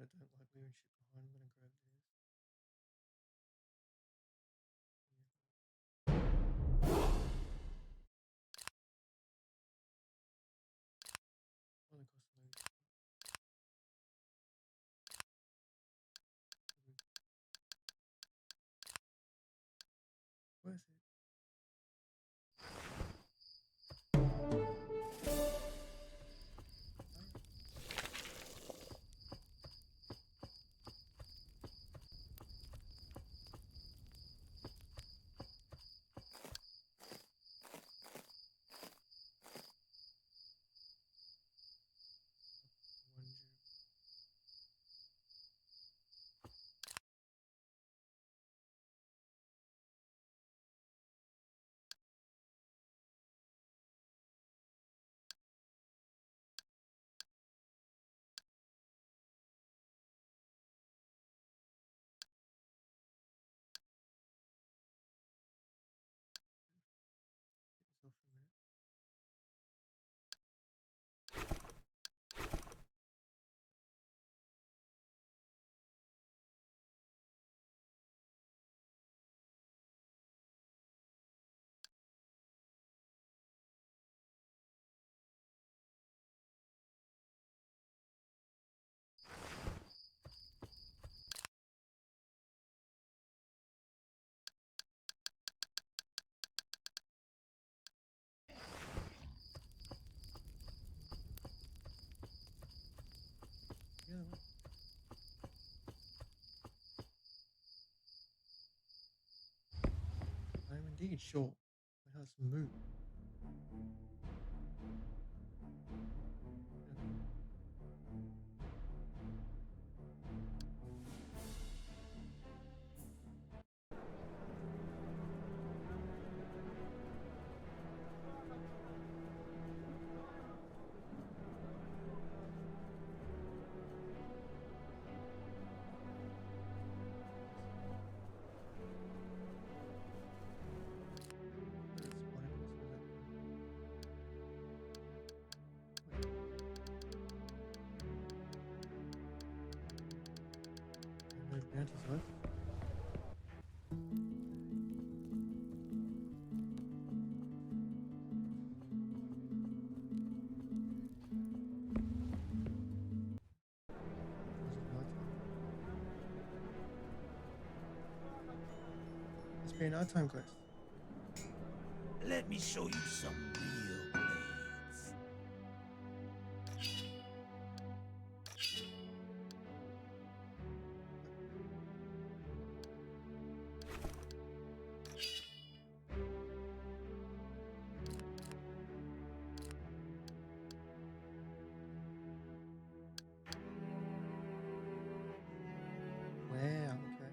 Okay. I don't like leaving shit behind. I'm gonna grab this. Only cost a load. Worth it. One job. Get myself for a minute. Yeah, that way. I am indeed sure. My house moved. Okay. Where's the spawning place? Where's that thing? Wait. There are no bounties left. Was it nighttime? Must be a nighttime quest. Let me show you some real blades. Wow, okay.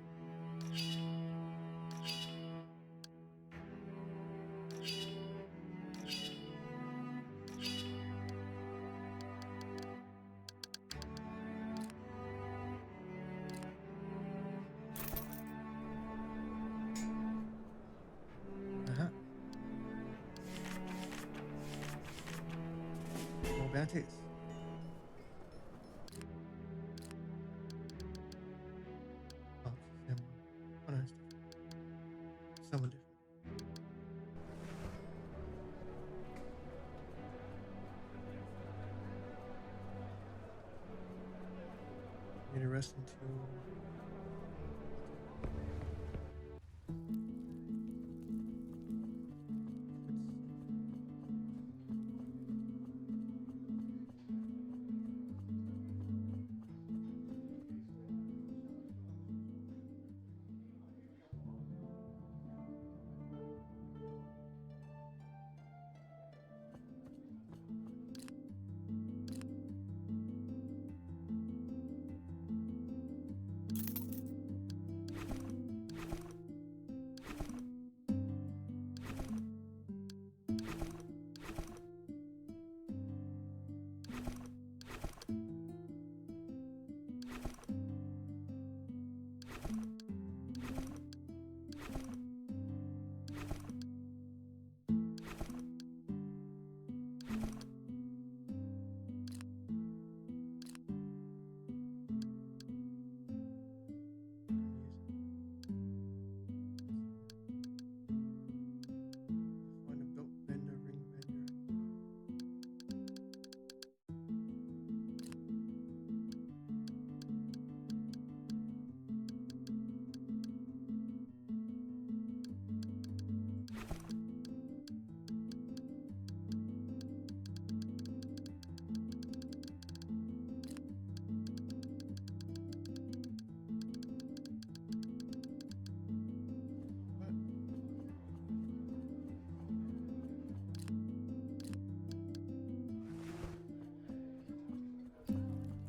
that is. Oh, it's the same one. Oh no, it's different. Someone different. Need to rest until find a belt bender, ring bender. What?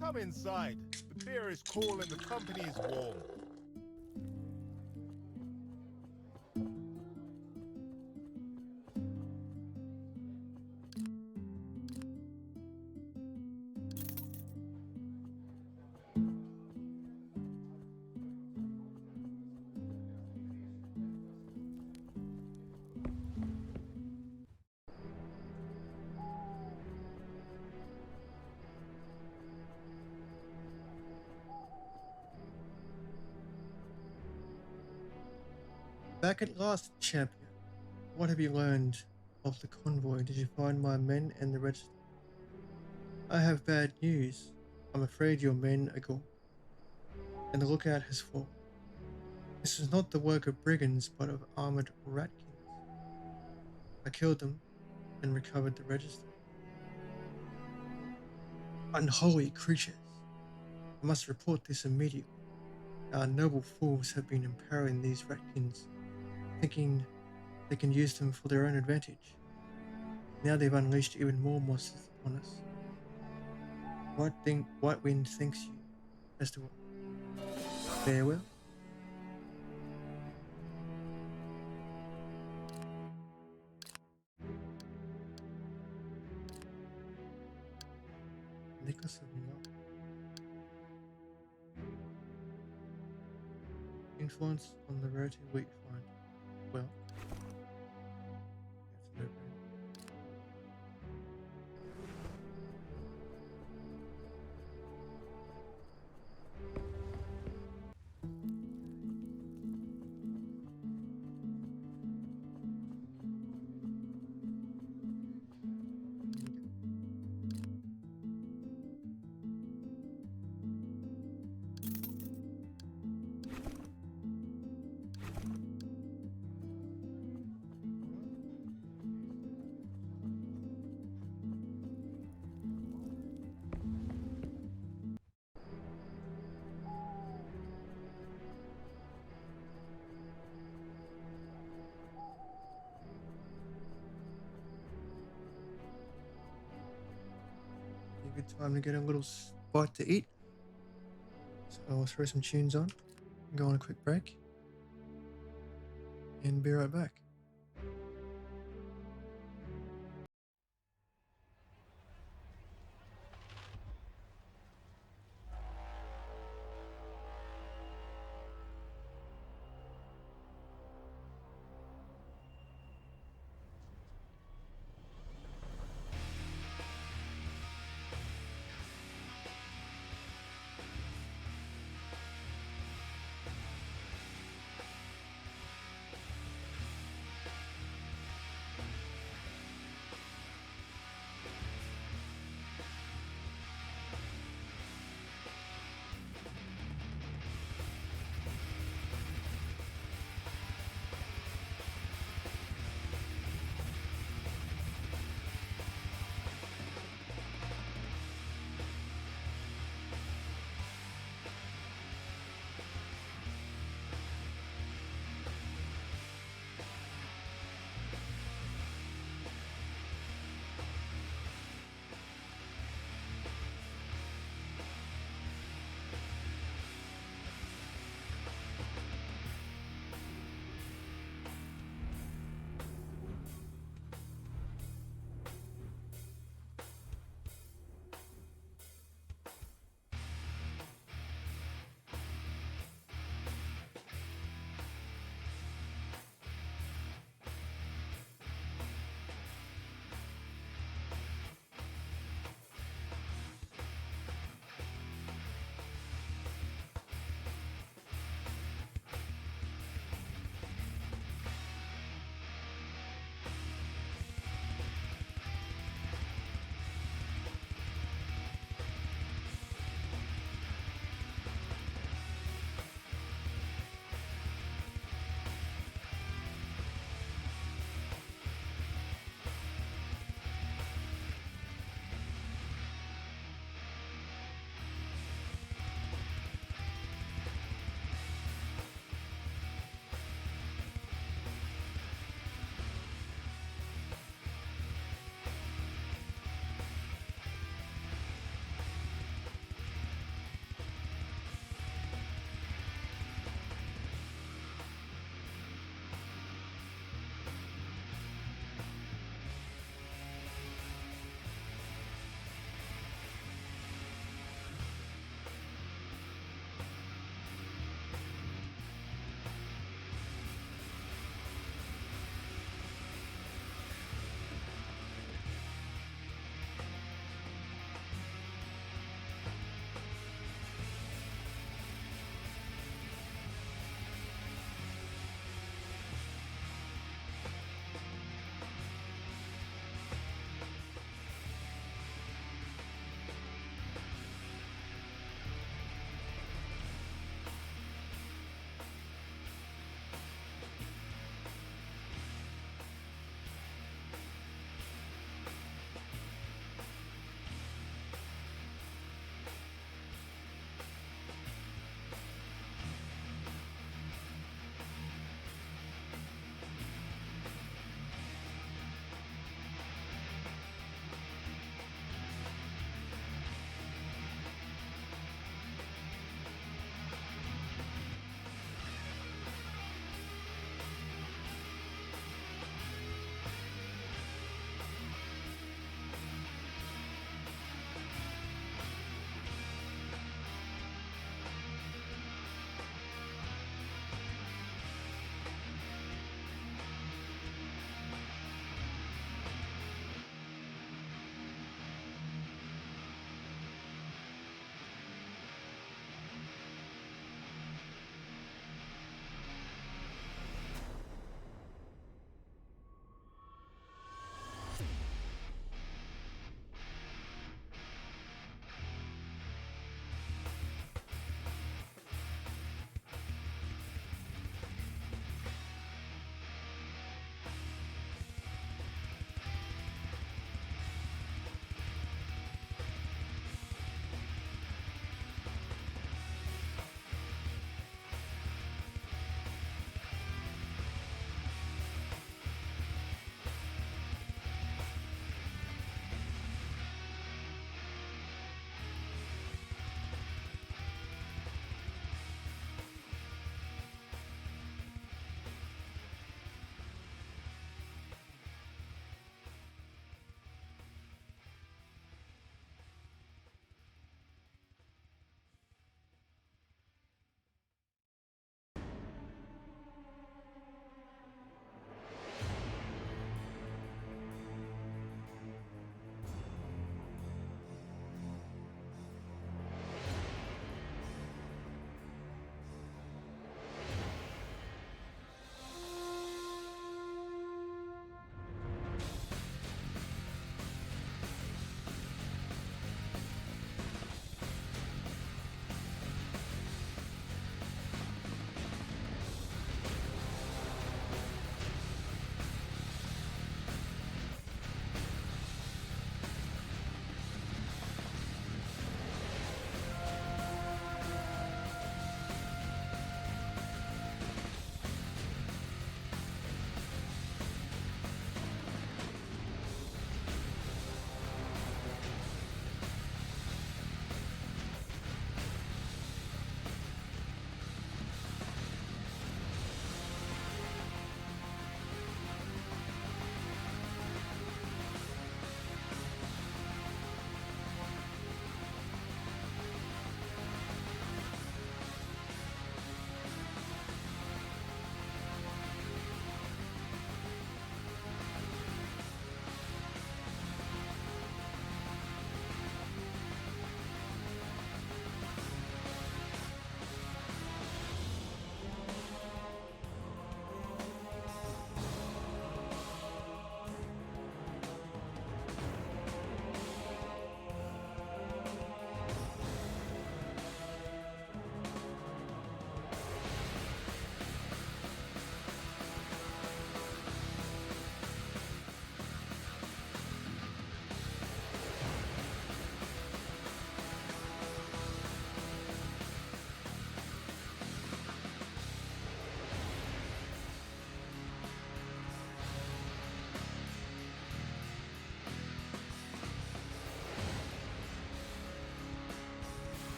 Come inside. The beer is cool and the company is warm. Back at last, champion. What have you learned of the convoy? Did you find my men and the register? I have bad news. I'm afraid your men are gone, and the lookout has fallen. This is not the work of brigands, but of armored ratkins. I killed them and recovered the register. Unholy creatures! I must report this immediately. Our noble fools have been empowering these ratkins, thinking they can use them for their own advantage. Now they've unleashed even more monsters upon us. White Wind thanks you as to what? Farewell? Necklace of Love. Influence on the rarity wheat find. Well, that's a no-brainer. A good time to get a little bite to eat. So I'll throw some tunes on, go on a quick break, and be right back.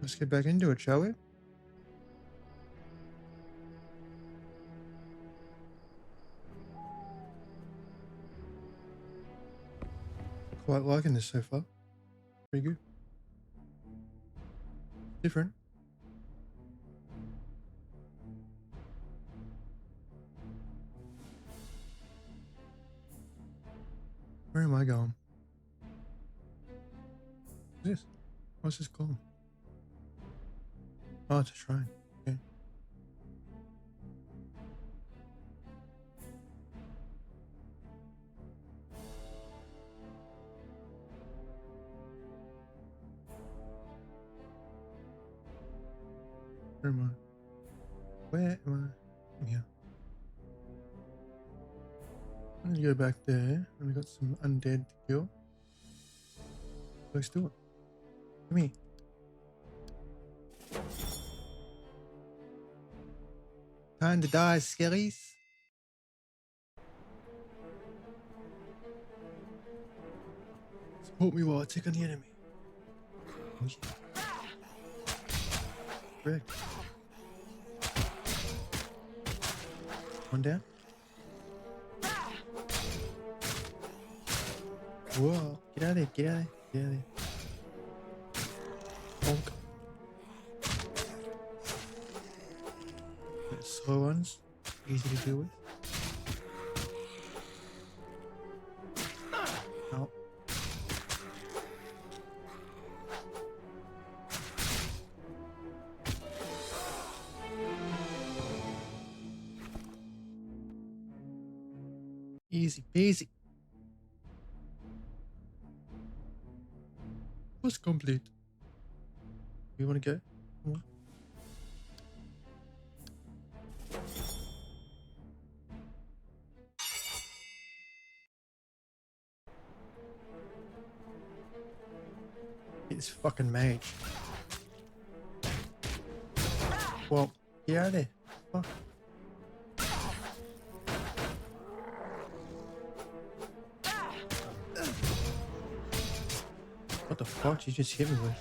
Let's get back into it, shall we? Quite liking this so far. Pretty good. Different. Where am I going? What's this? What's this called? Oh, it's a shrine. Okay. Where am I? Where am I? Yeah. I'm gonna go back there, and we got some undead to kill. Let's do it. Come here. Time to die, skellies. Support me while I take on the enemy. Oh, yeah. Correct. One down. Whoa. Get out of there. Get out of there. Get out of there. Bonk. The slow ones. Easy to deal with. Out. Easy peasy. Quest complete. You want to go? Come on. It's fucking mage. Well, get out of there. Fuck. What the fuck did you just hit me with?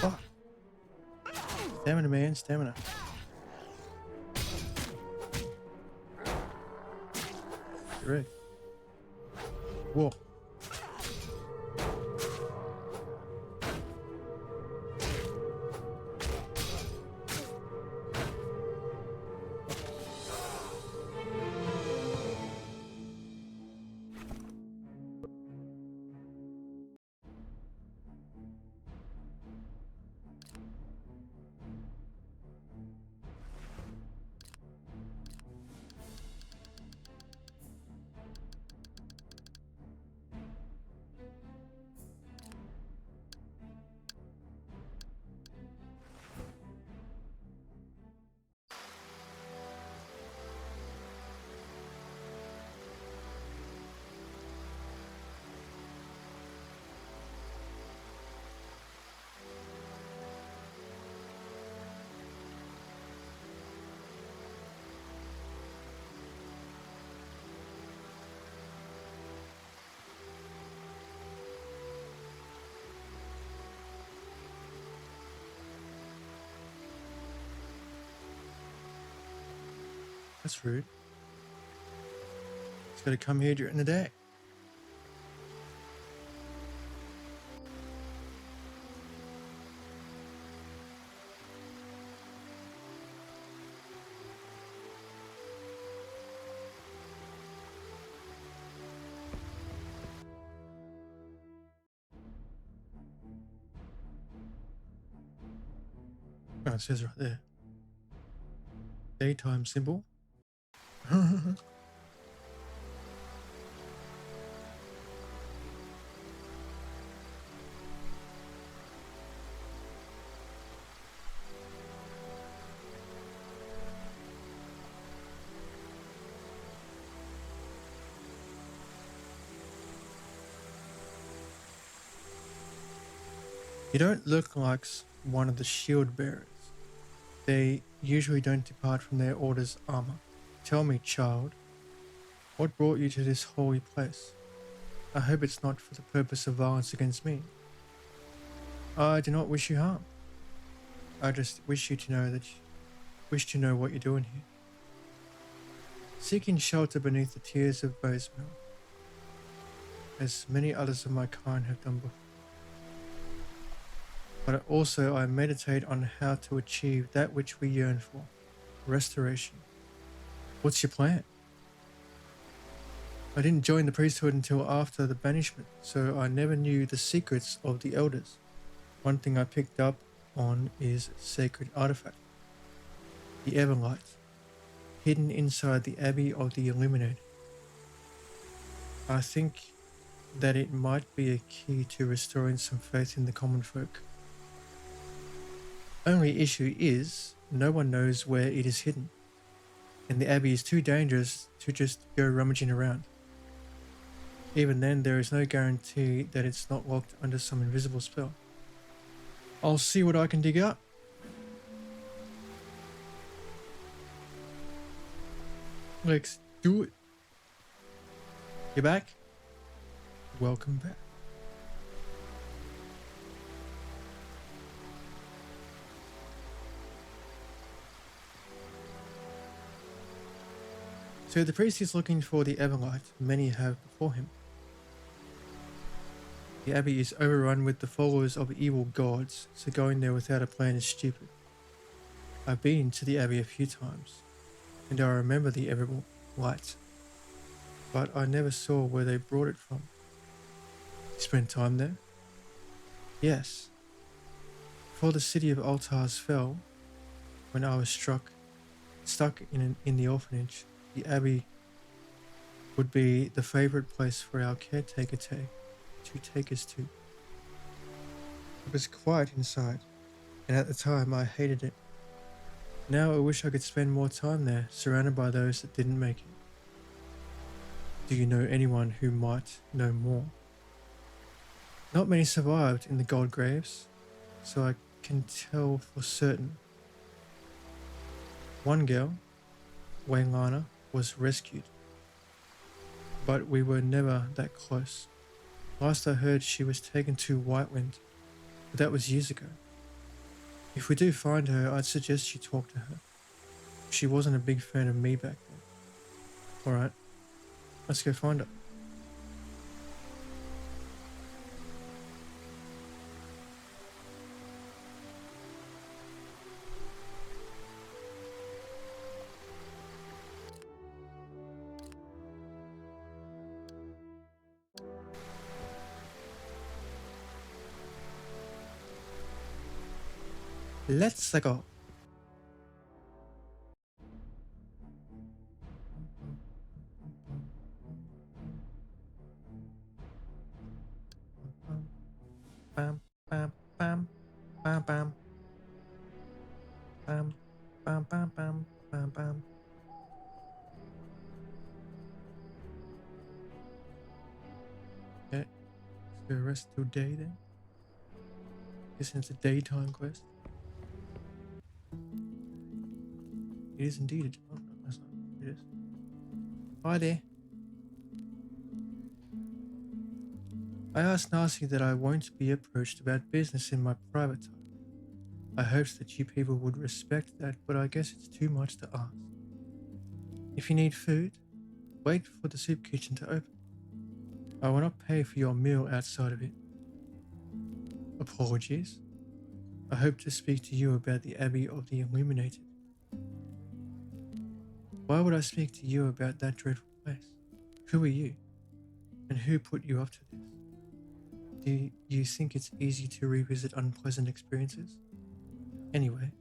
Fuck. Stamina, man, stamina. Get ready. Whoa. That's rude. It's gotta come here during the day. Oh, it says right there. Daytime symbol. You don't look like one of the shield bearers. They usually don't depart from their order's armor. Tell me, child, what brought you to this holy place? I hope it's not for the purpose of violence against me. I do not wish you harm. I just wish you to know that you wish to know what you're doing here. Seeking shelter beneath the tears of Bozemel, as many others of my kind have done before. But also I meditate on how to achieve that which we yearn for, restoration. What's your plan? I didn't join the priesthood until after the banishment, so I never knew the secrets of the elders. One thing I picked up on is sacred artifact, the Everlight, hidden inside the Abbey of the Illuminated. I think that it might be a key to restoring some faith in the common folk. Only issue is, no one knows where it is hidden, and the Abbey is too dangerous to just go rummaging around. Even then, there is no guarantee that it's not locked under some invisible spell. I'll see what I can dig up. Let's do it. You back? Welcome back. So the priest is looking for the Everlight many have before him. The Abbey is overrun with the followers of evil gods, so going there without a plan is stupid. I've been to the Abbey a few times, and I remember the Everlight, but I never saw where they brought it from. You spent time there? Yes. Before the city of altars fell, when I was stuck in the orphanage, the Abbey would be the favorite place for our caretaker to take us to. It was quiet inside, and at the time I hated it. Now I wish I could spend more time there, surrounded by those that didn't make it. Do you know anyone who might know more? Not many survived in the gold graves, so I can tell for certain. One girl, Waylana, was rescued, but we were never that close. Last I heard, she was taken to Whitewind, but that was years ago. If we do find her, I'd suggest you talk to her. She wasn't a big fan of me back then. Alright, let's go find her. Let's go. Bam, bam, bam, bam, bam, bam, bam, bam, bam, bam, bam. Okay, let's go rest today then. Guess it's a daytime quest. It is indeed a... Oh, no, that's not. It is. Hi there. I asked Narcy that I won't be approached about business in my private time. I hoped that you people would respect that, but I guess it's too much to ask. If you need food, wait for the soup kitchen to open. I will not pay for your meal outside of it. Apologies. I hope to speak to you about the Abbey of the Illuminated. Why would I speak to you about that dreadful place? Who are you? And who put you up to this? Do you think it's easy to revisit unpleasant experiences? Anyway,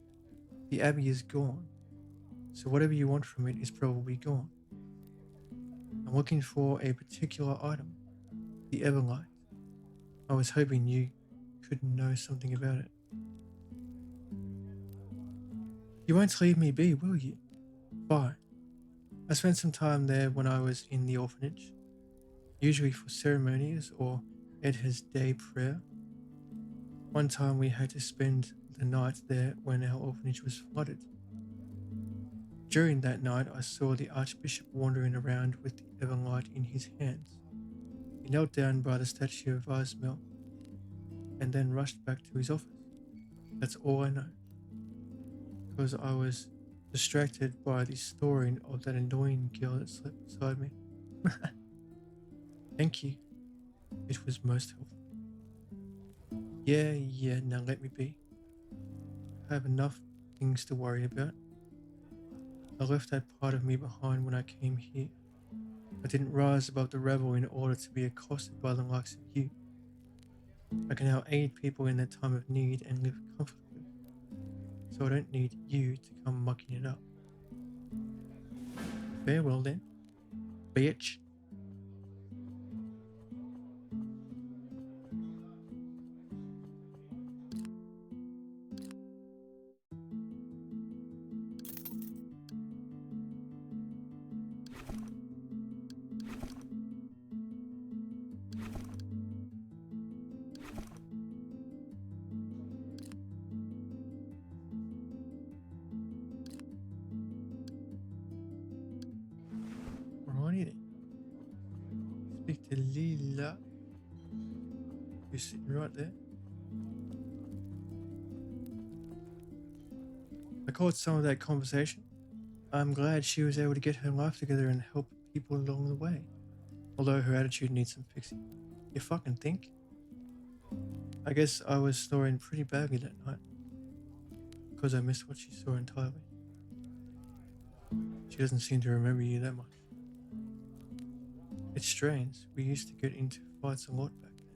the Abbey is gone, so whatever you want from it is probably gone. I'm looking for a particular item, the Everlight. I was hoping you could know something about it. You won't leave me be, will you? Fine. I spent some time there when I was in the orphanage, usually for ceremonies or Edha's day prayer. One time we had to spend the night there when our orphanage was flooded. During that night I saw the Archbishop wandering around with the Everlight in his hands. He knelt down by the statue of Ismail and then rushed back to his office. That's all I know. Because I was distracted by the snoring of that annoying girl that slept beside me. Thank you. It was most helpful. Yeah, now let me be. I have enough things to worry about. I left that part of me behind when I came here. I didn't rise above the rabble in order to be accosted by the likes of you. I can now aid people in their time of need and live comfortably. So I don't need you to come mucking it up. Farewell then, bitch. Alrighty then. Speak to Lila. Who's sitting right there. I caught some of that conversation. I'm glad she was able to get her life together and help people along the way. Although her attitude needs some fixing. You fucking think? I guess I was snoring pretty badly that night. Because I missed what she saw entirely. She doesn't seem to remember you that much. It's strange. We used to get into fights a lot back then.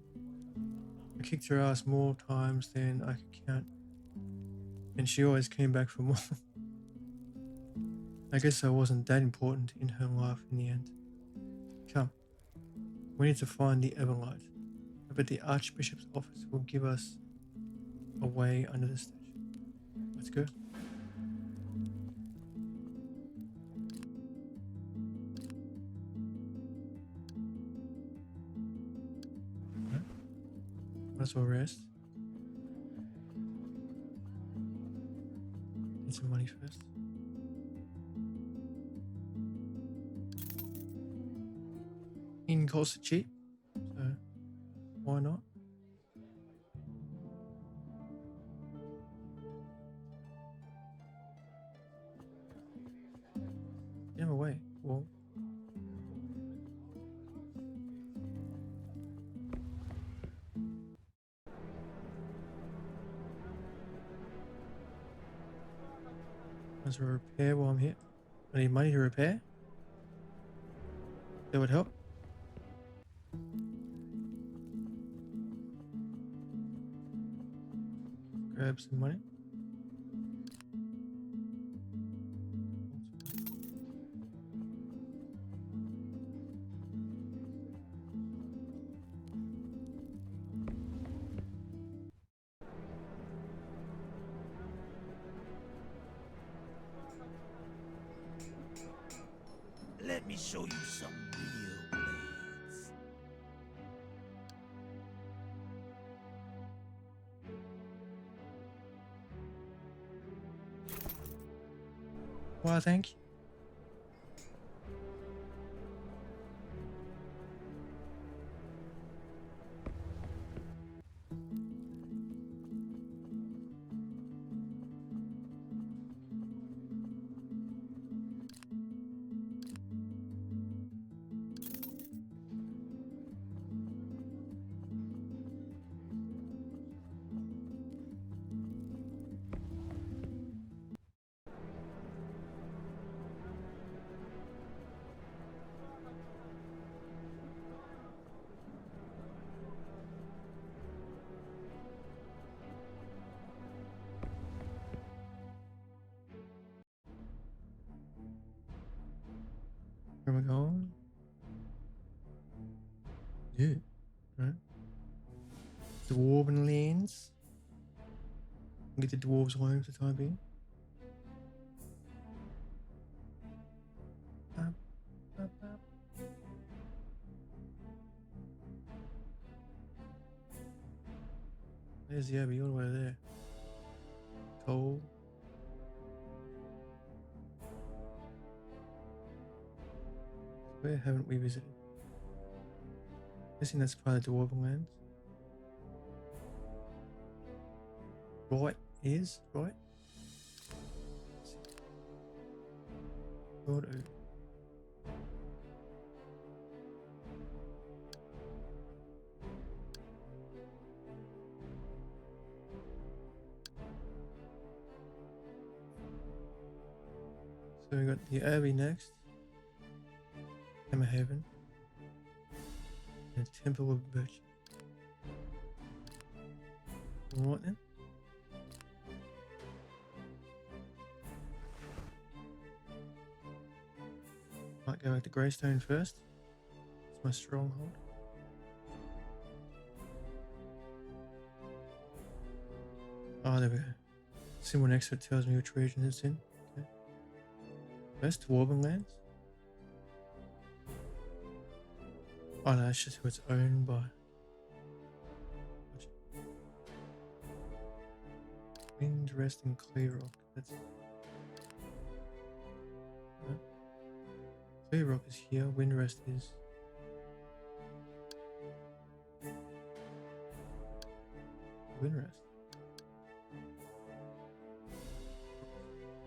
I kicked her ass more times than I could count. And she always came back for more. I guess I wasn't that important in her life in the end. Come. We need to find the Everlight. I bet the Archbishop's office will give us a way under the statue. Let's go. Right. Might as well rest. Need some money first. In costs are cheap, so why not? Damn away. Well, might as well repair while I'm here. I need money to repair. That would help. Grab some money. Let me show you some real blades. Well, thank you. Where am I going? Yeah. Right. Dwarven lands. Get the dwarves home for the time being. Up, up, up. There's the Abbey all the way there. Coal. Where haven't we visited? Guessing that's part of the Dwarven lands. Right is right. Righto. So we got the Abbey next, Hammerhaven, and Temple of Birch. Right then. Might go with the Greystone first. It's my stronghold. Oh, there we go. Symbol next to it tells me which region it's in. Okay. That's Dwarven lands. Oh no, that's just who it's owned by. Wind Rest and Clear Rock. That's no. Clear Rock is here. Wind Rest is. Wind Rest.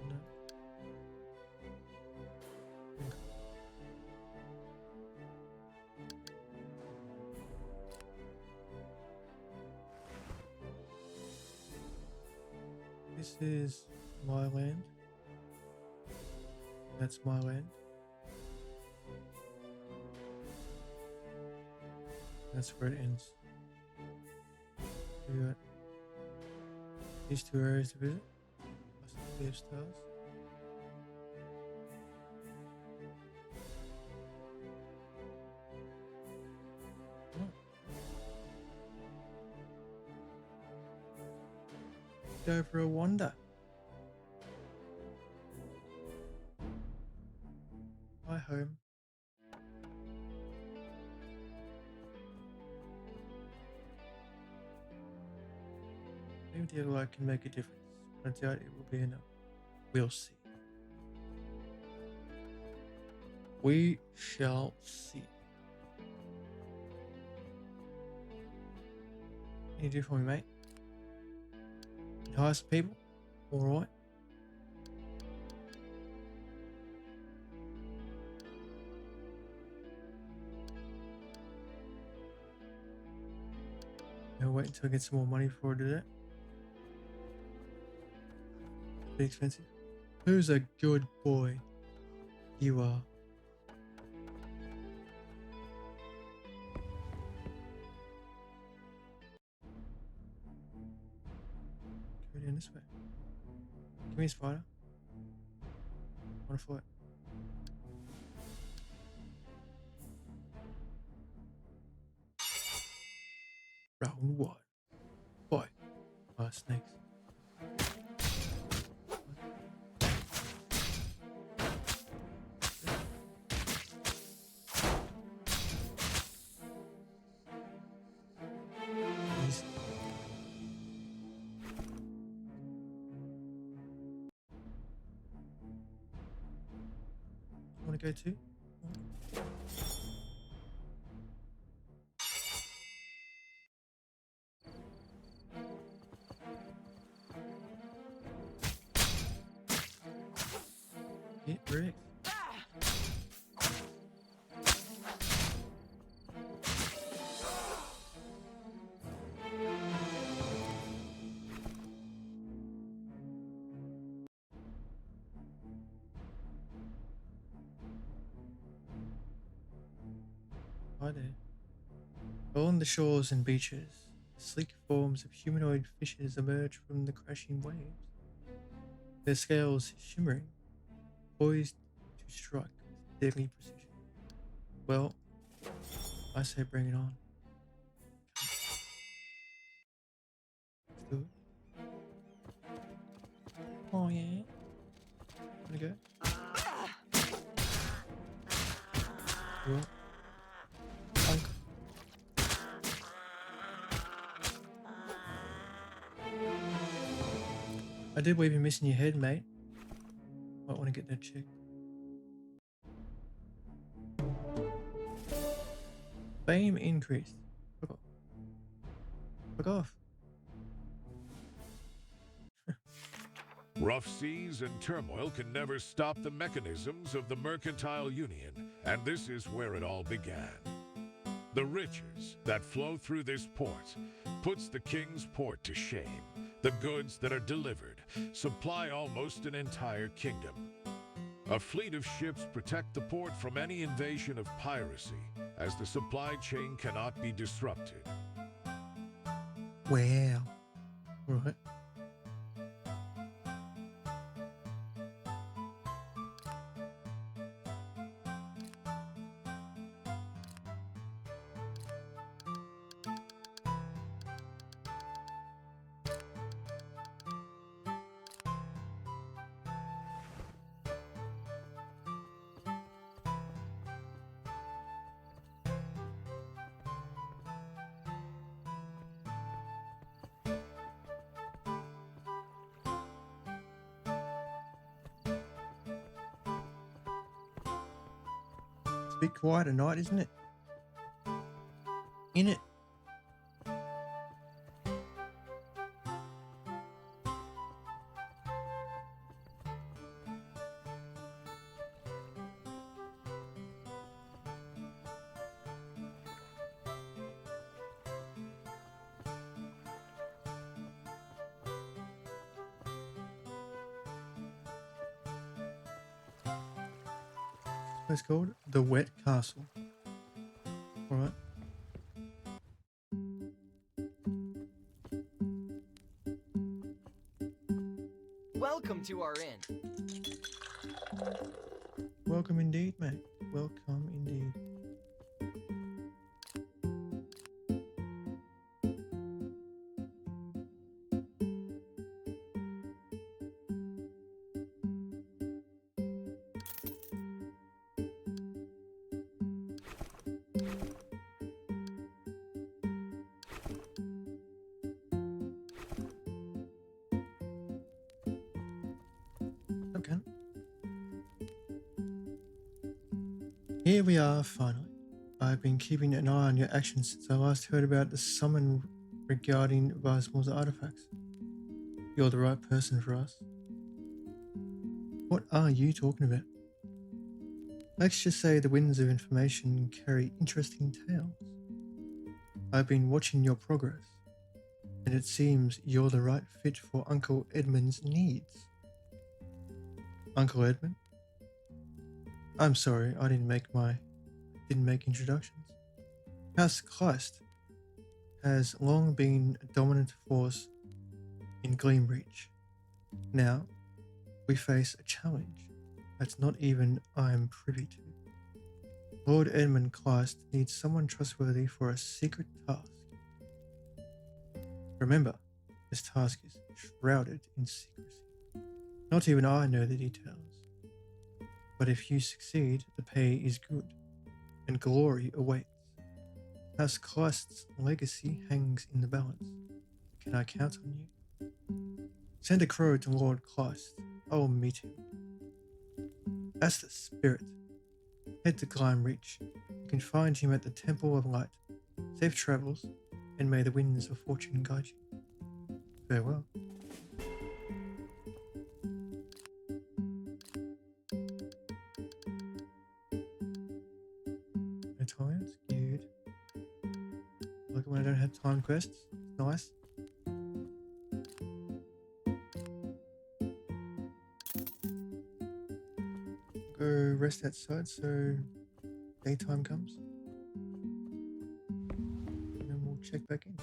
No. This is my land. That's my land. That's where it ends. We got these two areas to visit. Plus the Clear Stars. Go for a wander. Hi home. Maybe the light can make a difference, but I doubt it will be enough. We'll see. We shall see. What can you do for me, mate? Hire some people? Alright. I'll wait until I get some more money before I do that. Pretty expensive. Who's a good boy? You are. Go down this way. Give me a spider. I want to fly. Round one. Fight. Ah, snakes. Easy. Want to go too? Get wrecked. Hi there. Along the shores and beaches, sleek forms of humanoid fishes emerge from the crashing waves. Their scales shimmering, poised to strike with deadly precision. Well, I say bring it on. Let's do it. Oh yeah. Wanna go? Well, I did believe you're missing your head, mate. Might want to get that checked. Fame increased. Fuck off. Fuck off. Rough seas and turmoil can never stop the mechanisms of the mercantile union, and this is where it all began. The riches that flow through this port puts the king's port to shame. The goods that are delivered supply almost an entire kingdom. A fleet of ships protect the port from any invasion of piracy, as the supply chain cannot be disrupted. Wow. Right. It's a bit quiet at night, isn't it? In it. It's called the Wet Castle. All right. Welcome to our inn. Welcome indeed, mate. Welcome indeed. Okay. Here we are, finally. I've been keeping an eye on your actions since I last heard about the summon regarding Vazmor's artifacts. You're the right person for us. What are you talking about? Let's just say the winds of information carry interesting tales. I've been watching your progress, and it seems you're the right fit for Uncle Edmund's needs. Uncle Edmund? I'm sorry, I didn't make introductions. House Kleist has long been a dominant force in Gleamreach. Now, we face a challenge that's not even I'm privy to. Lord Edmund Kleist needs someone trustworthy for a secret task. Remember, this task is shrouded in secrecy. Not even I know the details. But if you succeed, the pay is good, and glory awaits. House Kleist's legacy hangs in the balance. Can I count on you? Send a crow to Lord Kleist. I will meet him. That's the spirit. Head to Gleamreach. You can find him at the Temple of Light. Safe travels, and may the winds of fortune guide you. Farewell. It's good. I like it when I don't have time quests. It's nice. Go rest outside so daytime comes. And then we'll check back in.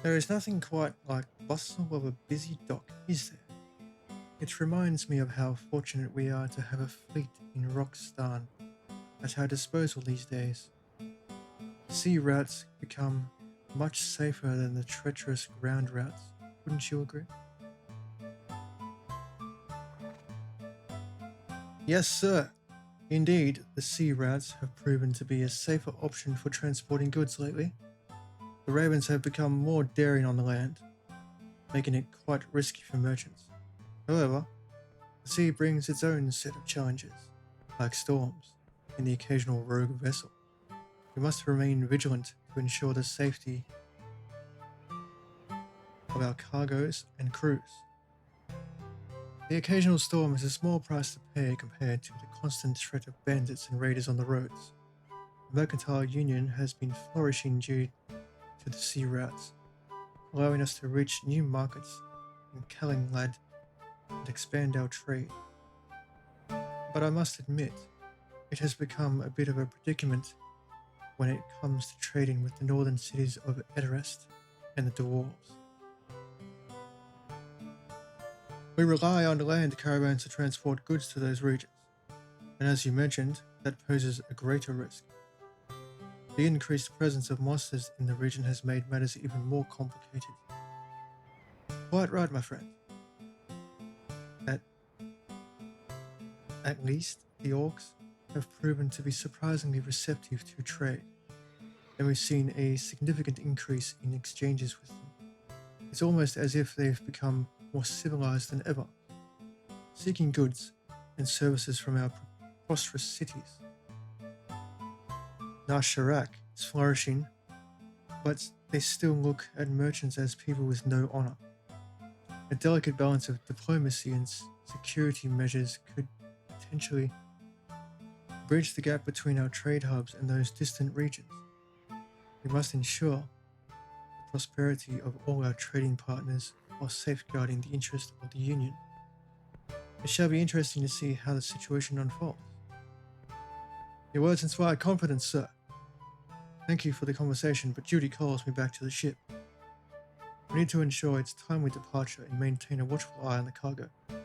There is nothing quite like bustle of a busy dock, is there? It reminds me of how fortunate we are to have a fleet in Rockstan at our disposal these days. Sea routes become much safer than the treacherous ground routes. Wouldn't you agree? Yes, sir. Indeed, the sea routes have proven to be a safer option for transporting goods lately. The ravens have become more daring on the land, making it quite risky for merchants. However, the sea brings its own set of challenges, like storms and the occasional rogue vessel. We must remain vigilant to ensure the safety of our cargoes and crews. The occasional storm is a small price to pay compared to the constant threat of bandits and raiders on the roads. The mercantile union has been flourishing due to the sea routes, allowing us to reach new markets in Kallinglad and expand our trade. But I must admit, it has become a bit of a predicament when it comes to trading with the northern cities of Edirest and the dwarves. We rely on land caravans to transport goods to those regions, and as you mentioned, that poses a greater risk. The increased presence of monsters in the region has made matters even more complicated. Quite right, my friend. At, at least, the orcs have proven to be surprisingly receptive to trade, and we've seen a significant increase in exchanges with them. It's almost as if they've become more civilized than ever, seeking goods and services from our prosperous cities. Nasharak is flourishing, but they still look at merchants as people with no honor. A delicate balance of diplomacy and security measures could potentially bridge the gap between our trade hubs and those distant regions. We must ensure the prosperity of all our trading partners while safeguarding the interest of the Union. It shall be interesting to see how the situation unfolds. Your words inspire confidence, sir. Thank you for the conversation, but duty calls me back to the ship. We need to ensure its timely departure and maintain a watchful eye on the cargo. If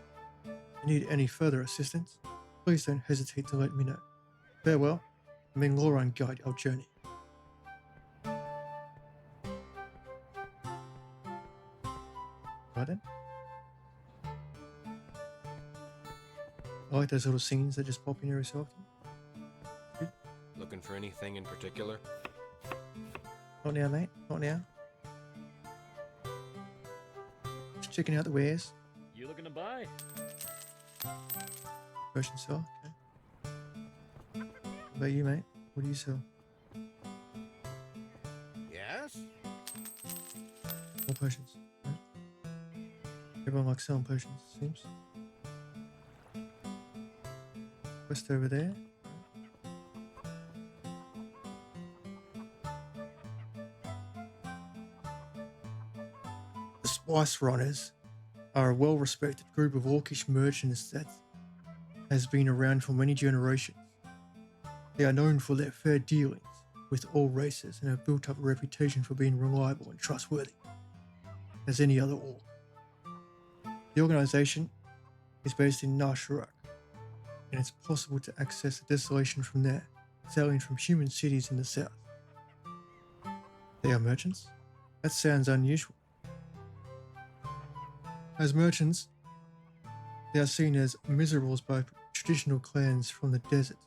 you need any further assistance, please don't hesitate to let me know. Farewell, and may Loran guide our journey. Right then. I like those little scenes that just pop in every so often. Good. Looking for anything in particular? Not now, mate. Not now. Just checking out the wares. You looking to buy? Potion sell. Okay. What about you, mate? What do you sell? Yes? More potions. Right? Everyone likes selling potions, it seems. Quest over there. The Spice Runners are a well-respected group of orcish merchants that has been around for many generations. They are known for their fair dealings with all races and have built up a reputation for being reliable and trustworthy, as any other orc. The organization is based in Nasharak, and it's possible to access the desolation from there, sailing from human cities in the south. They are merchants? That sounds unusual. As merchants, they are seen as miserables by traditional clans from the desert.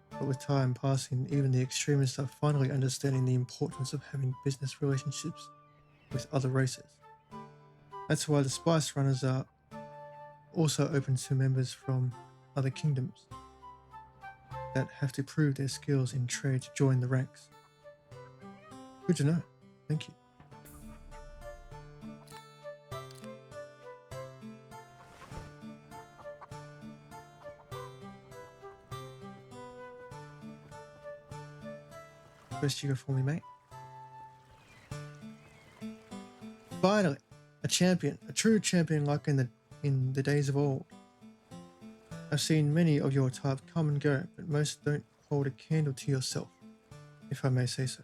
But with time passing, even the extremists are finally understanding the importance of having business relationships with other races. That's why the Spice Runners are also open to members from other kingdoms that have to prove their skills in trade to join the ranks. Good to know. Thank you. Best you got for me, mate. Finally, a champion, a true champion like in the days of old. I've seen many of your type come and go, but most don't hold a candle to yourself, if I may say so.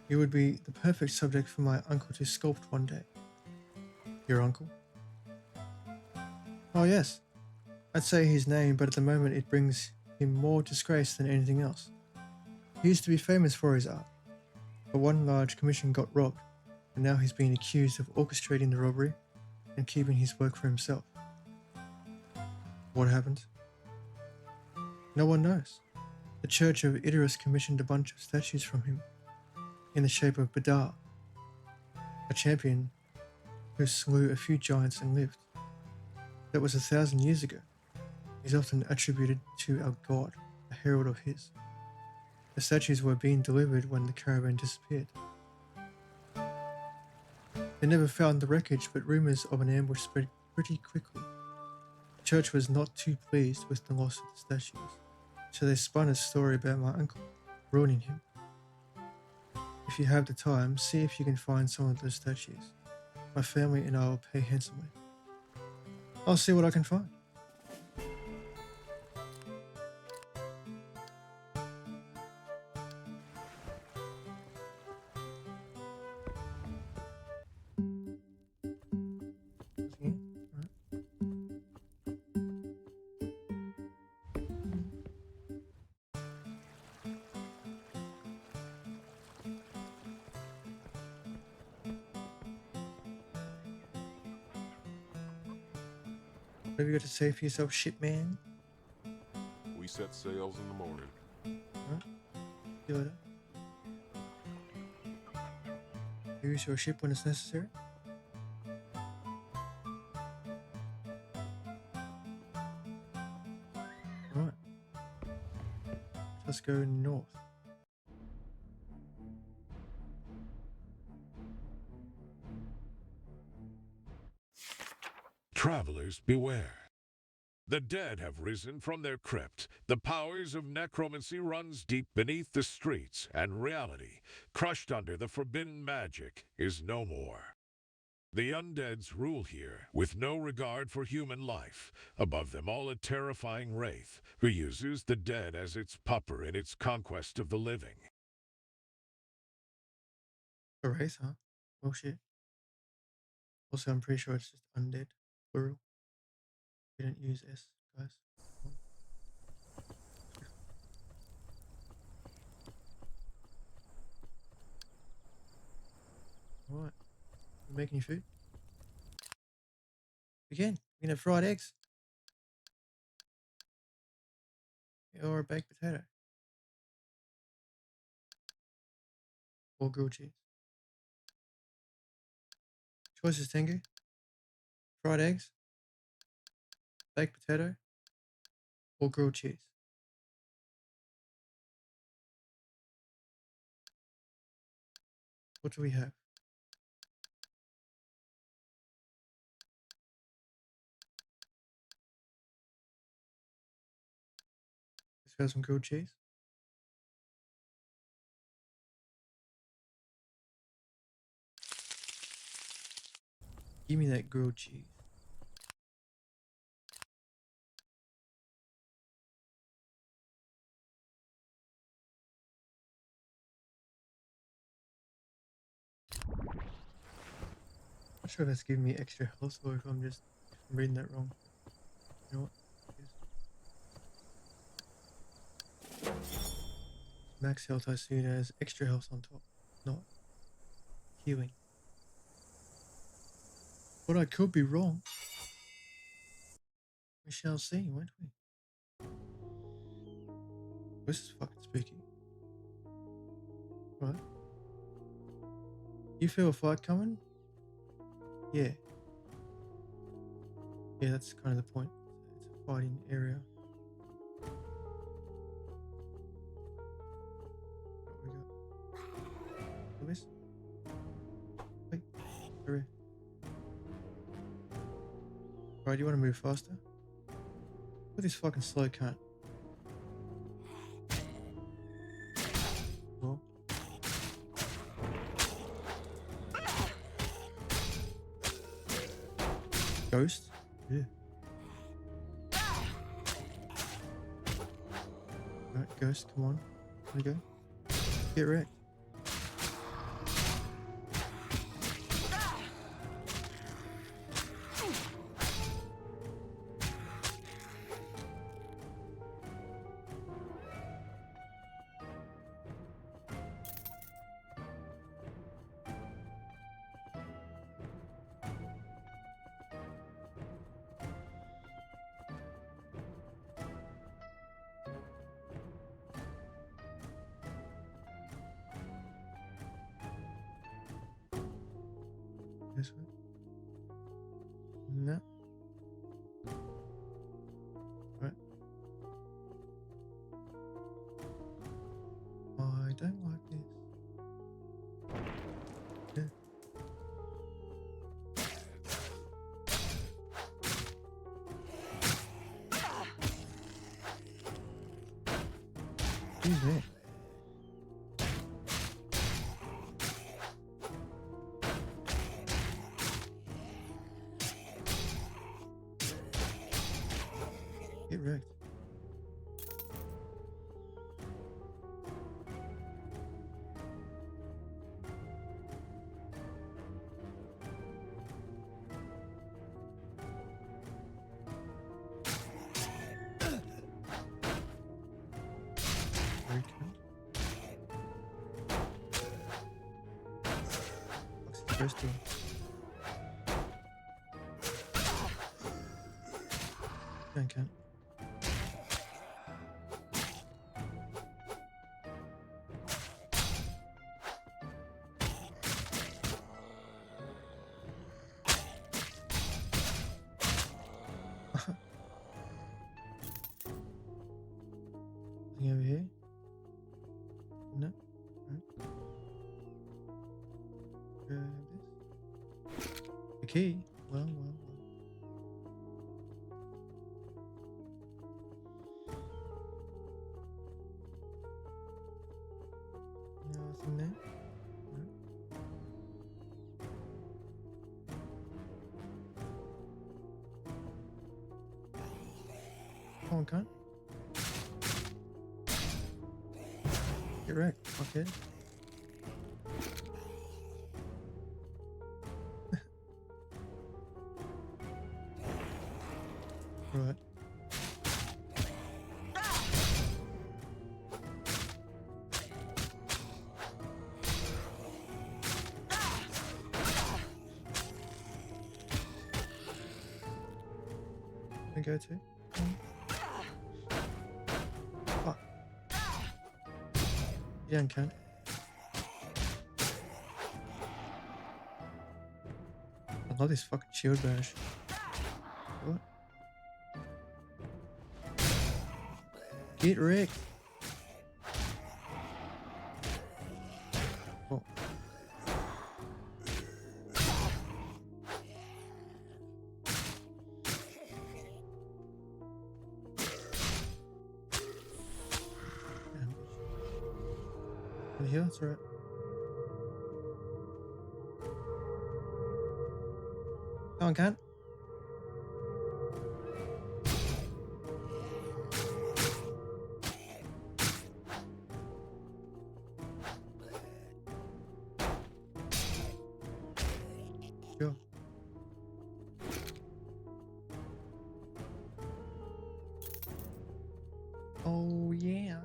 You would be the perfect subject for my uncle to sculpt one day. Your uncle? Oh yes, I'd say his name, but at the moment it brings him more disgrace than anything else. He used to be famous for his art. But one large commission got robbed, and now he's being accused of orchestrating the robbery and keeping his work for himself. What happened? No one knows. The Church of Idris commissioned a bunch of statues from him, in the shape of Badar, a champion who slew a few giants and lived. That was 1,000 years ago. He's often attributed to our god, a herald of his. The statues were being delivered when the caravan disappeared. They never found the wreckage, but rumors of an ambush spread pretty quickly. The church was not too pleased with the loss of the statues, so they spun a story about my uncle, ruining him. If you have the time, see if you can find some of those statues. My family and I will pay handsomely. I'll see what I can find. What have you got to say for yourself, shit man? We set sails in the morning. Alright. See you later. Use your ship when it's necessary. Alright. Let's go north. Travelers, beware. The dead have risen from their crypt. The powers of necromancy runs deep beneath the streets, and reality, crushed under the forbidden magic, is no more. The undeads rule here, with no regard for human life. Above them all a terrifying wraith, who uses the dead as its pupper in its conquest of the living. A wraith, huh? Oh shit. Also, I'm pretty sure it's just undead. Plural. We don't use S, guys. Alright. You making your food? We can have fried eggs. Or a baked potato. Or grilled cheese. Choices, Tengu. Fried eggs. Baked potato. Or grilled cheese. What do we have? Let's have some grilled cheese. Give me that grilled cheese. Not sure if that's giving me extra health or if I'm reading that wrong. You know what? Max health I see it as extra health on top, not healing. But I could be wrong. We shall see, won't we? This is fucking spooky. Right. You feel a fight coming? Yeah. Yeah, that's kind of the point. It's a fighting area. What we got? Lewis? Hey, hurry. Right, you want to move faster? Look at this fucking slow cunt. Well. Ghost? Yeah. Alright, Ghost, come on. There we go. Get wrecked. Excuse me. Get wrecked. Very good. What's the first doing? Okay. Nothing over here? No? Alright. This. The key? Well. Nothing there? No. Come on, cunt. Get wrecked, fuckhead. Right. I go to? Fuck. Yeah, cunt. I love this fucking shield bash. What? Get wrecked. Oh. Over here, that's right. Come on, cunt. Go. Oh, yeah.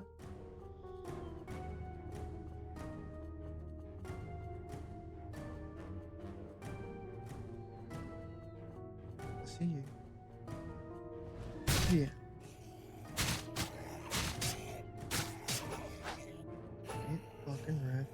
I see you. Yeah. Get fucking wrecked.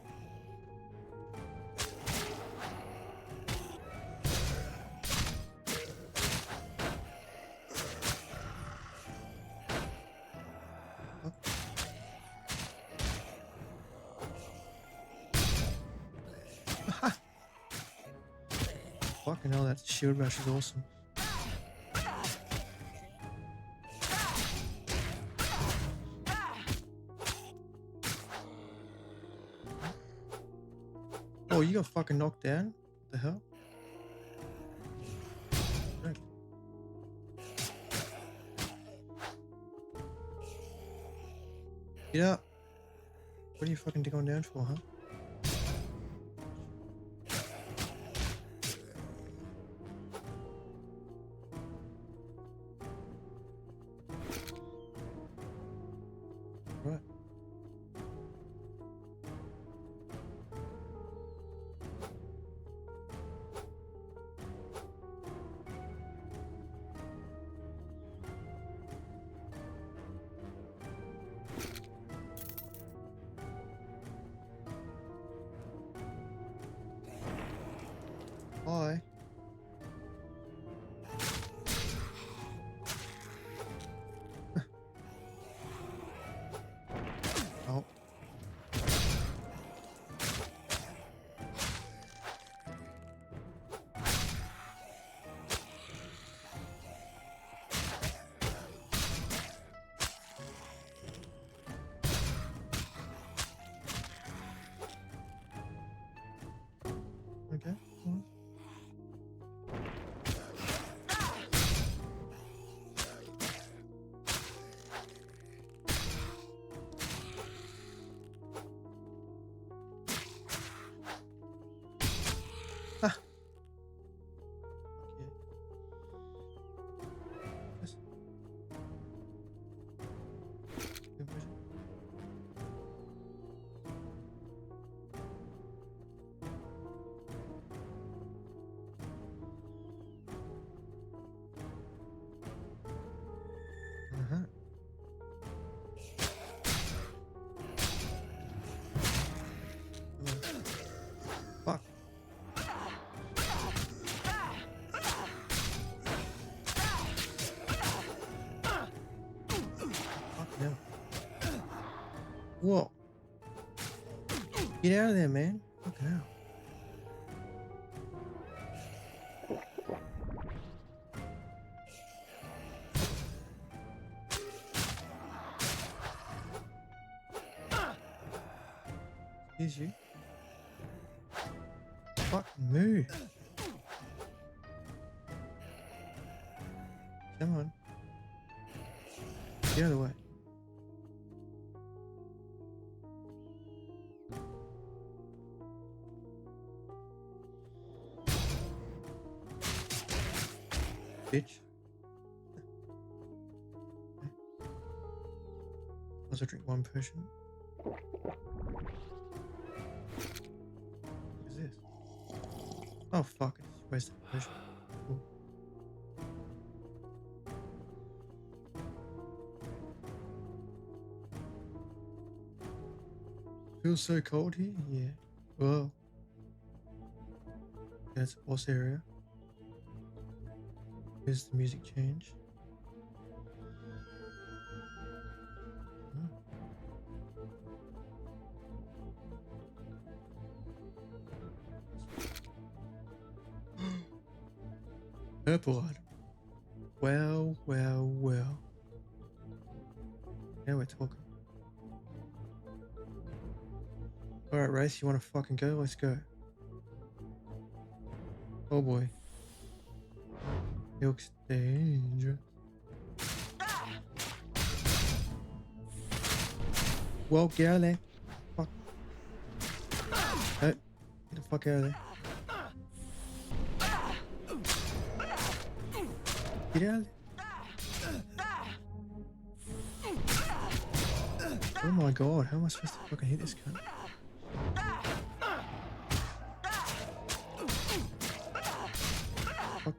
Fucking hell, that shield bash is awesome. Oh, you got fucking knocked down? What the hell? Right. Get up. What are you fucking going down for, huh? Right. Hi. Oh. Ah. Okay. Yes. Good vision. Uh-huh. Fuck. Fuck no. Whoa. Get out of there, man. Fucking hell. Excuse you. Fucking move. Come on. Get out of the way. Bitch. Also drink one potion. What is this? Oh fuck, I just wasted a potion. Cool. Feels so cold here? Yeah. Whoa. That's a boss area. Here's the music change. Purple item. Well, well, well. Now we're talking. Alright, Race, you wanna fucking go? Let's go. Oh boy. It looks dangerous. Whoa, get out of there. Fuck. Hey, get the fuck out of there. Get out of there. Oh my god, how am I supposed to fucking hit this cunt? Fuck.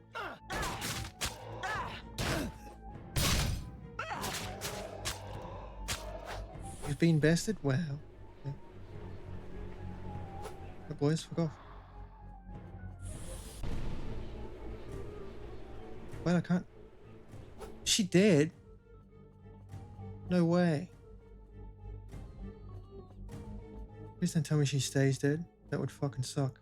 He's been bested? Wow. Okay. Hey boys, fuck off. Wait, I can't. Is she dead? No way. Please don't tell me she stays dead. That would fucking suck.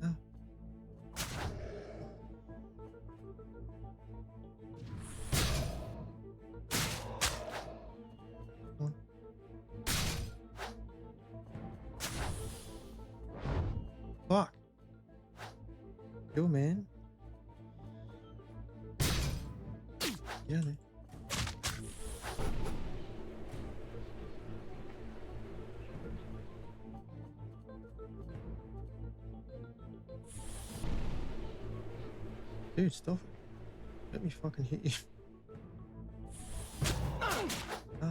Oh. Come on. Fuck. Yo, man. Yeah, man. Dude, stop it. Let me fucking hit you. Ah.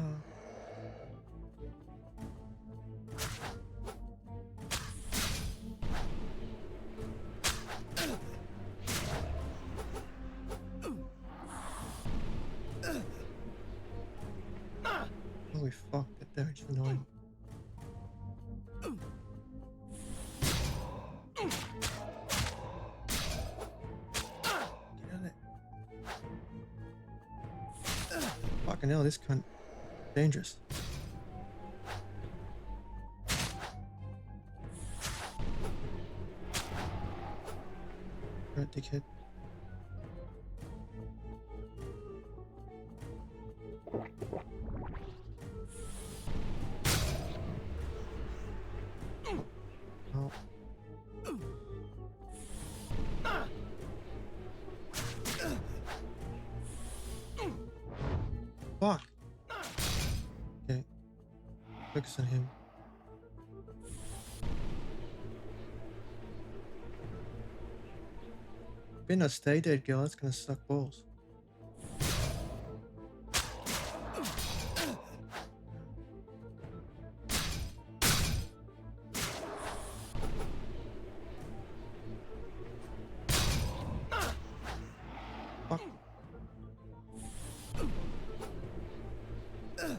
Holy fuck, that damage is annoying. Get out of there. Fucking hell, this cunt dangerous. Right, dickhead. Fuck. Okay. Focus on him. Better not stay dead, girl. That's gonna suck balls. Fuck. Okay.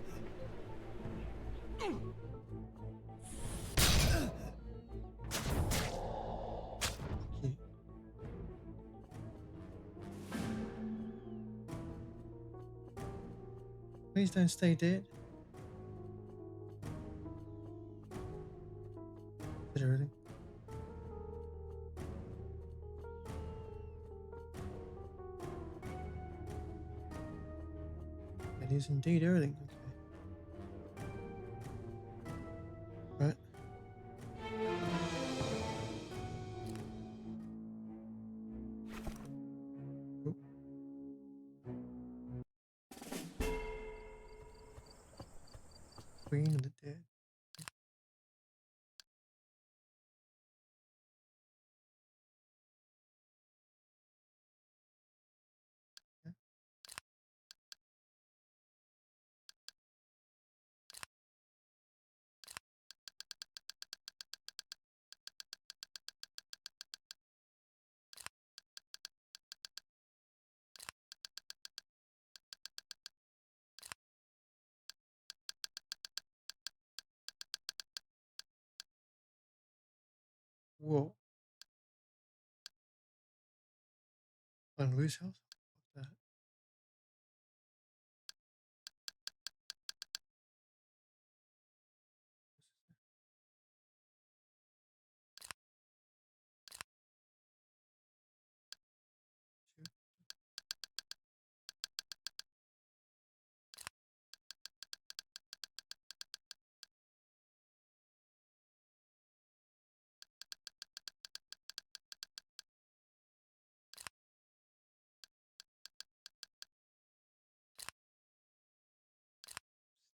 Please don't stay dead. Did everything. That is indeed everything. Okay. Right. Oop. Queen of the Dead. Yeah. Whoa. On lose health? Fuck that. Shoot.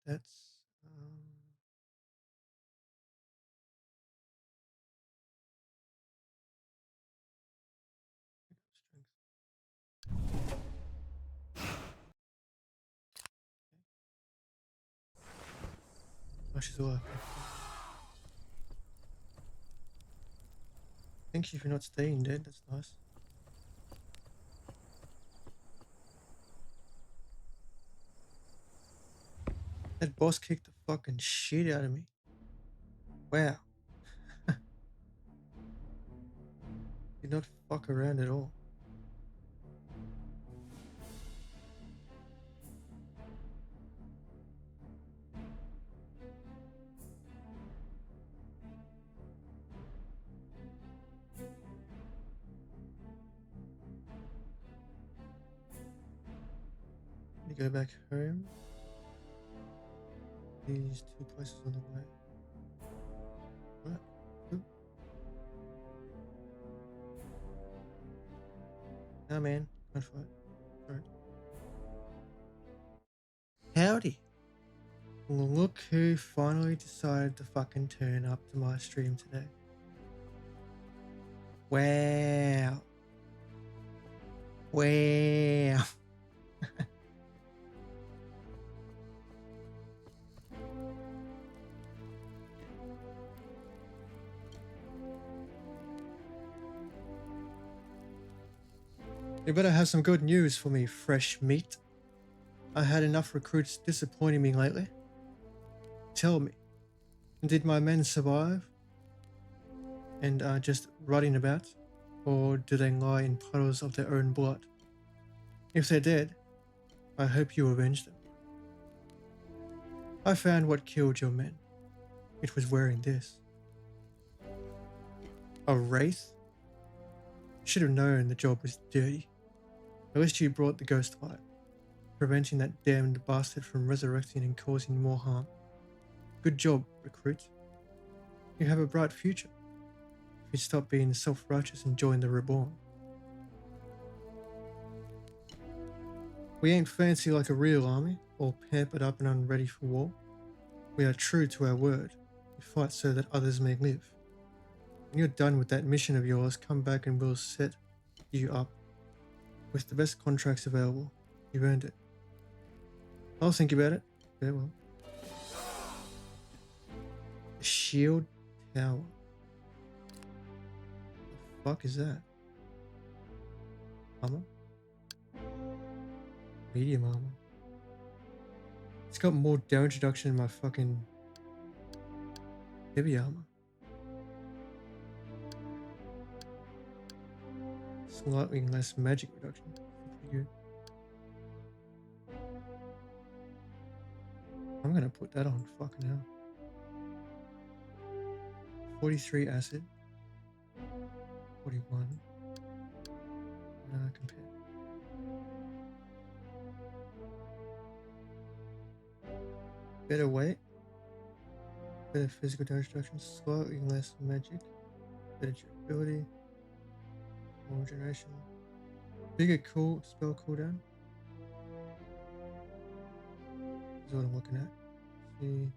That's strength. Oh, she's alive. Thank you for not staying dead. That's nice. That boss kicked the fucking shit out of me. Wow. Did not fuck around at all. Let me go back home. These two places on the way. What? Oop. Nah, man. Go for it. Alright. Howdy. Well, look who finally decided to fucking turn up to my stream today. Wow. Wow. You better have some good news for me, fresh meat. I had enough recruits disappointing me lately. Tell me, did my men survive and are just rotting about? Or do they lie in puddles of their own blood? If they're dead, I hope you avenge them. I found what killed your men. It was wearing this. A wraith? Should have known the job was dirty. At least you brought the ghost light, preventing that damned bastard from resurrecting and causing more harm. Good job, recruit. You have a bright future if you stop being self-righteous and join the reborn. We ain't fancy like a real army, all pampered up and unready for war. We are true to our word. We fight so that others may live. When you're done with that mission of yours, come back and we'll set you up with the best contracts available. You've earned it. I'll think about it. Farewell. The shield tower. The fuck is that? Armor? Medium armor. It's got more damage reduction in my fucking heavy armor. Slightly less magic reduction. Pretty good. I'm gonna put that on. Fucking hell. 43 acid. 41. Compare. Better weight. Better physical damage reduction. Slightly less magic. Better durability. More regeneration. Bigger cool spell cooldown. Is what I'm looking at. See,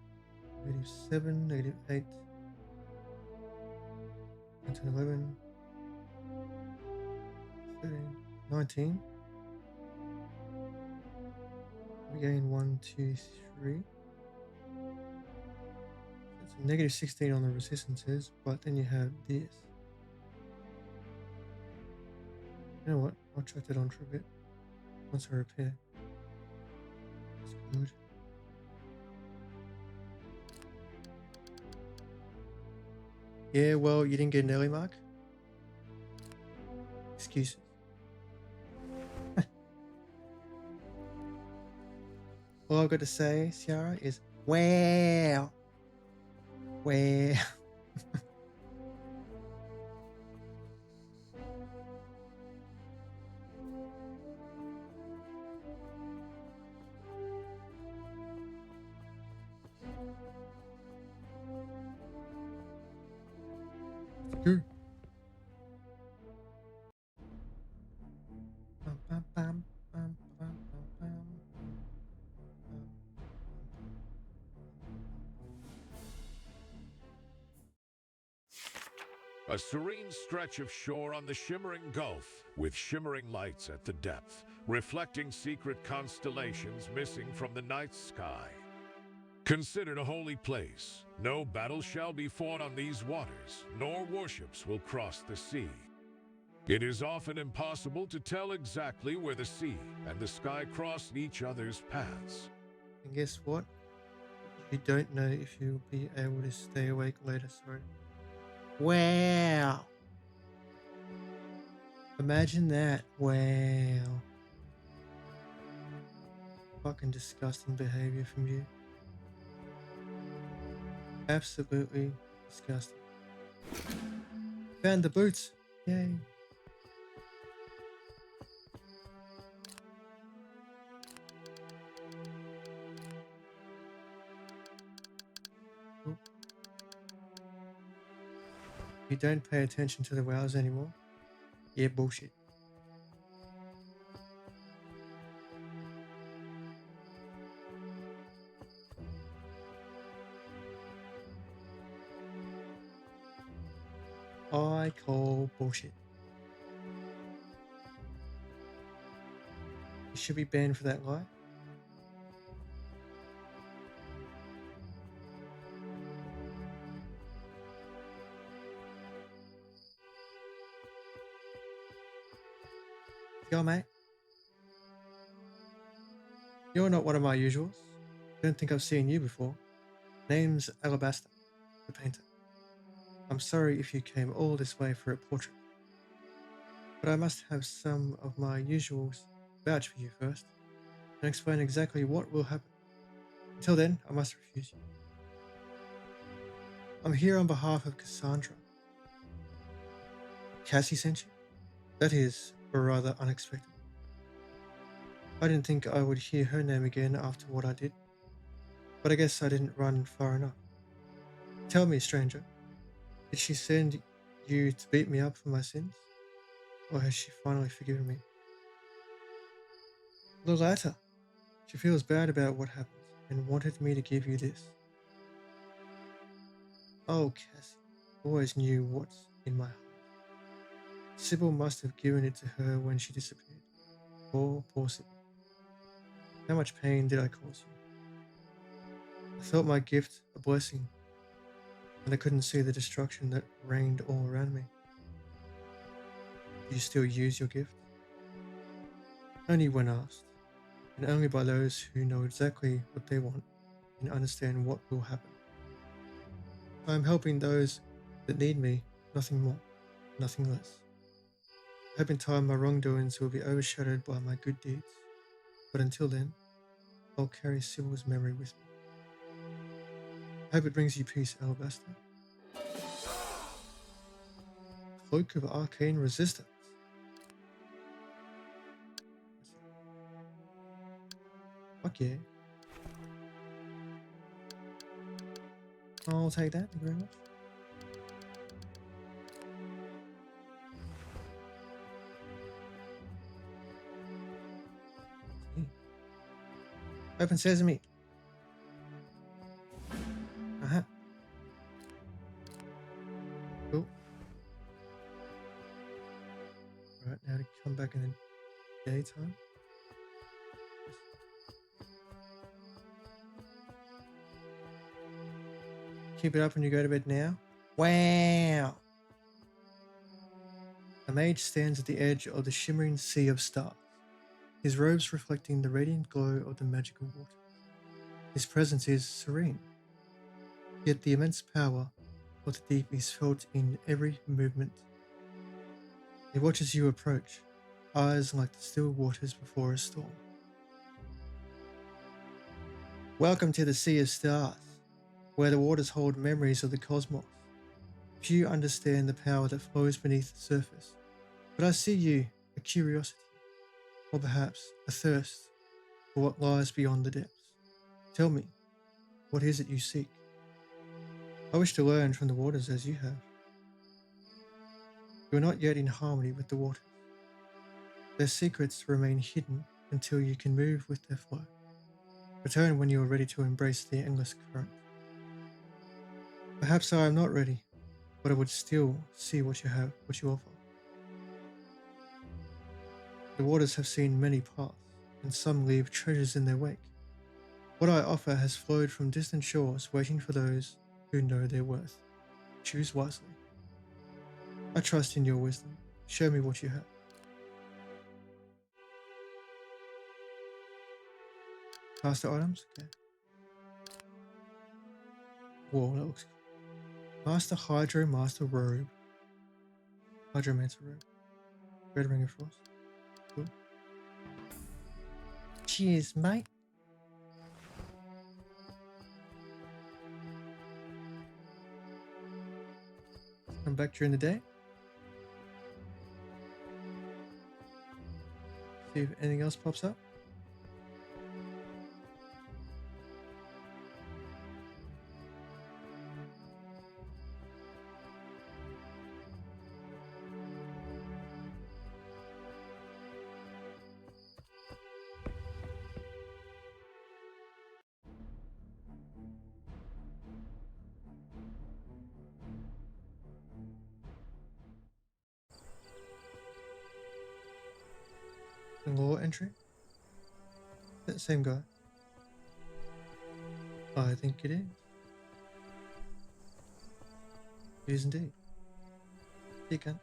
-7, -8, 10, 11, 13, 19. We gain 1, 2, 3. It's a -16 on the resistances, but then you have this. You know what? I'll chuck that on for a bit. Once I repair. That's good. Yeah, well, you didn't get an early mark? Excuses. All I've got to say, Ciara, is wow. Wow. Good. A serene stretch of shore on the shimmering gulf, with shimmering lights at the depth, reflecting secret constellations missing from the night sky. Considered a holy place, no battle shall be fought on these waters, nor warships will cross the sea. It is often impossible to tell exactly where the sea and the sky cross each other's paths. And guess what? You don't know if you'll be able to stay awake later, sorry. Wow. Imagine that. Wow. Fucking disgusting behavior from you. Absolutely disgusting. Found the boots. Yay. Cool. You don't pay attention to the wows anymore? Yeah, bullshit. I call bullshit. You should be banned for that lie. Go, mate. You're not one of my usuals. Don't think I've seen you before. Name's Alabaster, the painter. I'm sorry if you came all this way for a portrait, but I must have some of my usuals vouch for you first and explain exactly what will happen. Until then, I must refuse you. I'm here on behalf of Cassandra. Cassie sent you? That is rather unexpected. I didn't think I would hear her name again after what I did, but I guess I didn't run far enough. Tell me, stranger, did she send you to beat me up for my sins? Or has she finally forgiven me? The latter. She feels bad about what happened and wanted me to give you this. Oh, Cassie, always knew what's in my heart. Sybil must have given it to her when she disappeared. Poor Sybil. How much pain did I cause you? I felt my gift a blessing, and I couldn't see the destruction that reigned all around me. Do you still use your gift? Only when asked, and only by those who know exactly what they want and understand what will happen. I am helping those that need me, nothing more, nothing less. I hope in time my wrongdoings will be overshadowed by my good deeds, but until then, I'll carry Sybil's memory with me. I hope it brings you peace, Alabaster. Cloak of Arcane Resistance. Fuck yeah. I'll take that, thank you very much. Open sesame. Uh-huh. Cool. Right, now to come back in the daytime. Keep it up when you go to bed now. Wow. A mage stands at the edge of the shimmering sea of stars, his robes reflecting the radiant glow of the magical water. His presence is serene, yet the immense power of the deep is felt in every movement. He watches you approach, eyes like the still waters before a storm. Welcome to the Sea of Stars, where the waters hold memories of the cosmos. Few understand the power that flows beneath the surface, but I see you a curiosity, or perhaps a thirst for what lies beyond the depths. Tell me, what is it you seek? I wish to learn from the waters as you have. You are not yet in harmony with the waters. Their secrets remain hidden until you can move with their flow. Return when you are ready to embrace the endless current. Perhaps I am not ready, but I would still see what you have, what you offer. The waters have seen many paths, and some leave treasures in their wake. What I offer has flowed from distant shores, waiting for those who know their worth. Choose wisely. I trust in your wisdom. Show me what you have. Master items? Okay. Whoa, that looks cool. Master Hydro, Master Robe. Hydromancer Robe. Red Ring of Frost. Cool. Cheers, mate. Come back during the day. See if anything else pops up. Lore entry? That same guy. I think it is. It is indeed. You can.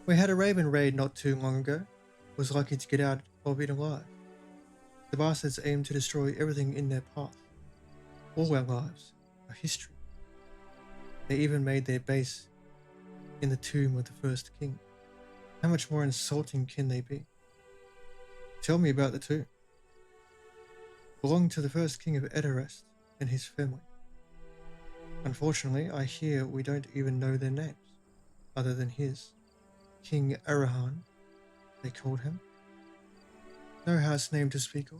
We had a raven raid not too long ago. Was lucky to get out of it alive. The bastards aim to destroy everything in their path. All our lives, our history. They even made their base in the tomb of the first king. How much more insulting can they be? Tell me about the tomb. Belonged to the first king of Edirest and his family. Unfortunately, I hear we don't even know their names, other than his. King Arahan, they called him. No house name to speak of.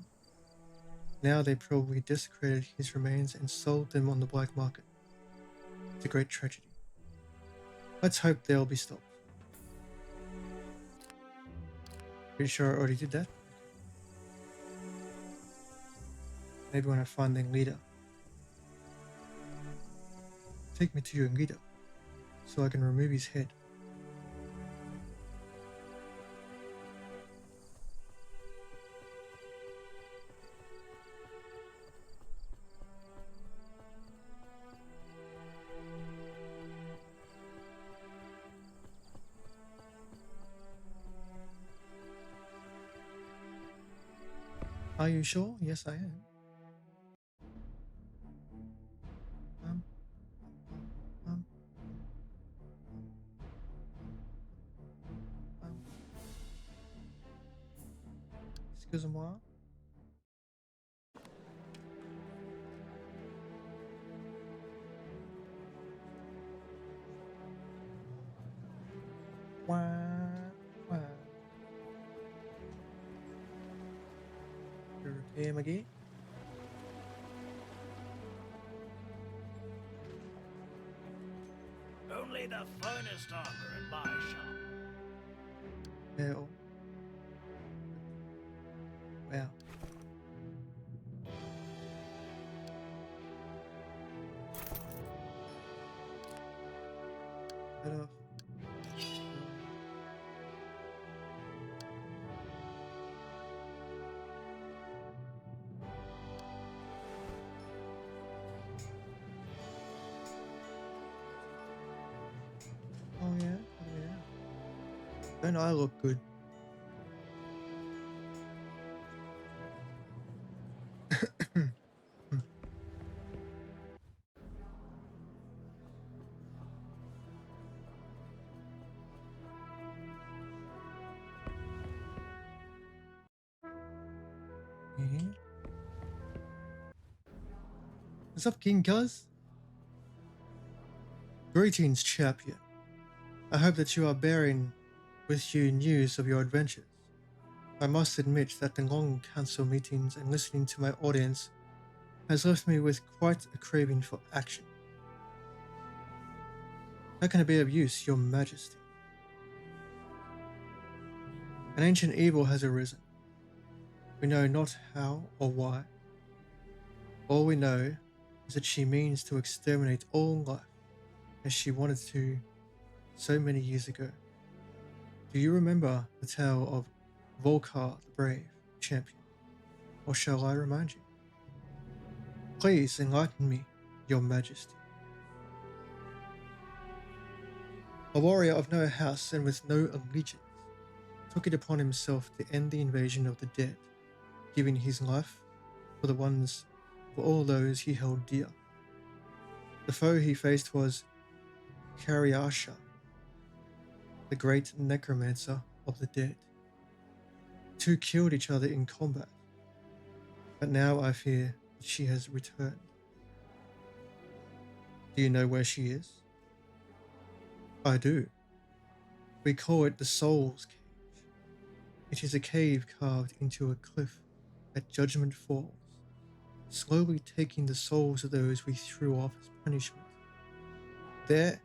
Now they probably desecrated his remains and sold them on the black market. It's a great tragedy. Let's hope they'll be stopped. Pretty sure I already did that. Maybe when I find their leader. Take me to your leader, so I can remove his head. Are you sure? Yes, I am. Um, um, um. Excusez-moi. Wah, wah. You repair my gear? Only the finest armor in my shop. Hell. Wow. Head off. Oh yeah, oh yeah. Don't I look good? Yeah. What's up, King Cuz? Greetings, champion. I hope that you are bearing with you news of your adventures. I must admit that the long council meetings and listening to my audience has left me with quite a craving for action. How can I be of use, your majesty? An ancient evil has arisen. We know not how or why. All we know is that she means to exterminate all life, as she wanted to so many years ago. Do you remember the tale of Volkar the Brave, champion? Or shall I remind you? Please enlighten me, your majesty. A warrior of no house and with no allegiance took it upon himself to end the invasion of the dead, giving his life for all those he held dear. The foe he faced was Karyasha, the great necromancer of the dead. The two killed each other in combat, but now I fear that she has returned. Do you know where she is? I do. We call it the Soul's Cage. It is a cave carved into a cliff at Judgment Falls, slowly taking the souls of those we threw off as punishment. There,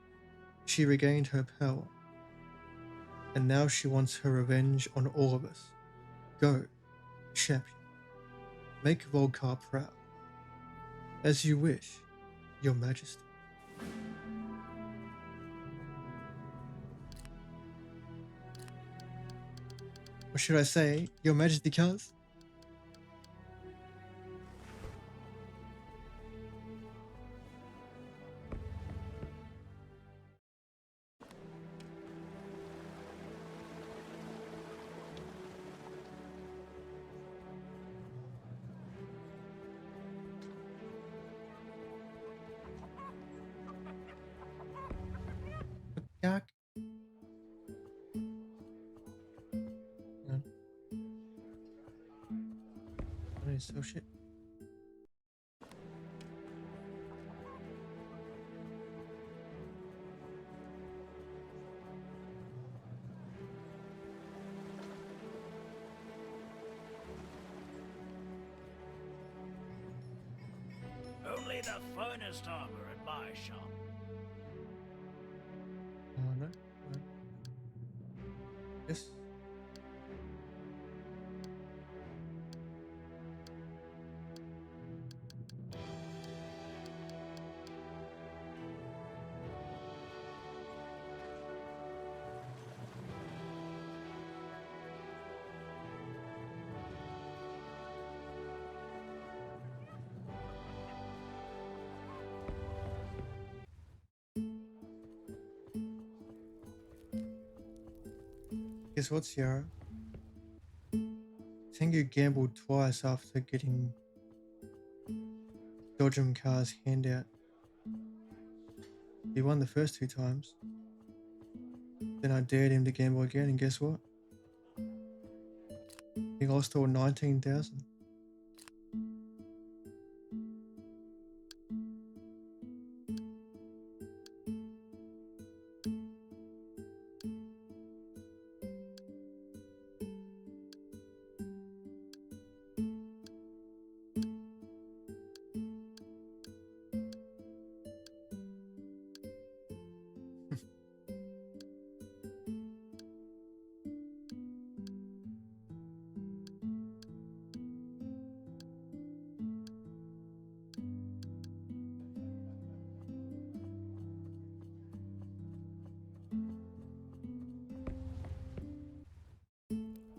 she regained her power, and now she wants her revenge on all of us. Go, champion. Make Volkar proud. As you wish, your majesty. Or should I say, your majesty, cuz? Yak. What is so shit? the finest armor at my shop. Oh no. No. Yes. Guess what, Sierra? Tengu gambled twice after getting Dodgem Car's handout. He won the first 2 times. Then I dared him to gamble again, and guess what? He lost all 19,000.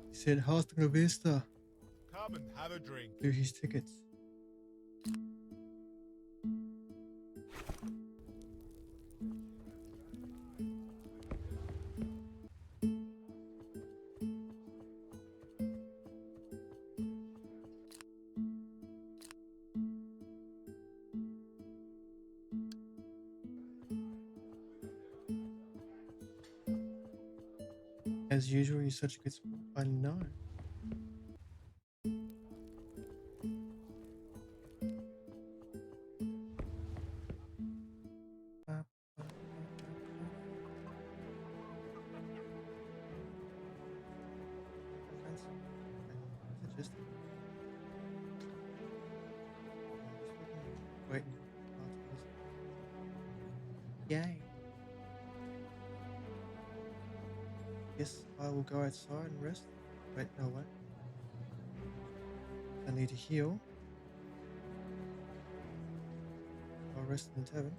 He said, "Hasta la vista," Come and have a drink. to his tickets. As usual, you're such a good sport. I know. Wait. Yay. Yes, I will go outside and rest. Wait, no, wait. I need to heal. I'll rest in the tavern.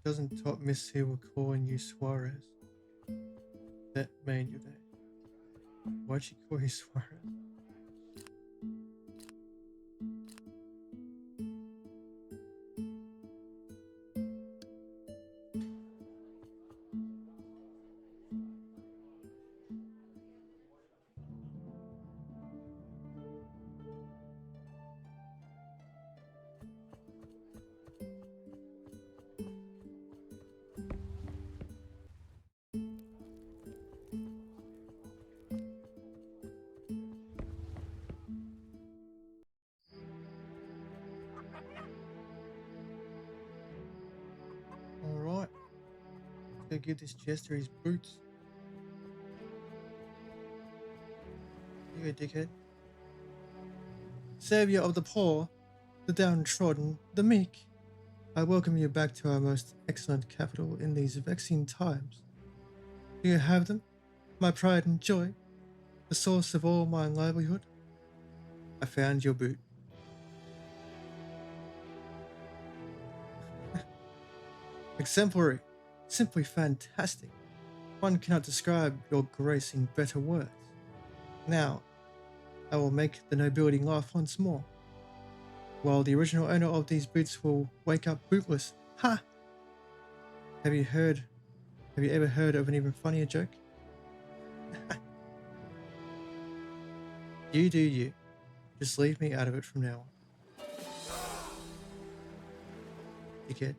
Doesn't top Miss Silver calling you Suarez? That made your day. Why'd she call you Suarez? Alright. Let's go give this jester his boots. Here you go, dickhead. Savior of the poor, the downtrodden, the meek, I welcome you back to our most excellent capital in these vexing times. Do you have them? My pride and joy, the source of all my livelihood? I found your boot. Exemplary, simply fantastic. One cannot describe your grace in better words. Now, I will make the nobility laugh once more, while the original owner of these boots will wake up bootless. Ha! Have you ever heard of an even funnier joke? You do you. Just leave me out of it from now on. Dickhead.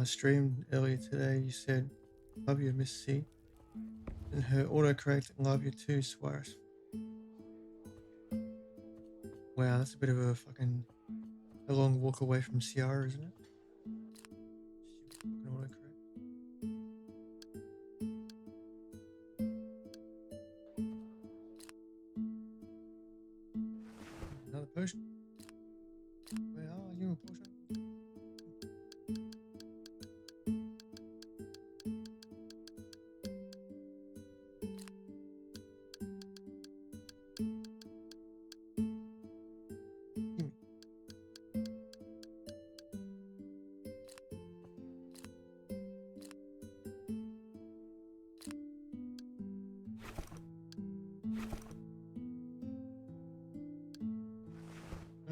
my stream earlier today, you said, love you, Miss C. And her autocorrect, love you too, Suarez. Wow, that's a bit of a long walk away from Ciara, isn't it? Stupid fucking autocorrect. Another potion. Where are you, potion?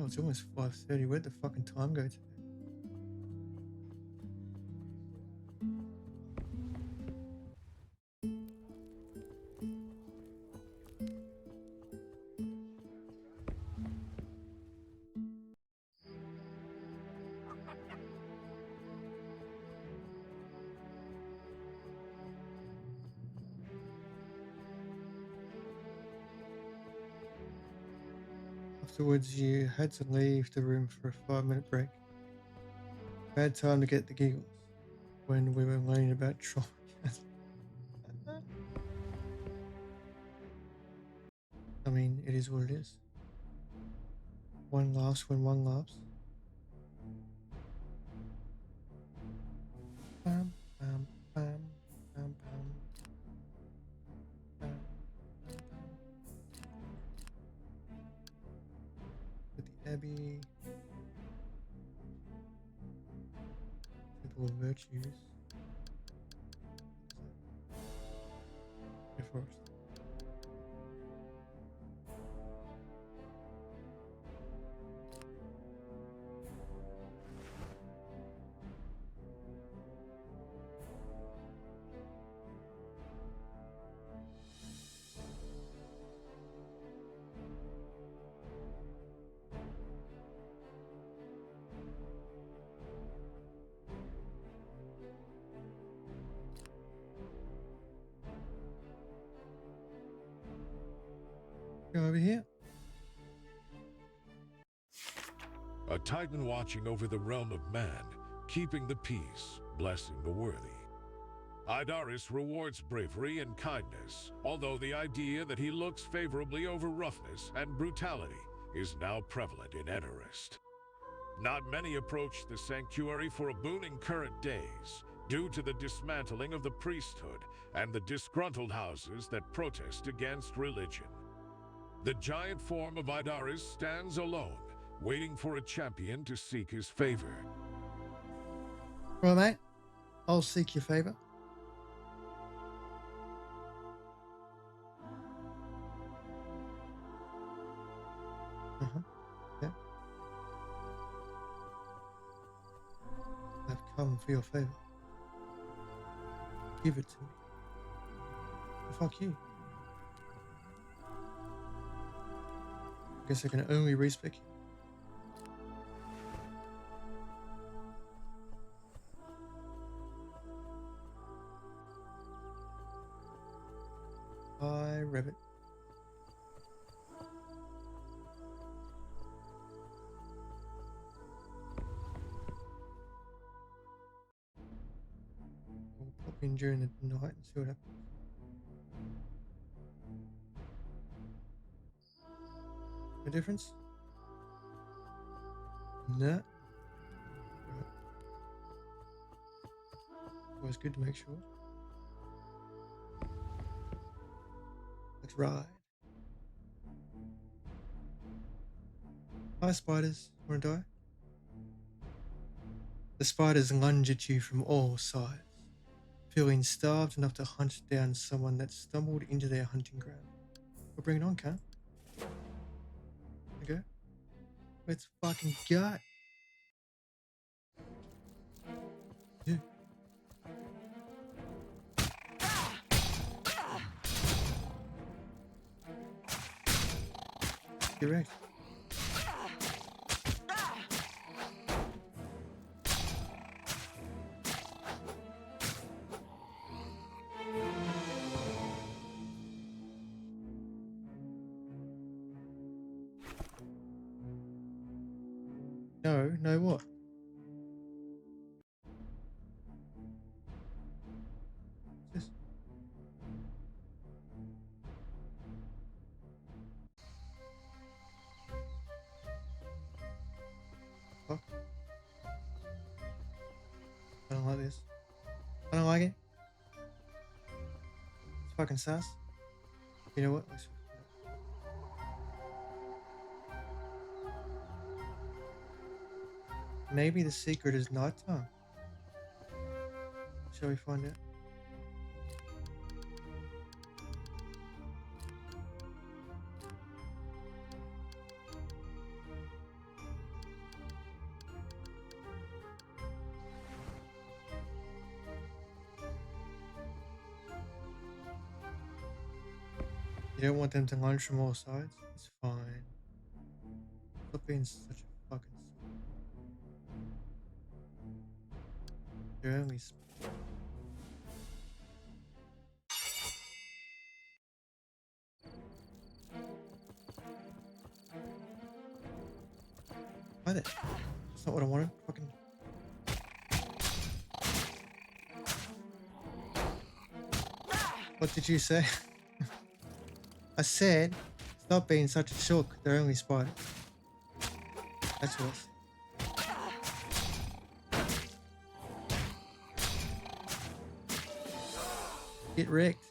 Oh, it's almost 5:30. Where'd the fucking time go today? Afterwards, you had to leave the room for a 5-minute break. Bad time to get the giggles when we were learning about trauma. I mean, it is what it is. One laughs when one laughs. Bam, bam, bam, bam, bam. Bam, bam, bam. With the Abbey. Temple of Virtues. The forest. Go over here. A titan watching over the realm of man, keeping the peace, blessing the worthy. Idaris rewards bravery and kindness, although the idea that he looks favorably over roughness and brutality is now prevalent in Edarist. Not many approach the sanctuary for a boon in current days, due to the dismantling of the priesthood and the disgruntled houses that protest against religion. The giant form of Idaris stands alone, waiting for a champion to seek his favor. Right, mate. I'll seek your favor. Yeah. I've come for your favor. Give it to me. Fuck you. Guess I can only respec you. Hi, Rabbit. We'll pop in during the night and see what happens. No difference? Nah. Right. Always good to make sure. Let's ride. Hi, spiders. Wanna die? The spiders lunge at you from all sides, feeling starved enough to hunt down someone that stumbled into their hunting ground. Well, bring it on, cunt. Okay. Let's fucking go. Yeah. Get wrecked. No, no what? What's this? Fuck. I don't like this. I don't like it. It's fucking sus. You know what? Maybe the secret is nighttime. Shall we find out? You don't want them to lunge from all sides? It's fine. Stop being such a fucking They're only Why that? That's not what I wanted. Fucking. What did you say? I said, stop being such a shook. They're only spiders. That's what I said. Get wrecked.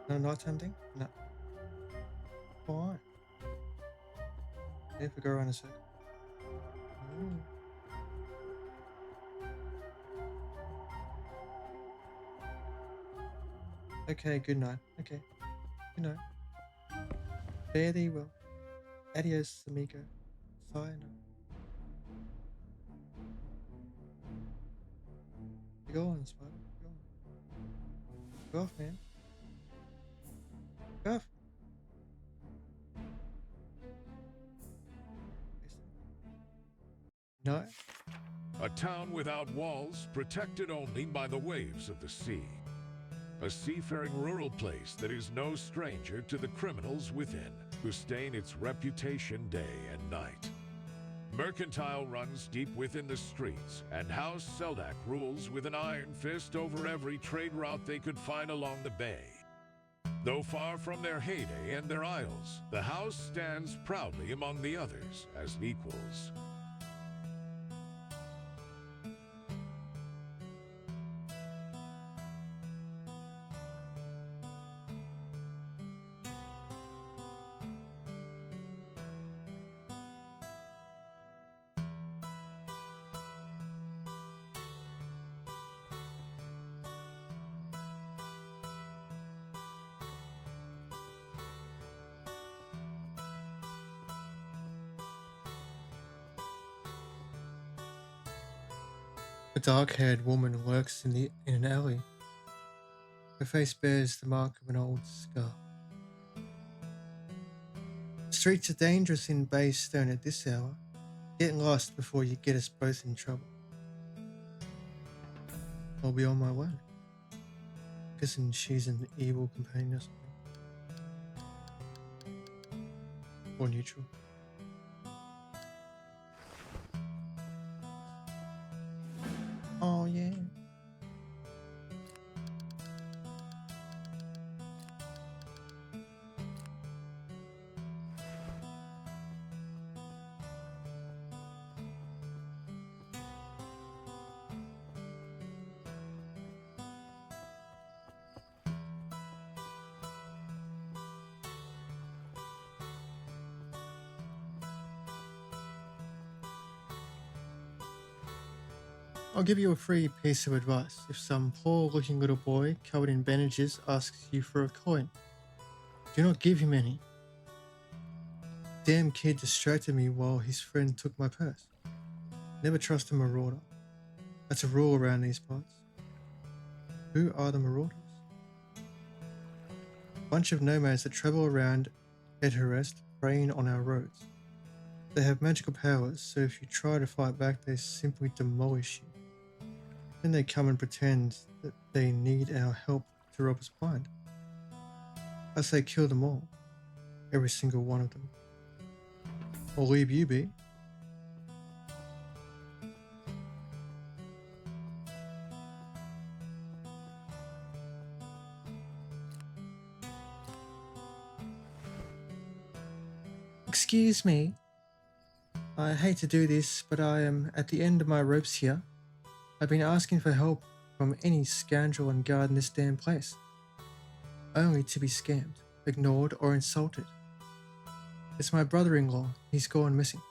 No nighttime thing? No. Why? If we go around a circle. Ooh. Okay, good night. Okay. Good night. Fare thee well. Adios, amigo. Sayonara. Go on, Spider. Go on. Go off, man. Go off. No. A town without walls, protected only by the waves of the sea. A seafaring rural place that is no stranger to the criminals within, who stain its reputation day and night. Mercantile runs deep within the streets, and House Seldak rules with an iron fist over every trade route they could find along the bay. Though far from their heyday and their isles, the house stands proudly among the others as equals. A dark-haired woman lurks in an alley. Her face bears the mark of an old scar. The streets are dangerous in Baystone at this hour. Get lost before you get us both in trouble. I'll be on my way. Guessing she's an evil companion or something. Or neutral. Oh yeah. I'll give you a free piece of advice. If some poor-looking little boy covered in bandages asks you for a coin, do not give him any. Damn kid distracted me while his friend took my purse. Never trust a marauder. That's a rule around these parts. Who are the marauders? A bunch of nomads that travel around Edharest, preying on our roads. They have magical powers, so if you try to fight back, they simply demolish you. Then they come and pretend that they need our help to rob us blind. I say kill them all, every single one of them. Or leave you be. Excuse me. I hate to do this, but I am at the end of my ropes here. I've been asking for help from any scoundrel and guard in this damn place, only to be scammed, ignored, or insulted. It's my brother-in-law. He's gone missing.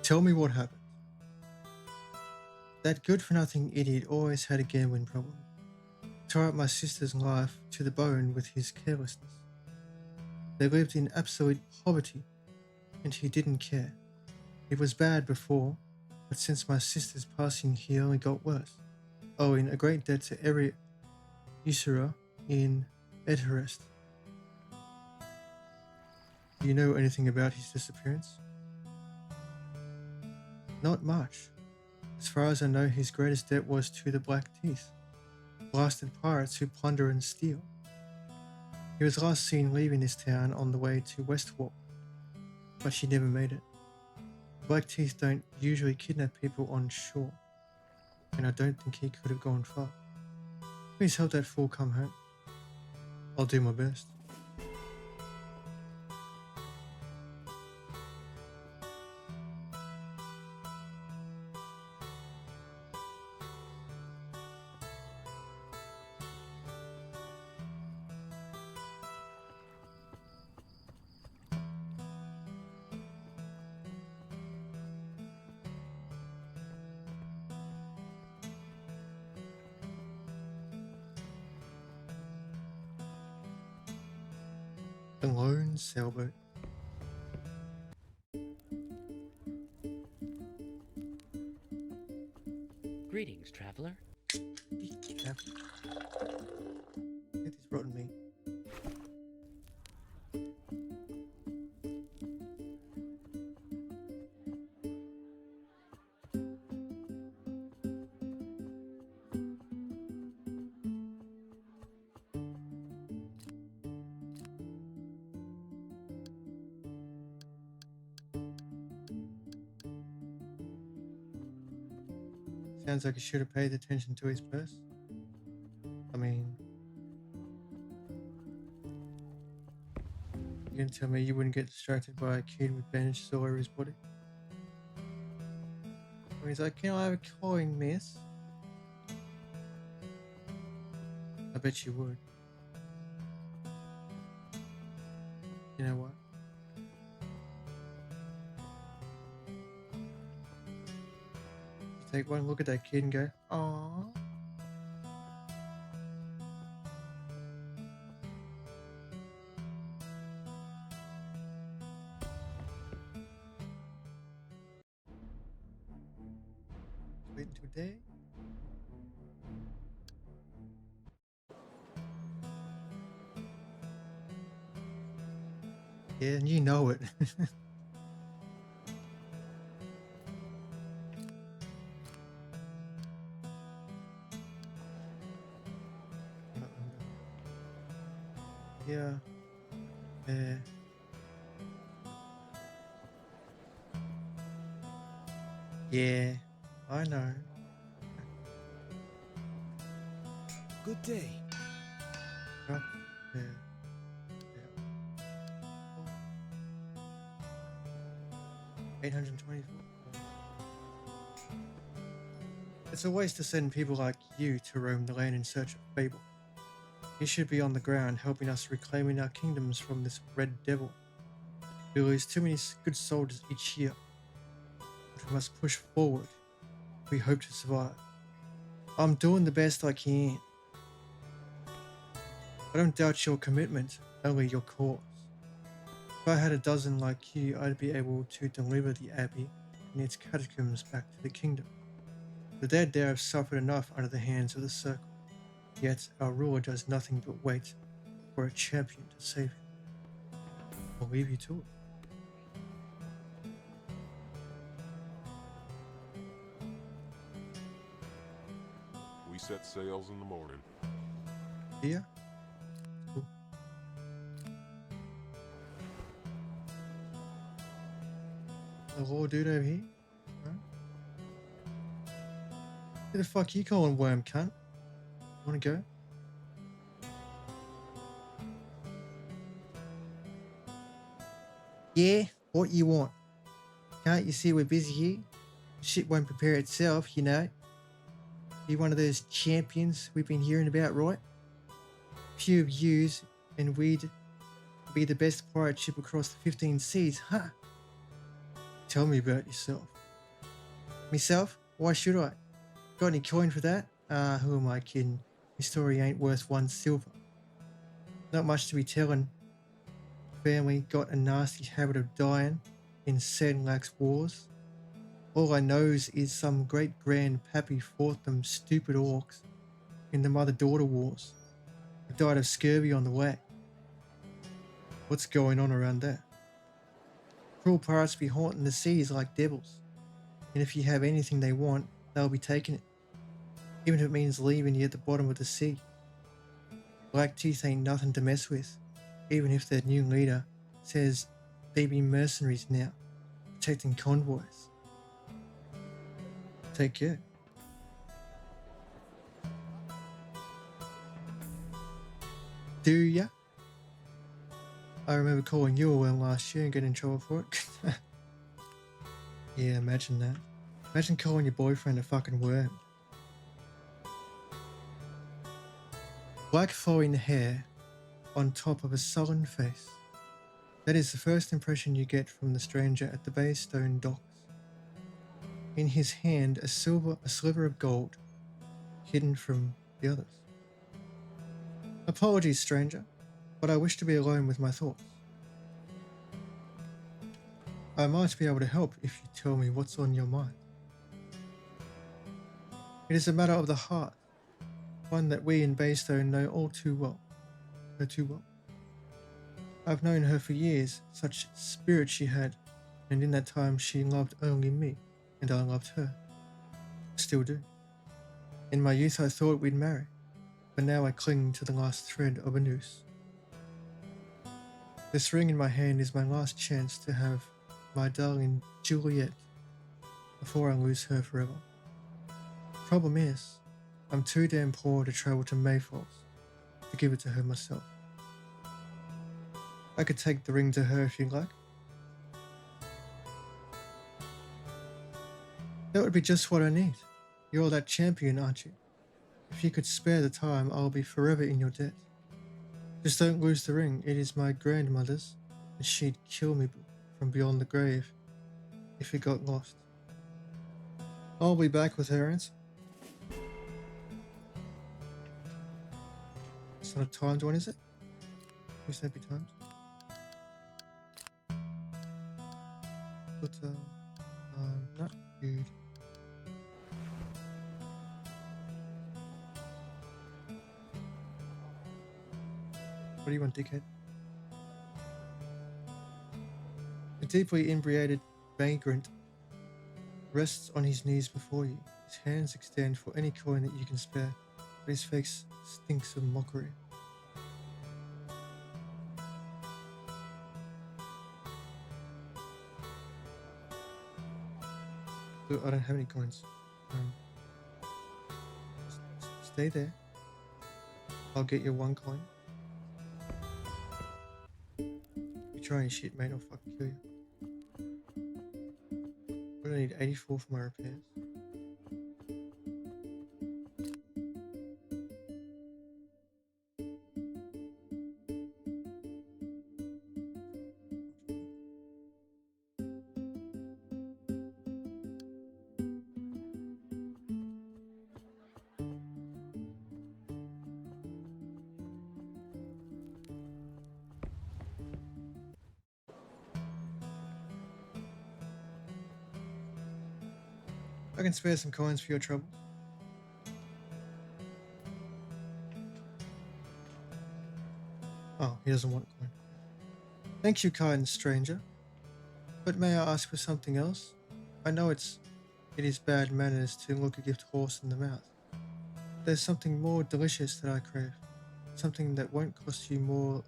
Tell me what happened. That good-for-nothing idiot always had a gambling problem. Tore up my sister's life to the bone with his carelessness. They lived in absolute poverty, and he didn't care. It was bad before, but since my sister's passing, he only got worse, owing a great debt to every usurer in Edhurst. Do you know anything about his disappearance? Not much. As far as I know, his greatest debt was to the Black Teeth, blasted pirates who plunder and steal. He was last seen leaving this town on the way to Westwalk, but she never made it. Black Teeth don't usually kidnap people on shore, and I don't think he could have gone far. Please help that fool come home. I'll do my best. The lone sailboat. Greetings, traveler. Get this rotten meat. Sounds like he should have paid attention to his purse. I mean, you're gonna tell me you wouldn't get distracted by a kid with bandages all over his body? When he's like, can I have a coin, miss? I bet you would. You know what? You take one look at that kid and go, aww. Waiting today? Yeah, and you know it. Yeah. Yeah, I know. Good day. Yeah. Yeah. 824. It's a waste to send people like you to roam the land in search of fable. You should be on the ground helping us reclaiming our kingdoms from this red devil. We lose too many good soldiers each year, but we must push forward. We hope to survive. I'm doing the best I can. I don't doubt your commitment, only your cause. If I had a dozen like you, I'd be able to deliver the Abbey and its catacombs back to the kingdom. The dead there have suffered enough under the hands of the Circle, yet our ruler does nothing but wait for a champion to save him. I'll leave you to it. We set sails in the morning. Yeah. Cool. The raw dude over here. Right. Who the fuck you calling worm, cunt? Wanna go? Yeah, what you want? Can't you see we're busy here? Shit won't prepare itself, you know. You one of those champions we've been hearing about, right? Few of yous, and we'd be the best pirate ship across the 15 seas, huh? Tell me about yourself. Myself? Why should I? Got any coin for that? Who am I kidding? Your story ain't worth 1 silver. Not much to be telling. Family got a nasty habit of dying in Sedlak's wars. All I knows is some great grandpappy fought them stupid orcs in the mother-daughter wars. He died of scurvy on the way. What's going on around there? Cruel pirates be haunting the seas like devils, and if you have anything they want, they'll be taking it, even if it means leaving you at the bottom of the sea. Black teeth ain't nothing to mess with, even if their new leader says they be mercenaries now, protecting convoys. Take care. Do ya? I remember calling you a worm last year and getting in trouble for it. Yeah, imagine that. Imagine calling your boyfriend a fucking worm. Black flowing hair on top of a sullen face. That is the first impression you get from the stranger at the Baystone docks. In his hand, a sliver of gold, hidden from the others. Apologies, stranger, but I wish to be alone with my thoughts. I might be able to help if you tell me what's on your mind. It is a matter of the heart, one that we in Baystone know all too well. Her too well. I've known her for years, such spirit she had, and in that time she loved only me, and I loved her. Still do. In my youth I thought we'd marry, but now I cling to the last thread of a noose. This ring in my hand is my last chance to have my darling Juliet before I lose her forever. Problem is, I'm too damn poor to travel to Mayfalls to give it to her myself. I could take the ring to her if you like. That would be just what I need. You're that champion, aren't you? If you could spare the time, I'll be forever in your debt. Just don't lose the ring. It is my grandmother's, and she'd kill me from beyond the grave if it got lost. I'll be back with her answer. It's not a timed one, is it? Please don't be timed. But, not good. What do you want, dickhead? A deeply inebriated vagrant rests on his knees before you. His hands extend for any coin that you can spare, but his face stinks of mockery. Look, I don't have any coins. Stay there. I'll get you 1 coin. You try any shit, mate, I'll fucking kill you. But I need 84 for my repairs. I can spare some coins for your troubles. Oh, he doesn't want a coin. Thank you, kind stranger. But may I ask for something else? I know it is bad manners to look a gift horse in the mouth. There's something more delicious that I crave. Something that won't cost you more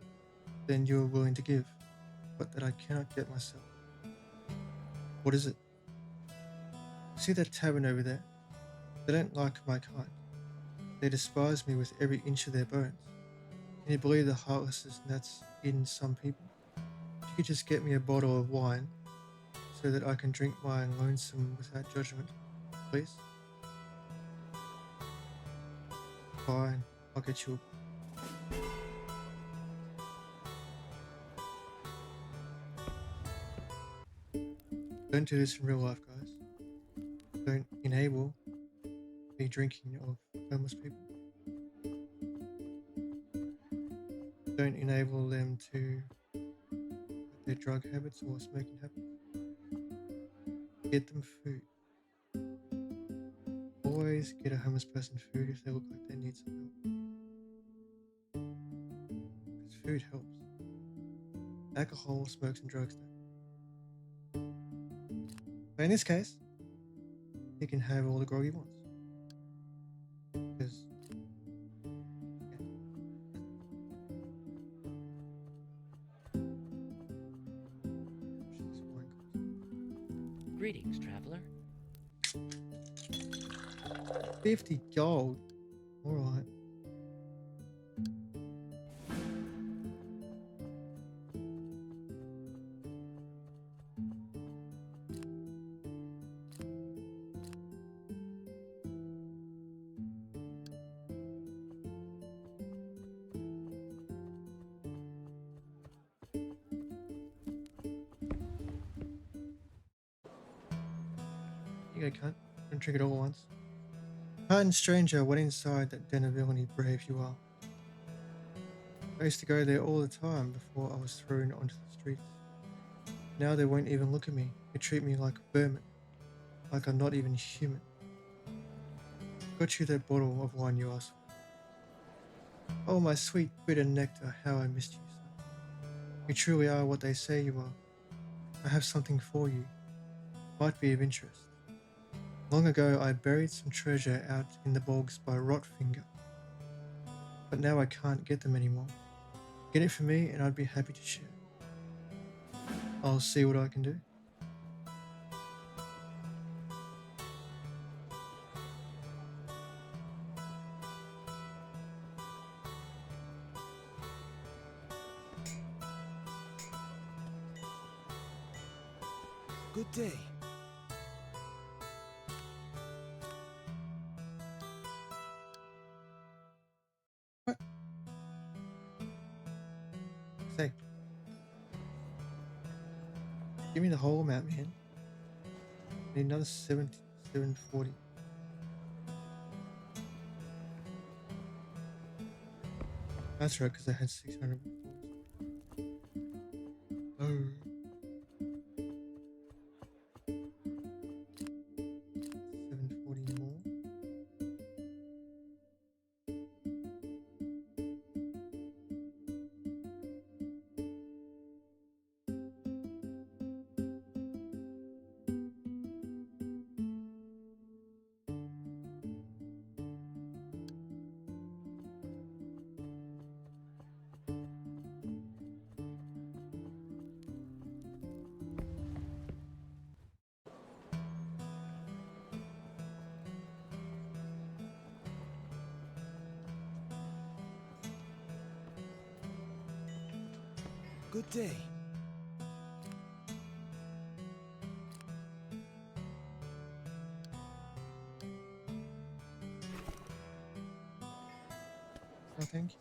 than you're willing to give, but that I cannot get myself. What is it? See that tavern over there? They don't like my kind. They despise me with every inch of their bones. Can you believe the heartlessness that's in some people? If you could just get me a bottle of wine so that I can drink my lonesome without judgment, please? Fine, I'll get you a bottle. Don't do this in real life, guys. Don't enable the drinking of homeless people. Don't enable them to have their drug habits or smoking habits. Get them food. Always get a homeless person food if they look like they need some help. Because food helps. Alcohol, smokes, and drugs don't. But in this case, he can have all the grog he wants. Because, Greetings, traveler. 50 gold. Alright. You go, cunt. Don't drink it all at once. Pardon, stranger, what inside that den of villainy brave you are. I used to go there all the time before I was thrown onto the streets. Now they won't even look at me. They treat me like a vermin, like I'm not even human. Got you that bottle of wine you asked for. Oh, my sweet bitter nectar, how I missed you, son. You truly are what they say you are. I have something for you. Might be of interest. Long ago, I buried some treasure out in the bogs by Rotfinger. But now I can't get them anymore. Get it for me and I'd be happy to share. I'll see what I can do. Good day. What? Say. Give me the whole amount, man. I need another 740. That's right, because I had 600 before. Oh. 740 more. Good day. Oh, thank you.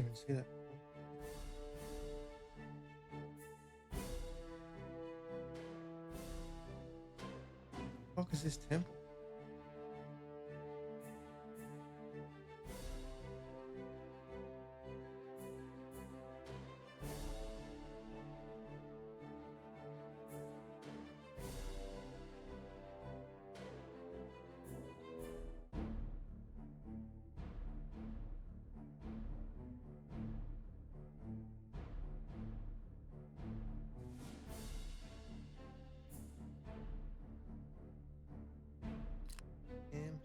didn't even see that before. What the fuck is this temple? Damn.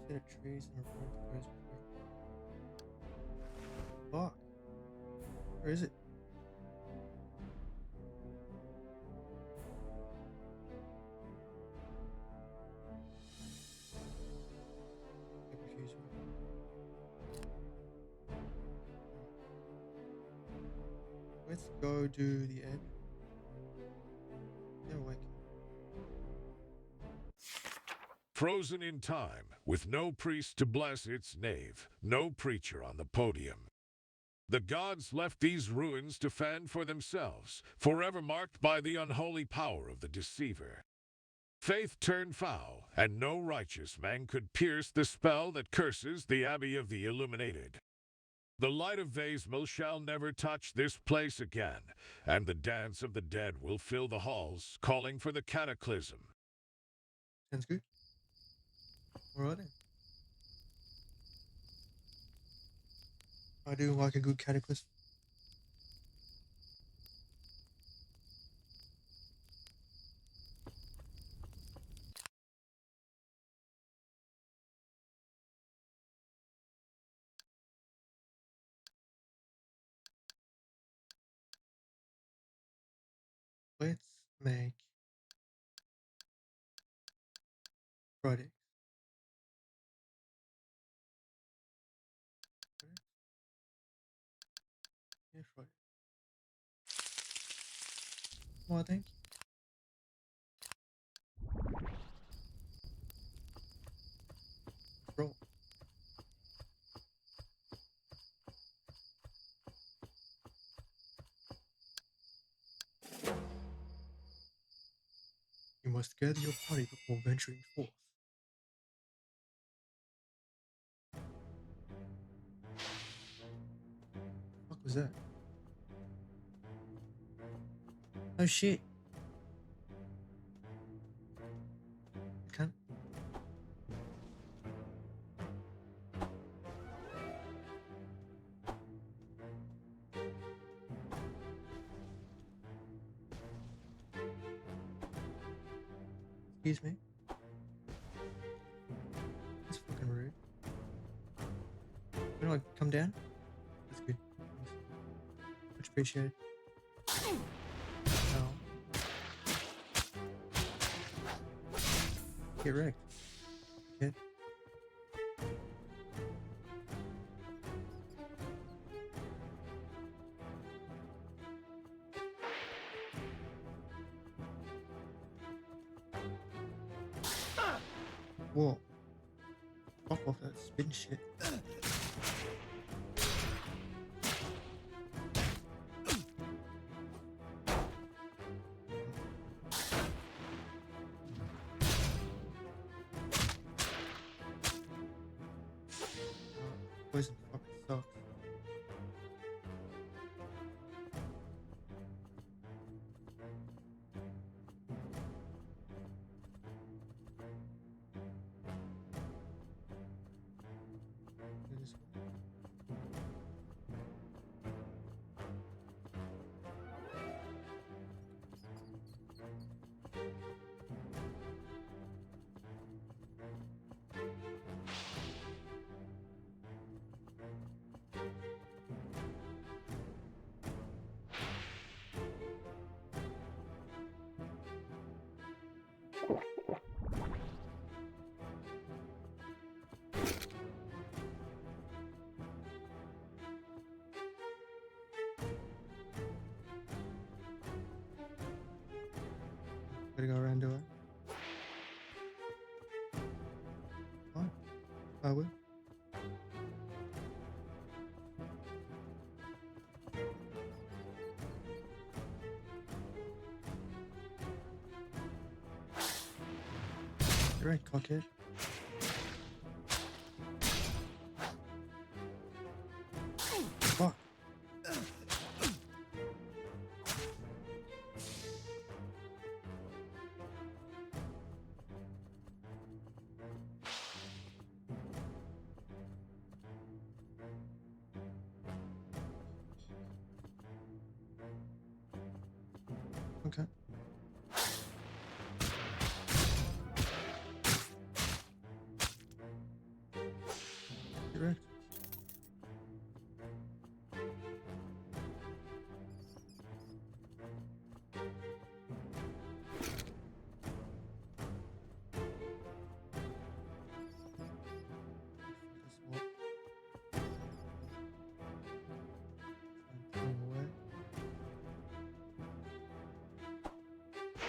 Set of trees and a road that goes between. Fuck. Where is it? Get confused with it. Let's go do the Abbey. No way. Frozen in time, with no priest to bless its nave, no preacher on the podium. The gods left these ruins to fend for themselves, forever marked by the unholy power of the deceiver. Faith turned foul, and no righteous man could pierce the spell that curses the Abbey of the Illuminated. The light of Vaismil shall never touch this place again, and the dance of the dead will fill the halls, calling for the cataclysm. Sounds good. Alright then. I do like a good cataclysm. Let's make Friday. Yeah, Friday. Well, thank you. Let's roll. You must gather your party before venturing forth. What was that? Oh shit. Can't. Excuse me. That's fucking rude. Can I come down? That's good. Much appreciated. Oh. Get wrecked. Kid. Whoa. Fuck off that spin shit. Poison fucking sucks. Do this one. Gotta go around, do I? Fine. I will. You're right, cockhead. Fuck. Okay. Correct.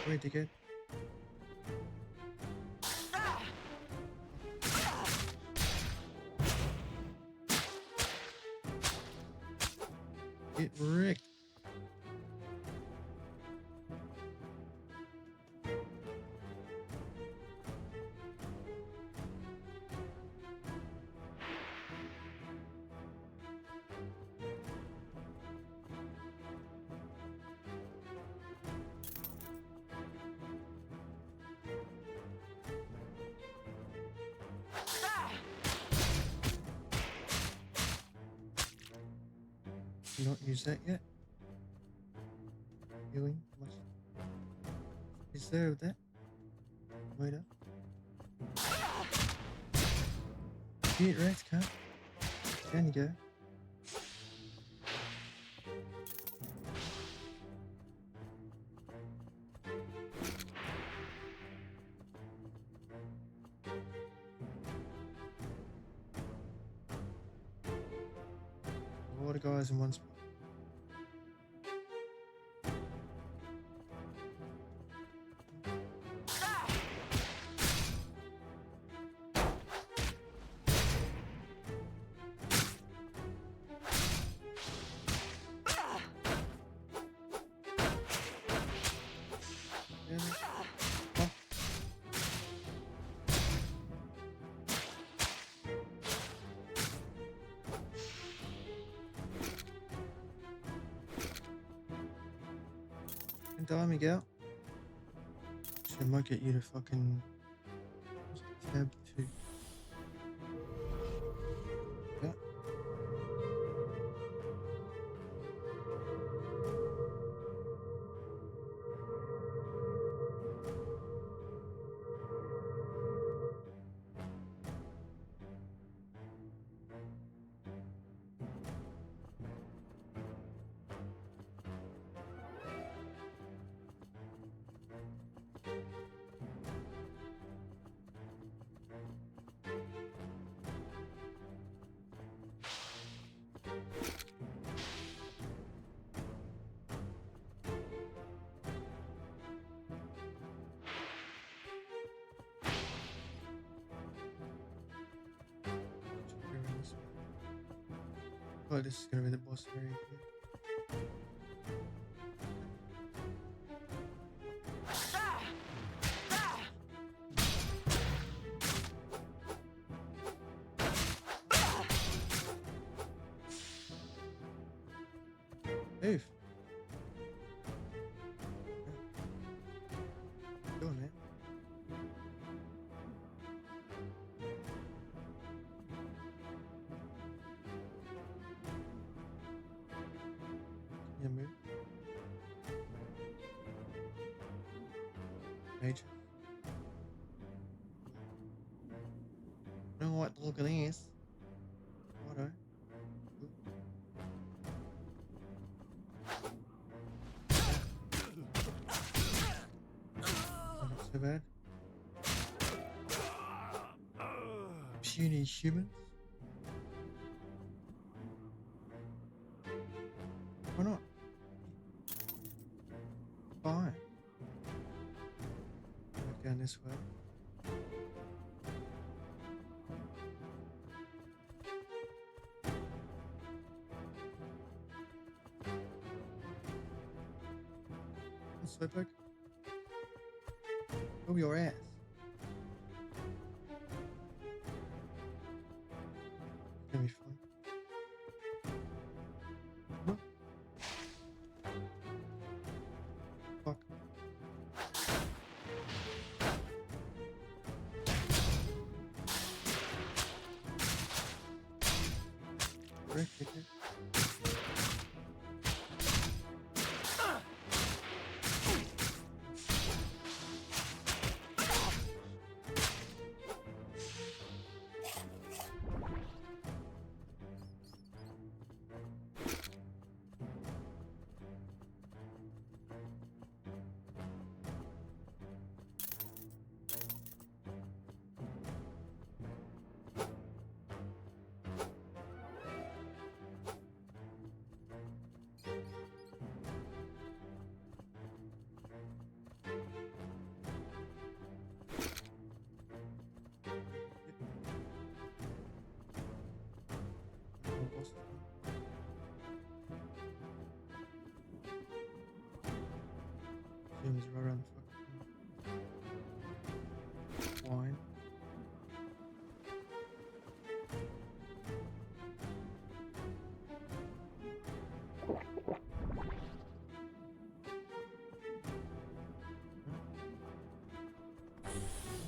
Wait, dickhead. Get wrecked. Not use that yet. Healing. Much. Is there of that? Wait up. Get wrecked, cunt. Down you go. A lot of guys in one spot. And die, Miguel. Actually, I might get you to fucking tab 2. Yeah. Oh, this is gonna be the boss area here. Move. Go on, man. Yeah, move. Major. I don't like the look of this. Righto. Oh, not so bad. Puny humans. Why not? Fine. Slowpoke. Move your ass. It's gonna be fun. Huh? Fuck. Rick, okay. Seems right around the fucking wine.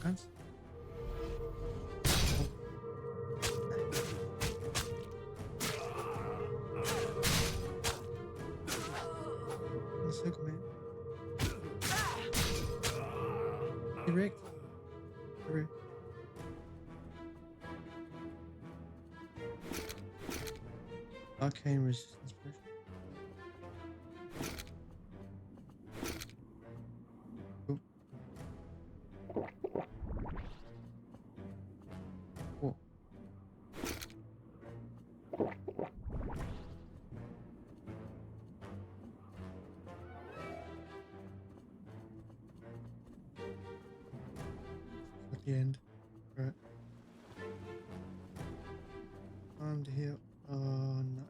Guns. In a circle, man. Correct. Correct. Arcane resistance pressure. Cool. Cool. At the end. Right. Time to heal. Oh no.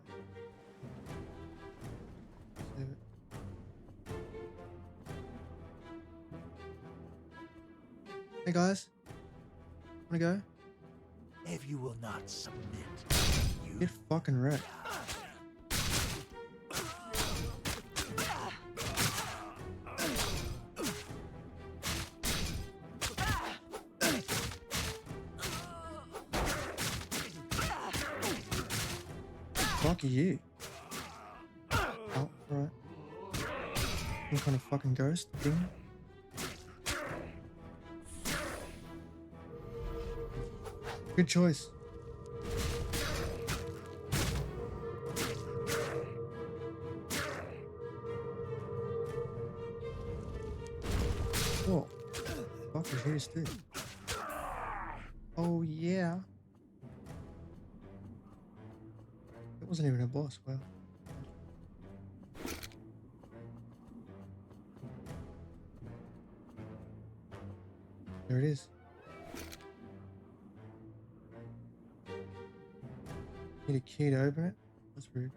Save it. Hey guys. Wanna go? If you will not submit, you Get fucking wrecked. Fuck you. Oh, alright. Some kind of fucking ghost thing. Good choice. Whoa. Fuck is here too. Oh yeah. It wasn't even a boss, wow. There it is. Need a key to open it? That's rude.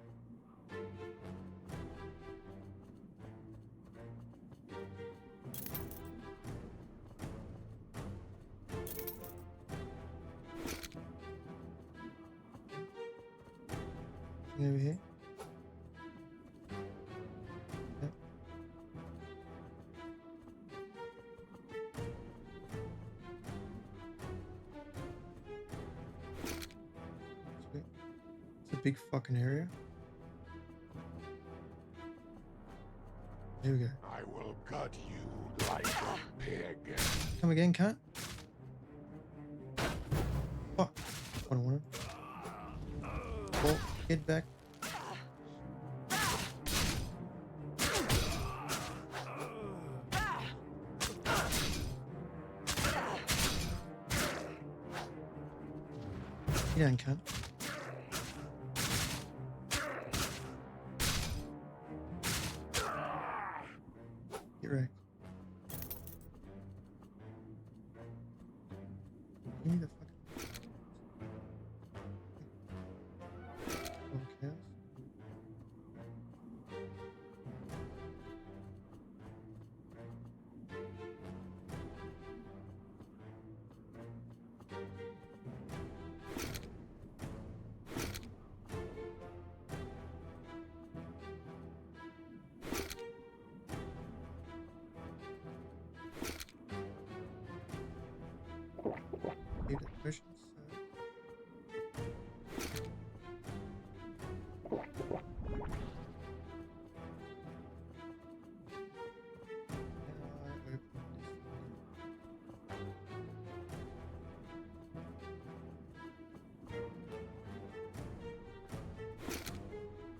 Over here. Yep. Sweet. It's a big fucking area. Here we go. I will gut you like a pig. Come again, cunt. Fuck. I don't want him. Well, get back. Get down, cunt. Get wrecked. Give me the fucking... Okay. potions.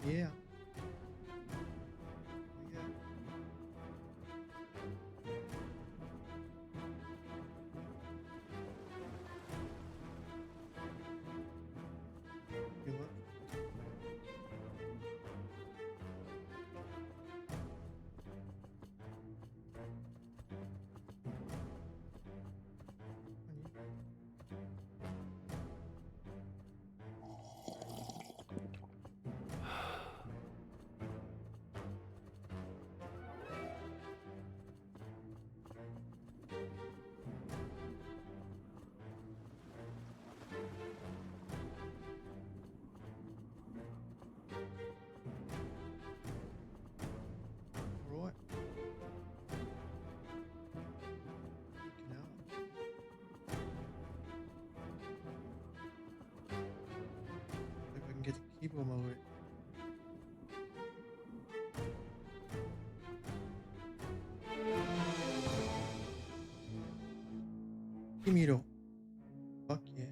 Yeah. Good luck. Right. Freaking out. If I can get the keyboard my way. Give me it all. Fuck yeah.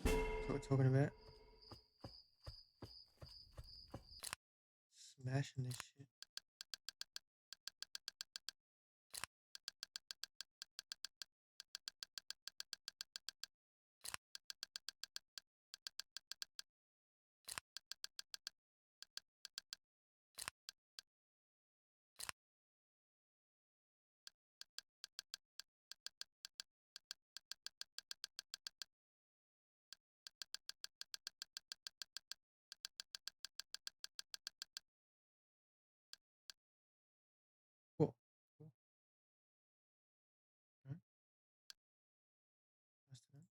That's what we're talking about. Smashing this shit. Cool. Cool. Right. Nice to know.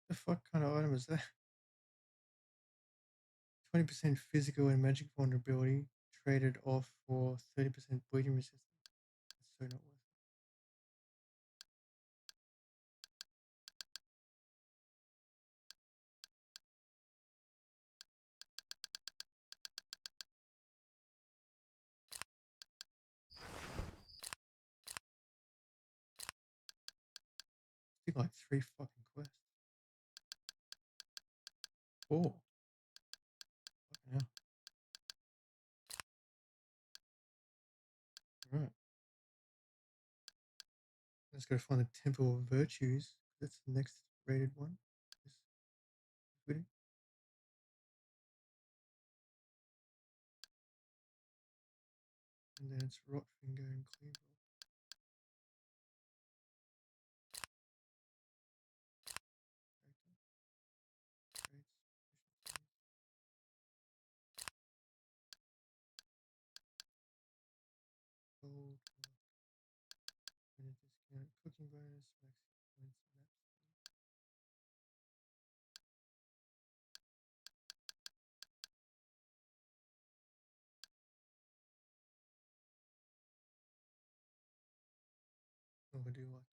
The fuck kind of item is that? 20% physical and magic vulnerability traded off for 30% bleeding resistance. That's so not worth it. I think like 3 fucking quests. Oh. Fucking hell. Right. Let's go find the Temple of Virtues. That's the next rated one. This video. And then it's Rotfinger and Cleaver. Gold. Minute discount. Cooking bonus. Max points. Maps. Oh, I do like that.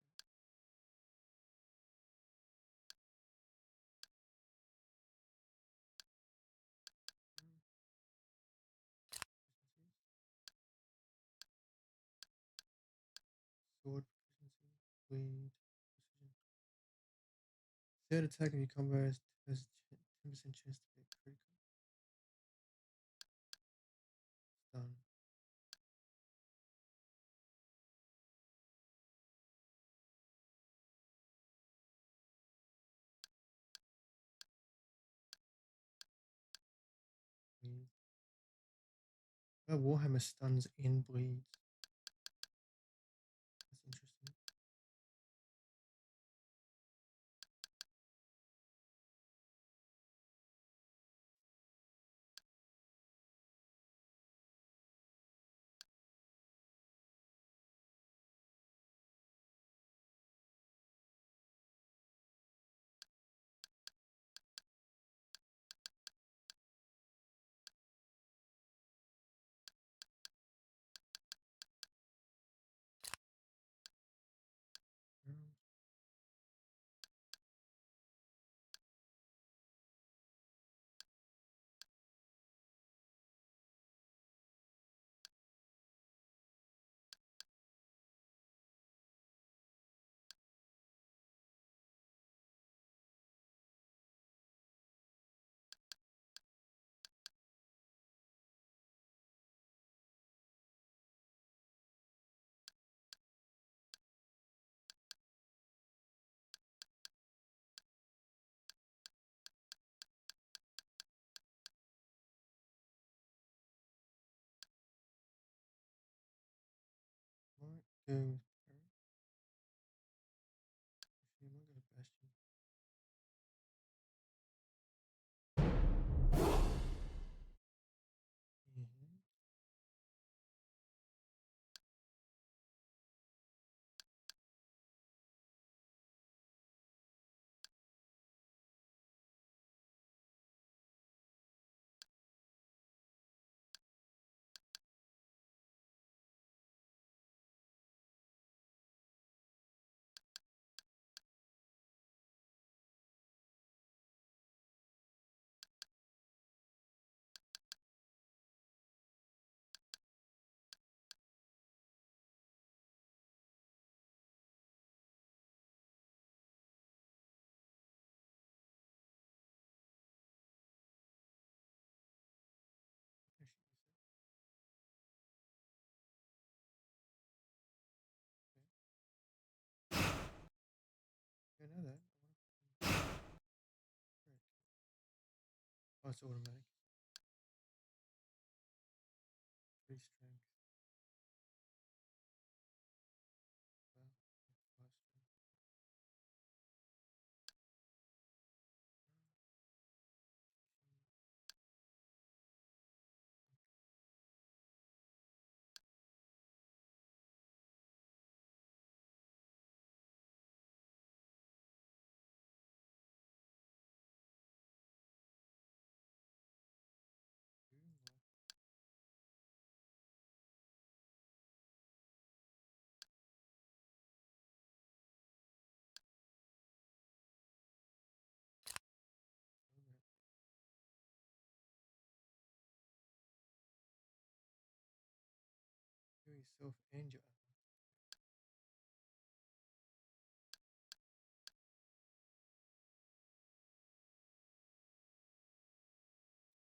Sword proficiency. Bleed. Precision. Third attack if you combo has 10% chance to be critical. Done. Bleed. Warhammer stuns and bleeds. That's interesting. Two. Actually, I might go to Bastion. Yeah. I know that. Oh, it's automatic. Three strength. Well, five strength. Heal yourself and your ally.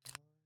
Armor.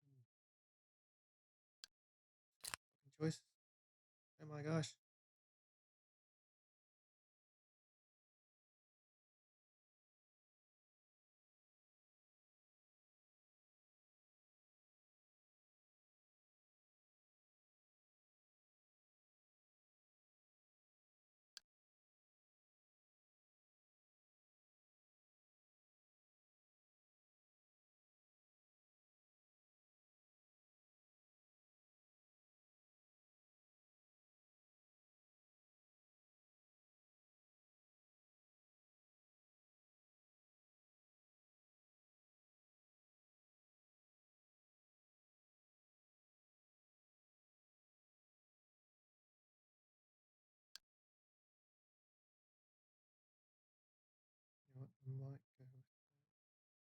Wow. Choices. Oh my gosh. You know what? I might go with that.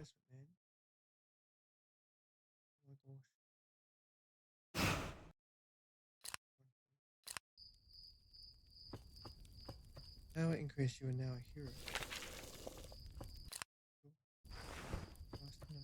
investment, man. Oh my gosh. Power increase, you are now a hero. Cool. Nice to know.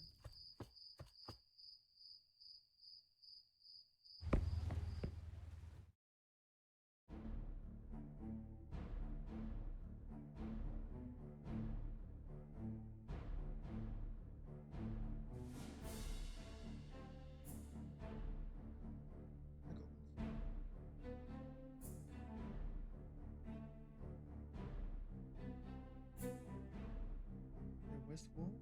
I got one. The west wall.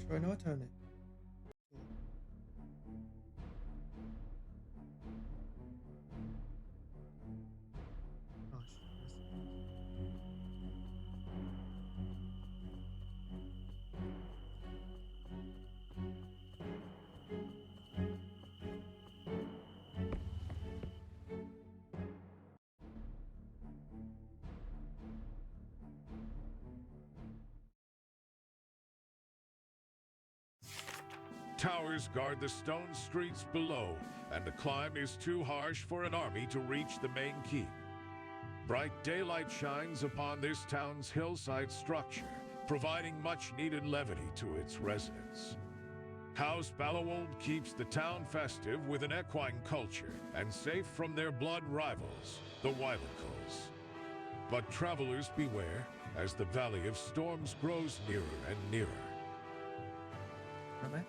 Try not on it. Cool. Nice. Rest in peace. Towers guard the stone streets below, and the climb is too harsh for an army to reach the main keep. Bright daylight shines upon this town's hillside structure, providing much-needed levity to its residents. House Balawold keeps the town festive with an equine culture and safe from their blood rivals, the Wylicles. But travelers beware as the Valley of Storms grows nearer and nearer. Right, mate?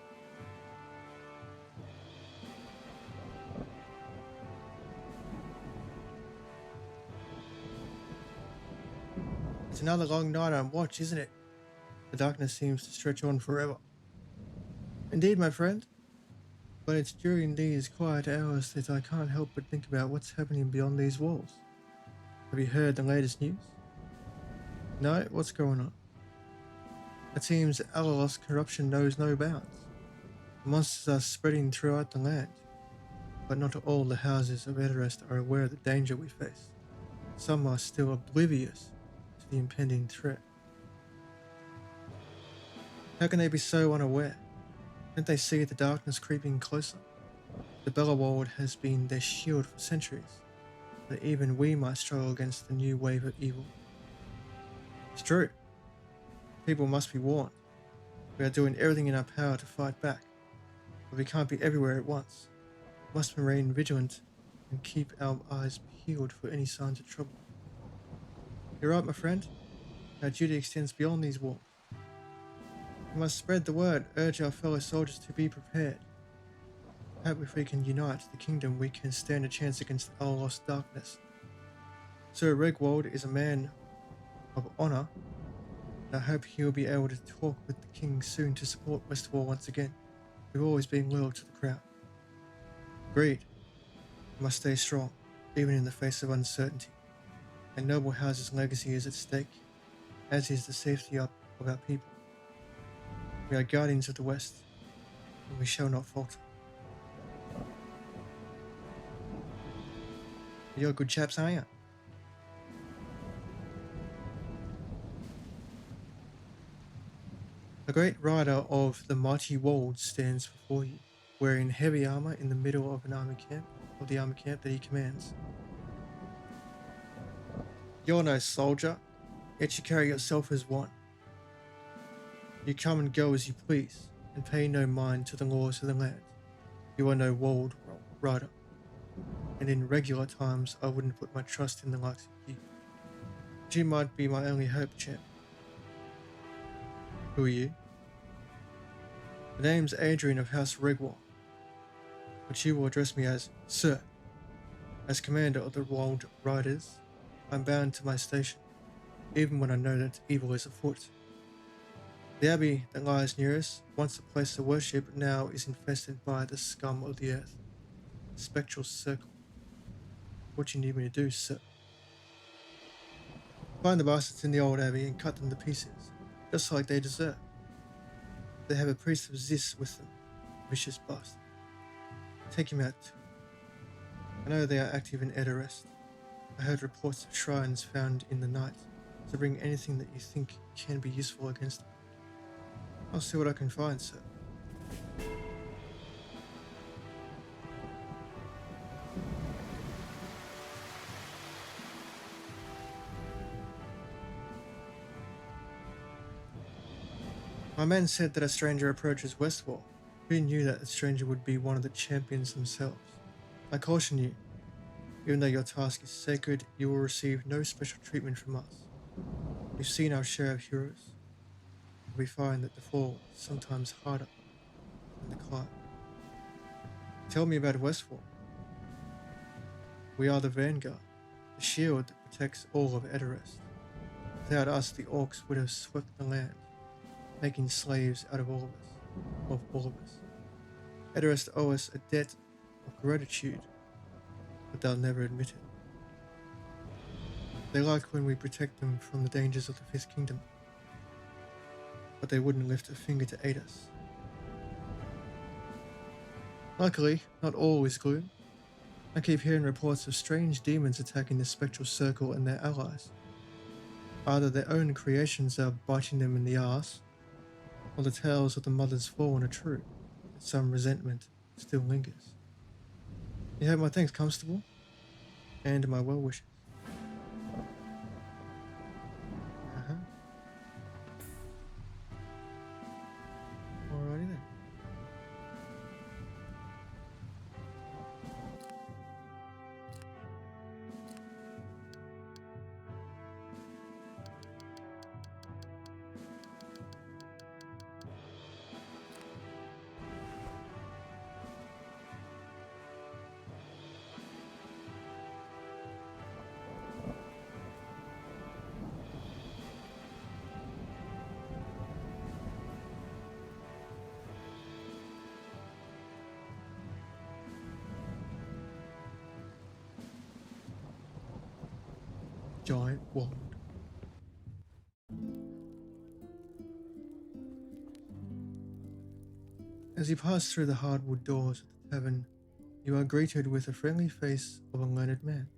It's another long night on watch, isn't it? The darkness seems to stretch on forever. Indeed, my friend. But it's during these quiet hours that I can't help but think about what's happening beyond these walls. Have you heard the latest news? No? What's going on? It seems Alaloth's corruption knows no bounds. The monsters are spreading throughout the land, but not all the houses of Eterest are aware of the danger we face. Some are still oblivious to the impending threat. How can they be so unaware? Can't they see the darkness creeping closer? The Bellawald has been their shield for centuries, but even we might struggle against the new wave of evil. It's true. People must be warned. We are doing everything in our power to fight back, but we can't be everywhere at once. We must remain vigilant and keep our eyes peeled for any signs of trouble. You're right, my friend. Our duty extends beyond these walls. We must spread the word, urge our fellow soldiers to be prepared. Perhaps if we can unite the kingdom, we can stand a chance against Alaloth's darkness. Sir Regwald is a man of honor, and I hope he'll be able to talk with the king soon to support Westwall once again. We've always been loyal to the crown. Agreed. We must stay strong, even in the face of uncertainty. And Noble House's legacy is at stake, as is the safety of our people. We are guardians of the West, and we shall not falter. You're good chaps, aren't you? A great rider of the mighty Wold stands before you, wearing heavy armor in the middle of the army camp that he commands. You're no soldier, yet you carry yourself as one. You come and go as you please, and pay no mind to the laws of the land. You are no Wold rider, and in regular times I wouldn't put my trust in the likes of you. But you might be my only hope, champ. Who are you? The name's Adrian of House Regwall, but you will address me as Sir. As commander of the Wold Riders, I'm bound to my station, even when I know that evil is afoot. The abbey that lies near us, once a place of worship, now is infested by the scum of the earth. The spectral circle. What you need me to do, sir? Find the bastards in the old abbey and cut them to pieces, just like they deserve. They have a priest of Zis with them, vicious bastard. Take him out too. I know they are active in Edarest. I heard reports of shrines found in the night, so bring anything that you think can be useful against them. I'll see what I can find, sir. My man said that a stranger approaches Westwall. Who knew that the stranger would be one of the champions themselves? I caution you, even though your task is sacred, you will receive no special treatment from us. We've seen our share of heroes. We find that the fall is sometimes harder than the climb. Tell me about Westwall. We are the vanguard, the shield that protects all of Edarest. Without us, the orcs would have swept the land, making slaves out of all of us. Edarest owe us a debt of gratitude, but they'll never admit it. They like when we protect them from the dangers of the Fifth Kingdom, but they wouldn't lift a finger to aid us. Luckily, not all is gloom. I keep hearing reports of strange demons attacking the Spectral Circle and their allies. Either their own creations are biting them in the arse, or the tales of the Mother's Fallen are true, and some resentment still lingers. You have my thanks, Constable, and my well wishes. Alrighty then. Giant wand. As you pass through the hardwood doors of the tavern, you are greeted with the friendly face of a learned man.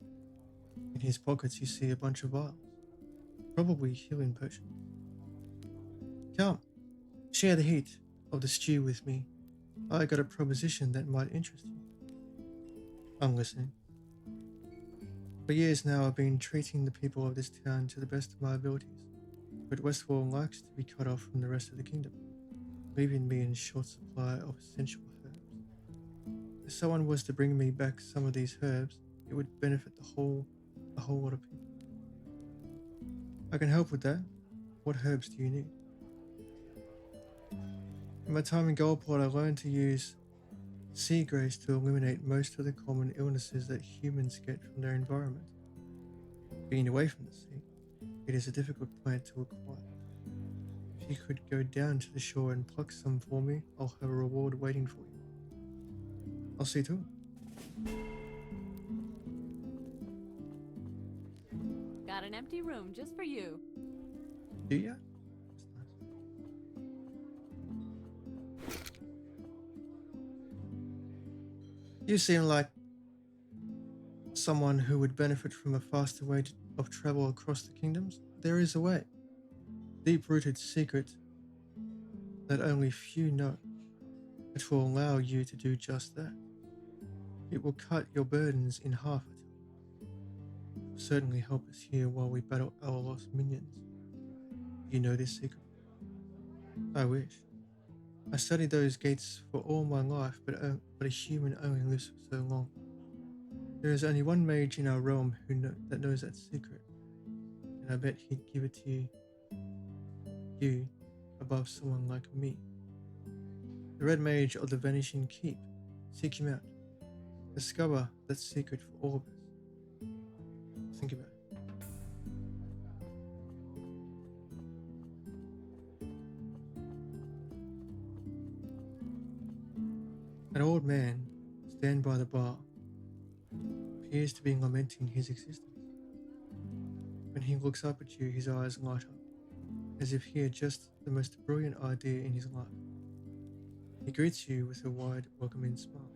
In his pockets you see a bunch of vials, probably healing potions. Come, share the heat of the stew with me. I got a proposition that might interest you. I'm listening. For years now I've been treating the people of this town to the best of my abilities, but Westfall likes to be cut off from the rest of the kingdom, leaving me in short supply of essential herbs. If someone was to bring me back some of these herbs, it would benefit a whole lot of people. I can help with that. What herbs do you need? In my time in Goldport, I learned to use sea grace to eliminate most of the common illnesses that humans get from their environment. Being away from the sea, it is a difficult plant to acquire. If you could go down to the shore and pluck some for me, I'll have a reward waiting for you. I'll see to it. Got an empty room just for you. Do ya? You seem like someone who would benefit from a faster way of travel across the kingdoms. There is a way. Deep-rooted secret that only few know. It will allow you to do just that. It will cut your burdens in half. It will certainly help us here while we battle Alaloth's minions. You know this secret? I wish. I studied those gates for all my life, but a human only lives for so long. There is only one mage in our realm that knows that secret, and I bet he'd give it to you above someone like me. The Red Mage of the Vanishing Keep. Seek him out. Discover that secret for all of us. Think about it. An old man, stand by the bar, appears to be lamenting his existence. When he looks up at you, his eyes light up, as if he had just the most brilliant idea in his life. He greets you with a wide, welcoming smile.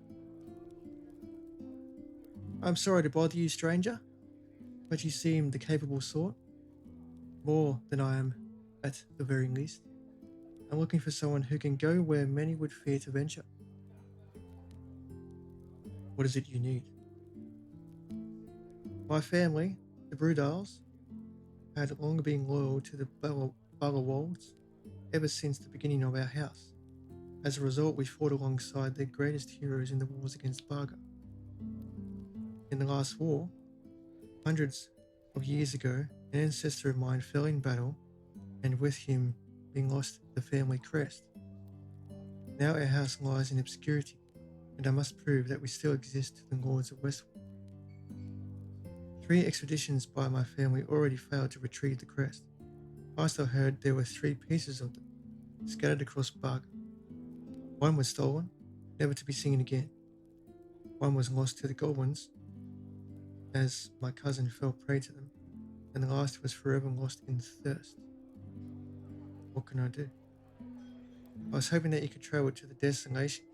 I'm sorry to bother you, stranger, but you seem the capable sort, more than I am at the very least. I'm looking for someone who can go where many would fear to venture. What is it you need? My family, the Brudals, had long been loyal to the Barlowolds ever since the beginning of our house. As a result, we fought alongside their greatest heroes in the wars against Barga. In the last war, hundreds of years ago, an ancestor of mine fell in battle, and with him being lost the family crest. Now our house lies in obscurity, and I must prove that we still exist to the lords of Westwood. 3 expeditions by my family already failed to retrieve the crest. Last I heard, there were 3 pieces of them, scattered across Barga. One was stolen, never to be seen again. One was lost to the goblins, as my cousin fell prey to them, and the last was forever lost in thirst. What can I do? I was hoping that you could travel to the destination,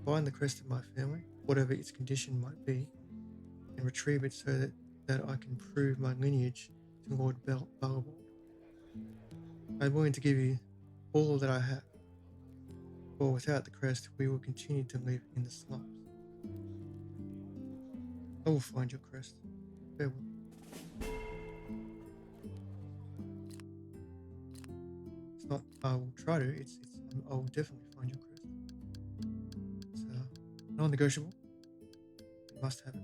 find the crest of my family, whatever its condition might be, and retrieve it so that I can prove my lineage to Lord Ballavold. I'm willing to give you all that I have, for without the crest we will continue to live in the slums. I will find your crest. Farewell. It's not I will try to, it's I will definitely find your crest. It's non-negotiable. You must have it.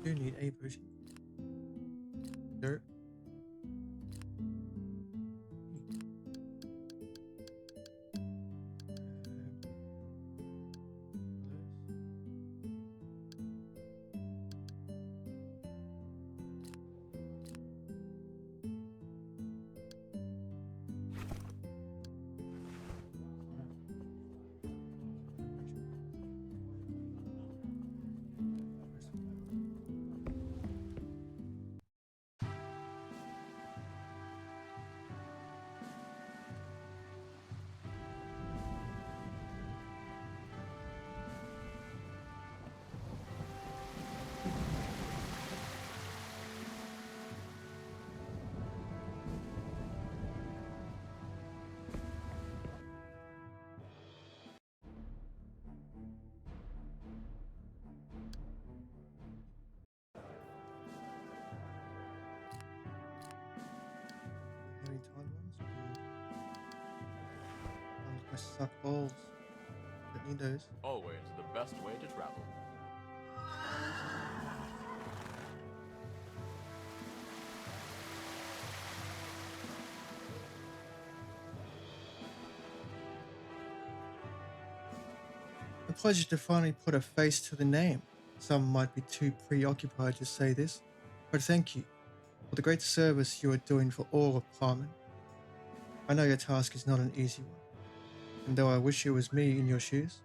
You do need a potion. Dirt. Heavy timed ones. Ones with suck balls. Don't need those. Always the best way to travel. A pleasure to finally put a face to the name. Some might be too preoccupied to say this, but thank you for the great service you are doing for all of Parman. I know your task is not an easy one, and though I wish it was me in your shoes,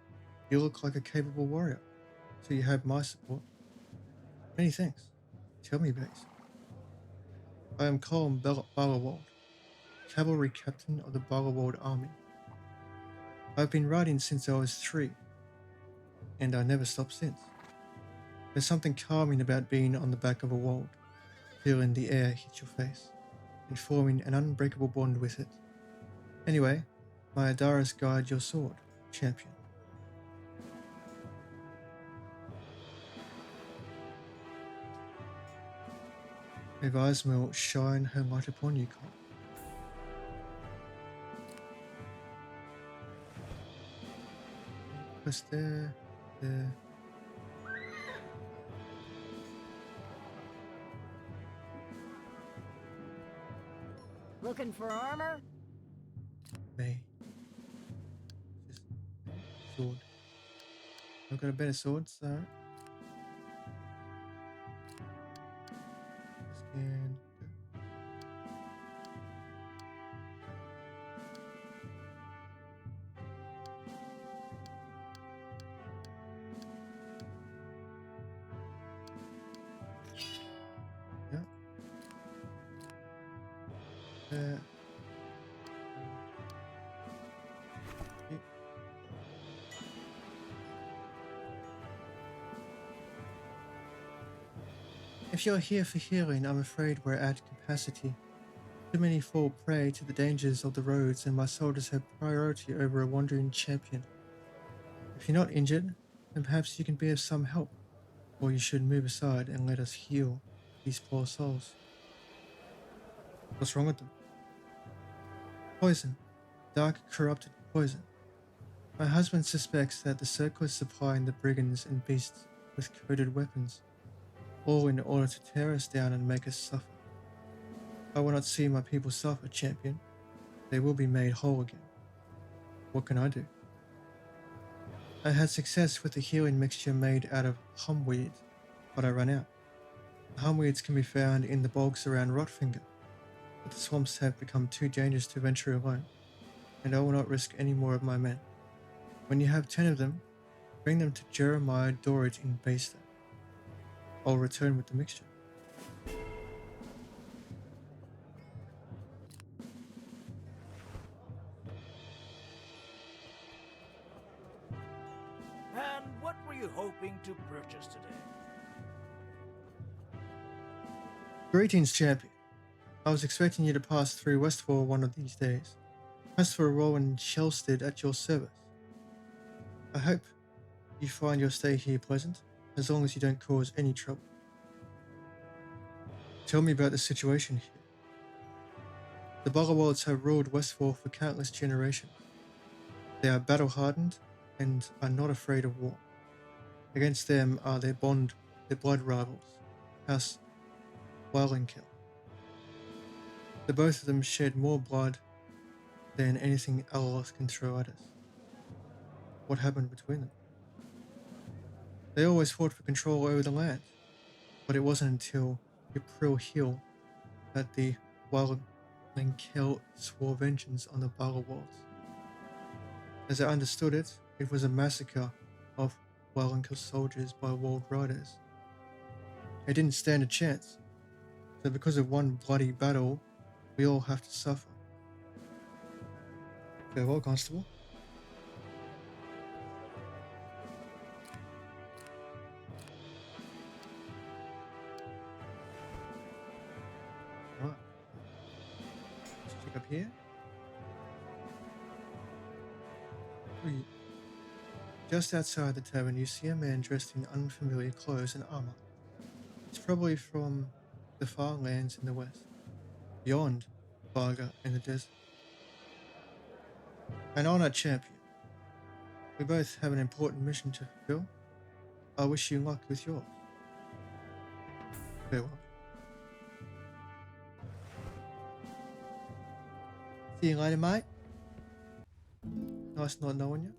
you look like a capable warrior, so you have my support. Many thanks. Tell me, base. I am Colin Barlowald, cavalry captain of the Barlowald army. I've been riding since I was 3, and I never stopped since. There's something calming about being on the back of a wold, feeling the air hit your face, and forming an unbreakable bond with it. Anyway, my Adaris guide your sword, champion. If eyes will shine her light upon you, Cole. Press there. Looking for armor? Me. Just sword. I've got a better sword, so. Scan. Yeah. Okay. If you're here for healing, I'm afraid we're at capacity. Too many fall prey to the dangers of the roads, and my soldiers have priority over a wandering champion. If you're not injured, then perhaps you can be of some help, or you should move aside and let us heal these poor souls. What's wrong with them? Poison. Dark, corrupted poison. My husband suspects that the circle is supplying the brigands and beasts with coded weapons, all in order to tear us down and make us suffer. I will not see my people suffer, champion. They will be made whole again. What can I do? I had success with the healing mixture made out of humweed, but I ran out. The humweeds can be found in the bogs around Rotfinger, but the swamps have become too dangerous to venture alone, and I will not risk any more of my men. When you have 10 of them, bring them to Jeremiah Dorrit in Bayster. I'll return with the mixture. And what were you hoping to purchase today? Greetings, champion. I was expecting you to pass through Westfall one of these days. As for a role in Shelsted at your service. I hope you find your stay here pleasant, as long as you don't cause any trouble. Tell me about the situation here. The Boggerwolds have ruled Westfall for countless generations. They are battle-hardened and are not afraid of war. Against them are their blood rivals, House Wildingkill. The both of them shed more blood than anything Alaloth can throw at us. What happened between them? They always fought for control over the land, but it wasn't until April Hill that the Wildingkill swore vengeance on the Boggerwolds. As I understood it, it was a massacre of Wildingkill soldiers by Wald Riders. They didn't stand a chance, so because of one bloody battle, we all have to suffer. Farewell, Constable. Right. Let's check up here. Just outside the tavern, you see a man dressed in unfamiliar clothes and armor. It's probably from the far lands in the west, beyond Varga and the desert. An honored champion. We both have an important mission to fulfill. I wish you luck with yours. Farewell. See you later, mate. Nice not knowing you.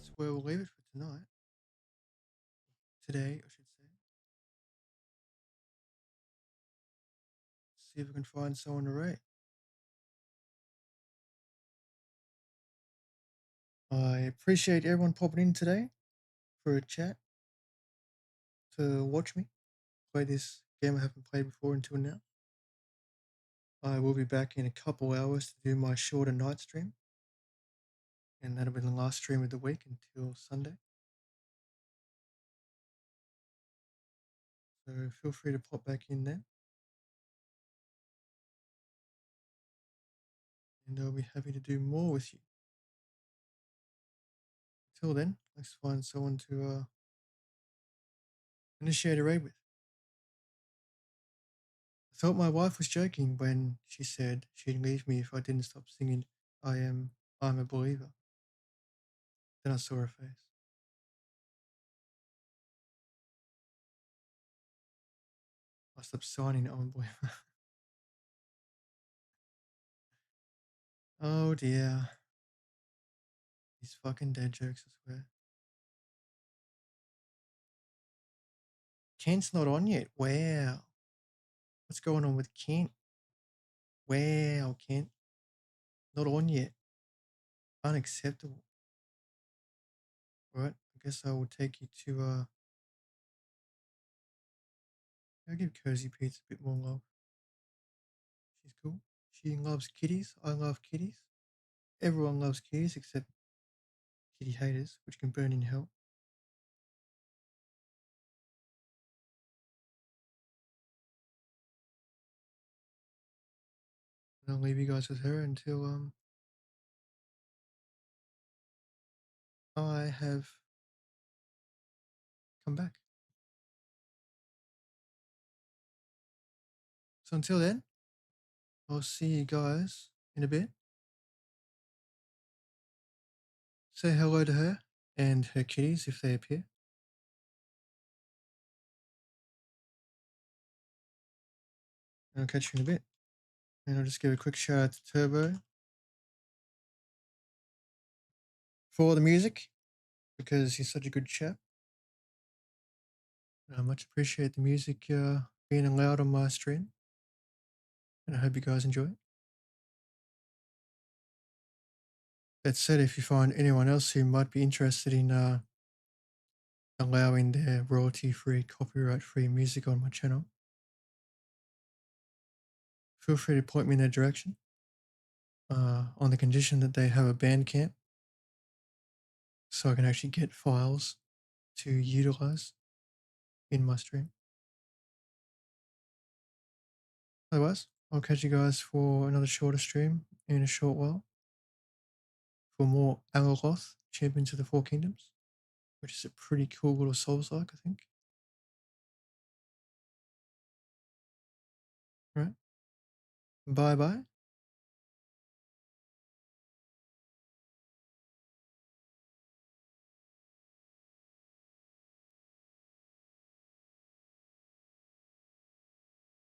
that's where we'll leave it for tonight. Today, I should say. See if we can find someone to rate. I appreciate everyone popping in today for a chat to watch me play this game I haven't played before until now. I will be back in a couple hours to do my shorter night stream, and that'll be the last stream of the week until Sunday. So feel free to pop back in then, and I'll be happy to do more with you. Until then, let's find someone to initiate a raid with. I thought my wife was joking when she said she'd leave me if I didn't stop singing I'm a Believer. Then I saw her face. I stopped signing I'm a Believer. Oh dear. These fucking dead jokes, I swear. Kent's not on yet. Wow. What's going on with Kent? Wow, Kent. Not on yet. Unacceptable. Right, I guess I will take you to I'll give Cozy Pete's a bit more love. She's cool. She loves kitties. I love kitties. Everyone loves kitties except kitty haters, which can burn in hell. And I'll leave you guys with her until I have come back. So until then, I'll see you guys in a bit. Say hello to her and her kitties if they appear. And I'll catch you in a bit. And I'll just give a quick shout out to Turbo for the music because he's such a good chap. I much appreciate the music being allowed on my stream. And I hope you guys enjoy it. That said, if you find anyone else who might be interested in allowing their royalty-free, copyright-free music on my channel, feel free to point me in that direction on the condition that they have a Bandcamp so I can actually get files to utilize in my stream. Otherwise, I'll catch you guys for another shorter stream in a short while for more Alaloth, Champions of the Four Kingdoms, which is a pretty cool little Souls-like, I think. All right. Bye-bye.